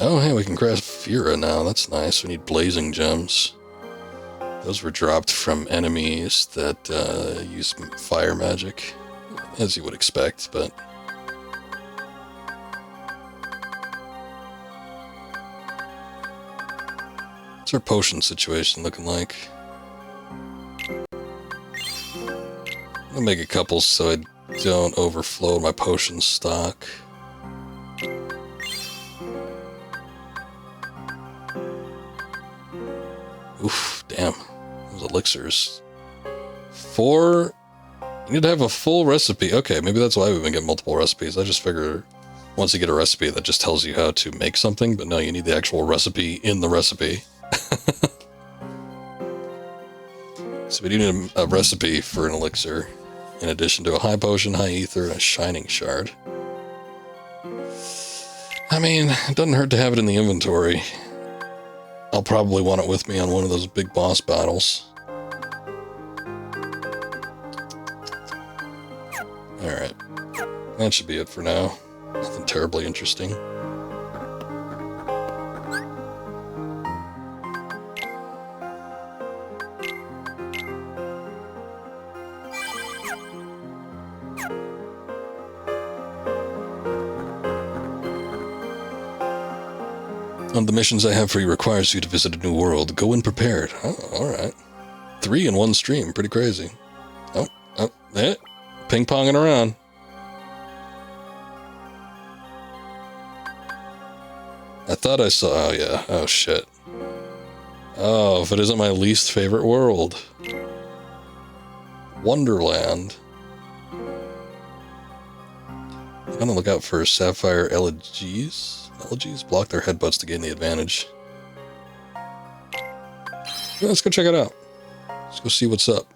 Oh, hey, we can craft Fira now. That's nice. We need blazing gems. Those were dropped from enemies that use fire magic, as you would expect, but... What's our potion situation looking like? I'll make a couple so I don't overflow my potion stock. Oof, damn. Those elixirs. 4... You need to have a full recipe. Okay, maybe that's why we've been getting multiple recipes. I just figure once you get a recipe, that just tells you how to make something, but no, you need the actual recipe in the recipe. So we do need a recipe for an elixir, in addition to a high potion, high ether, and a shining shard. I mean, it doesn't hurt to have it in the inventory. I'll probably want it with me on one of those big boss battles. Alright. That should be it for now. Nothing terribly interesting. One of the missions I have for you requires you to visit a new world. Go in prepared. Oh, alright. 3 in one stream. Pretty crazy. Oh, ping-ponging around. I thought I saw... Oh, yeah. Oh, shit. Oh, if it isn't my least favorite world. Wonderland. I'm gonna look out for sapphire elegies. Elegies block their headbutts to gain the advantage. Yeah, let's go check it out. Let's go see what's up.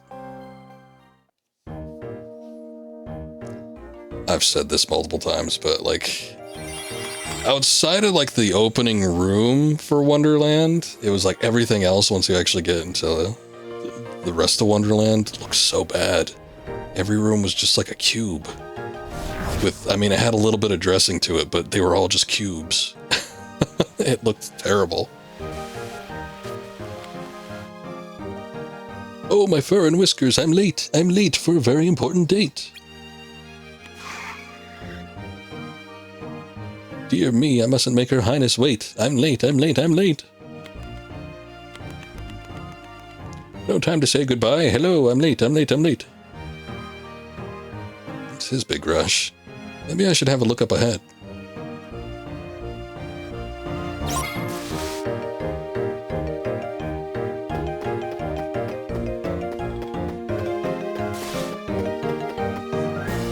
I've said this multiple times, but like, outside of like the opening room for Wonderland, it was like everything else once you actually get into the rest of Wonderland looks so bad. Every room was just like a cube. With, I mean, it had a little bit of dressing to it, but they were all just cubes. It looked terrible. Oh, my fur and whiskers, I'm late. I'm late for a very important date. Dear me, I mustn't make Her Highness wait. I'm late, I'm late, I'm late. No time to say goodbye. Hello, I'm late, I'm late, I'm late. It's his big rush. Maybe I should have a look up ahead.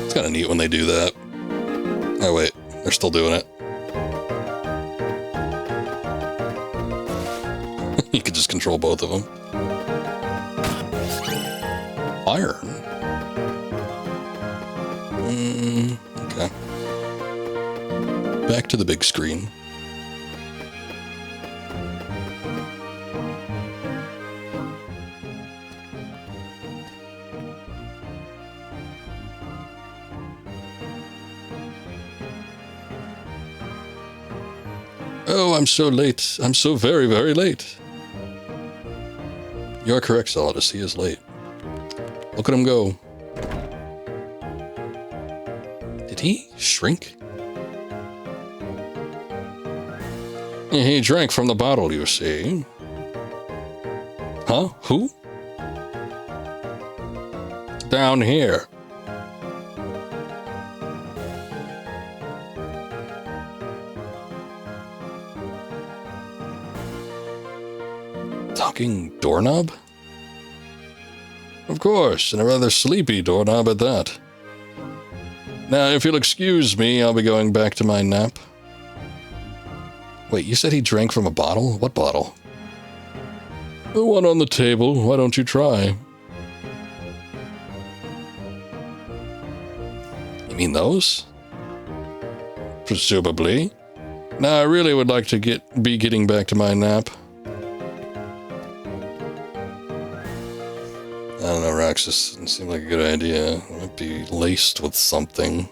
It's kind of neat when they do that. Oh wait, they're still doing it. You could just control both of them. Iron. Okay. Back to the big screen. Oh, I'm so late. I'm so very, very late. You're correct, Solidus. He is late. Look at him go. Did he shrink? He drank from the bottle, you see. Huh? Who? Down here. Talking doorknob? Of course, and a rather sleepy doorknob at that. Now, if you'll excuse me, I'll be going back to my nap. Wait, you said he drank from a bottle? What bottle? The one on the table. Why don't you try? You mean those? Presumably. Now, I really would like to be getting back to my nap. I don't know, Roxas. Doesn't seem like a good idea. It might be laced with something.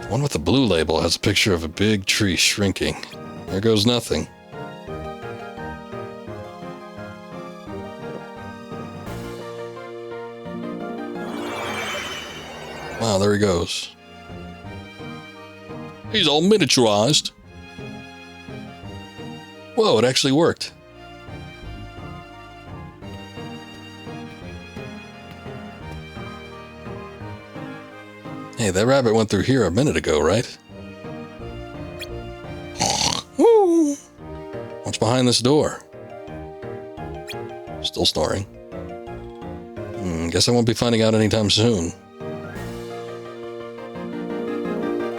The one with the blue label has a picture of a big tree shrinking. There goes nothing. Wow, there he goes. He's all miniaturized. Whoa, it actually worked. Hey, that rabbit went through here a minute ago, right? Woo! What's behind this door? Still snoring. Guess I won't be finding out anytime soon.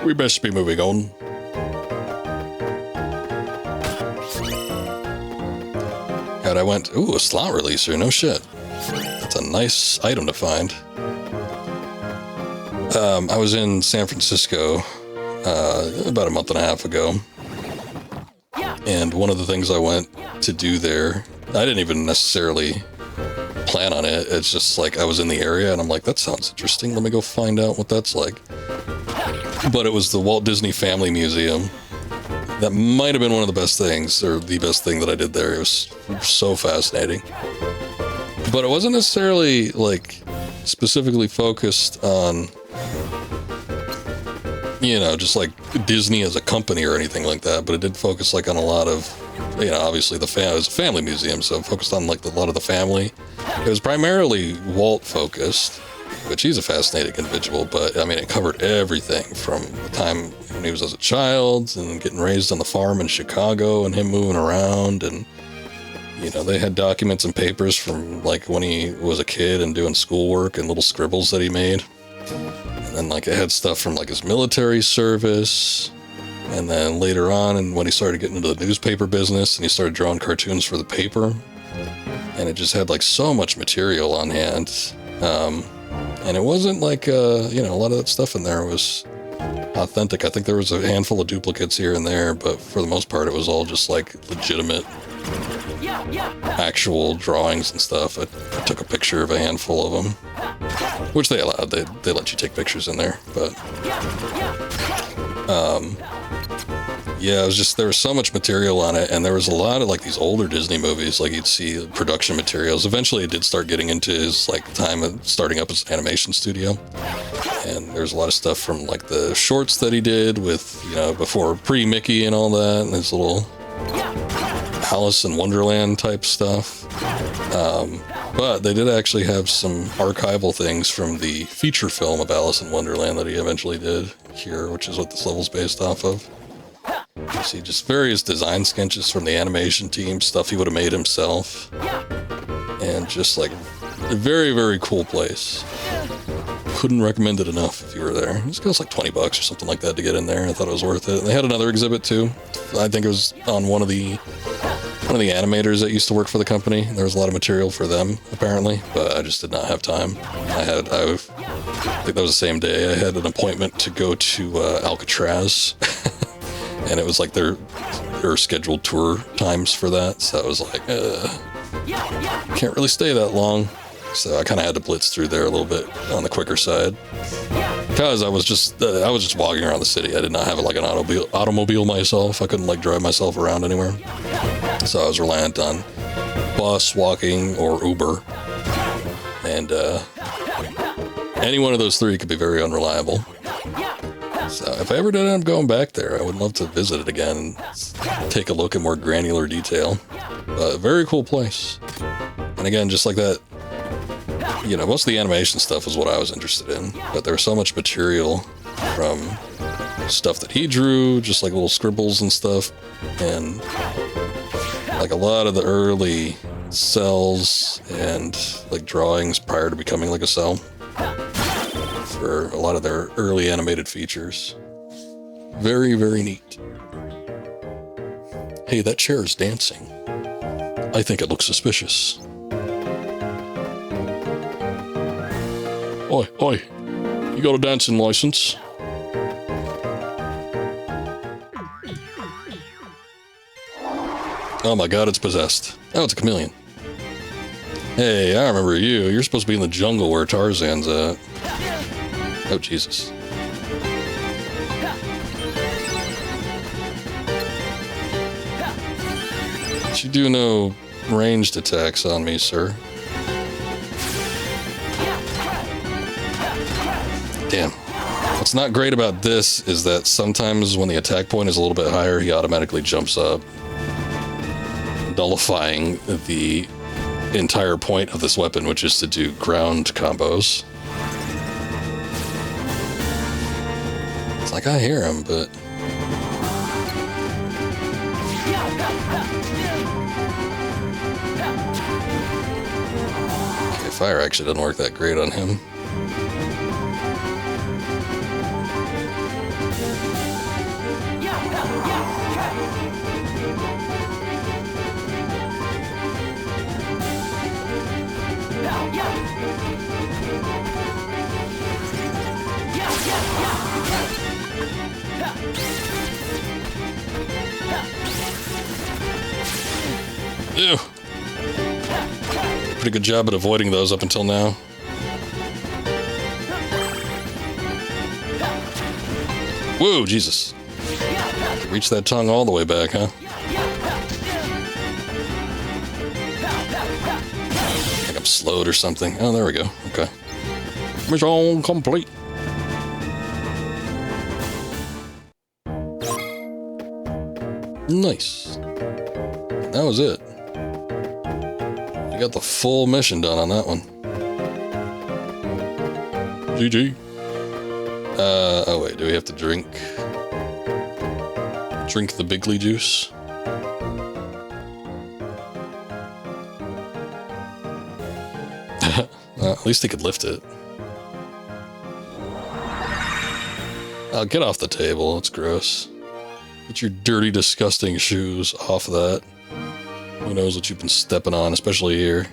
We best be moving on. God, I went... Ooh, a slot releaser. No shit. That's a nice item to find. I was in San Francisco about a month and a half ago. And one of the things I went to do there... I didn't even necessarily plan on it. It's just like I was in the area and I'm like, that sounds interesting. Let me go find out what that's like. But it was the Walt Disney Family Museum. That might have been one of the best things, or the best thing that I did there. It was so fascinating. But it wasn't necessarily, like, specifically focused on, you know, just like Disney as a company or anything like that. But it did focus, like, on a lot of, you know, obviously it was a family museum, so it focused on, like, a lot of the family. It was primarily Walt focused, which he's a fascinating individual, but I mean, it covered everything from the time when he was as a child and getting raised on the farm in Chicago and him moving around. And, you know, they had documents and papers from like when he was a kid and doing schoolwork and little scribbles that he made. And then like it had stuff from like his military service. And then later on, and when he started getting into the newspaper business and he started drawing cartoons for the paper, and it just had like so much material on hand. And it wasn't like, you know, a lot of that stuff in there was authentic. I think there was a handful of duplicates here and there, but for the most part, it was all just like legitimate, actual drawings and stuff. I took a picture of a handful of them, which they allowed. They let you take pictures in there, but yeah, it was just, there was so much material on it, and there was a lot of like these older Disney movies, like you'd see production materials. Eventually it did start getting into his like time of starting up his animation studio, and there's a lot of stuff from like the shorts that he did with, you know, before pre-Mickey and all that, and his little Alice in Wonderland type stuff. But they did actually have some archival things from the feature film of Alice in Wonderland that he eventually did here, which is what this level's based off of. You see just various design sketches from the animation team, stuff he would have made himself. And just like a very, very cool place. Couldn't recommend it enough if you were there. It cost like $20 or something like that to get in there. I thought it was worth it. They had another exhibit too. I think it was on one of the animators that used to work for the company. There was a lot of material for them apparently, but I just did not have time. I think that was the same day I had an appointment to go to Alcatraz. And it was like their scheduled tour times for that. So I was like, can't really stay that long. So I kind of had to blitz through there a little bit on the quicker side. Because I was just walking around the city. I did not have like an automobile myself. I couldn't like drive myself around anywhere. So I was reliant on bus, walking, or Uber. And any one of those three could be very unreliable. So if I ever did end up going back there, I would love to visit it again and take a look at more granular detail. Very cool place. And again, just like that, you know, most of the animation stuff is what I was interested in, but there was so much material from stuff that he drew, just like little scribbles and stuff, and like a lot of the early cells and like drawings prior to becoming like a cell. for a lot of their early animated features. Very, very neat. Hey, that chair is dancing. I think it looks suspicious. Oi, oi. You got a dancing license? Oh my god, it's possessed. Oh, it's a chameleon. Hey, I remember you. You're supposed to be in the jungle where Tarzan's at. Oh, Jesus. You do no ranged attacks on me, sir. Damn. What's not great about this is that sometimes when the attack point is a little bit higher, he automatically jumps up, nullifying the entire point of this weapon, which is to do ground combos. It's like I hear him, but... Okay, fire actually doesn't work that great on him. Ew. Pretty good job at avoiding those up until now. Whoa, Jesus. Reach that tongue all the way back, huh? I think I'm slowed or something. Oh, there we go. Okay. Mission complete. Nice. That was it. You got the full mission done on that one. GG. Oh wait, do we have to drink the Bigly juice? At least he could lift it. Oh, get off the table, it's gross. Get your dirty, disgusting shoes off that. Who knows what you've been stepping on, especially here.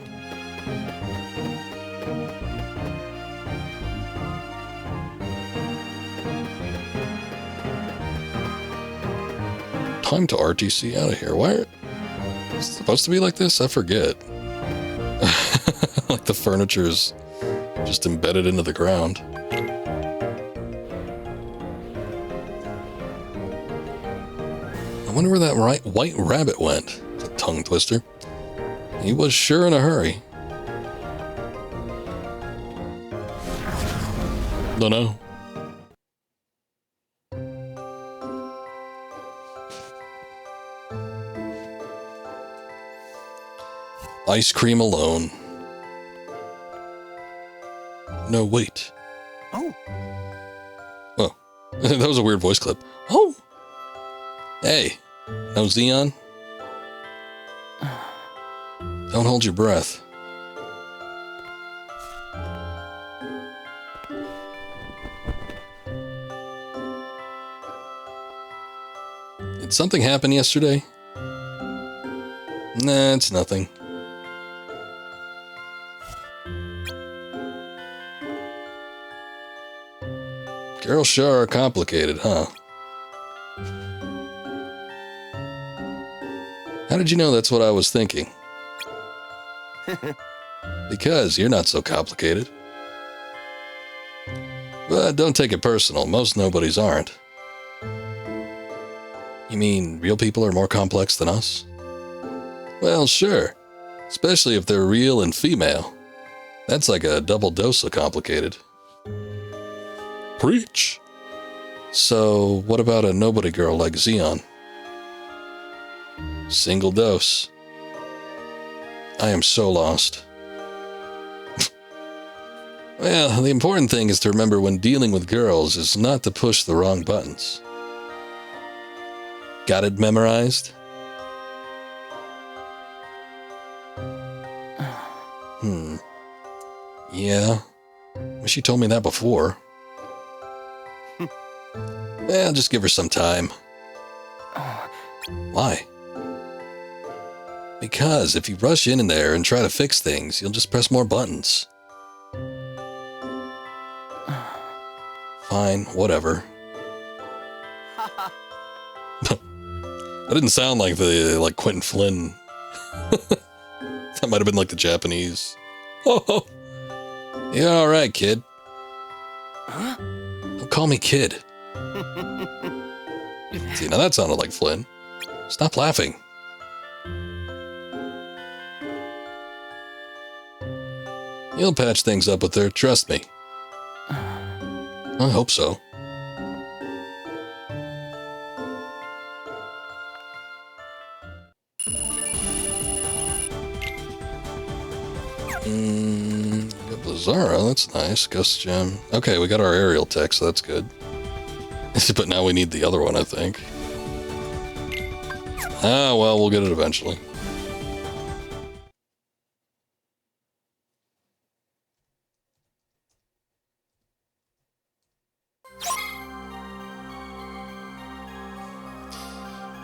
Time to RTC out of here. Why is it supposed to be like this? I forget. Like the furniture's just embedded into the ground. I wonder where that white rabbit went. It's a tongue twister. He was sure in a hurry. Dunno. Ice cream alone. No, wait. Oh. Oh. That was a weird voice clip. Oh. Hey. No Xeon? Don't hold your breath. Did something happen yesterday? Nah, it's nothing. Girls sure are complicated, huh? How did you know that's what I was thinking? Because you're not so complicated. But don't take it personal. Most nobodies aren't. You mean real people are more complex than us? Well, sure. Especially if they're real and female. That's like a double dose of complicated. Preach. So, what about a nobody girl like Xeon? Single dose. I am so lost. Well, the important thing is to remember when dealing with girls is not to push the wrong buttons. Got it memorized? Yeah. Wish you told me that before. Well, just give her some time. Why? Because if you rush in there and try to fix things, you'll just press more buttons. Fine, whatever. That didn't sound like the Quentin Flynn. That might have been like the Japanese. Oh, yeah, all right, kid. Huh? Don't call me kid. See, now that sounded like Flynn. Stop laughing. You'll patch things up with her, trust me. I hope so. Got Blizzara, that's nice. Ghost Gem. Okay, we got our aerial tech, so that's good. But now we need the other one, I think. Ah, well, we'll get it eventually.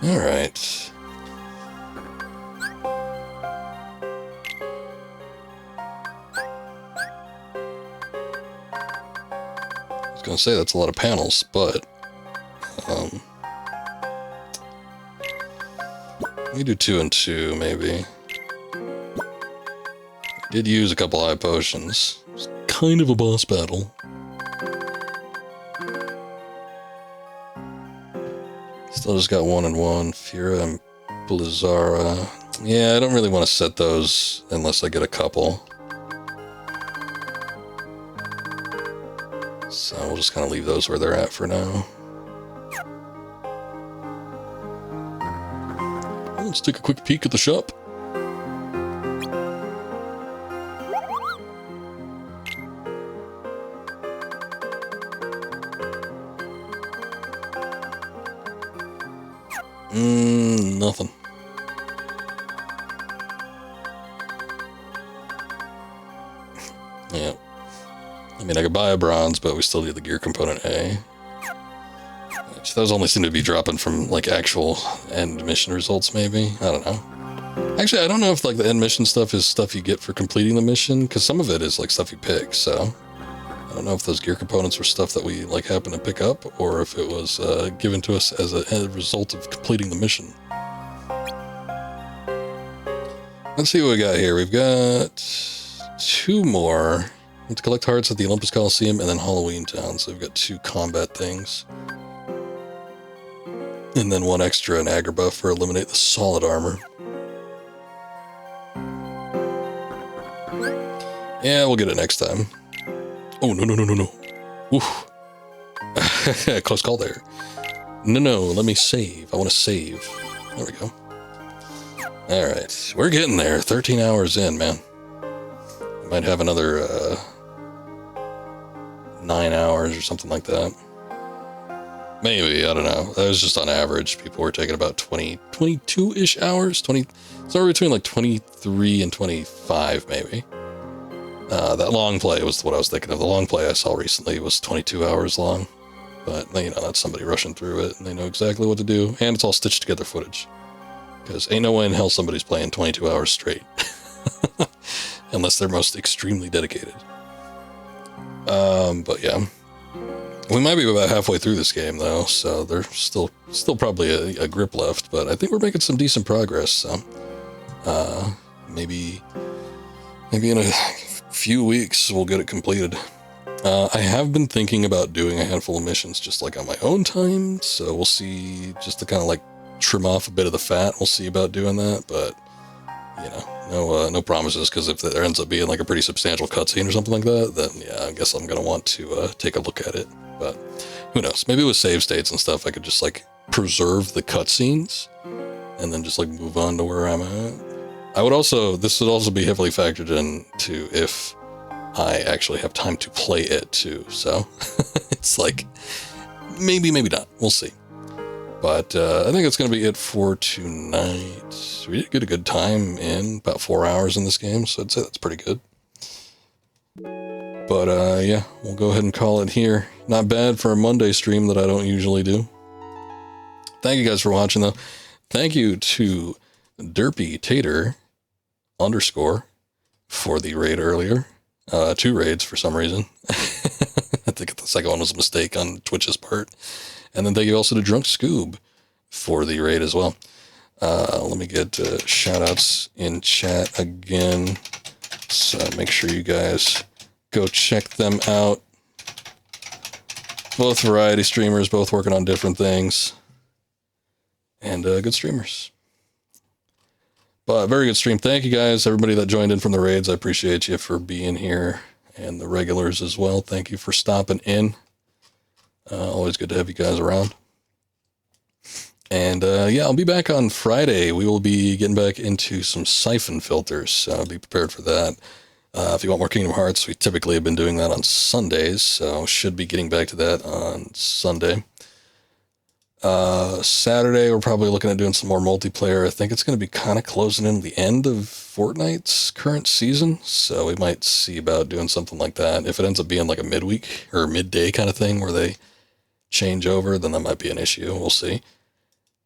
All right. I was gonna say that's a lot of panels, but we do 2 and 2 maybe. Did use a couple high potions. It's kind of a boss battle. Still just got 1 and 1. Fira and Blizzara. Yeah, I don't really want to set those unless I get a couple. So we'll just kind of leave those where they're at for now. Let's take a quick peek at the shop. Nothing. Yeah. I mean, I could buy a bronze, but we still need the gear component A. Which those only seem to be dropping from, like, actual end mission results, maybe? I don't know. Actually, I don't know if, like, the end mission stuff is stuff you get for completing the mission, because some of it is, like, stuff you pick, so... I don't know if those gear components were stuff that we, like, happened to pick up, or if it was given to us as a result of completing the mission. Let's see what we got here. We've got 2 more. We have to collect hearts at the Olympus Coliseum and then Halloween Town. So we've got 2 combat things. And then 1 extra in Aggro buff for eliminate the solid armor. Yeah, we'll get it next time. Oh, no. Oof. Close call there. No, let me save. I want to save. There we go. Alright, we're getting there. 13 hours in, man. We might have another 9 hours or something like that. Maybe, I don't know. That was just on average. People were taking about 22-ish hours. Somewhere between like 23 and 25, maybe. That long play was what I was thinking of. The long play I saw recently was 22 hours long. But, you know, that's somebody rushing through it, and they know exactly what to do. And it's all stitched together footage. Because ain't no way in hell somebody's playing 22 hours straight. Unless they're most extremely dedicated. But yeah. We might be about halfway through this game, though, so there's still probably a grip left, but I think we're making some decent progress, so... maybe in a few weeks we'll get it completed. I have been thinking about doing a handful of missions just like on my own time, so we'll see, just to kind of like trim off a bit of the fat, we'll see about doing that, but, you know, no promises, because if there ends up being like a pretty substantial cutscene or something like that, then yeah, I guess I'm going to want to take a look at it, but who knows, maybe with save states and stuff, I could just like preserve the cutscenes, and then just like move on to where I'm at. This would also be heavily factored into if I actually have time to play it too, so it's like, maybe not, we'll see. But I think it's going to be it for tonight. We did get a good time in about 4 hours in this game, so I'd say that's pretty good. But yeah, we'll go ahead and call it here. Not bad for a Monday stream that I don't usually do. Thank you guys for watching, though. Thank you to Derpy Tater _ for the raid earlier. 2 raids for some reason. I think the second one was a mistake on Twitch's part. And then thank you also to Drunk Scoob for the raid as well. Let me get shout outs in chat again. So make sure you guys go check them out. Both variety streamers, both working on different things. And good streamers. But very good stream. Thank you guys, everybody that joined in from the raids. I appreciate you for being here. And the regulars as well. Thank you for stopping in. Always good to have you guys around. And yeah, I'll be back on Friday. We will be getting back into some siphon filters. So be prepared for that. If you want more Kingdom Hearts, we typically have been doing that on Sundays. So should be getting back to that on Sunday. Saturday, we're probably looking at doing some more multiplayer. I think it's going to be kind of closing in the end of Fortnite's current season. So we might see about doing something like that. If it ends up being like a midweek or midday kind of thing where they change over, then that might be an issue. We'll see.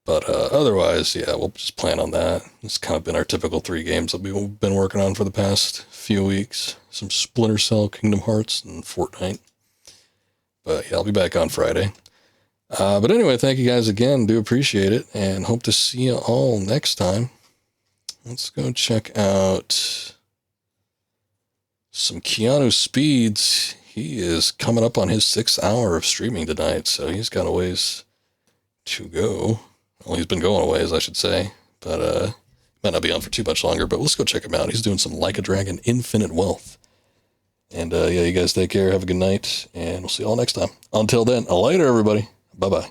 But otherwise, yeah, we'll just plan on that. It's kind of been our typical 3 games that we've been working on for the past few weeks. Some Splinter Cell, Kingdom Hearts, and Fortnite. But yeah, I'll be back on Friday. But anyway, thank you guys again. Do appreciate it. And hope to see you all next time. Let's go check out some Keanu Speeds. He is coming up on his 6th hour of streaming tonight. So he's got a ways to go. Well, he's been going a ways, I should say. But might not be on for too much longer. But let's go check him out. He's doing some Like a Dragon Infinite Wealth. And yeah, you guys take care. Have a good night. And we'll see you all next time. Until then, later, everybody. Bye-bye.